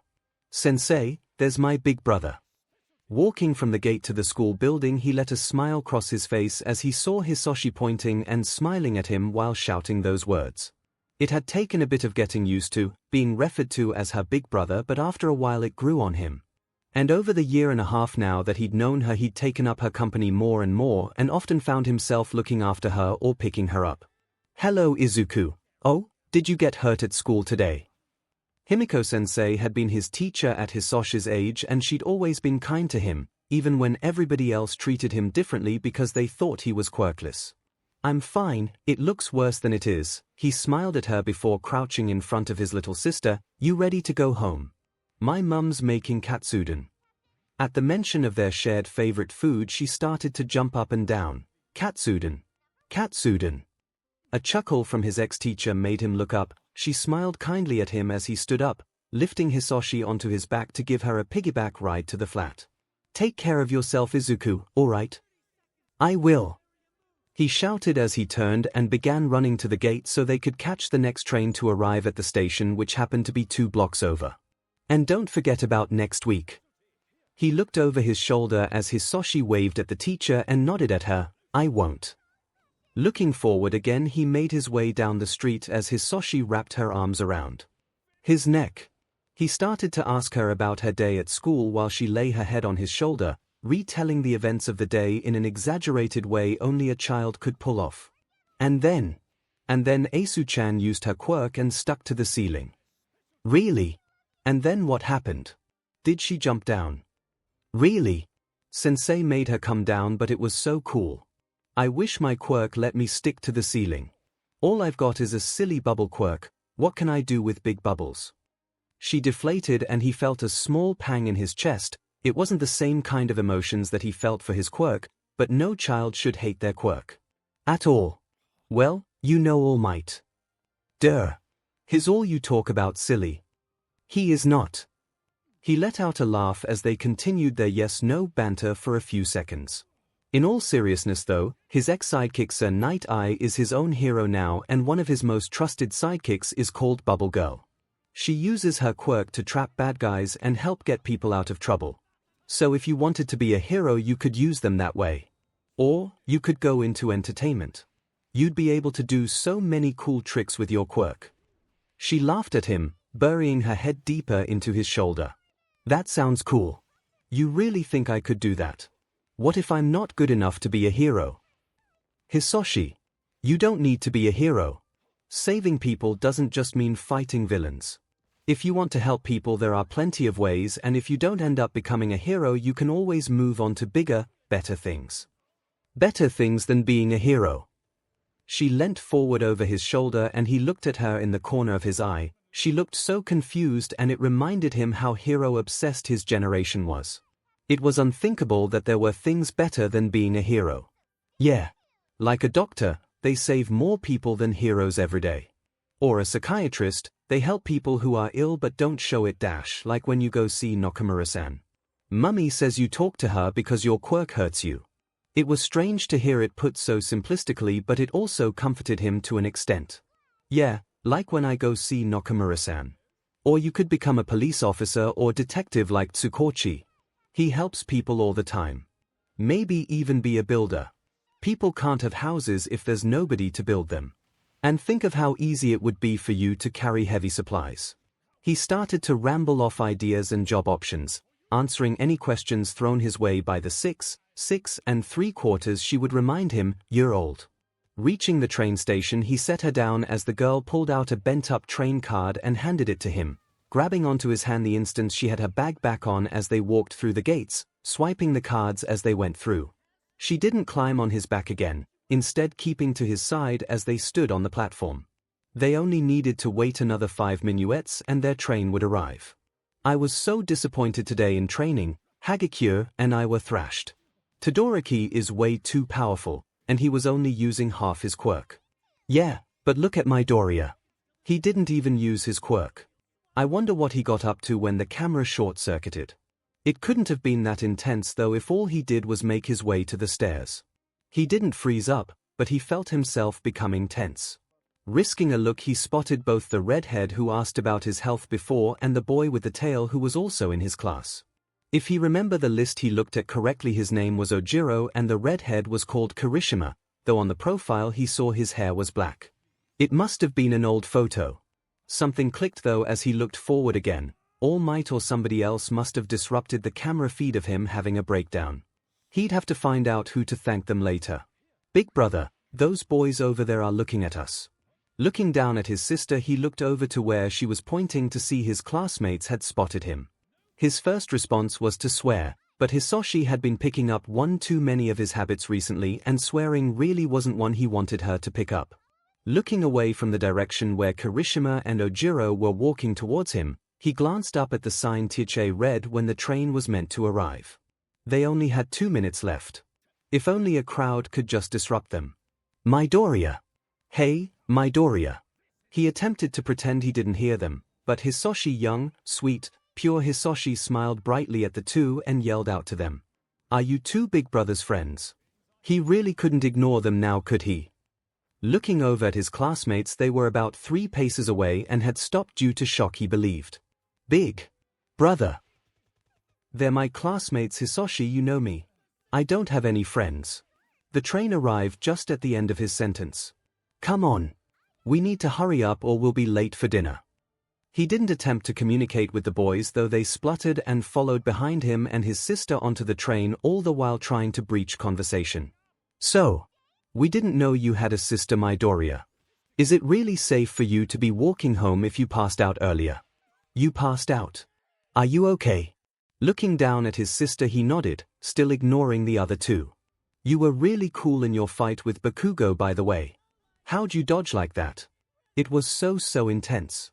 Sensei, there's my big brother." Walking from the gate to the school building, he let a smile cross his face as he saw Hisoshi pointing and smiling at him while shouting those words. It had taken a bit of getting used to, being referred to as her big brother, but after a while it grew on him. And over the year and a half now that he'd known her, he'd taken up her company more and more, and often found himself looking after her or picking her up. "Hello, Izuku. Oh, did you get hurt at school today?" Himiko-sensei had been his teacher at Hisoshi's age, and she'd always been kind to him, even when everybody else treated him differently because they thought he was quirkless. "I'm fine, it looks worse than it is." He smiled at her before crouching in front of his little sister. "You ready to go home? My mum's making katsudon." At the mention of their shared favorite food, she started to jump up and down. "Katsudon. Katsudon." A chuckle from his ex-teacher made him look up. She smiled kindly at him as he stood up, lifting Hisoshi onto his back to give her a piggyback ride to the flat. "Take care of yourself, Izuku, all right?" "I will," he shouted as he turned and began running to the gate so they could catch the next train to arrive at the station, which happened to be 2 blocks over. "And don't forget about next week." He looked over his shoulder as Hisoshi waved at the teacher and nodded at her. "I won't." Looking forward again, he made his way down the street as Hisoshi wrapped her arms around his neck. He started to ask her about her day at school while she lay her head on his shoulder, retelling the events of the day in an exaggerated way only a child could pull off. And then Asu-chan used her quirk and stuck to the ceiling. Really? And then what happened? Did she jump down? Really? Sensei made her come down, but it was so cool. I wish my quirk let me stick to the ceiling. All I've got is a silly bubble quirk. What can I do with big bubbles? She deflated and he felt a small pang in his chest. It wasn't the same kind of emotions that he felt for his quirk, but no child should hate their quirk. At all. Well, you know All Might. Duh. Is all you talk about silly? He is not. He let out a laugh as they continued their yes-no banter for a few seconds. In all seriousness though, his ex-sidekick Sir Night Eye is his own hero now, and one of his most trusted sidekicks is called Bubble Girl. She uses her quirk to trap bad guys and help get people out of trouble. So if you wanted to be a hero, you could use them that way. Or, you could go into entertainment. You'd be able to do so many cool tricks with your quirk. She laughed at him, burying her head deeper into his shoulder. That sounds cool. You really think I could do that? What if I'm not good enough to be a hero? Hisoshi, you don't need to be a hero. Saving people doesn't just mean fighting villains. If you want to help people, there are plenty of ways, and if you don't end up becoming a hero, you can always move on to bigger, better things. Better things than being a hero. She leant forward over his shoulder and he looked at her in the corner of his eye. She looked so confused, and it reminded him how hero-obsessed his generation was. It was unthinkable that there were things better than being a hero. Yeah. Like a doctor, they save more people than heroes every day. Or a psychiatrist, they help people who are ill but don't show it. Like when you go see Nakamura-san. Mummy says you talk to her because your quirk hurts you. It was strange to hear it put so simplistically, but it also comforted him to an extent. Yeah, like when I go see Nakamura-san. Or you could become a police officer or detective like Tsukochi. He helps people all the time. Maybe even be a builder. People can't have houses if there's nobody to build them. And think of how easy it would be for you to carry heavy supplies. He started to ramble off ideas and job options, answering any questions thrown his way by the 6 3/4 she would remind him, year old. Reaching the train station, he set her down as the girl pulled out a bent-up train card and handed it to him, grabbing onto his hand the instant she had her bag back on as they walked through the gates, swiping the cards as they went through. She didn't climb on his back again, instead keeping to his side as they stood on the platform. They only needed to wait another 5 minutes and their train would arrive. I was so disappointed today in training. Hagekyo and I were thrashed. Todoroki is way too powerful, and he was only using half his quirk. Yeah, but look at Midoriya. He didn't even use his quirk. I wonder what he got up to when the camera short-circuited. It couldn't have been that intense though if all he did was make his way to the stairs. He didn't freeze up, but he felt himself becoming tense. Risking a look, he spotted both the redhead who asked about his health before and the boy with the tail who was also in his class. If he remembered the list he looked at correctly, his name was Ojiro and the redhead was called Kirishima, though on the profile he saw his hair was black. It must have been an old photo. Something clicked though as he looked forward again. All Might or somebody else must have disrupted the camera feed of him having a breakdown. He'd have to find out who to thank them later. Big brother, those boys over there are looking at us. Looking down at his sister, he looked over to where she was pointing to see his classmates had spotted him. His first response was to swear, but Hisoshi had been picking up one too many of his habits recently, and swearing really wasn't one he wanted her to pick up. Looking away from the direction where Kirishima and Ojiro were walking towards him, he glanced up at the sign Tiche read when the train was meant to arrive. They only had 2 minutes left. If only a crowd could just disrupt them. Midoriya! Hey, Midoriya! He attempted to pretend he didn't hear them, but Hisoshi, young, sweet, pure Hisoshi, smiled brightly at the two and yelled out to them. Are you two big brother's friends? He really couldn't ignore them now, could he? Looking over at his classmates, they were about 3 paces away and had stopped due to shock, he believed. Big brother. They're my classmates, Hisoshi, you know me. I don't have any friends. The train arrived just at the end of his sentence. Come on. We need to hurry up or we'll be late for dinner. He didn't attempt to communicate with the boys, though they spluttered and followed behind him and his sister onto the train, all the while trying to breach conversation. So, we didn't know you had a sister, Midoriya. Is it really safe for you to be walking home if you passed out earlier? You passed out. Are you okay? Looking down at his sister, he nodded, still ignoring the other two. You were really cool in your fight with Bakugo, by the way. How'd you dodge like that? It was so intense.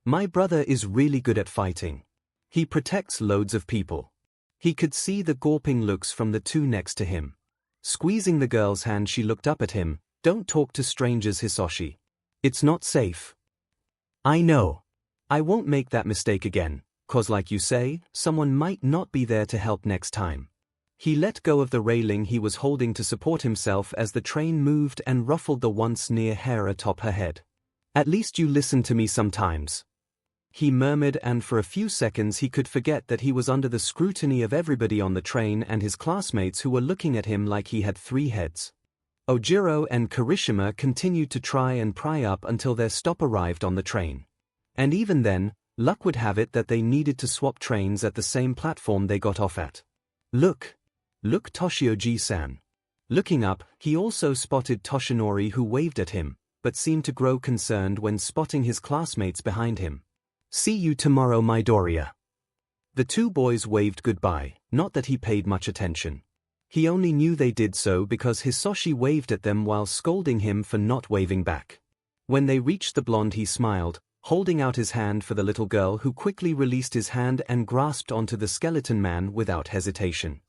My brother is really good at fighting. He protects loads of people. He could see the gawping looks from the two next to him. Squeezing the girl's hand, she looked up at him. Don't talk to strangers, Hisoshi. It's not safe. I know. I won't make that mistake again, 'cause like you say, someone might not be there to help next time. He let go of the railing he was holding to support himself as the train moved and ruffled the once near hair atop her head. At least you listen to me sometimes. He murmured, and for a few seconds he could forget that he was under the scrutiny of everybody on the train and his classmates who were looking at him like he had three heads. Ojiro and Kirishima continued to try and pry up until their stop arrived on the train. And even then, luck would have it that they needed to swap trains at the same platform they got off at. Look, Toshioji-san. Looking up, he also spotted Toshinori, who waved at him, but seemed to grow concerned when spotting his classmates behind him. See you tomorrow, Midoriya. The two boys waved goodbye, not that he paid much attention. He only knew they did so because Hisoshi waved at them while scolding him for not waving back. When they reached the blonde, he smiled, holding out his hand for the little girl, who quickly released his hand and grasped onto the skeleton man without hesitation.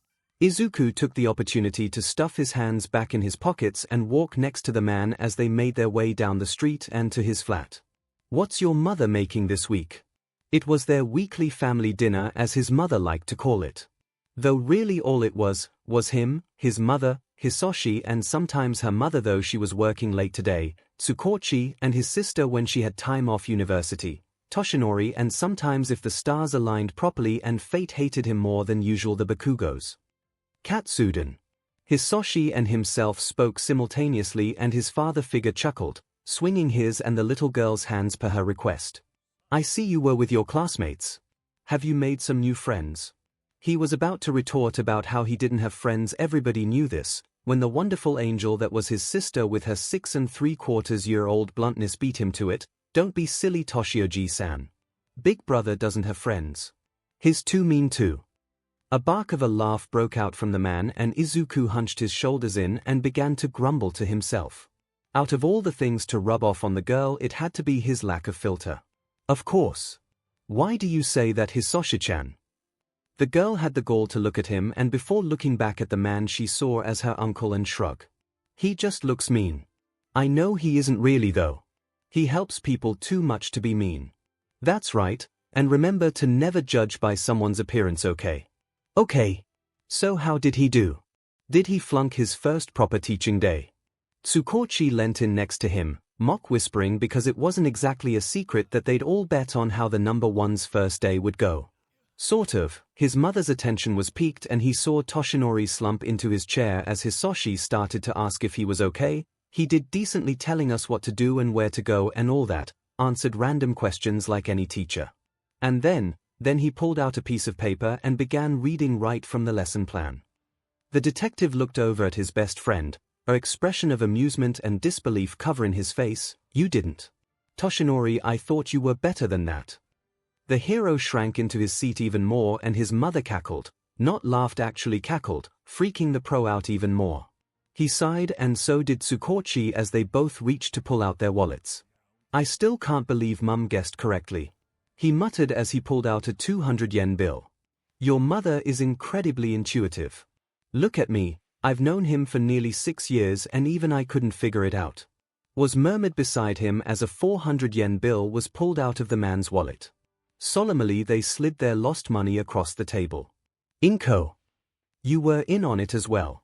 Izuku took the opportunity to stuff his hands back in his pockets and walk next to the man as they made their way down the street and to his flat. What's your mother making this week? It was their weekly family dinner, as his mother liked to call it. Though really all it was him, his mother, Hisoshi, and sometimes her mother, though she was working late today, Tsukochi, and his sister when she had time off university, Toshinori, and sometimes, if the stars aligned properly and fate hated him more than usual, the Bakugos. Katsuden. Hisoshi and himself spoke simultaneously, and his father figure chuckled, swinging his and the little girl's hands per her request. I see you were with your classmates. Have you made some new friends? He was about to retort about how he didn't have friends, everybody knew this, when the wonderful angel that was his sister with her 6 3/4-year-old bluntness beat him to it. Don't be silly, Toshioji-san. Big brother doesn't have friends. He's too mean too. A bark of a laugh broke out from the man, and Izuku hunched his shoulders in and began to grumble to himself. Out of all the things to rub off on the girl, it had to be his lack of filter. Of course. Why do you say that, Hisoshi-chan? The girl had the gall to look at him, and before looking back at the man she saw as her uncle, and shrug. He just looks mean. I know he isn't really, though. He helps people too much to be mean. That's right, and remember to never judge by someone's appearance, okay? Okay. So how did he do? Did he flunk his first proper teaching day? Tsukochi leant in next to him, mock whispering, because it wasn't exactly a secret that they'd all bet on how the number one's first day would go. Sort of. His mother's attention was piqued, and he saw Toshinori slump into his chair as Hisoshi started to ask if he was okay. He did decently, telling us what to do and where to go and all that, answered random questions like any teacher. And then he pulled out a piece of paper and began reading right from the lesson plan. The detective looked over at his best friend, an expression of amusement and disbelief covering his face. You didn't. Toshinori, I thought you were better than that. The hero shrank into his seat even more, and his mother cackled, not laughed, actually cackled, freaking the pro out even more. He sighed, and so did Tsukochi as they both reached to pull out their wallets. I still can't believe Mum guessed correctly. He muttered as he pulled out a 200-yen bill. Your mother is incredibly intuitive. Look at me, I've known him for nearly 6 years and even I couldn't figure it out. Was murmured beside him as a 400-yen bill was pulled out of the man's wallet. Solemnly they slid their lost money across the table. Inko. You were in on it as well.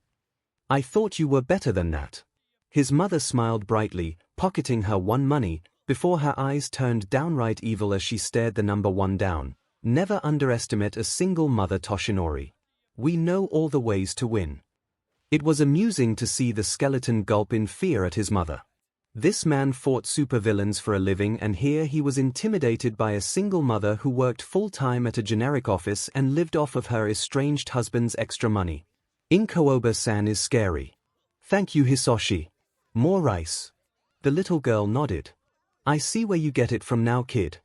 I thought you were better than that. His mother smiled brightly, pocketing her one money, before her eyes turned downright evil as she stared the number one down. Never underestimate a single mother, Toshinori. We know all the ways to win. It was amusing to see the skeleton gulp in fear at his mother. This man fought supervillains for a living, and here he was intimidated by a single mother who worked full-time at a generic office and lived off of her estranged husband's extra money. 𝐒𝐭𝐚𝐲-san is scary. Thank you, Hisoshi. More rice. The little girl nodded. I see where you get it from now, kid.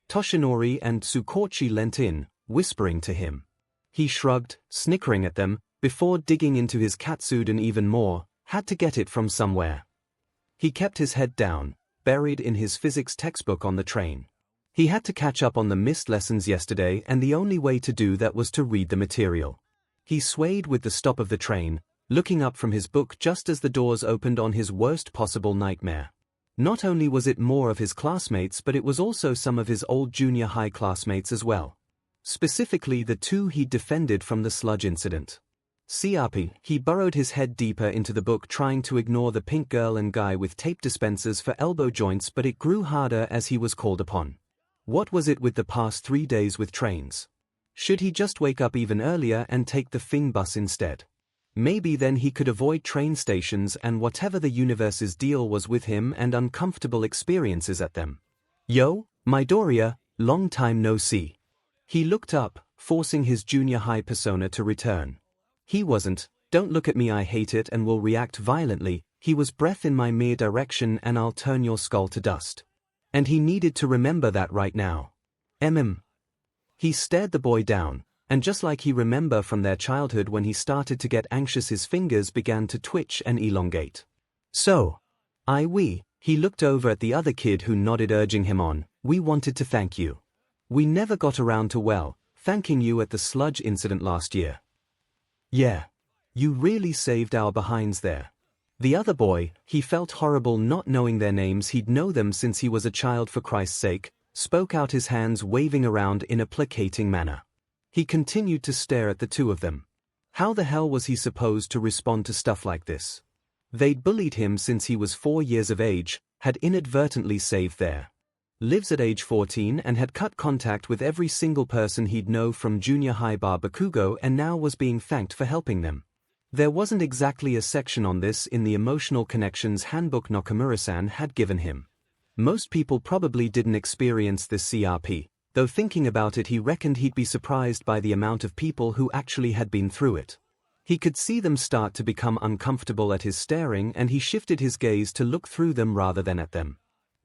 Toshinori and Tsukochi leant in, whispering to him. He shrugged, snickering at them, before digging into his katsudon even more. Had to get it from somewhere. He kept his head down, buried in his physics textbook on the train. He had to catch up on the missed lessons yesterday, and the only way to do that was to read the material. He swayed with the stop of the train, looking up from his book just as the doors opened on his worst possible nightmare. Not only was it more of his classmates, but it was also some of his old junior high classmates as well. Specifically the two he'd defended from the sludge incident. CRP, he burrowed his head deeper into the book, trying to ignore the pink girl and guy with tape dispensers for elbow joints, but it grew harder as he was called upon. What was it with the past 3 days with trains? Should he just wake up even earlier and take the Fing bus instead? Maybe then he could avoid train stations and whatever the universe's deal was with him and uncomfortable experiences at them. Yo, Midoriya, long time no see. He looked up, forcing his junior high persona to return. He wasn't, don't look at me, I hate it and will react violently. He was breath in my mere direction and I'll turn your skull to dust. And he needed to remember that right now. He stared the boy down, and just like he remembered from their childhood when he started to get anxious, his fingers began to twitch and elongate. So, he looked over at the other kid who nodded, urging him on. We wanted to thank you. We never got around to, thanking you at the sludge incident last year. Yeah. You really saved our behinds there. The other boy, he felt horrible not knowing their names. He'd know them since he was a child, for Christ's sake, spoke out, his hands waving around in a placating manner. He continued to stare at the two of them. How the hell was he supposed to respond to stuff like this? They'd bullied him since he was 4 years of age, had inadvertently saved their lives at age 14 and had cut contact with every single person he'd know from junior high bar Bakugo, and now was being thanked for helping them. There wasn't exactly a section on this in the Emotional Connections handbook Nakamura-san had given him. Most people probably didn't experience this CRP, though thinking about it he reckoned he'd be surprised by the amount of people who actually had been through it. He could see them start to become uncomfortable at his staring, and he shifted his gaze to look through them rather than at them.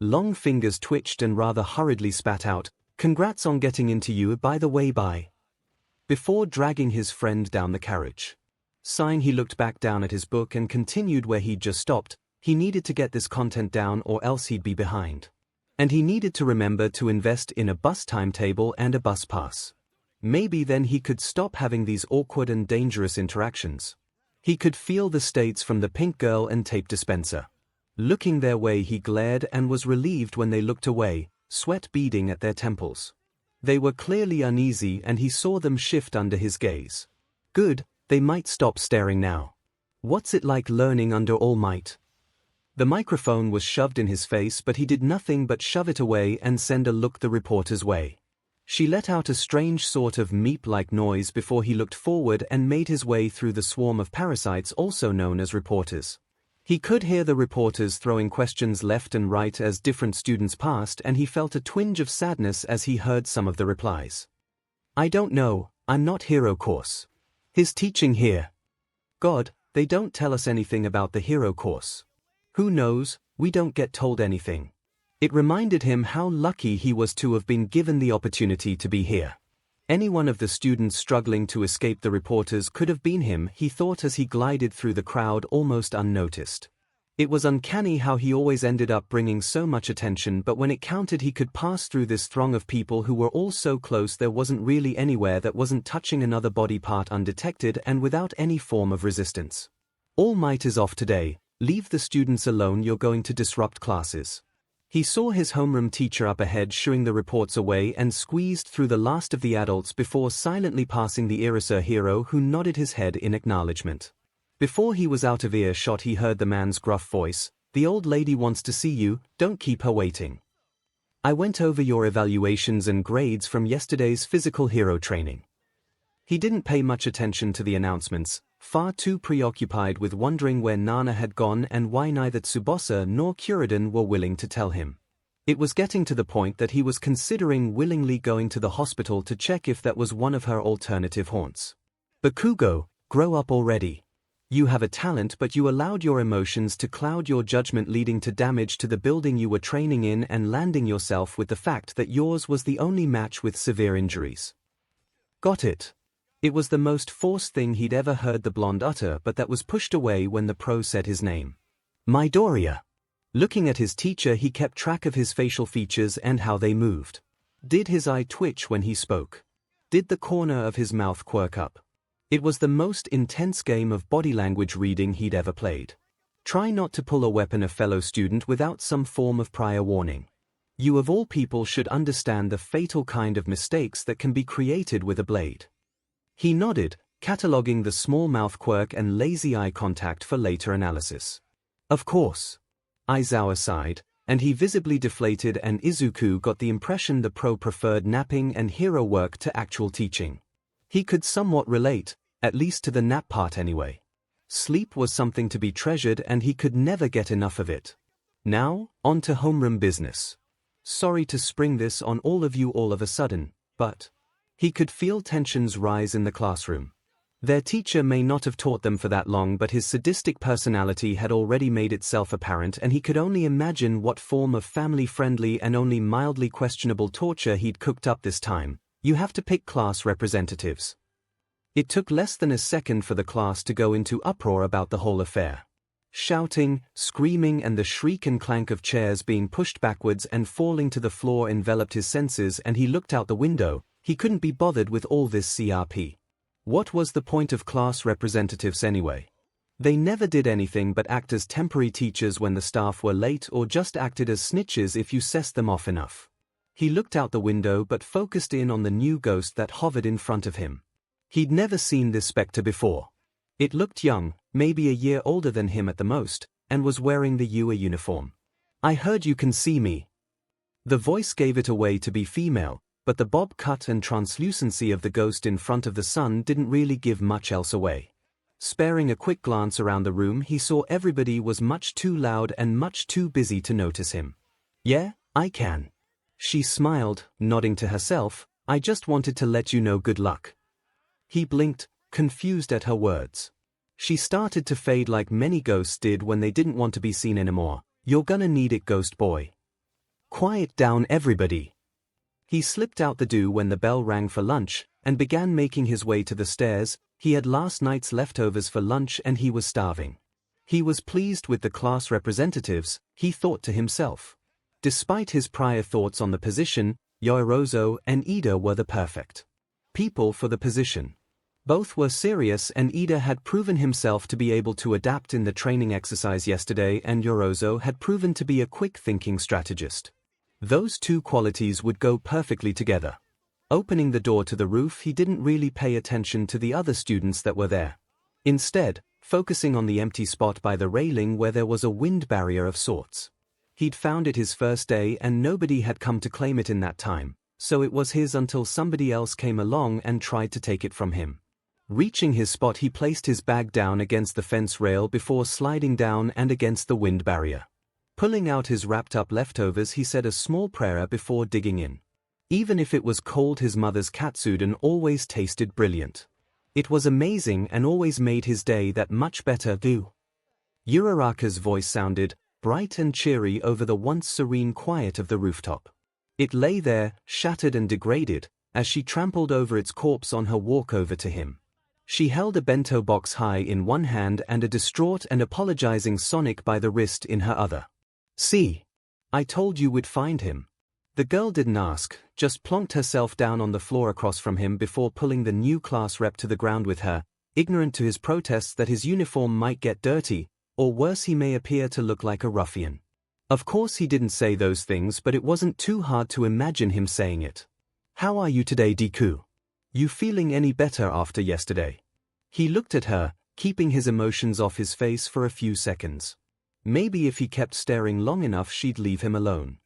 Long fingers twitched and rather hurriedly spat out, "Congrats on getting into you, by the way, bye," before dragging his friend down the carriage. Sighing, he looked back down at his book and continued where he'd just stopped. He needed to get this content down or else he'd be behind. And he needed to remember to invest in a bus timetable and a bus pass. Maybe then he could stop having these awkward and dangerous interactions. He could feel the states from the pink girl and tape dispenser. Looking their way, he glared and was relieved when they looked away, sweat beading at their temples. They were clearly uneasy and he saw them shift under his gaze. Good, they might stop staring now. What's it like learning under All Might? The microphone was shoved in his face, but he did nothing but shove it away and send a look the reporter's way. She let out a strange sort of meep-like noise before he looked forward and made his way through the swarm of parasites also known as reporters. He could hear the reporters throwing questions left and right as different students passed, and he felt a twinge of sadness as he heard some of the replies. I don't know, I'm not hero course. His teaching here. God, they don't tell us anything about the hero course. Who knows, we don't get told anything. It reminded him how lucky he was to have been given the opportunity to be here. Any one of the students struggling to escape the reporters could have been him, he thought as he glided through the crowd almost unnoticed. It was uncanny how he always ended up bringing so much attention, but when it counted he could pass through this throng of people who were all so close there wasn't really anywhere that wasn't touching another body part undetected and without any form of resistance. All Might is off today, leave the students alone, you're going to disrupt classes. He saw his homeroom teacher up ahead shooing the reports away and squeezed through the last of the adults before silently passing the Eraser hero, who nodded his head in acknowledgement. Before he was out of earshot he heard the man's gruff voice, the old lady wants to see you, don't keep her waiting. I went over your evaluations and grades from yesterday's physical hero training. He didn't pay much attention to the announcements, far too preoccupied with wondering where Nana had gone and why neither Tsubasa nor Kuririn were willing to tell him. It was getting to the point that he was considering willingly going to the hospital to check if that was one of her alternative haunts. Bakugo, grow up already. You have a talent, but you allowed your emotions to cloud your judgment, leading to damage to the building you were training in and landing yourself with the fact that yours was the only match with severe injuries. Got it. It was the most forced thing he'd ever heard the blonde utter, but that was pushed away when the pro said his name. Midoriya. Looking at his teacher, he kept track of his facial features and how they moved. Did his eye twitch when he spoke? Did the corner of his mouth quirk up? It was the most intense game of body language reading he'd ever played. Try not to pull a weapon a fellow student without some form of prior warning. You of all people should understand the fatal kind of mistakes that can be created with a blade. He nodded, cataloging the small mouth quirk and lazy eye contact for later analysis. Of course. Aizawa sighed, and he visibly deflated, and Izuku got the impression the pro preferred napping and hero work to actual teaching. He could somewhat relate, at least to the nap part anyway. Sleep was something to be treasured and he could never get enough of it. Now, on to homeroom business. Sorry to spring this on all of you all of a sudden, but he could feel tensions rise in the classroom. Their teacher may not have taught them for that long, but his sadistic personality had already made itself apparent, and he could only imagine what form of family-friendly and only mildly questionable torture he'd cooked up this time. You have to pick class representatives. It took less than a second for the class to go into uproar about the whole affair. Shouting, screaming, and the shriek and clank of chairs being pushed backwards and falling to the floor enveloped his senses, and he looked out the window. He couldn't be bothered with all this CRP. What was the point of class representatives anyway? They never did anything but act as temporary teachers when the staff were late, or just acted as snitches if you sessed them off enough. He looked out the window but focused in on the new ghost that hovered in front of him. He'd never seen this specter before. It looked young, maybe a year older than him at the most, and was wearing the UA uniform. I heard you can see me. The voice gave it away to be female, but the bob cut and translucency of the ghost in front of the sun didn't really give much else away. Sparing a quick glance around the room, he saw everybody was much too loud and much too busy to notice him. Yeah, I can. She smiled, nodding to herself. I just wanted to let you know good luck. He blinked, confused at her words. She started to fade like many ghosts did when they didn't want to be seen anymore. You're gonna need it, ghost boy. Quiet down, everybody. He slipped out the door when the bell rang for lunch, and began making his way to the stairs. He had last night's leftovers for lunch and he was starving. He was pleased with the class representatives, he thought to himself. Despite his prior thoughts on the position, Yororozu and Ida were the perfect people for the position. Both were serious, and Ida had proven himself to be able to adapt in the training exercise yesterday, and Yororozu had proven to be a quick-thinking strategist. Those two qualities would go perfectly together. Opening the door to the roof, he didn't really pay attention to the other students that were there. Instead, focusing on the empty spot by the railing where there was a wind barrier of sorts. He'd found it his first day and nobody had come to claim it in that time, so it was his until somebody else came along and tried to take it from him. Reaching his spot, he placed his bag down against the fence rail before sliding down and against the wind barrier. Pulling out his wrapped-up leftovers, he said a small prayer before digging in. Even if it was cold, his mother's katsudon always tasted brilliant. It was amazing and always made his day that much better. Uraraka's voice sounded bright and cheery over the once serene quiet of the rooftop. It lay there, shattered and degraded, as she trampled over its corpse on her walk over to him. She held a bento box high in one hand and a distraught and apologizing Sonic by the wrist in her other. See? I told you we'd find him. The girl didn't ask, just plonked herself down on the floor across from him before pulling the new class rep to the ground with her, ignorant to his protests that his uniform might get dirty, or worse, he may appear to look like a ruffian. Of course he didn't say those things, but it wasn't too hard to imagine him saying it. How are you today, Deku? You feeling any better after yesterday? He looked at her, keeping his emotions off his face for a few seconds. Maybe if he kept staring long enough she'd leave him alone.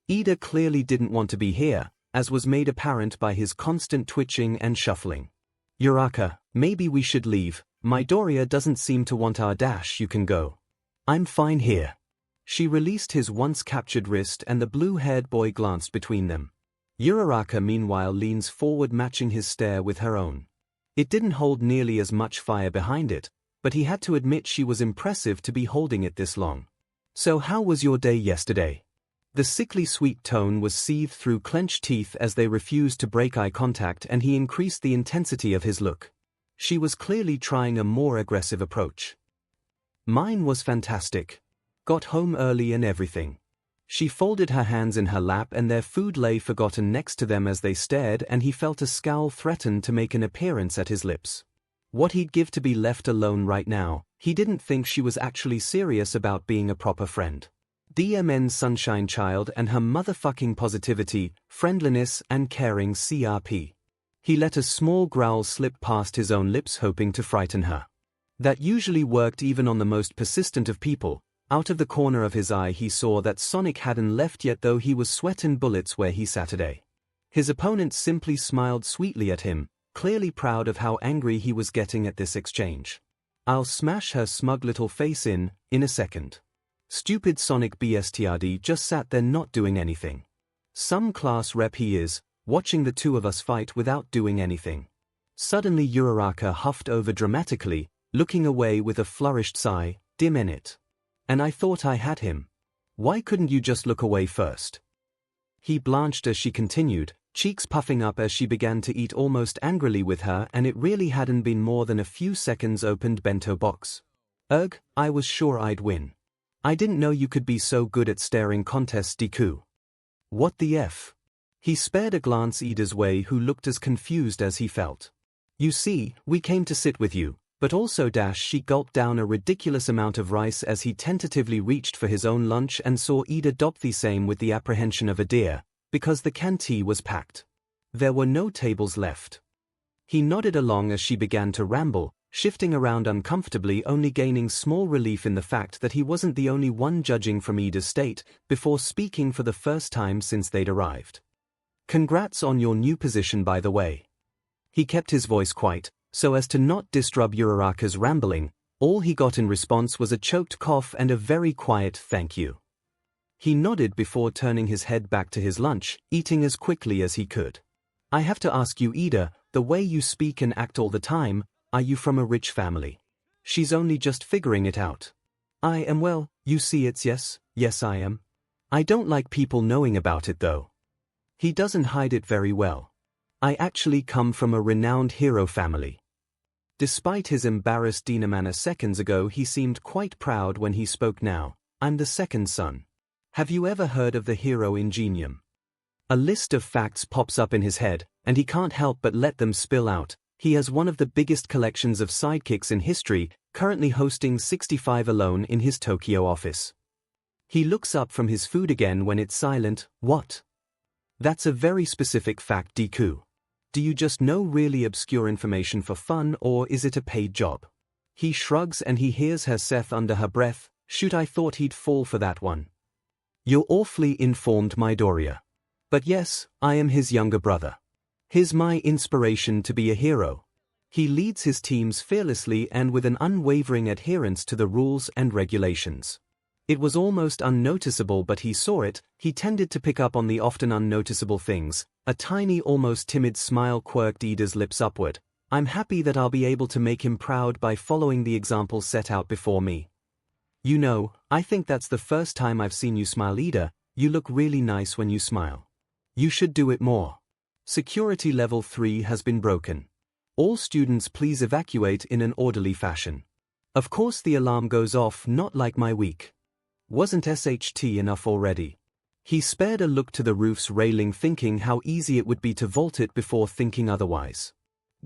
Ida clearly didn't want to be here, as was made apparent by his constant twitching and shuffling. Uraka, maybe we should leave. Midoriya doesn't seem to want our dash. You can go. I'm fine here. She released his once captured wrist and the blue-haired boy glanced between them. Uraraka meanwhile leans forward matching his stare with her own. It didn't hold nearly as much fire behind it, but he had to admit she was impressive to be holding it this long. So how was your day yesterday? The sickly sweet tone was seethed through clenched teeth as they refused to break eye contact, and he increased the intensity of his look. She was clearly trying a more aggressive approach. Mine was fantastic. Got home early and everything. She folded her hands in her lap and their food lay forgotten next to them as they stared, and he felt a scowl threaten to make an appearance at his lips. What he'd give to be left alone right now. He didn't think she was actually serious about being a proper friend. DMN's sunshine child and her motherfucking positivity, friendliness and caring CRP. He let a small growl slip past his own lips, hoping to frighten her. That usually worked even on the most persistent of people. Out of the corner of his eye he saw that Sonic hadn't left yet, though he was sweating bullets where he sat today. His opponent simply smiled sweetly at him, clearly proud of how angry he was getting at this exchange. I'll smash her smug little face in a second. Stupid Sonic BSTRD just sat there not doing anything. Some class rep he is, watching the two of us fight without doing anything. Suddenly Uraraka huffed over dramatically, looking away with a flourished sigh, dim in it. And I thought I had him. Why couldn't you just look away first? He blanched as she continued, cheeks puffing up as she began to eat almost angrily with her, and it really hadn't been more than a few seconds opened bento box. Ugh, I was sure I'd win. I didn't know you could be so good at staring contests, Deku. What the F? He spared a glance Ida's way, who looked as confused as he felt. You see, we came to sit with you, but also she gulped down a ridiculous amount of rice as he tentatively reached for his own lunch and saw Ida dop the same with the apprehension of a deer, because the canteen was packed. There were no tables left. He nodded along as she began to ramble, shifting around uncomfortably, only gaining small relief in the fact that he wasn't the only one judging from Ida's state, before speaking for the first time since they'd arrived. Congrats on your new position, by the way. He kept his voice quiet, so as to not disrupt Uraraka's rambling. All he got in response was a choked cough and a very quiet thank you. He nodded before turning his head back to his lunch, eating as quickly as he could. I have to ask you, Ida, the way you speak and act all the time, are you from a rich family? She's only just figuring it out. I am, well, you see it's yes I am. I don't like people knowing about it though. He doesn't hide it very well. I actually come from a renowned hero family. Despite his embarrassed manner seconds ago, he seemed quite proud when he spoke now. I'm the second son. Have you ever heard of the hero Ingenium? A list of facts pops up in his head, and he can't help but let them spill out. He has one of the biggest collections of sidekicks in history, currently hosting 65 alone in his Tokyo office. He looks up from his food again when it's silent. What? That's a very specific fact, Deku. Do you just know really obscure information for fun, or is it a paid job? He shrugs and he hears her say under her breath, shoot, I thought he'd fall for that one. You're awfully informed, Midoriya. But yes, I am his younger brother. He's my inspiration to be a hero. He leads his teams fearlessly and with an unwavering adherence to the rules and regulations. It was almost unnoticeable, but he saw it. He tended to pick up on the often unnoticeable things. A tiny, almost timid smile quirked Ida's lips upward. I'm happy that I'll be able to make him proud by following the example set out before me. You know, I think that's the first time I've seen you smile, Ida. You look really nice when you smile. You should do it more. Security level 3 has been broken. All students please evacuate in an orderly fashion. Of course the alarm goes off, not like my week. Wasn't SHT enough already? He spared a look to the roof's railing, thinking how easy it would be to vault it before thinking otherwise.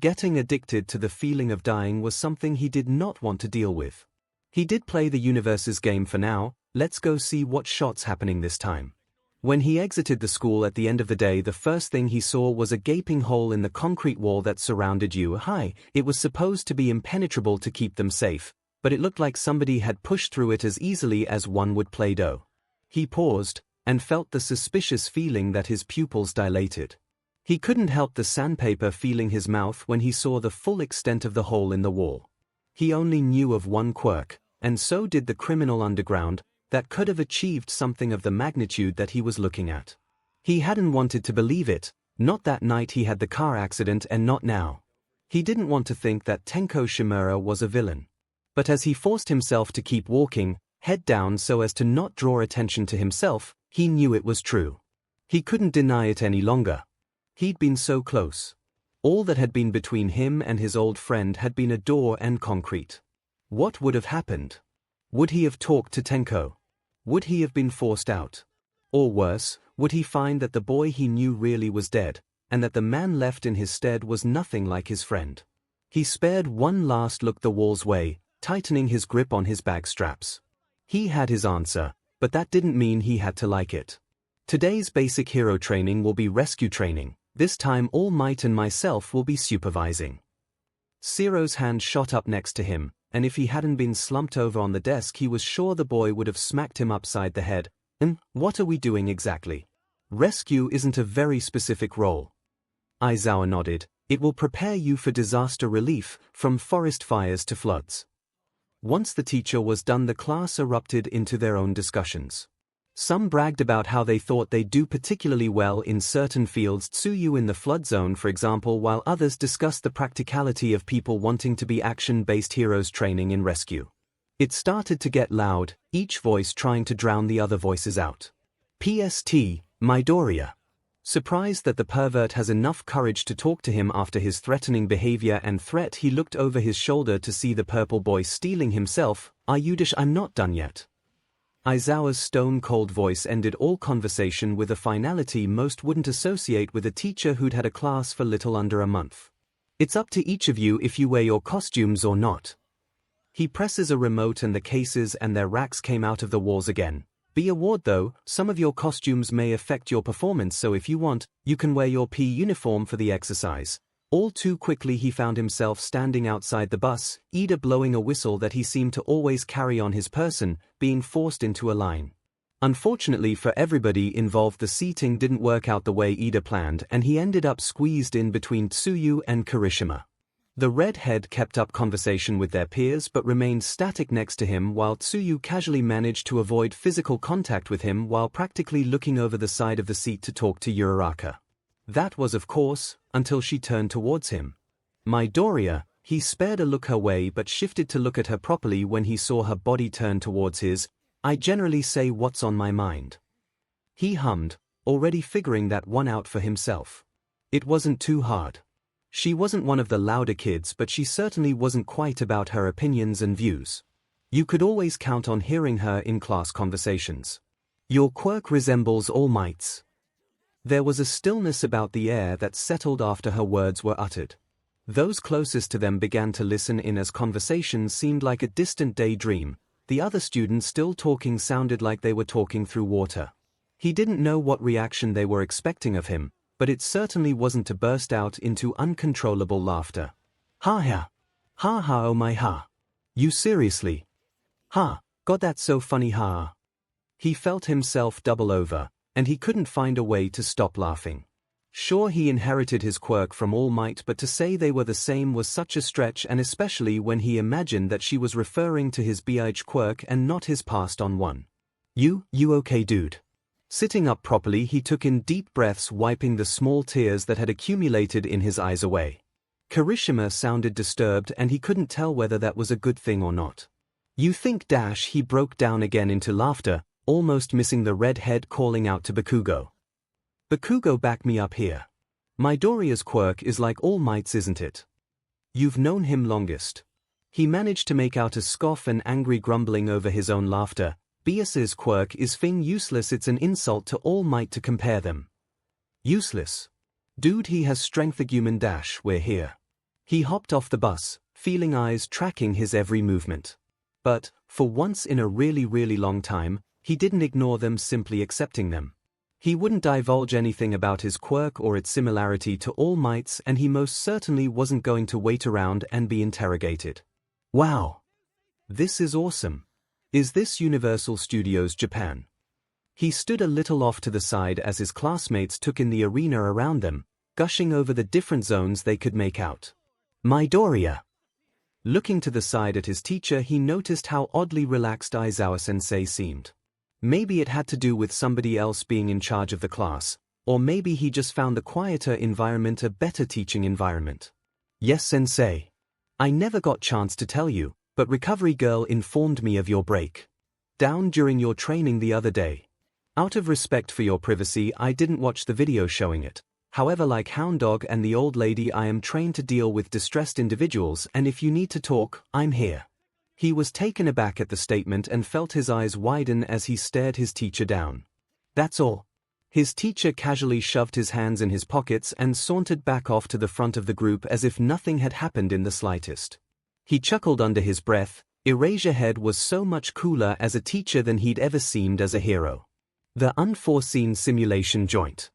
Getting addicted to the feeling of dying was something he did not want to deal with. He did play the universe's game for now. Let's go see what shot's happening this time. When he exited the school at the end of the day, the first thing he saw was a gaping hole in the concrete wall that surrounded 𝐒𝐬𝐽. It was supposed to be impenetrable to keep them safe, but it looked like somebody had pushed through it as easily as one would Play-Doh. He paused, and felt the suspicious feeling that his pupils dilated. He couldn't help the sandpaper feeling his mouth when he saw the full extent of the hole in the wall. He only knew of one quirk, and so did the criminal underground, that could have achieved something of the magnitude that he was looking at. He hadn't wanted to believe it, not that night he had the car accident and not now. He didn't want to think that 𝐭𝐴𝐺 was a villain. But as he forced himself to keep walking, head down so as to not draw attention to himself, he knew it was true. He couldn't deny it any longer. He'd been so close. All that had been between him and his old friend had been a door and concrete. What would have happened? Would he have talked to 𝐭𝐴𝐺? Would he have been forced out? Or worse, would he find that the boy he knew really was dead, and that the man left in his stead was nothing like his friend? He spared one last look the wall's way, tightening his grip on his bag straps. He had his answer, but that didn't mean he had to like it. Today's basic hero training will be rescue training. This time All Might and myself will be supervising. 𝐤𝐵's hand shot up next to him, and if he hadn't been slumped over on the desk he was sure the boy would have smacked him upside the head. What are we doing exactly? Rescue isn't a very specific role. Aizawa nodded. It will prepare you for disaster relief, from forest fires to floods. Once the teacher was done, the class erupted into their own discussions. Some bragged about how they thought they'd do particularly well in certain fields, Tsuyu in the flood zone for example, while others discussed the practicality of people wanting to be action-based heroes training in rescue. It started to get loud, each voice trying to drown the other voices out. PST, Midoriya. Surprised that the pervert has enough courage to talk to him after his threatening behavior and threat, he looked over his shoulder to see the purple boy stealing himself. I'm not done yet. Aizawa's stone-cold voice ended all conversation with a finality most wouldn't associate with a teacher who'd had a class for little under a month. It's up to each of you if you wear your costumes or not. He presses a remote and the cases and their racks came out of the walls again. Be warned though, some of your costumes may affect your performance, so if you want, you can wear your PE uniform for the exercise. All too quickly he found himself standing outside the bus, Ida blowing a whistle that he seemed to always carry on his person, being forced into a line. Unfortunately for everybody involved, the seating didn't work out the way Ida planned and he ended up squeezed in between Tsuyu and Kirishima. The redhead kept up conversation with their peers but remained static next to him while Tsuyu casually managed to avoid physical contact with him while practically looking over the side of the seat to talk to Uraraka. That was of course, until she turned towards him. Midoriya, he spared a look her way but shifted to look at her properly when he saw her body turn towards his. I generally say what's on my mind. He hummed, already figuring that one out for himself. It wasn't too hard. She wasn't one of the louder kids, but she certainly wasn't quite about her opinions and views. You could always count on hearing her in class conversations. Your quirk resembles All Might's. There was a stillness about the air that settled after her words were uttered. Those closest to them began to listen in as conversations seemed like a distant daydream. The other students still talking sounded like they were talking through water. He didn't know what reaction they were expecting of him, but it certainly wasn't to burst out into uncontrollable laughter. Ha ha. Ha ha, oh my ha. You seriously? Ha, God, that's so funny, ha. He felt himself double over, and he couldn't find a way to stop laughing. Sure, he inherited his quirk from All Might, but to say they were the same was such a stretch, and especially when he imagined that she was referring to his 𝐵𝐻 quirk and not his passed-on one. You okay, dude? Sitting up properly, he took in deep breaths, wiping the small tears that had accumulated in his eyes away. Kirishima sounded disturbed, and he couldn't tell whether that was a good thing or not. You think dash, he broke down again into laughter, almost missing the redhead calling out to Bakugo. Bakugo, back me up here. Midoriya's quirk is like All Might's, isn't it? You've known him longest. He managed to make out a scoff and angry grumbling over his own laughter. 𝐵𝐻's quirk is thing useless, it's an insult to All Might to compare them. Useless? Dude, he has strength human dash, we're here. He hopped off the bus, feeling eyes tracking his every movement. But, for once in a really long time, he didn't ignore them, simply accepting them. He wouldn't divulge anything about his quirk or its similarity to All Might's, and he most certainly wasn't going to wait around and be interrogated. Wow! This is awesome. Is this Universal Studios Japan? He stood a little off to the side as his classmates took in the arena around them, gushing over the different zones they could make out. Midoriya! Looking to the side at his teacher, he noticed how oddly relaxed Aizawa-sensei seemed. Maybe it had to do with somebody else being in charge of the class, or maybe he just found the quieter environment a better teaching environment. Yes, sensei. I never got chance to tell you, but Recovery Girl informed me of your break down during your training the other day. Out of respect for your privacy, I didn't watch the video showing it. However, like Hound Dog and the old lady, I am trained to deal with distressed individuals, and if you need to talk, I'm here. He was taken aback at the statement and felt his eyes widen as he stared his teacher down. That's all. His teacher casually shoved his hands in his pockets and sauntered back off to the front of the group as if nothing had happened in the slightest. He chuckled under his breath. Eraserhead was so much cooler as a teacher than he'd ever seemed as a hero. The unforeseen simulation joint.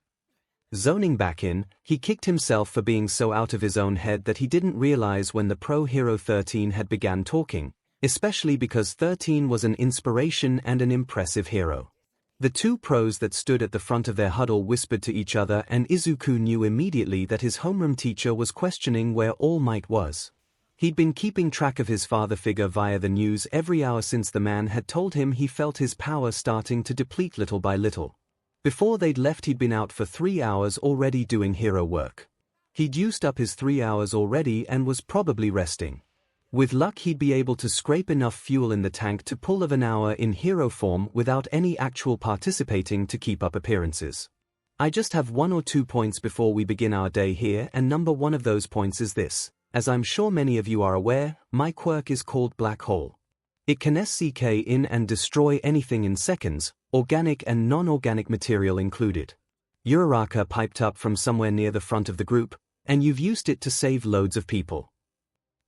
Zoning back in, he kicked himself for being so out of his own head that he didn't realize when the pro hero 13 had begun talking, especially because 13 was an inspiration and an impressive hero. The two pros that stood at the front of their huddle whispered to each other, and Izuku knew immediately that his homeroom teacher was questioning where All Might was. He'd been keeping track of his father figure via the news every hour since the man had told him he felt his power starting to deplete little by little. Before they'd left, he'd been out for 3 hours already doing hero work. He'd used up his 3 hours already and was probably resting. With luck, he'd be able to scrape enough fuel in the tank to pull of an hour in hero form without any actual participating to keep up appearances. I just have 1 or 2 points before we begin our day here, and number one of those points is this. As I'm sure many of you are aware, my quirk is called Black Hole. It can SCK in and destroy anything in seconds, organic and non-organic material included. Uraraka piped up from somewhere near the front of the group, and you've used it to save loads of people.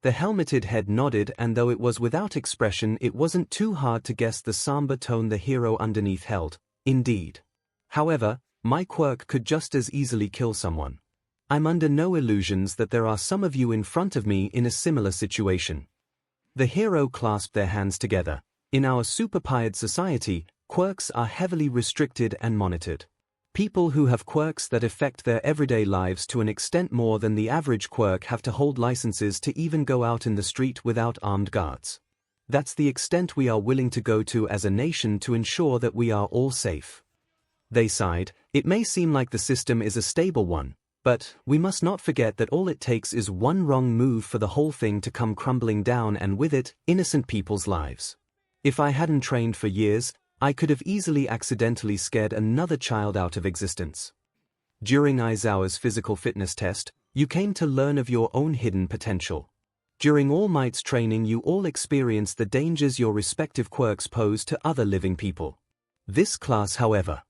The helmeted head nodded, and though it was without expression, it wasn't too hard to guess the somber tone the hero underneath held. Indeed. However, my quirk could just as easily kill someone. I'm under no illusions that there are some of you in front of me in a similar situation. The hero clasped their hands together. In our super-powered society, quirks are heavily restricted and monitored. People who have quirks that affect their everyday lives to an extent more than the average quirk have to hold licenses to even go out in the street without armed guards. That's the extent we are willing to go to as a nation to ensure that we are all safe. They sighed. It may seem like the system is a stable one, but we must not forget that all it takes is one wrong move for the whole thing to come crumbling down, and with it, innocent people's lives. If I hadn't trained for years, I could have easily accidentally scared another child out of existence. During Aizawa's physical fitness test, you came to learn of your own hidden potential. During All Might's training, you all experienced the dangers your respective quirks pose to other living people. This class, however,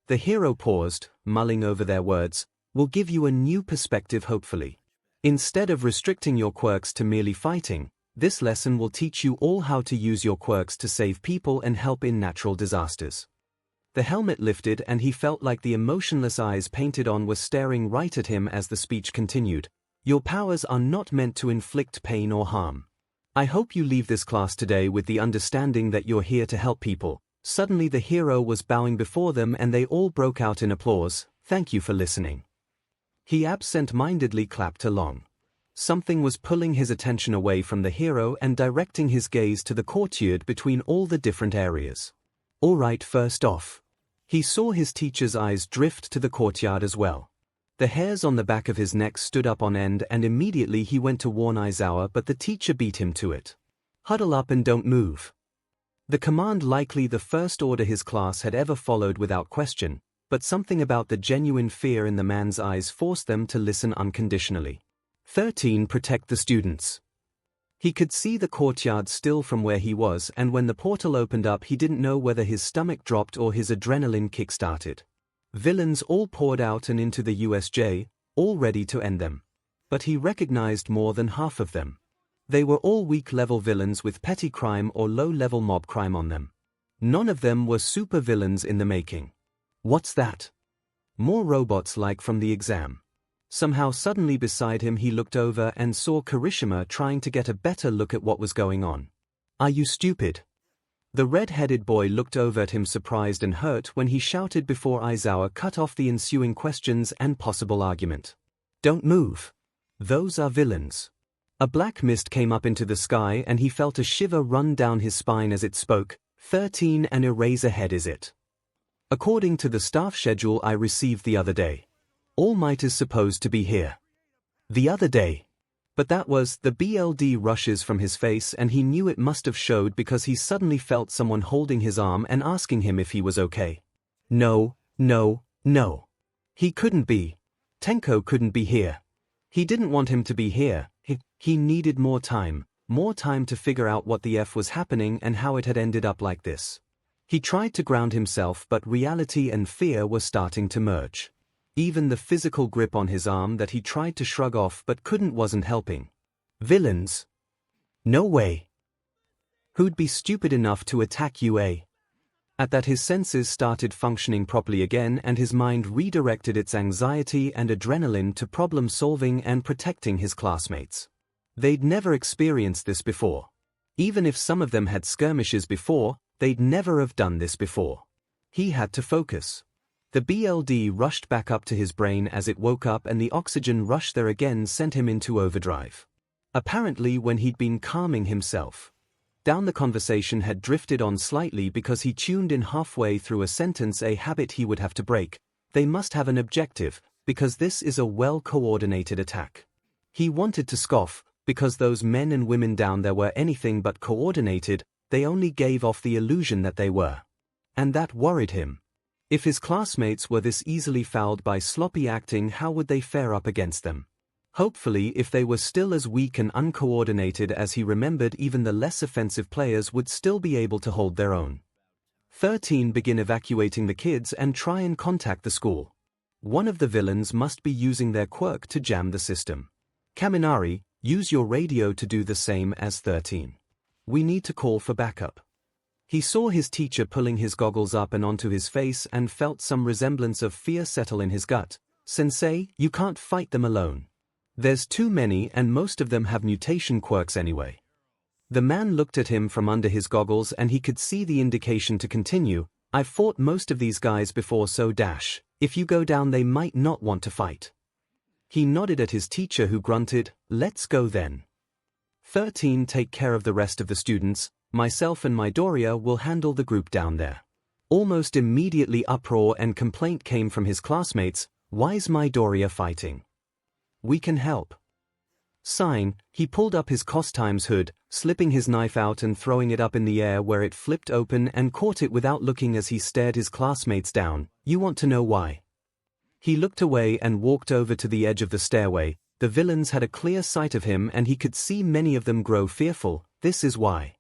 the hero paused, mulling over their words, will give you a new perspective, hopefully. Instead of restricting your quirks to merely fighting, this lesson will teach you all how to use your quirks to save people and help in natural disasters. The helmet lifted, and he felt like the emotionless eyes painted on were staring right at him as the speech continued. Your powers are not meant to inflict pain or harm. I hope you leave this class today with the understanding that you're here to help people. Suddenly the hero was bowing before them, and they all broke out in applause. Thank you for listening. He absent-mindedly clapped along. Something was pulling his attention away from the hero and directing his gaze to the courtyard between all the different areas. All right, first off. He saw his teacher's eyes drift to the courtyard as well. The hairs on the back of his neck stood up on end, and immediately he went to warn Aizawa, but the teacher beat him to it. Huddle up and don't move. The command, likely the first order his class had ever followed without question, but something about the genuine fear in the man's eyes forced them to listen unconditionally. 13. Protect the students. He could see the courtyard still from where he was, and when the portal opened up, he didn't know whether his stomach dropped or his adrenaline kick-started. Villains all poured out and into the USJ, all ready to end them. But he recognized more than half of them. They were all weak-level villains with petty crime or low-level mob crime on them. None of them were super villains in the making. What's that? More robots like from the exam. Somehow suddenly beside him he looked over and saw Kirishima trying to get a better look at what was going on. Are you stupid? The red-headed boy looked over at him surprised and hurt when he shouted before Aizawa cut off the ensuing questions and possible argument. Don't move. Those are villains. A black mist came up into the sky and he felt a shiver run down his spine as it spoke. 13 and Eraserhead is it. According to the staff schedule I received the other day. All Might is supposed to be here. The other day. But that was, the BLD rushes from his face and he knew it must have showed because he suddenly felt someone holding his arm and asking him if he was okay. No, no, no. He couldn't be. Tenko couldn't be here. He didn't want him to be here. He needed more time to figure out what the F was happening and how it had ended up like this. He tried to ground himself but reality and fear were starting to merge. Even the physical grip on his arm that he tried to shrug off but couldn't wasn't helping. Villains? No way. Who'd be stupid enough to attack UA? At that his senses started functioning properly again and his mind redirected its anxiety and adrenaline to problem solving and protecting his classmates. They'd never experienced this before. Even if some of them had skirmishes before, they'd never have done this before. He had to focus. The BLD rushed back up to his brain as it woke up and the oxygen rush there again sent him into overdrive. Apparently when he'd been calming himself down, the conversation had drifted on slightly because he tuned in halfway through a sentence, a habit he would have to break. They must have an objective, because this is a well-coordinated attack. He wanted to scoff, because those men and women down there were anything but coordinated, they only gave off the illusion that they were. And that worried him. If his classmates were this easily fouled by sloppy acting, how would they fare up against them? Hopefully, if they were still as weak and uncoordinated as he remembered, even the less offensive players would still be able to hold their own. 13. Begin evacuating the kids and try and contact the school. One of the villains must be using their quirk to jam the system. Kaminari, use your radio to do the same as 13. We need to call for backup. He saw his teacher pulling his goggles up and onto his face and felt some resemblance of fear settle in his gut. Sensei, you can't fight them alone. There's too many and most of them have mutation quirks anyway. The man looked at him from under his goggles and he could see the indication to continue. I've fought most of these guys before, so if you go down they might not want to fight. He nodded at his teacher who grunted, let's go then. 13. Take care of the rest of the students. Myself and Midoriya will handle the group down there. Almost immediately uproar and complaint came from his classmates. Why's Midoriya fighting? We can help. Sign. He pulled up his costume's hood, slipping his knife out and throwing it up in the air where it flipped open and caught it without looking as he stared his classmates down. You want to know why? He looked away and walked over to the edge of the stairway. The villains had a clear sight of him and he could see many of them grow fearful. This is why.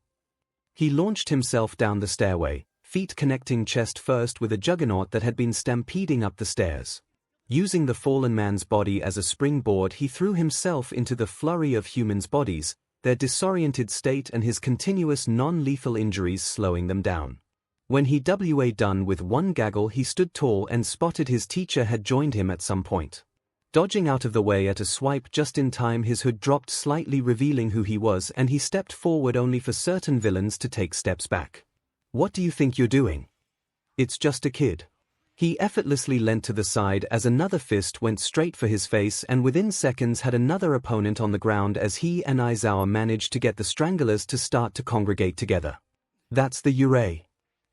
He launched himself down the stairway, feet connecting chest first with a juggernaut that had been stampeding up the stairs. Using the fallen man's body as a springboard, he threw himself into the flurry of humans' bodies, their disoriented state and his continuous non-lethal injuries slowing them down. When he was done with one gaggle, he stood tall and spotted his teacher had joined him at some point. Dodging out of the way at a swipe just in time, his hood dropped slightly, revealing who he was, and he stepped forward only for certain villains to take steps back. What do you think you're doing? It's just a kid. He effortlessly leant to the side as another fist went straight for his face and within seconds had another opponent on the ground as he and Aizawa managed to get the stranglers to start to congregate together. That's the Yurei.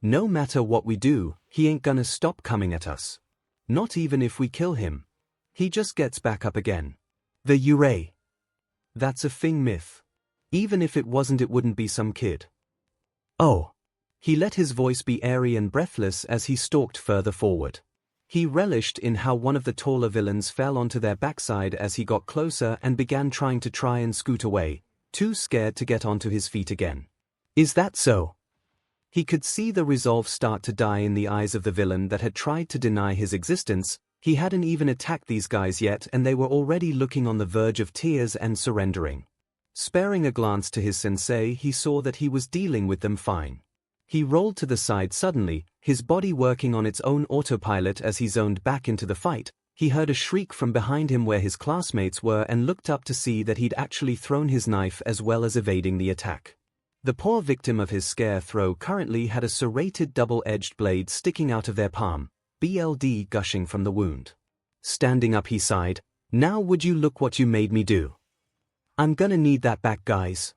No matter what we do, he ain't gonna stop coming at us. Not even if we kill him. He just gets back up again. The Yurei. That's a thing myth. Even if it wasn't, it wouldn't be some kid. Oh. He let his voice be airy and breathless as he stalked further forward. He relished in how one of the taller villains fell onto their backside as he got closer and began trying and scoot away, too scared to get onto his feet again. Is that so? He could see the resolve start to die in the eyes of the villain that had tried to deny his existence. He hadn't even attacked these guys yet and they were already looking on the verge of tears and surrendering. Sparing a glance to his sensei, he saw that he was dealing with them fine. He rolled to the side suddenly, his body working on its own autopilot as he zoned back into the fight. He heard a shriek from behind him where his classmates were and looked up to see that he'd actually thrown his knife as well as evading the attack. The poor victim of his scare throw currently had a serrated double-edged blade sticking out of their palm, BLD gushing from the wound. Standing up, he sighed, "Now would you look what you made me do?" I'm gonna need that back, guys.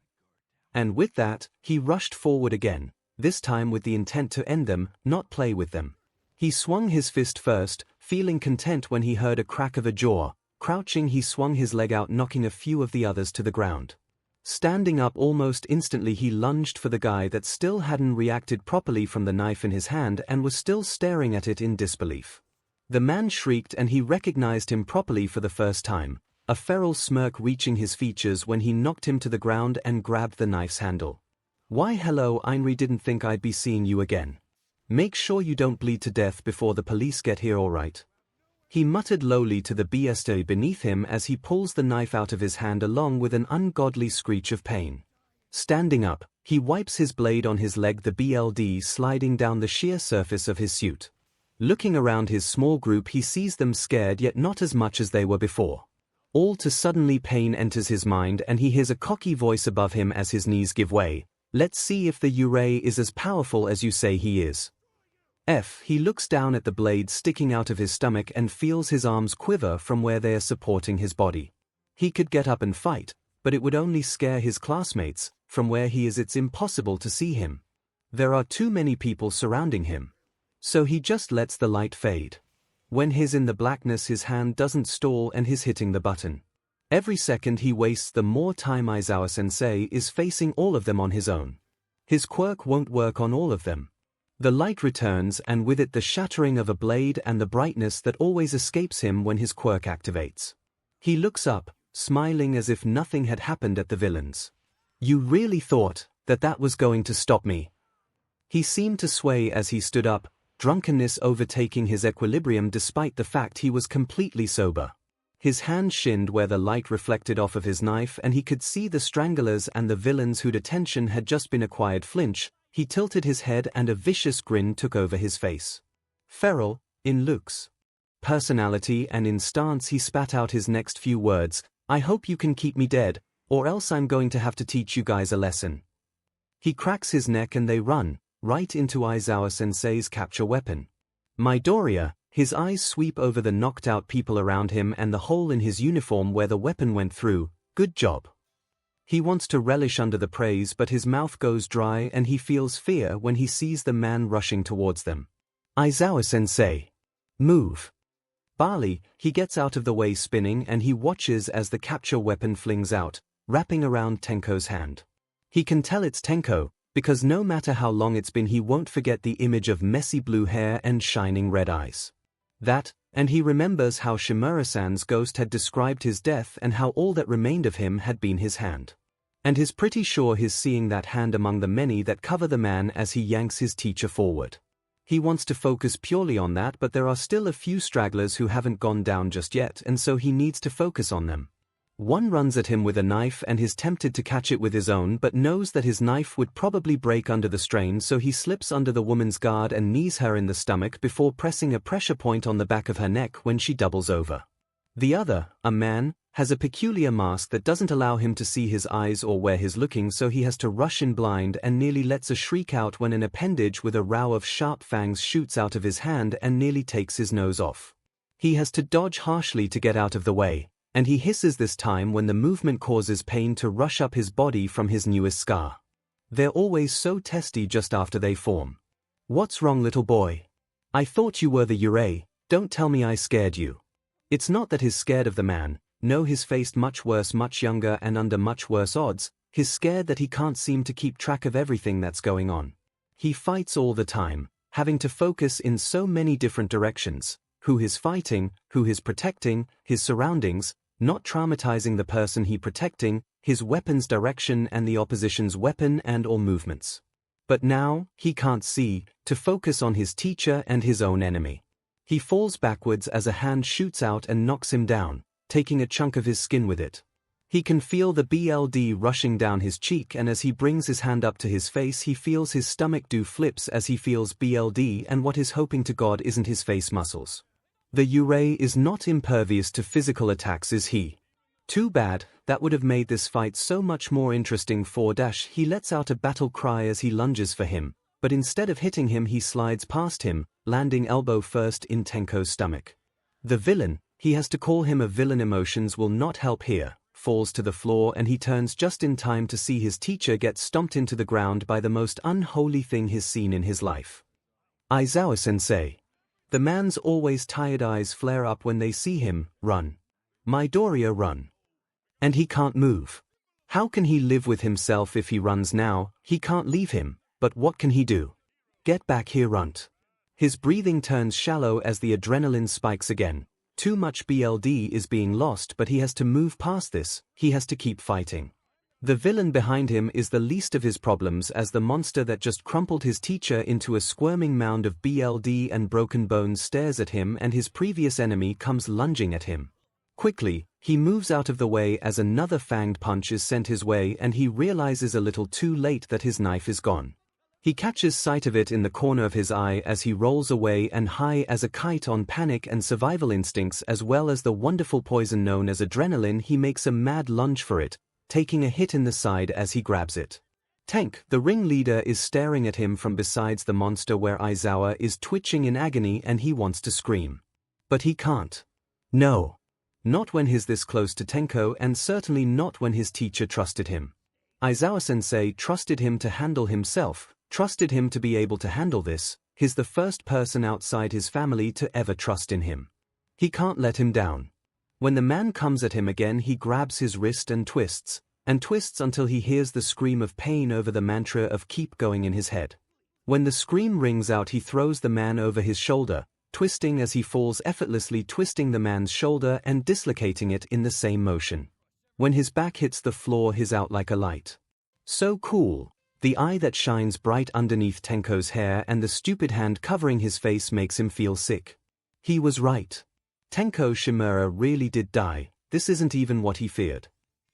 And with that, he rushed forward again, this time with the intent to end them, not play with them. He swung his fist first, feeling content when he heard a crack of a jaw. Crouching, he swung his leg out, knocking a few of the others to the ground. Standing up almost instantly, he lunged for the guy that still hadn't reacted properly from the knife in his hand and was still staring at it in disbelief. The man shrieked and he recognized him properly for the first time, a feral smirk reaching his features when he knocked him to the ground and grabbed the knife's handle. Why hello, 𝐼𝐸, didn't think I'd be seeing you again. Make sure you don't bleed to death before the police get here, alright? He muttered lowly to the BSD beneath him as he pulls the knife out of his hand along with an ungodly screech of pain. Standing up, he wipes his blade on his leg, the BLD sliding down the sheer surface of his suit. Looking around his small group, he sees them scared yet not as much as they were before. All too suddenly pain enters his mind and he hears a cocky voice above him as his knees give way. Let's see if the 𝐸𝐸 is as powerful as you say he is. He looks down at the blade sticking out of his stomach and feels his arms quiver from where they are supporting his body. He could get up and fight, but it would only scare his classmates. From where he is, it's impossible to see him. There are too many people surrounding him. So he just lets the light fade. When he's in the blackness, his hand doesn't stall and he's hitting the button. Every second he wastes, the more time Aizawa-sensei is facing all of them on his own. His quirk won't work on all of them. The light returns and with it the shattering of a blade and the brightness that always escapes him when his quirk activates. He looks up, smiling as if nothing had happened at the villains. You really thought that that was going to stop me? He seemed to sway as he stood up, drunkenness overtaking his equilibrium despite the fact he was completely sober. His hand shinned where the light reflected off of his knife and he could see the stranglers and the villains whose attention had just been acquired flinch. He tilted his head and a vicious grin took over his face. Feral, in looks, personality and in stance, he spat out his next few words. I hope you can keep me dead, or else I'm going to have to teach you guys a lesson. He cracks his neck and they run, right into Aizawa-sensei's capture weapon. Midoriya, his eyes sweep over the knocked out people around him and the hole in his uniform where the weapon went through. Good job. He wants to relish under the praise, but his mouth goes dry and he feels fear when he sees the man rushing towards them. Aizawa-sensei. Move. Barley, he gets out of the way spinning and he watches as the capture weapon flings out, wrapping around Tenko's hand. He can tell it's Tenko, because no matter how long it's been he won't forget the image of messy blue hair and shining red eyes. That, and he remembers how Shimura-san's ghost had described his death and how all that remained of him had been his hand. And he's pretty sure he's seeing that hand among the many that cover the man as he yanks his teacher forward. He wants to focus purely on that, but there are still a few stragglers who haven't gone down just yet, and so he needs to focus on them. One runs at him with a knife and is tempted to catch it with his own but knows that his knife would probably break under the strain, so he slips under the woman's guard and knees her in the stomach before pressing a pressure point on the back of her neck when she doubles over. The other, a man, has a peculiar mask that doesn't allow him to see his eyes or where he's looking, so he has to rush in blind and nearly lets a shriek out when an appendage with a row of sharp fangs shoots out of his hand and nearly takes his nose off. He has to dodge harshly to get out of the way, and he hisses this time when the movement causes pain to rush up his body from his newest scar. They're always so testy just after they form. What's wrong, little boy? I thought you were the 𝐸𝐸, don't tell me I scared you. It's not that he's scared of the man, no, he's faced much worse, much younger and under much worse odds. He's scared that he can't seem to keep track of everything that's going on. He fights all the time, having to focus in so many different directions, who he's fighting, who he's protecting, his surroundings, not traumatizing the person he's protecting, his weapon's direction and the opposition's weapon and all movements. But now, he can't see, to focus on his teacher and his own enemy. He falls backwards as a hand shoots out and knocks him down, taking a chunk of his skin with it. He can feel the BLD rushing down his cheek, and as he brings his hand up to his face he feels his stomach do flips as he feels BLD, and what he's hoping to God isn't his face muscles. The 𝐸𝐸 is not impervious to physical attacks, is he? Too bad, that would have made this fight so much more interesting. He lets out a battle cry as he lunges for him, but instead of hitting him he slides past him, landing elbow first in Tenko's stomach. The villain, he has to call him a villain, emotions will not help here. falls to the floor and he turns just in time to see his teacher get stomped into the ground by the most unholy thing he's seen in his life. Aizawa-sensei. The man's always tired eyes flare up when they see him. Run. Midoriya, run. And he can't move. How can he live with himself if he runs now? He can't leave him, but what can he do? Get back here, runt. His breathing turns shallow as the adrenaline spikes again. Too much BLD is being lost, but he has to move past this. He has to keep fighting. The villain behind him is the least of his problems, as the monster that just crumpled his teacher into a squirming mound of BLD and broken bones stares at him, and his previous enemy comes lunging at him. Quickly, he moves out of the way as another fanged punch is sent his way, and he realizes a little too late that his knife is gone. He catches sight of it in the corner of his eye as he rolls away, and high as a kite on panic and survival instincts as well as the wonderful poison known as adrenaline, he makes a mad lunge for it, taking a hit in the side as he grabs it. Tank, the ringleader, is staring at him from besides the monster, where Aizawa is twitching in agony and he wants to scream. But he can't. No. Not when he's this close to Tenko, and certainly not when his teacher trusted him. Aizawa-sensei trusted him to handle himself. Trusted him to be able to handle this. He's the first person outside his family to ever trust in him. He can't let him down. When the man comes at him again, he grabs his wrist and twists until he hears the scream of pain over the mantra of keep going in his head. When the scream rings out, he throws the man over his shoulder, twisting as he falls, effortlessly twisting the man's shoulder and dislocating it in the same motion. When his back hits the floor, he's out like a light. So cool. The eye that shines bright underneath Tenko's hair and the stupid hand covering his face makes him feel sick. He was right. Tenko Shimura really did die. This isn't even what he feared.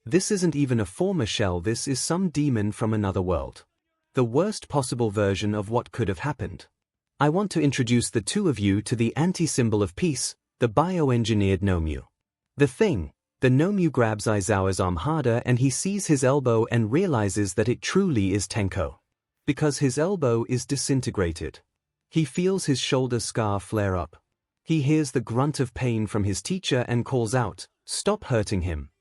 This isn't even a former shell, this is some demon from another world. The worst possible version of what could have happened. I want to introduce the two of you to the anti-symbol of peace, the bioengineered Nomyu. The Nomyu grabs Aizawa's arm harder and he sees his elbow and realizes that it truly is Tenko. Because his elbow is disintegrated. He feels his shoulder scar flare up. He hears the grunt of pain from his teacher and calls out, "Stop hurting him."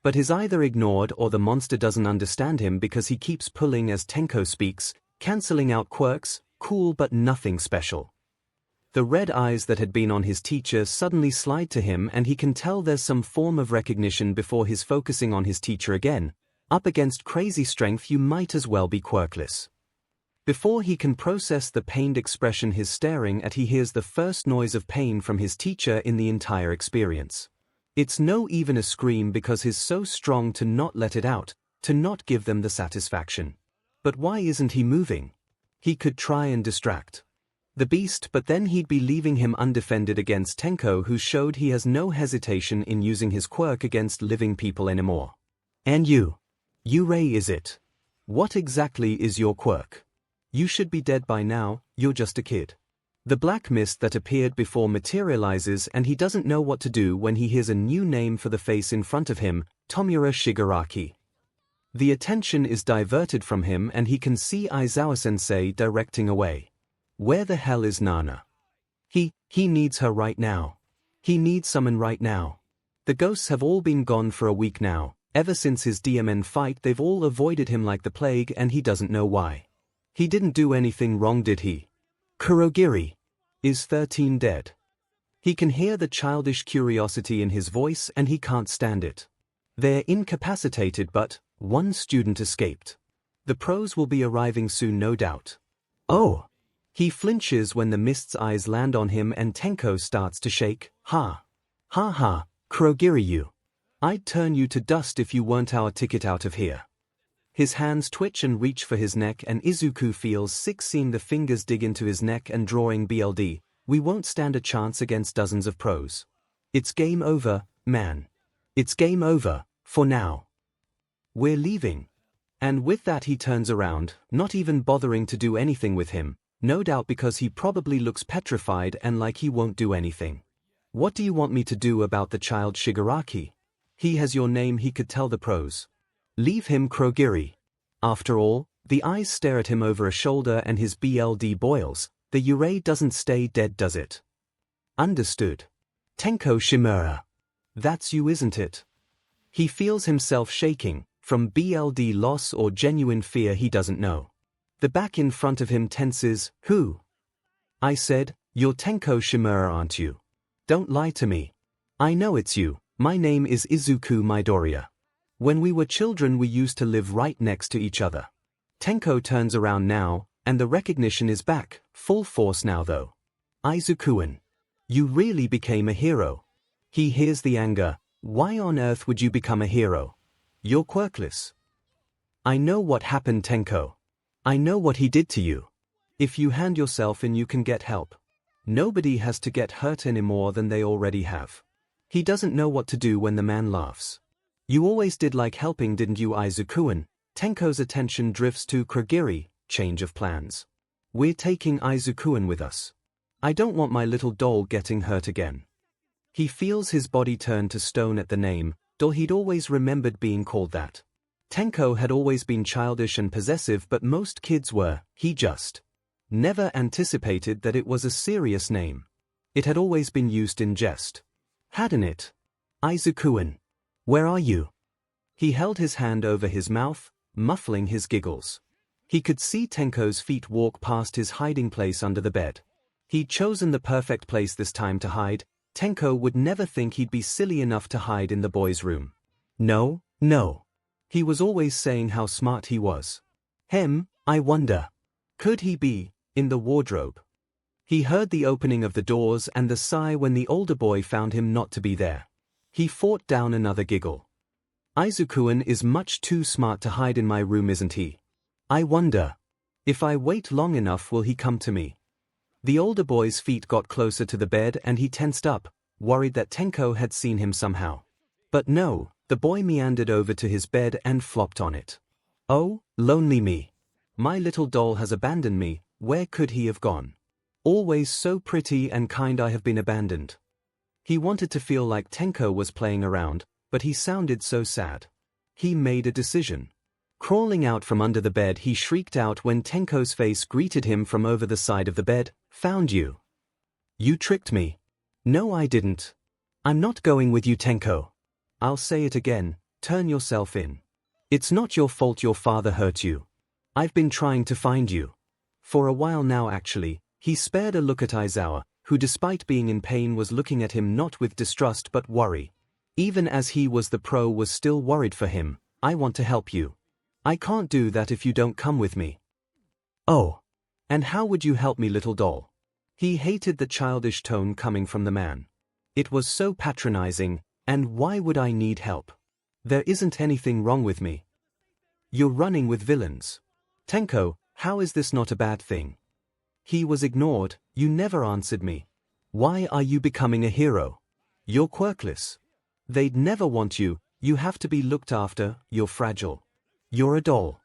But is either ignored or the monster doesn't understand him, because he keeps pulling as Tenko speaks, cancelling out quirks, cool but nothing special. The red eyes that had been on his teacher suddenly slide to him, and he can tell there's some form of recognition before he's focusing on his teacher again. Up against crazy strength, you might as well be quirkless. Before he can process the pained expression he's staring at, he hears the first noise of pain from his teacher in the entire experience. It's no even a scream, because he's so strong to not let it out, to not give them the satisfaction. But why isn't he moving? He could try and distract the beast, but then he'd be leaving him undefended against Tenko, who showed he has no hesitation in using his quirk against living people anymore. And you? Yurei, is it? What exactly is your quirk? You should be dead by now, you're just a kid. The black mist that appeared before materializes, and he doesn't know what to do when he hears a new name for the face in front of him, Tomura Shigaraki. The attention is diverted from him and he can see Aizawa-sensei directing away. Where the hell is Nana? He needs her right now. He needs someone right now. The ghosts have all been gone for a week now. Ever since his DMN fight, they've all avoided him like the plague, and he doesn't know why. He didn't do anything wrong, did he? Kurogiri. Is 13 dead? He can hear the childish curiosity in his voice and he can't stand it. They're incapacitated, but one student escaped. The pros will be arriving soon, no doubt. Oh! He flinches when the mist's eyes land on him and Tenko starts to shake. Ha! Ha ha, Kurogiri, I'd turn you to dust if you weren't our ticket out of here. His hands twitch and reach for his neck, and Izuku feels sick seeing the fingers dig into his neck and drawing BLD. We won't stand a chance against dozens of pros. It's game over, man. It's game over, for now. We're leaving. And with that he turns around, not even bothering to do anything with him. No doubt because he probably looks petrified and like he won't do anything. What do you want me to do about the child Shigaraki? He has your name, he could tell the pros. Leave him, Kurogiri. After all, the eyes stare at him over a shoulder and his BLD boils. The Yurei doesn't stay dead, does it? Understood. Tenko Shimura. That's you, isn't it? He feels himself shaking, from BLD loss or genuine fear he doesn't know. The back in front of him tenses. Who? I said, you're Tenko Shimura, aren't you? Don't lie to me. I know it's you. My name is Izuku Midoriya. When we were children we used to live right next to each other. Tenko turns around now, and the recognition is back, full force now though. Izuku-an. You really became a hero. He hears the anger. Why on earth would you become a hero? You're quirkless. I know what happened, Tenko. I know what he did to you. If you hand yourself in you can get help. Nobody has to get hurt any more than they already have. He doesn't know what to do when the man laughs. You always did like helping, didn't you, Izuku-an? Tenko's attention drifts to Kurogiri. Change of plans. We're taking Izuku-an with us. I don't want my little doll getting hurt again. He feels his body turn to stone at the name, doll. He'd always remembered being called that. Tenko had always been childish and possessive, but most kids were. He just never anticipated that it was a serious name. It had always been used in jest. Hadn't it? Izuku-an. Where are you? He held his hand over his mouth, muffling his giggles. He could see Tenko's feet walk past his hiding place under the bed. He'd chosen the perfect place this time to hide. Tenko would never think he'd be silly enough to hide in the boys' room. No, no. He was always saying how smart he was. I wonder. Could he be in the wardrobe? He heard the opening of the doors and the sigh when the older boy found him not to be there. He fought down another giggle. Izuku-an is much too smart to hide in my room, isn't he? I wonder. If I wait long enough will he come to me? The older boy's feet got closer to the bed and he tensed up, worried that Tenko had seen him somehow. But no, the boy meandered over to his bed and flopped on it. Oh, lonely me. My little doll has abandoned me. Where could he have gone? Always so pretty and kind, I have been abandoned. He wanted to feel like Tenko was playing around, but he sounded so sad. He made a decision. Crawling out from under the bed, he shrieked out when Tenko's face greeted him from over the side of the bed. Found you. You tricked me. No, I didn't. I'm not going with you, Tenko. I'll say it again, turn yourself in. It's not your fault your father hurt you. I've been trying to find you. For a while now actually. He spared a look at Aizawa, who despite being in pain was looking at him not with distrust but worry. Even as he was the pro was still worried for him. I want to help you. I can't do that if you don't come with me. Oh. And how would you help me, little doll? He hated the childish tone coming from the man. It was so patronizing, and why would I need help? There isn't anything wrong with me. You're running with villains. Tenko, how is this not a bad thing? He was ignored. You never answered me. Why are you becoming a hero? You're quirkless. They'd never want you. You have to be looked after. You're fragile. You're a doll.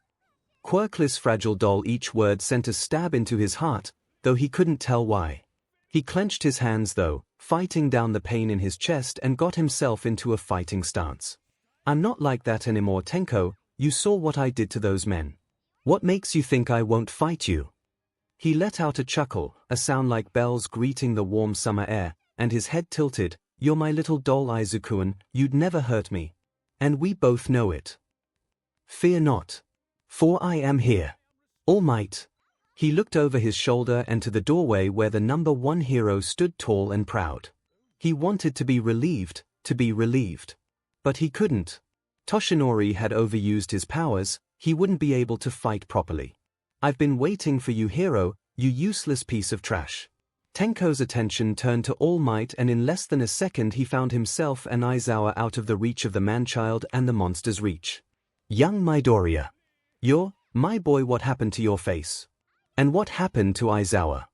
Quirkless, fragile doll. Each word sent a stab into his heart, though he couldn't tell why. He clenched his hands though, fighting down the pain in his chest, and got himself into a fighting stance. I'm not like that anymore, Tenko. You saw what I did to those men. What makes you think I won't fight you? He let out a chuckle, a sound like bells greeting the warm summer air, and his head tilted. You're my little doll, Izuku-an. You'd never hurt me. And we both know it. Fear not. For I am here. All might. He looked over his shoulder and to the doorway where the number one hero stood tall and proud. He wanted to be relieved. But he couldn't. Toshinori had overused his powers. He wouldn't be able to fight properly. I've been waiting for you, hero, you useless piece of trash. Tenko's attention turned to All Might, and in less than a second he found himself and Aizawa out of the reach of the man-child and the monster's reach. Young Midoriya. You're my boy. What happened to your face? And what happened to Aizawa?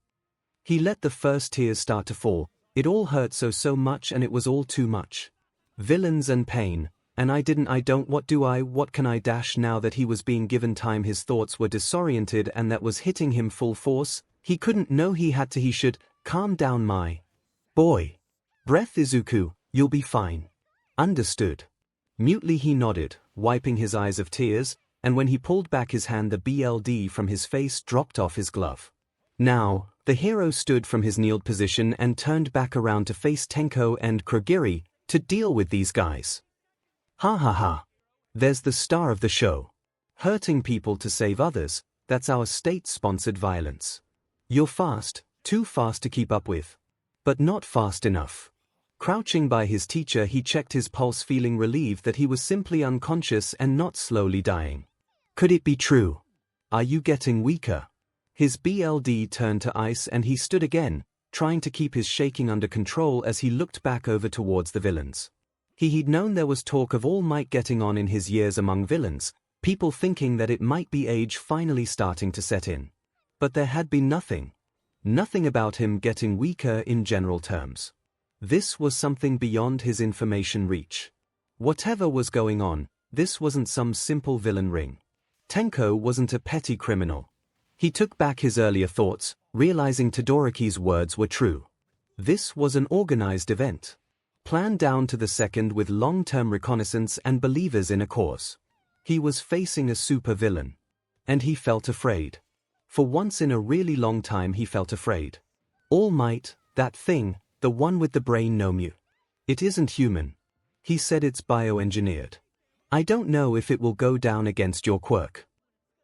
He let the first tears start to fall. It all hurt so much, and it was all too much. Villains and pain. And I don't. What can I dash now that he was being given time? His thoughts were disoriented, and that was hitting him full force. He couldn't know he had to. He should calm down, my boy. Breath, Izuku, you'll be fine. Understood. Mutely he nodded, wiping his eyes of tears, and when he pulled back his hand the BLD from his face dropped off his glove. Now, the hero stood from his kneeled position and turned back around to face Tenko and Kurogiri to deal with these guys. Ha ha ha. There's the star of the show. Hurting people to save others, that's our state-sponsored violence. You're fast, too fast to keep up with. But not fast enough. Crouching by his teacher, he checked his pulse, feeling relieved that he was simply unconscious and not slowly dying. Could it be true? Are you getting weaker? His BLD turned to ice and he stood again, trying to keep his shaking under control as he looked back over towards the villains. He'd known there was talk of All Might getting on in his years among villains, people thinking that it might be age finally starting to set in. But there had been nothing. Nothing about him getting weaker in general terms. This was something beyond his information reach. Whatever was going on, this wasn't some simple villain ring. 𝐭𝐻𝐽 wasn't a petty criminal. He took back his earlier thoughts, realizing Todoroki's words were true. This was an organized event. Planned down to the second with long-term reconnaissance and believers in a cause. He was facing a supervillain. And he felt afraid. For once in a really long time he felt afraid. All Might, that thing, the one with the brain 𝐻𝐻𝐽. It isn't human. He said it's bioengineered. I don't know if it will go down against your Quirk.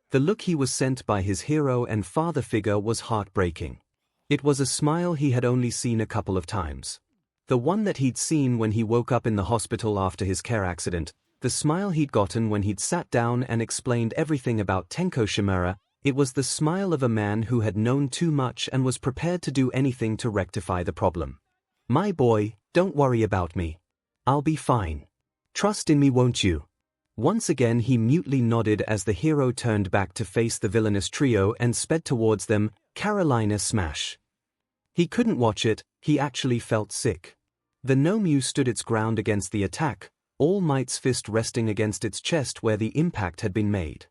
The look he was sent by his hero and father figure was heartbreaking. It was a smile he had only seen a couple of times. The one that he'd seen when he woke up in the hospital after his car accident, the smile he'd gotten when he'd sat down and explained everything about Tenko Shimura. It was the smile of a man who had known too much and was prepared to do anything to rectify the problem. My boy, don't worry about me. I'll be fine. Trust in me, won't you? Once again he mutely nodded as the hero turned back to face the villainous trio and sped towards them, Carolina smash. He couldn't watch it, he actually felt sick. The 𝐻𝐻𝐽 stood its ground against the attack, All Might's fist resting against its chest where the impact had been made.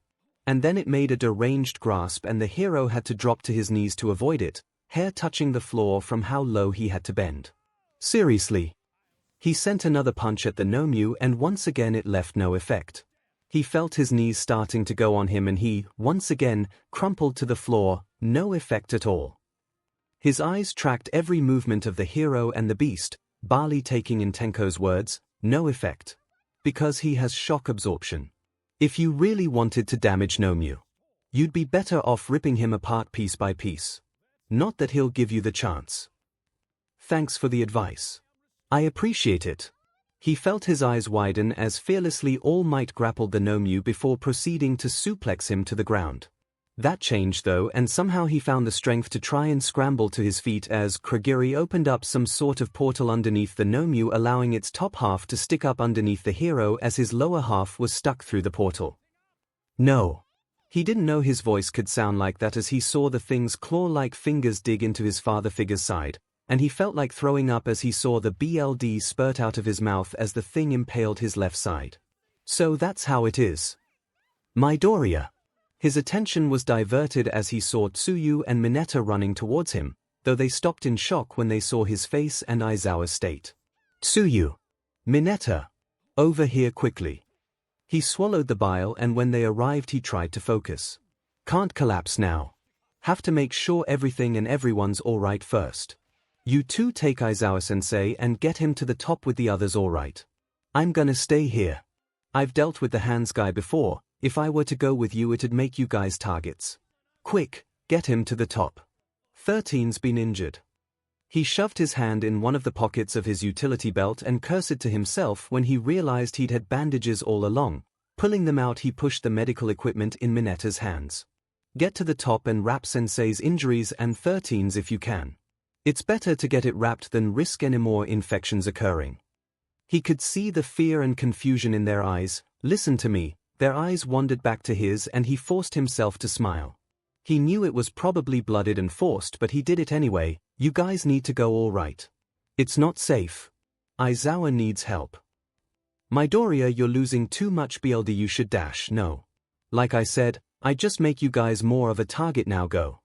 And then it made a deranged grasp and the hero had to drop to his knees to avoid it, hair touching the floor from how low he had to bend. Seriously. He sent another punch at the 𝐻𝐻𝐽 and once again it left no effect. He felt his knees starting to go on him and he, once again, crumpled to the floor, no effect at all. His eyes tracked every movement of the hero and the beast, barely taking in 𝐭𝐻𝐽's words, no effect. Because he has shock absorption. If you really wanted to damage 𝐻𝐻𝐽, you'd be better off ripping him apart piece by piece. Not that he'll give you the chance. Thanks for the advice. I appreciate it. He felt his eyes widen as fearlessly All Might grappled the 𝐻𝐻𝐽 before proceeding to suplex him to the ground. That changed though, and somehow he found the strength to try and scramble to his feet as Kurogiri opened up some sort of portal underneath the 𝐻𝐻𝐽, allowing its top half to stick up underneath the hero as his lower half was stuck through the portal. No. He didn't know his voice could sound like that as he saw the thing's claw-like fingers dig into his father figure's side, and he felt like throwing up as he saw the BLD spurt out of his mouth as the thing impaled his left side. So that's how it is. Midoriya. His attention was diverted as he saw Tsuyu and Mineta running towards him, though they stopped in shock when they saw his face and Aizawa's state. Tsuyu. Mineta. Over here quickly. He swallowed the bile and when they arrived he tried to focus. Can't collapse now. Have to make sure everything and everyone's alright first. You two take Aizawa-sensei and get him to the top with the others, alright? I'm gonna stay here. I've dealt with the hands guy before, if I were to go with you it'd make you guys targets. Quick, get him to the top. 13's been injured. He shoved his hand in one of the pockets of his utility belt and cursed to himself when he realized he'd had bandages all along. Pulling them out he pushed the medical equipment in Mineta's hands. Get to the top and wrap Sensei's injuries and 13's if you can. It's better to get it wrapped than risk any more infections occurring. He could see the fear and confusion in their eyes. Listen to me. Their eyes wandered back to his and he forced himself to smile. He knew it was probably blooded and forced but he did it anyway. You guys need to go, all right. It's not safe. Aizawa needs help. Midoriya, you're losing too much BLD, you should dash. No. Like I said, I just make you guys more of a target now, go.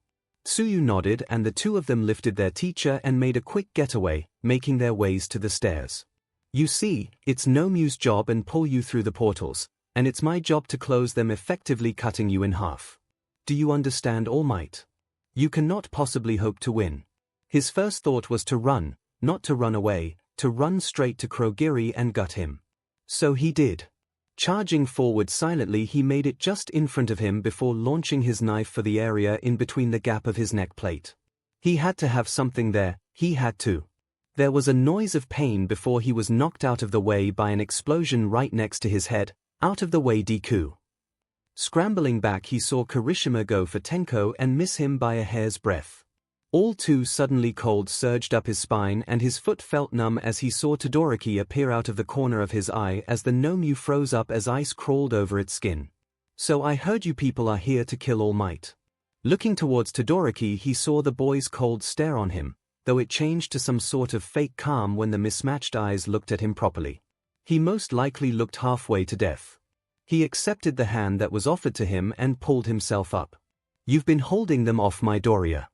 Tsuyu nodded and the two of them lifted their teacher and made a quick getaway, making their ways to the stairs. You see, it's 𝐻𝐻𝐽's job and pull you through the portals, and it's my job to close them, effectively cutting you in half. Do you understand, All Might? You cannot possibly hope to win. His first thought was to run, not to run away, to run straight to Kurogiri and gut him. So he did. Charging forward silently, he made it just in front of him before launching his knife for the area in between the gap of his neck plate. He had to have something there, he had to. There was a noise of pain before he was knocked out of the way by an explosion right next to his head. Out of the way, Deku. Scrambling back, he saw Kirishima go for Tenko and miss him by a hair's breadth. All too suddenly, cold surged up his spine and his foot felt numb as he saw Todoroki appear out of the corner of his eye as the 𝐻𝐼 froze up as ice crawled over its skin. So I heard you people are here to kill All Might. Looking towards Todoroki, he saw the boy's cold stare on him, though it changed to some sort of fake calm when the mismatched eyes looked at him properly. He most likely looked halfway to death. He accepted the hand that was offered to him and pulled himself up. You've been holding them off, Midoriya.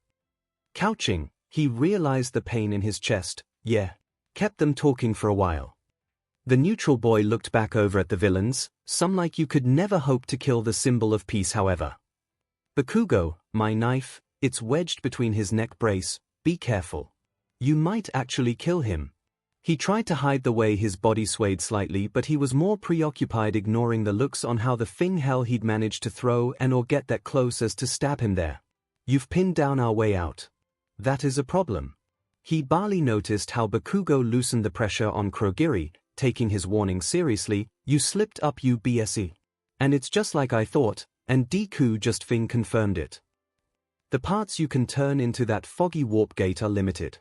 Couching, he realized the pain in his chest. Yeah. Kept them talking for a while. The neutral boy looked back over at the villains. Some like you could never hope to kill the symbol of peace, however. Bakugo, my knife, it's wedged between his neck brace, be careful. You might actually kill him. He tried to hide the way his body swayed slightly, but he was more preoccupied ignoring the looks on how the thing hell he'd managed to throw and or get that close as to stab him there. You've pinned down our way out. That is a problem. He barely noticed how Bakugo loosened the pressure on Kurogiri, taking his warning seriously. You slipped up, you BSE. And it's just like I thought, and Deku just confirmed it. The parts you can turn into that foggy warp gate are limited.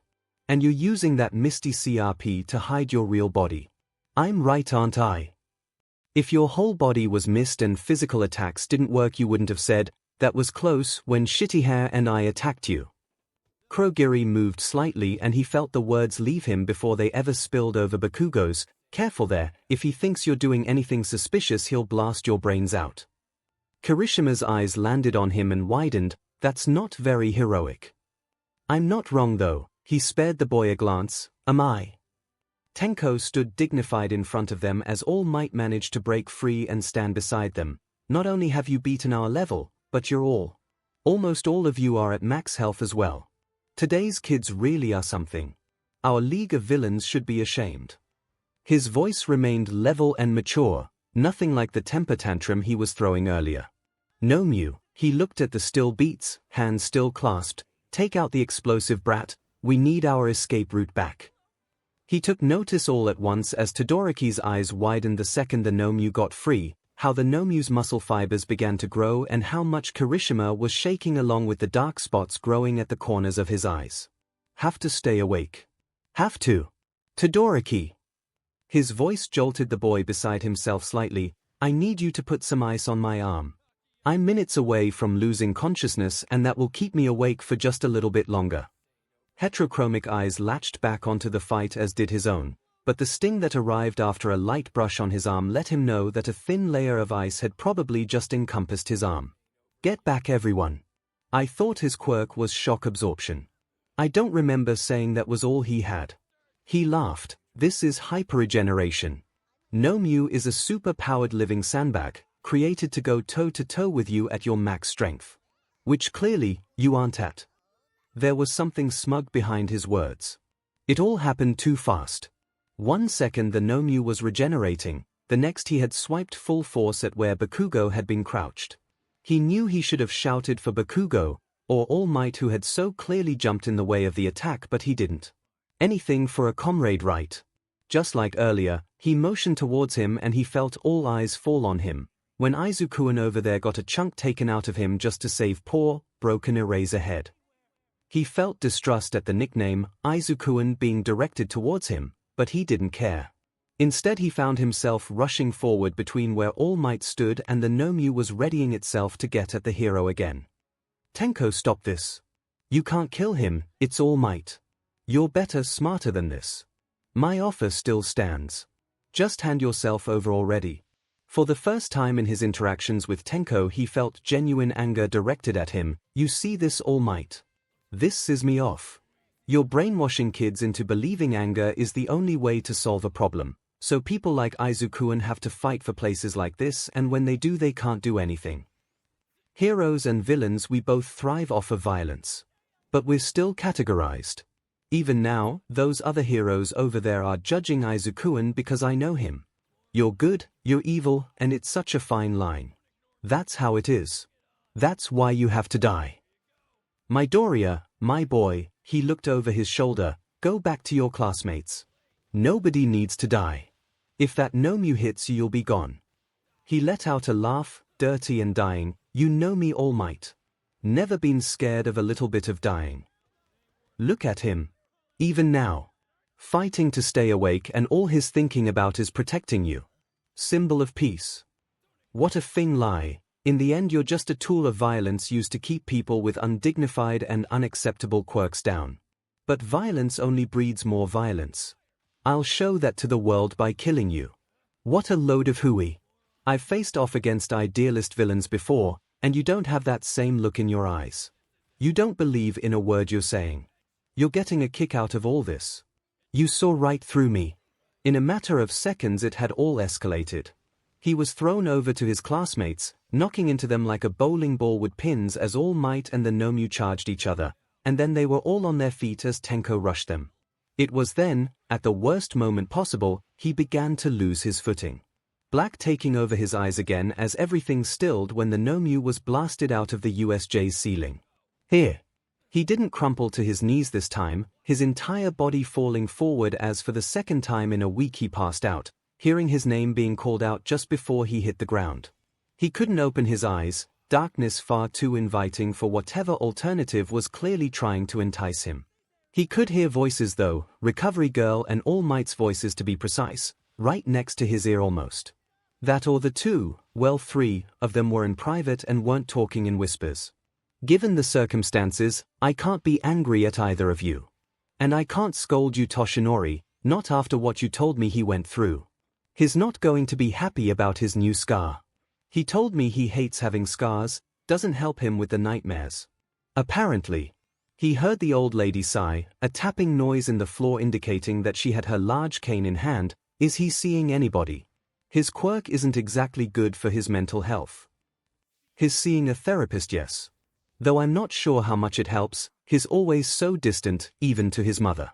And you're using that misty CRP to hide your real body. I'm right, aren't I? If your whole body was mist and physical attacks didn't work, you wouldn't have said, that was close, when Shitty Hair and I attacked you. Kurogiri moved slightly and he felt the words leave him before they ever spilled over Bakugo's. Careful there, if he thinks you're doing anything suspicious he'll blast your brains out. Kirishima's eyes landed on him and widened. That's not very heroic. I'm not wrong though, he spared the boy a glance, am I? Tenko stood dignified in front of them as All Might managed to break free and stand beside them. Not only have you beaten our level, but you're almost all of you are at max health as well. Today's kids really are something. Our League of Villains should be ashamed. His voice remained level and mature, nothing like the temper tantrum he was throwing earlier. 𝐻𝐼, he looked at the still beats, hands still clasped. Take out the explosive brat, we need our escape route back. He took notice all at once as Todoroki's eyes widened the second the 𝐻𝐼 got free, how the 𝐻𝐼's muscle fibers began to grow and how much Kirishima was shaking along with the dark spots growing at the corners of his eyes. Have to stay awake. Have to. Todoroki. His voice jolted the boy beside himself slightly. I need you to put some ice on my arm. I'm minutes away from losing consciousness and that will keep me awake for just a little bit longer. Heterochromic eyes latched back onto the fight as did his own, but the sting that arrived after a light brush on his arm let him know that a thin layer of ice had probably just encompassed his arm. Get back everyone. I thought his quirk was shock absorption. I don't remember saying that was all he had. He laughed. This is hyperregeneration. 𝐻𝐼 is a super-powered living sandbag, created to go toe-to-toe with you at your max strength. Which clearly, you aren't at. There was something smug behind his words. It all happened too fast. 1 second the 𝐻𝐼 was regenerating, the next he had swiped full force at where Bakugo had been crouched. He knew he should have shouted for Bakugo, or All Might who had so clearly jumped in the way of the attack, but he didn't. Anything for a comrade, right? Just like earlier, he motioned towards him and he felt all eyes fall on him, when Aizukuan over there got a chunk taken out of him just to save poor, broken Eraserhead. He felt distrust at the nickname, Aizukuan, being directed towards him, but he didn't care. Instead he found himself rushing forward between where All Might stood and the 𝐻𝐼 was readying itself to get at the hero again. Tenko, stop this. You can't kill him, it's All Might. You're better, smarter than this. My offer still stands. Just hand yourself over already. For the first time in his interactions with Tenko he felt genuine anger directed at him. You see this, All Might? This pisses me off. You're brainwashing kids into believing anger is the only way to solve a problem, so people like Aizukuan have to fight for places like this, and when they do they can't do anything. Heroes and villains, we both thrive off of violence. But we're still categorized. Even now, those other heroes over there are judging Aizukuan because I know him. You're good, you're evil, and it's such a fine line. That's how it is. That's why you have to die. Midoriya, my boy, he looked over his shoulder, go back to your classmates. Nobody needs to die. If that 𝐼𝐸 hits you, you'll be gone. He let out a laugh, dirty and dying, you know me, All Might. Never been scared of a little bit of dying. Look at him. Even now. Fighting to stay awake, and all he's thinking about is protecting you. Symbol of peace. What a thing lie. In the end you're just a tool of violence used to keep people with undignified and unacceptable quirks down. But violence only breeds more violence. I'll show that to the world by killing you. What a load of hooey. I've faced off against idealist villains before, and you don't have that same look in your eyes. You don't believe in a word you're saying. You're getting a kick out of all this. You saw right through me. In a matter of seconds it had all escalated. He was thrown over to his classmates, knocking into them like a bowling ball with pins as All Might and the 𝐼𝐸 charged each other, and then they were all on their feet as Tenko rushed them. It was then, at the worst moment possible, he began to lose his footing. Black taking over his eyes again as everything stilled when the 𝐼𝐸 was blasted out of the USJ's ceiling. Here. He didn't crumple to his knees this time, his entire body falling forward as for the second time in a week he passed out, hearing his name being called out just before he hit the ground. He couldn't open his eyes, darkness far too inviting for whatever alternative was clearly trying to entice him. He could hear voices though, Recovery Girl and All Might's voices to be precise, right next to his ear almost. That or the two, well 3, of them were in private and weren't talking in whispers. Given the circumstances, I can't be angry at either of you. And I can't scold you, Toshinori, not after what you told me he went through. He's not going to be happy about his new scar. He told me he hates having scars, doesn't help him with the nightmares. Apparently. He heard the old lady sigh, a tapping noise in the floor indicating that she had her large cane in hand. Is he seeing anybody? His quirk isn't exactly good for his mental health. He's seeing a therapist, yes. Though I'm not sure how much it helps, he's always so distant, even to his mother.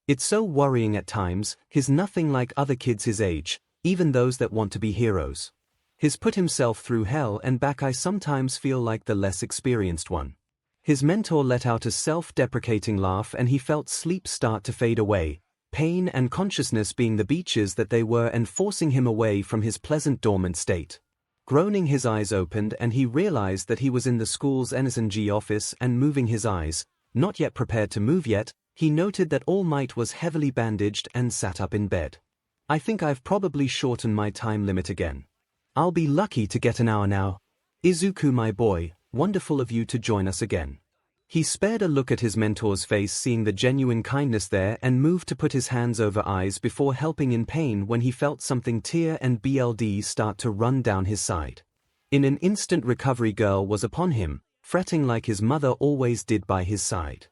It's so worrying at times, he's nothing like other kids his age, even those that want to be heroes. He's put himself through hell and back. I sometimes feel like the less experienced one. His mentor let out a self-deprecating laugh and he felt sleep start to fade away, pain and consciousness being the beaches that they were and forcing him away from his pleasant dormant state. Groaning, his eyes opened and he realized that he was in the school's 𝐿 office, and moving his eyes, not yet prepared to move yet, he noted that All Might was heavily bandaged and sat up in bed. I think I've probably shortened my time limit again. I'll be lucky to get an hour now. Izuku, my boy, wonderful of you to join us again. He spared a look at his mentor's face, seeing the genuine kindness there, and moved to put his hands over eyes before helping in pain when he felt something tear and blood start to run down his side. In an instant Recovery Girl was upon him, fretting like his mother always did by his side.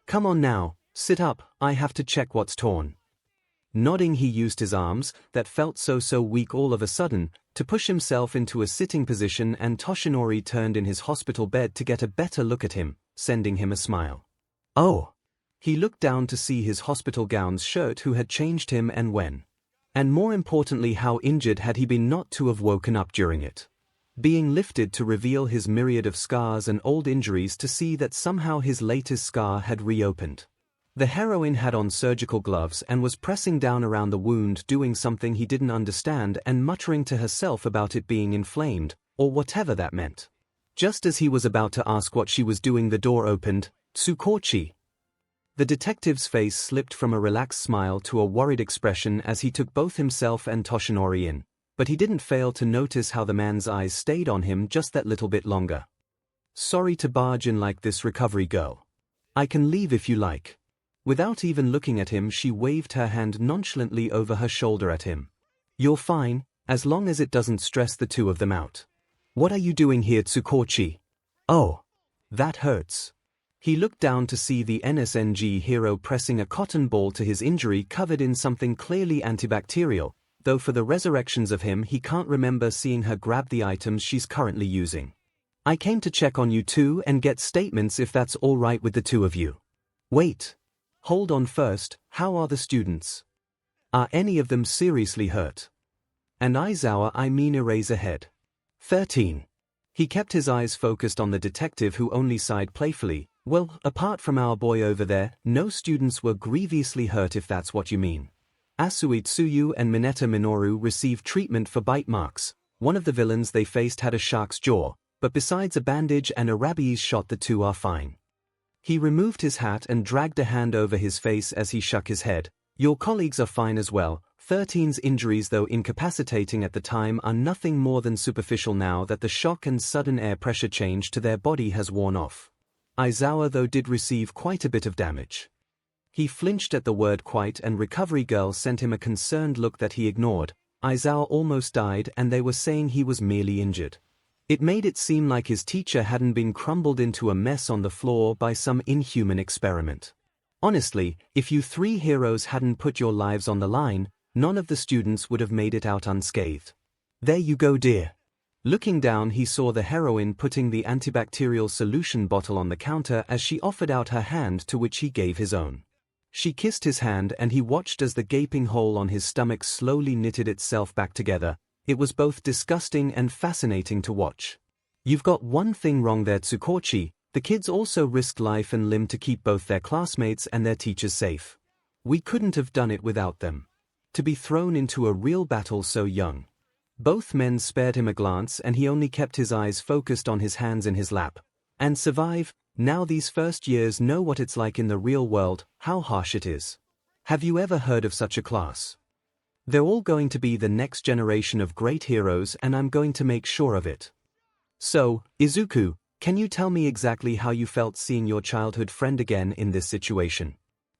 Come on now, sit up, I have to check what's torn. Nodding, he used his arms, that felt so weak all of a sudden, to push himself into a sitting position, and Toshinori turned in his hospital bed to get a better look at him, sending him a smile. Oh! He looked down to see his hospital gown's shirt who had changed him and when. And more importantly, how injured had he been not to have woken up during it. Being lifted to reveal his myriad of scars and old injuries, to see that somehow his latest scar had reopened. The heroine had on surgical gloves and was pressing down around the wound, doing something he didn't understand and muttering to herself about it being inflamed, or whatever that meant. Just as he was about to ask what she was doing, the door opened. Tsukochi. The detective's face slipped from a relaxed smile to a worried expression as he took both himself and Toshinori in, but he didn't fail to notice how the man's eyes stayed on him just that little bit longer. Sorry to barge in like this, Recovery Girl. I can leave if you like. Without even looking at him, she waved her hand nonchalantly over her shoulder at him. You're fine, as long as it doesn't stress the two of them out. What are you doing here, Tsukochi? Oh. That hurts. He looked down to see the NSNG hero pressing a cotton ball to his injury covered in something clearly antibacterial, though for the resurrections of him he can't remember seeing her grab the items she's currently using. I came to check on you too and get statements if that's all right with the two of you. Wait. Hold on first, how are the students? Are any of them seriously hurt? and 𝐒𝐬𝐽 ahead. 13. He kept his eyes focused on the detective, who only sighed playfully. Well, apart from our boy over there, no students were grievously hurt, if that's what you mean. Asui Tsuyu and Mineta Minoru received treatment for bite marks. One of the villains they faced had a shark's jaw, but besides a bandage and a rabies shot, the two are fine. He removed his hat and dragged a hand over his face as he shook his head. Your colleagues are fine as well. 13's injuries, though incapacitating at the time, are nothing more than superficial now that the shock and sudden air pressure change to their body has worn off. Aizawa, though, did receive quite a bit of damage. He flinched at the word quite, and recovery girl sent him a concerned look that he ignored. Aizawa almost died, and they were saying he was merely injured. It made it seem like his teacher hadn't been crumbled into a mess on the floor by some inhuman experiment. Honestly, if you three heroes hadn't put your lives on the line, none of the students would have made it out unscathed. There you go, dear. Looking down, he saw the heroine putting the antibacterial solution bottle on the counter as she offered out her hand, to which he gave his own. She kissed his hand, and he watched as the gaping hole on his stomach slowly knitted itself back together. It was both disgusting and fascinating to watch. You've got one thing wrong there, Tsukochi. The kids also risked life and limb to keep both their classmates and their teachers safe. We couldn't have done it without them. To be thrown into a real battle so young. Both men spared him a glance, and he only kept his eyes focused on his hands in his lap. And survive? Now these first years know what it's like in the real world, how harsh it is. Have you ever heard of such a class? They're all going to be the next generation of great heroes, and I'm going to make sure of it. So, Izuku, can you tell me exactly how you felt seeing your childhood friend again in this situation?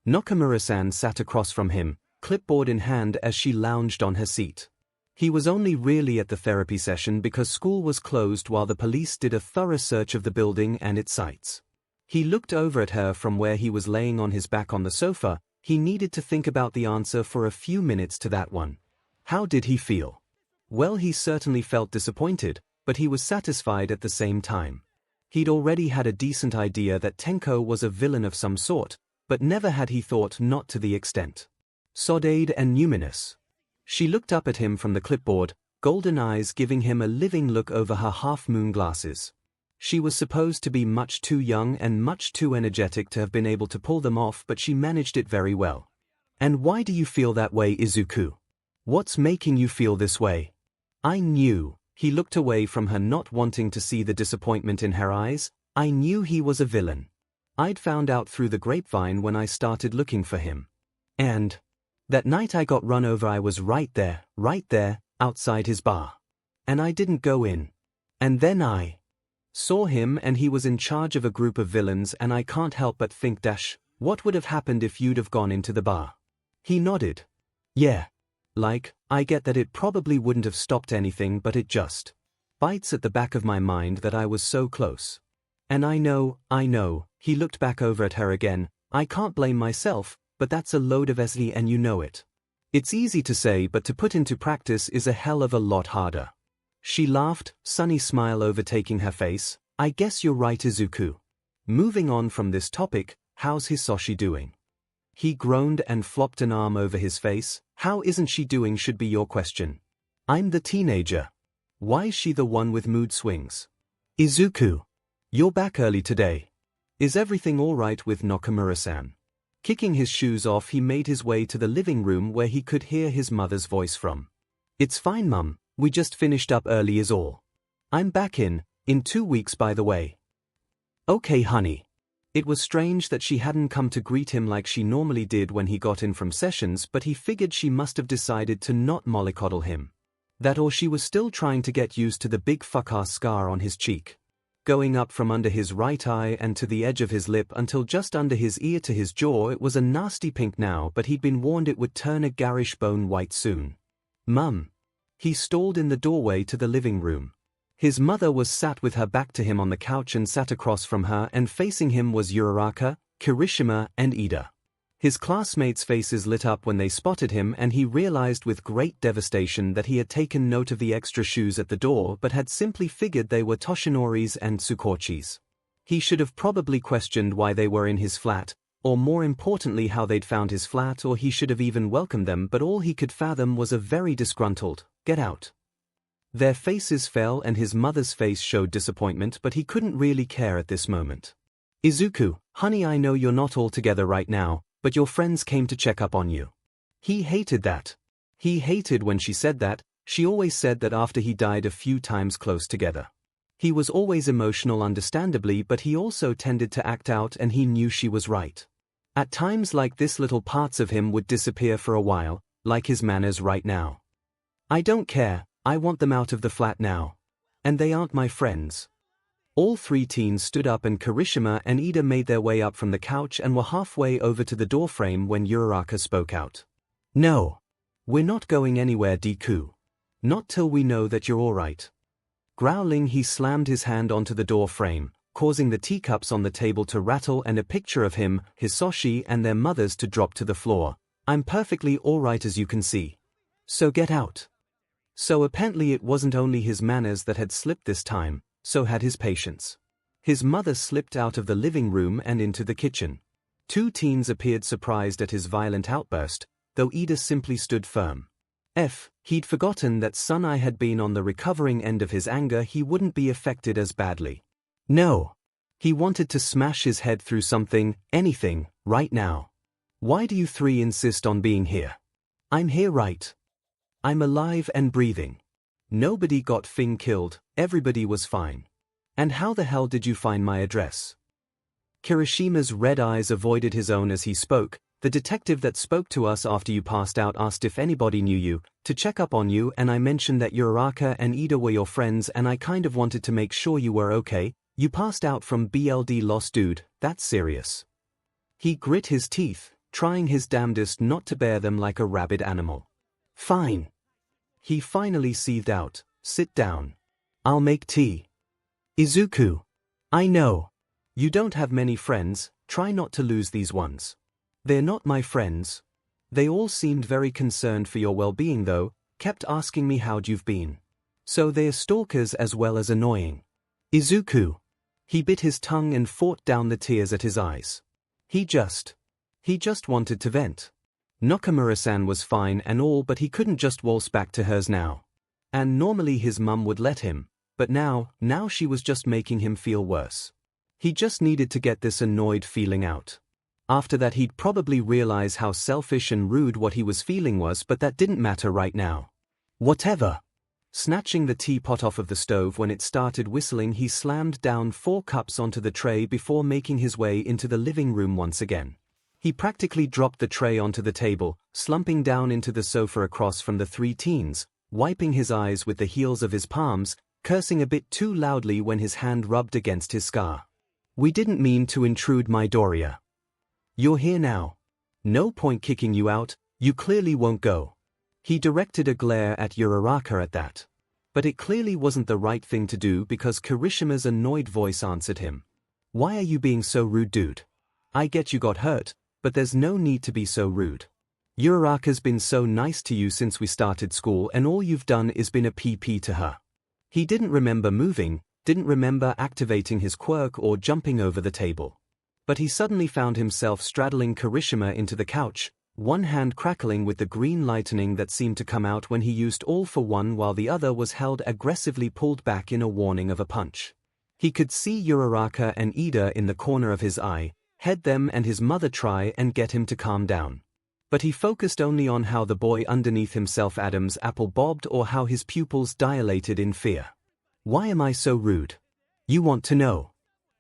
Nakamura-san sat across from him, clipboard in hand, as she lounged on her seat. He was only really at the therapy session because school was closed while the police did a thorough search of the building and its sites. He looked over at her from where he was laying on his back on the sofa. He needed to think about the answer for a few minutes to that one. How did he feel? Well, he certainly felt disappointed, but he was satisfied at the same time. He'd already had a decent idea that Tenko was a villain of some sort, but never had he thought not to the extent. Sordid and numinous. She looked up at him from the clipboard, golden eyes giving him a living look over her half-moon glasses. She was supposed to be much too young and much too energetic to have been able to pull them off, but she managed it very well. And why do you feel that way, Izuku? What's making you feel this way? I knew. He looked away from her, not wanting to see the disappointment in her eyes. I knew he was a villain. I'd found out through the grapevine when I started looking for him. And that night I got run over, I was right there, outside his bar. And I didn't go in. And then I saw him, and he was in charge of a group of villains, and I can't help but think, what would have happened if you'd have gone into the bar? He nodded. Yeah. I get that it probably wouldn't have stopped anything, but it just bites at the back of my mind that I was so close. And I know, he looked back over at her again. I can't blame myself, but that's a load of SE and you know it. It's easy to say, but to put into practice is a hell of a lot harder. She laughed, sunny smile overtaking her face. I guess you're right, Izuku. Moving on from this topic, how's Hisoshi doing? He groaned and flopped an arm over his face. How isn't she doing should be your question. I'm the teenager. Why is she the one with mood swings? Izuku, you're back early today. Is everything all right with Nakamura-san? Kicking his shoes off, he made his way to the living room where he could hear his mother's voice from. It's fine, Mum. We just finished up early is all. I'm back in 2 weeks, by the way. Okay, honey. It was strange that she hadn't come to greet him like she normally did when he got in from sessions, but he figured she must have decided to not mollycoddle him. That, or she was still trying to get used to the big fuck-ass scar on his cheek. Going up from under his right eye and to the edge of his lip until just under his ear to his jaw. It was a nasty pink now, but he'd been warned it would turn a garish bone white soon. Mum. He stalled in the doorway to the living room. His mother was sat with her back to him on the couch, and sat across from her and facing him was Uraraka, Kirishima, and Ida. His classmates' faces lit up when they spotted him, and he realized with great devastation that he had taken note of the extra shoes at the door but had simply figured they were Toshinori's and Tsukochi's. He should have probably questioned why they were in his flat, or more importantly how they'd found his flat, or he should have even welcomed them, but all he could fathom was a very disgruntled, get out. Their faces fell and his mother's face showed disappointment, but he couldn't really care at this moment. Izuku, honey, I know you're not all together right now, but your friends came to check up on you. He hated that. He hated when she said that. She always said that after he died a few times close together. He was always emotional, understandably, but he also tended to act out, and he knew she was right. At times like this, little parts of him would disappear for a while, like his manners right now. I don't care, I want them out of the flat now. And they aren't my friends. All three teens stood up and Kirishima and Ida made their way up from the couch and were halfway over to the doorframe when Uraraka spoke out. No. We're not going anywhere, Deku. Not till we know that you're alright. Growling, he slammed his hand onto the door frame, causing the teacups on the table to rattle and a picture of him, Hisoshi, and their mothers to drop to the floor. I'm perfectly alright, as you can see. So get out. So apparently it wasn't only his manners that had slipped this time, so had his patience. His mother slipped out of the living room and into the kitchen. Two teens appeared surprised at his violent outburst, though Ida simply stood firm. He'd forgotten that Sunai had been on the recovering end of his anger. He wouldn't be affected as badly. No. He wanted to smash his head through something, anything, right now. Why do you three insist on being here? I'm here, right? I'm alive and breathing. Nobody got Fing killed, everybody was fine. And how the hell did you find my address? Kirishima's red eyes avoided his own as he spoke. The detective that spoke to us after you passed out asked if anybody knew you, to check up on you, and I mentioned that Uraraka and Ida were your friends, and I kind of wanted to make sure you were okay. You passed out from BLD loss, dude, that's serious. He grit his teeth, trying his damnedest not to bear them like a rabid animal. Fine. He finally seethed out, sit down. I'll make tea. Izuku. I know. You don't have many friends, try not to lose these ones. They're not my friends. They all seemed very concerned for your well-being though, kept asking me how'd you've been. So they're stalkers as well as annoying. Izuku. He bit his tongue and fought down the tears at his eyes. He just wanted to vent. Nakamura-san was fine and all, but he couldn't just waltz back to hers now. And normally his mum would let him, but now she was just making him feel worse. He just needed to get this annoyed feeling out. After that he'd probably realize how selfish and rude what he was feeling was, but that didn't matter right now. Whatever. Snatching the teapot off of the stove when it started whistling, he slammed down 4 cups onto the tray before making his way into the living room once again. He practically dropped the tray onto the table, slumping down into the sofa across from the 3 teens, wiping his eyes with the heels of his palms, cursing a bit too loudly when his hand rubbed against his scar. We didn't mean to intrude, Midoriya. You're here now. No point kicking you out, you clearly won't go. He directed a glare at Uraraka at that. But it clearly wasn't the right thing to do because Kirishima's annoyed voice answered him. Why are you being so rude, dude? I get you got hurt, but there's no need to be so rude. Uraraka's been so nice to you since we started school and all you've done is been a PP to her. He didn't remember moving, didn't remember activating his quirk or jumping over the table. But he suddenly found himself straddling Kirishima into the couch, one hand crackling with the green lightning that seemed to come out when he used all for one while the other was held aggressively pulled back in a warning of a punch. He could see Uraraka and Ida in the corner of his eye, head them and his mother try and get him to calm down. But he focused only on how the boy underneath himself Adam's apple bobbed or how his pupils dilated in fear. Why am I so rude? You want to know?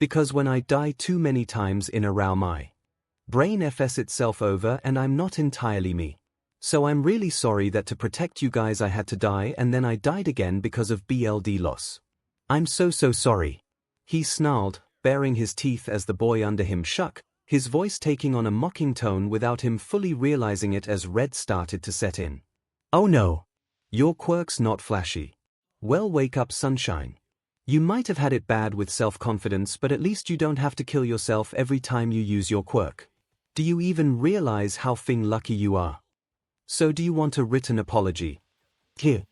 Because when I die too many times in a row my brain f's itself over and I'm not entirely me. So I'm really sorry that to protect you guys I had to die and then I died again because of BLD loss. I'm so sorry. He snarled, baring his teeth as the boy under him shook, his voice taking on a mocking tone without him fully realizing it as red started to set in. Oh no. Your quirk's not flashy. Well, wake up, sunshine. You might have had it bad with self-confidence, but at least you don't have to kill yourself every time you use your quirk. Do you even realize how lucky you are? So do you want a written apology? Here.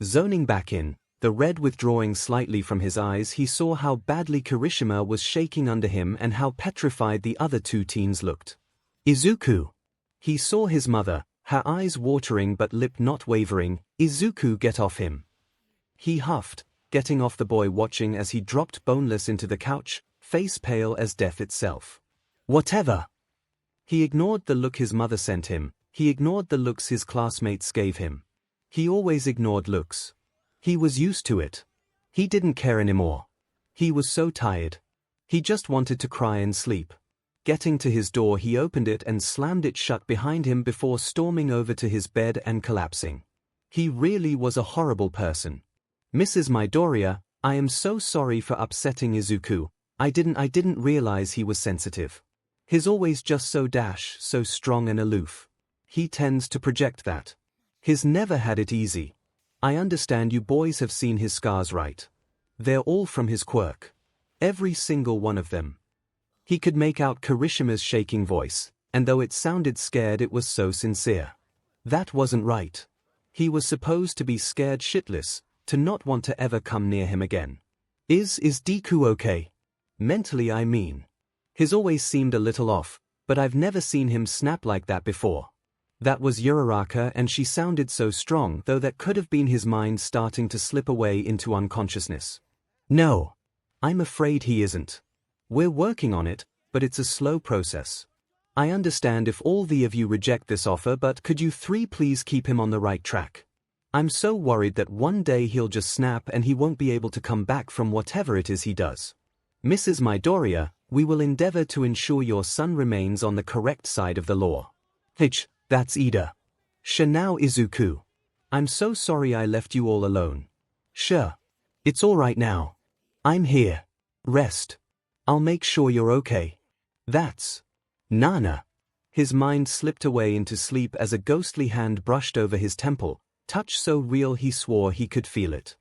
Zoning back in, the red withdrawing slightly from his eyes, he saw how badly Kirishima was shaking under him and how petrified the other 2 teens looked. Izuku. He saw his mother, Her eyes watering but lip not wavering, "Izuku, get off him." He huffed, getting off the boy watching as he dropped boneless into the couch, face pale as death itself. "Whatever." He ignored the look his mother sent him, he ignored the looks his classmates gave him. He always ignored looks. He was used to it. He didn't care anymore. He was so tired. He just wanted to cry and sleep. Getting to his door, he opened it and slammed it shut behind him before storming over to his bed and collapsing. He really was a horrible person. "Mrs. Midoriya, I am so sorry for upsetting Izuku. I didn't realize he was sensitive. He's always just so strong and aloof. He tends to project that. He's never had it easy. I understand you boys have seen his scars, right? They're all from his quirk. Every single one of them." He could make out Kirishima's shaking voice, and though it sounded scared, it was so sincere. That wasn't right. He was supposed to be scared shitless, to not want to ever come near him again. Is Deku okay? Mentally, I mean. He's always seemed a little off, but I've never seen him snap like that before. That was Uraraka, and she sounded so strong, though that could have been his mind starting to slip away into unconsciousness. "No. I'm afraid he isn't. We're working on it, but it's a slow process. I understand if all of you reject this offer, but could you three please keep him on the right track? I'm so worried that one day he'll just snap and he won't be able to come back from whatever it is he does. Mrs. Midoriya, we will endeavor to ensure your son remains on the correct side of the law." That's Ida. Now Izuku. I'm so sorry I left you all alone. Sure. It's all right now. I'm here. Rest. I'll make sure you're okay. That's Nana. His mind slipped away into sleep as a ghostly hand brushed over his temple, touch so real he swore he could feel it.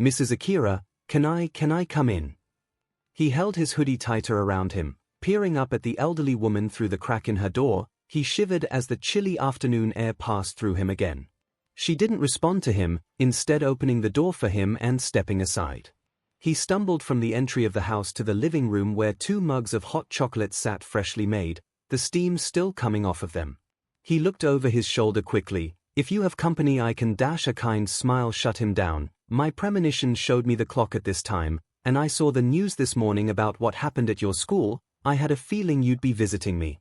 "Mrs. Akira, can I come in?" He held his hoodie tighter around him, peering up at the elderly woman through the crack in her door. He shivered as the chilly afternoon air passed through him again. She didn't respond to him, instead opening the door for him and stepping aside. He stumbled from the entry of the house to the living room where 2 mugs of hot chocolate sat freshly made, the steam still coming off of them. He looked over his shoulder quickly. "If you have company I can dash." A kind smile shut him down. "My premonition showed me the clock at this time, and I saw the news this morning about what happened at your school. I had a feeling you'd be visiting me."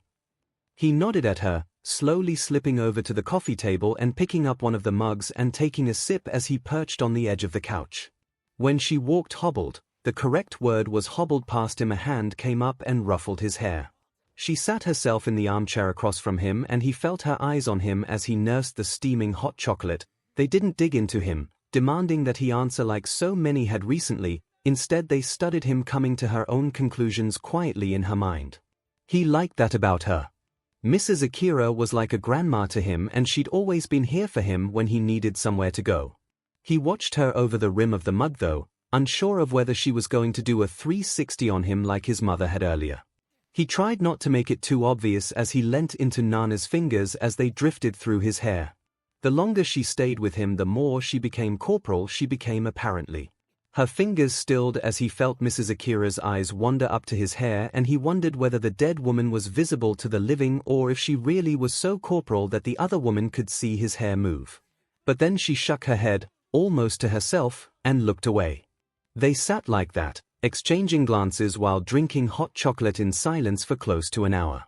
He nodded at her, slowly slipping over to the coffee table and picking up one of the mugs and taking a sip as he perched on the edge of the couch. When she walked hobbled, the correct word was hobbled past him, a hand came up and ruffled his hair. She sat herself in the armchair across from him and he felt her eyes on him as he nursed the steaming hot chocolate. They didn't dig into him, demanding that he answer like so many had recently. Instead they studied him, coming to her own conclusions quietly in her mind. He liked that about her. Mrs. Akira was like a grandma to him, and she'd always been here for him when he needed somewhere to go. He watched her over the rim of the mug though, unsure of whether she was going to do a 360 on him like his mother had earlier. He tried not to make it too obvious as he leant into Nana's fingers as they drifted through his hair. The longer she stayed with him, the more she became corporal she became apparently. Her fingers stilled as he felt Mrs. Akira's eyes wander up to his hair, and he wondered whether the dead woman was visible to the living or if she really was so corporal that the other woman could see his hair move. But then she shook her head, almost to herself, and looked away. They sat like that, exchanging glances while drinking hot chocolate in silence for close to an hour.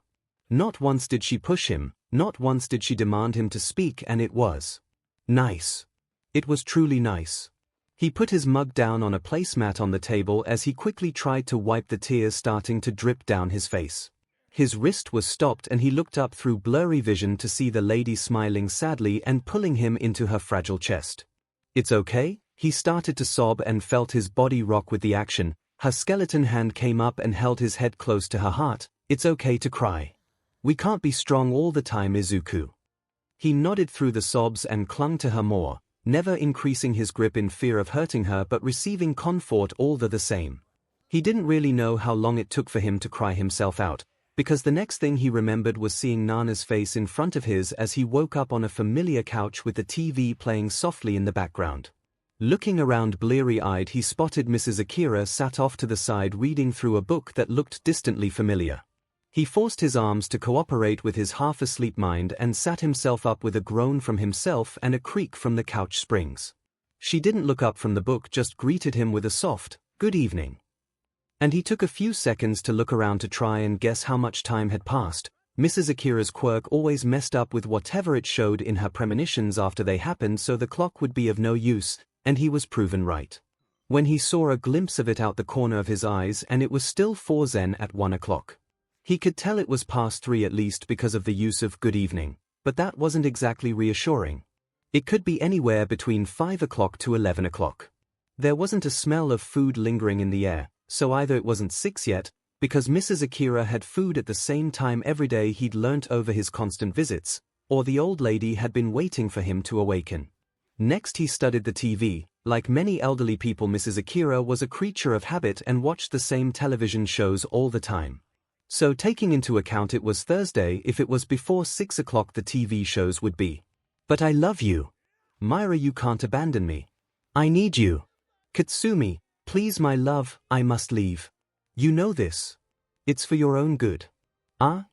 Not once did she push him, not once did she demand him to speak, and it was nice. It was truly nice. He put his mug down on a placemat on the table as he quickly tried to wipe the tears starting to drip down his face. His wrist was stopped and he looked up through blurry vision to see the lady smiling sadly and pulling him into her fragile chest. "It's okay?" He started to sob and felt his body rock with the action. Her skeleton hand came up and held his head close to her heart. "It's okay to cry. We can't be strong all the time, Izuku." He nodded through the sobs and clung to her more, never increasing his grip in fear of hurting her but receiving comfort all the same. He didn't really know how long it took for him to cry himself out, because the next thing he remembered was seeing Nana's face in front of his as he woke up on a familiar couch with the TV playing softly in the background. Looking around bleary-eyed, he spotted Mrs. Akira sat off to the side reading through a book that looked distantly familiar. He forced his arms to cooperate with his half-asleep mind and sat himself up with a groan from himself and a creak from the couch springs. She didn't look up from the book, just greeted him with a soft, "Good evening." And he took a few seconds to look around to try and guess how much time had passed. Mrs. Akira's quirk always messed up with whatever it showed in her premonitions after they happened, so the clock would be of no use, and he was proven right. When he saw a glimpse of it out the corner of his eyes, and it was still 4 Zen at 1 o'clock. He could tell it was past 3 at least because of the use of "good evening," but that wasn't exactly reassuring. It could be anywhere between 5 o'clock to 11 o'clock. There wasn't a smell of food lingering in the air, so either it wasn't 6 yet, because Mrs. Akira had food at the same time every day he'd learnt over his constant visits, or the old lady had been waiting for him to awaken. Next he studied the TV. Like many elderly people, Mrs. Akira was a creature of habit and watched the same television shows all the time. So taking into account it was Thursday, if it was before 6 o'clock the TV shows would be "But I love you. Myra, you can't abandon me. I need you. Katsumi, please my love, I must leave. You know this. It's for your own good."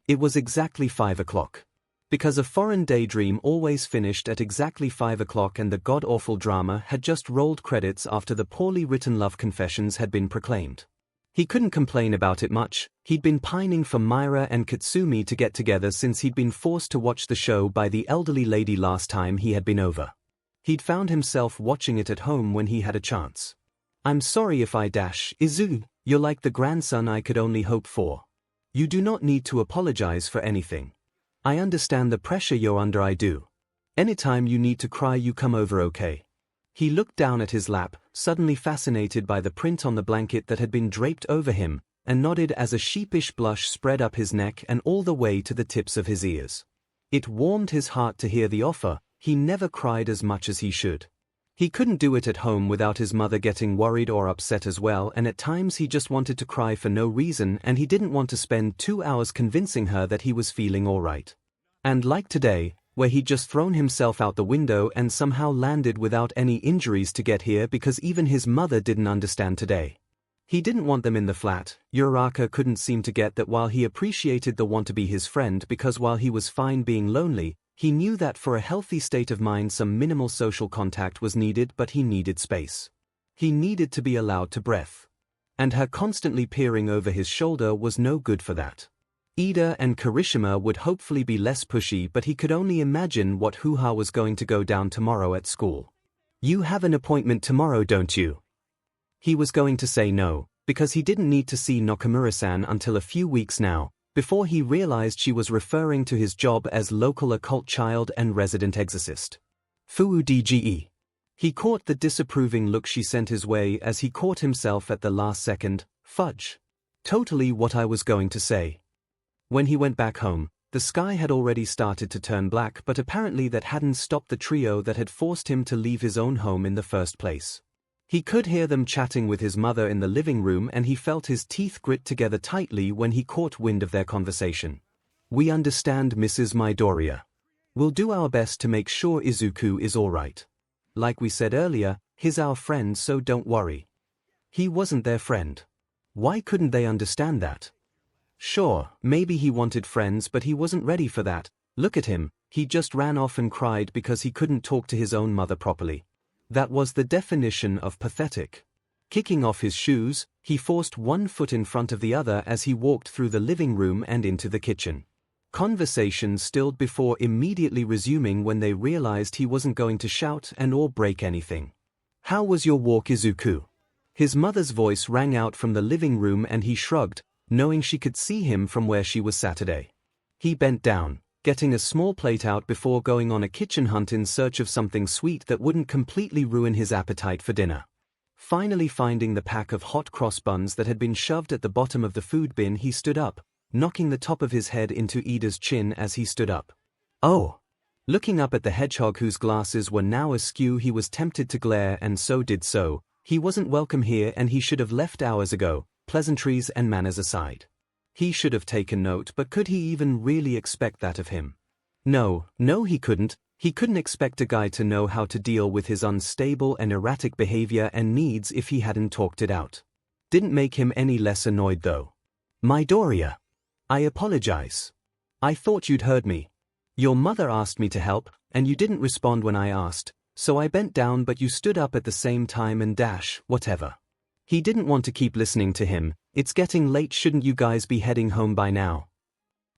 It was exactly 5 o'clock. Because a foreign daydream always finished at exactly 5 o'clock, and the god-awful drama had just rolled credits after the poorly written love confessions had been proclaimed. He couldn't complain about it much. He'd been pining for Myra and Katsumi to get together since he'd been forced to watch the show by the elderly lady last time he had been over. He'd found himself watching it at home when he had a chance. "I'm sorry if I Izu, you're like the grandson I could only hope for. You do not need to apologize for anything. I understand the pressure you're under, I do. Anytime you need to cry you come over, okay?" He looked down at his lap, suddenly fascinated by the print on the blanket that had been draped over him, and nodded as a sheepish blush spread up his neck and all the way to the tips of his ears. It warmed his heart to hear the offer. He never cried as much as he should. He couldn't do it at home without his mother getting worried or upset as well, and at times he just wanted to cry for no reason, and he didn't want to spend 2 hours convincing her that he was feeling alright. And like today, where he'd just thrown himself out the window and somehow landed without any injuries to get here, because even his mother didn't understand today. He didn't want them in the flat. Uraraka couldn't seem to get that while he appreciated the want to be his friend, because while he was fine being lonely, he knew that for a healthy state of mind some minimal social contact was needed, but he needed space. He needed to be allowed to breathe. And her constantly peering over his shoulder was no good for that. Ida and Kirishima would hopefully be less pushy, but he could only imagine what hoo-ha was going to go down tomorrow at school. "You have an appointment tomorrow, don't you?" He was going to say no, because he didn't need to see Nakamura-san until a few weeks now, before he realized she was referring to his job as local occult child and resident exorcist. Fuudge. He caught the disapproving look she sent his way as he caught himself at the last second. Fudge. Totally what I was going to say. When he went back home, the sky had already started to turn black, but apparently that hadn't stopped the trio that had forced him to leave his own home in the first place. He could hear them chatting with his mother in the living room, and he felt his teeth grit together tightly when he caught wind of their conversation. "We understand, Mrs. Midoriya. We'll do our best to make sure Izuku is alright. Like we said earlier, he's our friend, so don't worry." He wasn't their friend. Why couldn't they understand that? Sure, maybe he wanted friends, but he wasn't ready for that. Look at him, he just ran off and cried because he couldn't talk to his own mother properly. That was the definition of pathetic. Kicking off his shoes, he forced one foot in front of the other as he walked through the living room and into the kitchen. Conversation stilled before immediately resuming when they realized he wasn't going to shout and or break anything. "How was your walk, Izuku?" His mother's voice rang out from the living room, and he shrugged, knowing she could see him from where she was sat today. He bent down, getting a small plate out before going on a kitchen hunt in search of something sweet that wouldn't completely ruin his appetite for dinner. Finally finding the pack of hot cross buns that had been shoved at the bottom of the food bin, he stood up, knocking the top of his head into Ida's chin as he stood up. "Oh!" Looking up at the hedgehog whose glasses were now askew, he was tempted to glare, and so did so. He wasn't welcome here, and he should have left hours ago. Pleasantries and manners aside. He should have taken note, but could he even really expect that of him? No, he couldn't. He couldn't expect a guy to know how to deal with his unstable and erratic behavior and needs if he hadn't talked it out. Didn't make him any less annoyed though. "Midoriya." I apologize. I thought you'd heard me. Your mother asked me to help, and you didn't respond when I asked, so I bent down but you stood up at the same time and whatever. He didn't want to keep listening to him. It's getting late, shouldn't you guys be heading home by now?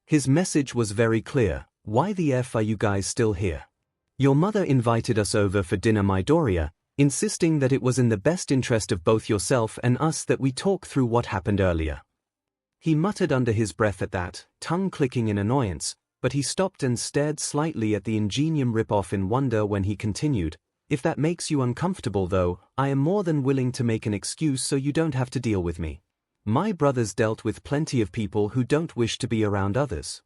His message was very clear. Why the F are you guys still here? Your mother invited us over for dinner, Midoriya, insisting that it was in the best interest of both yourself and us that we talk through what happened earlier. He muttered under his breath at that, tongue clicking in annoyance, but he stopped and stared slightly at the Ingenium ripoff in wonder when he continued, if that makes you uncomfortable though, I am more than willing to make an excuse so you don't have to deal with me. My brother's dealt with plenty of people who don't wish to be around others.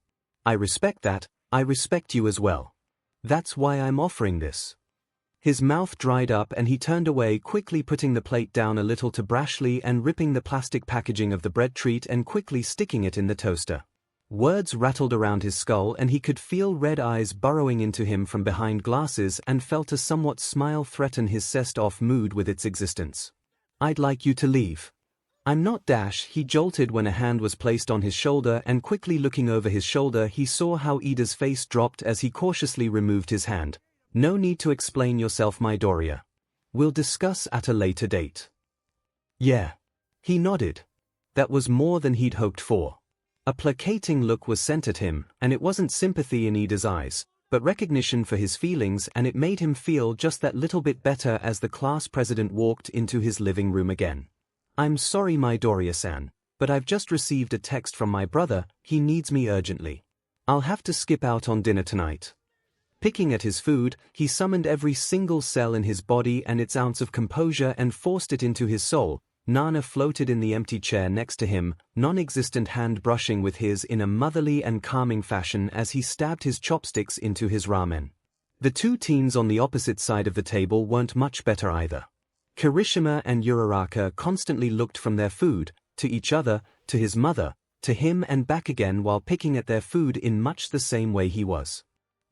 I respect that, I respect you as well. That's why I'm offering this. His mouth dried up and he turned away, quickly putting the plate down a little too brashly and ripping the plastic packaging of the bread treat and quickly sticking it in the toaster. Words rattled around his skull and he could feel red eyes burrowing into him from behind glasses and felt a somewhat smile threaten his sessed-off mood with its existence. I'd like you to leave. I'm not he jolted when a hand was placed on his shoulder, and quickly looking over his shoulder he saw how Ida's face dropped as he cautiously removed his hand. No need to explain yourself, Midoriya. We'll discuss at a later date. Yeah. He nodded. That was more than he'd hoped for. A placating look was sent at him, and it wasn't sympathy in Ida's eyes, but recognition for his feelings, and it made him feel just that little bit better as the class president walked into his living room again. I'm sorry, Midoriya-san, but I've just received a text from my brother. He needs me urgently. I'll have to skip out on dinner tonight. Picking at his food, he summoned every single cell in his body and its ounce of composure and forced it into his soul. Nana floated in the empty chair next to him, non-existent hand brushing with his in a motherly and calming fashion as he stabbed his chopsticks into his ramen. The two teens on the opposite side of the table weren't much better either. Kirishima and Uraraka constantly looked from their food, to each other, to his mother, to him and back again while picking at their food in much the same way he was.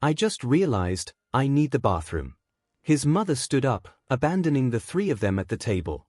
I just realized, I need the bathroom. His mother stood up, abandoning the three of them at the table.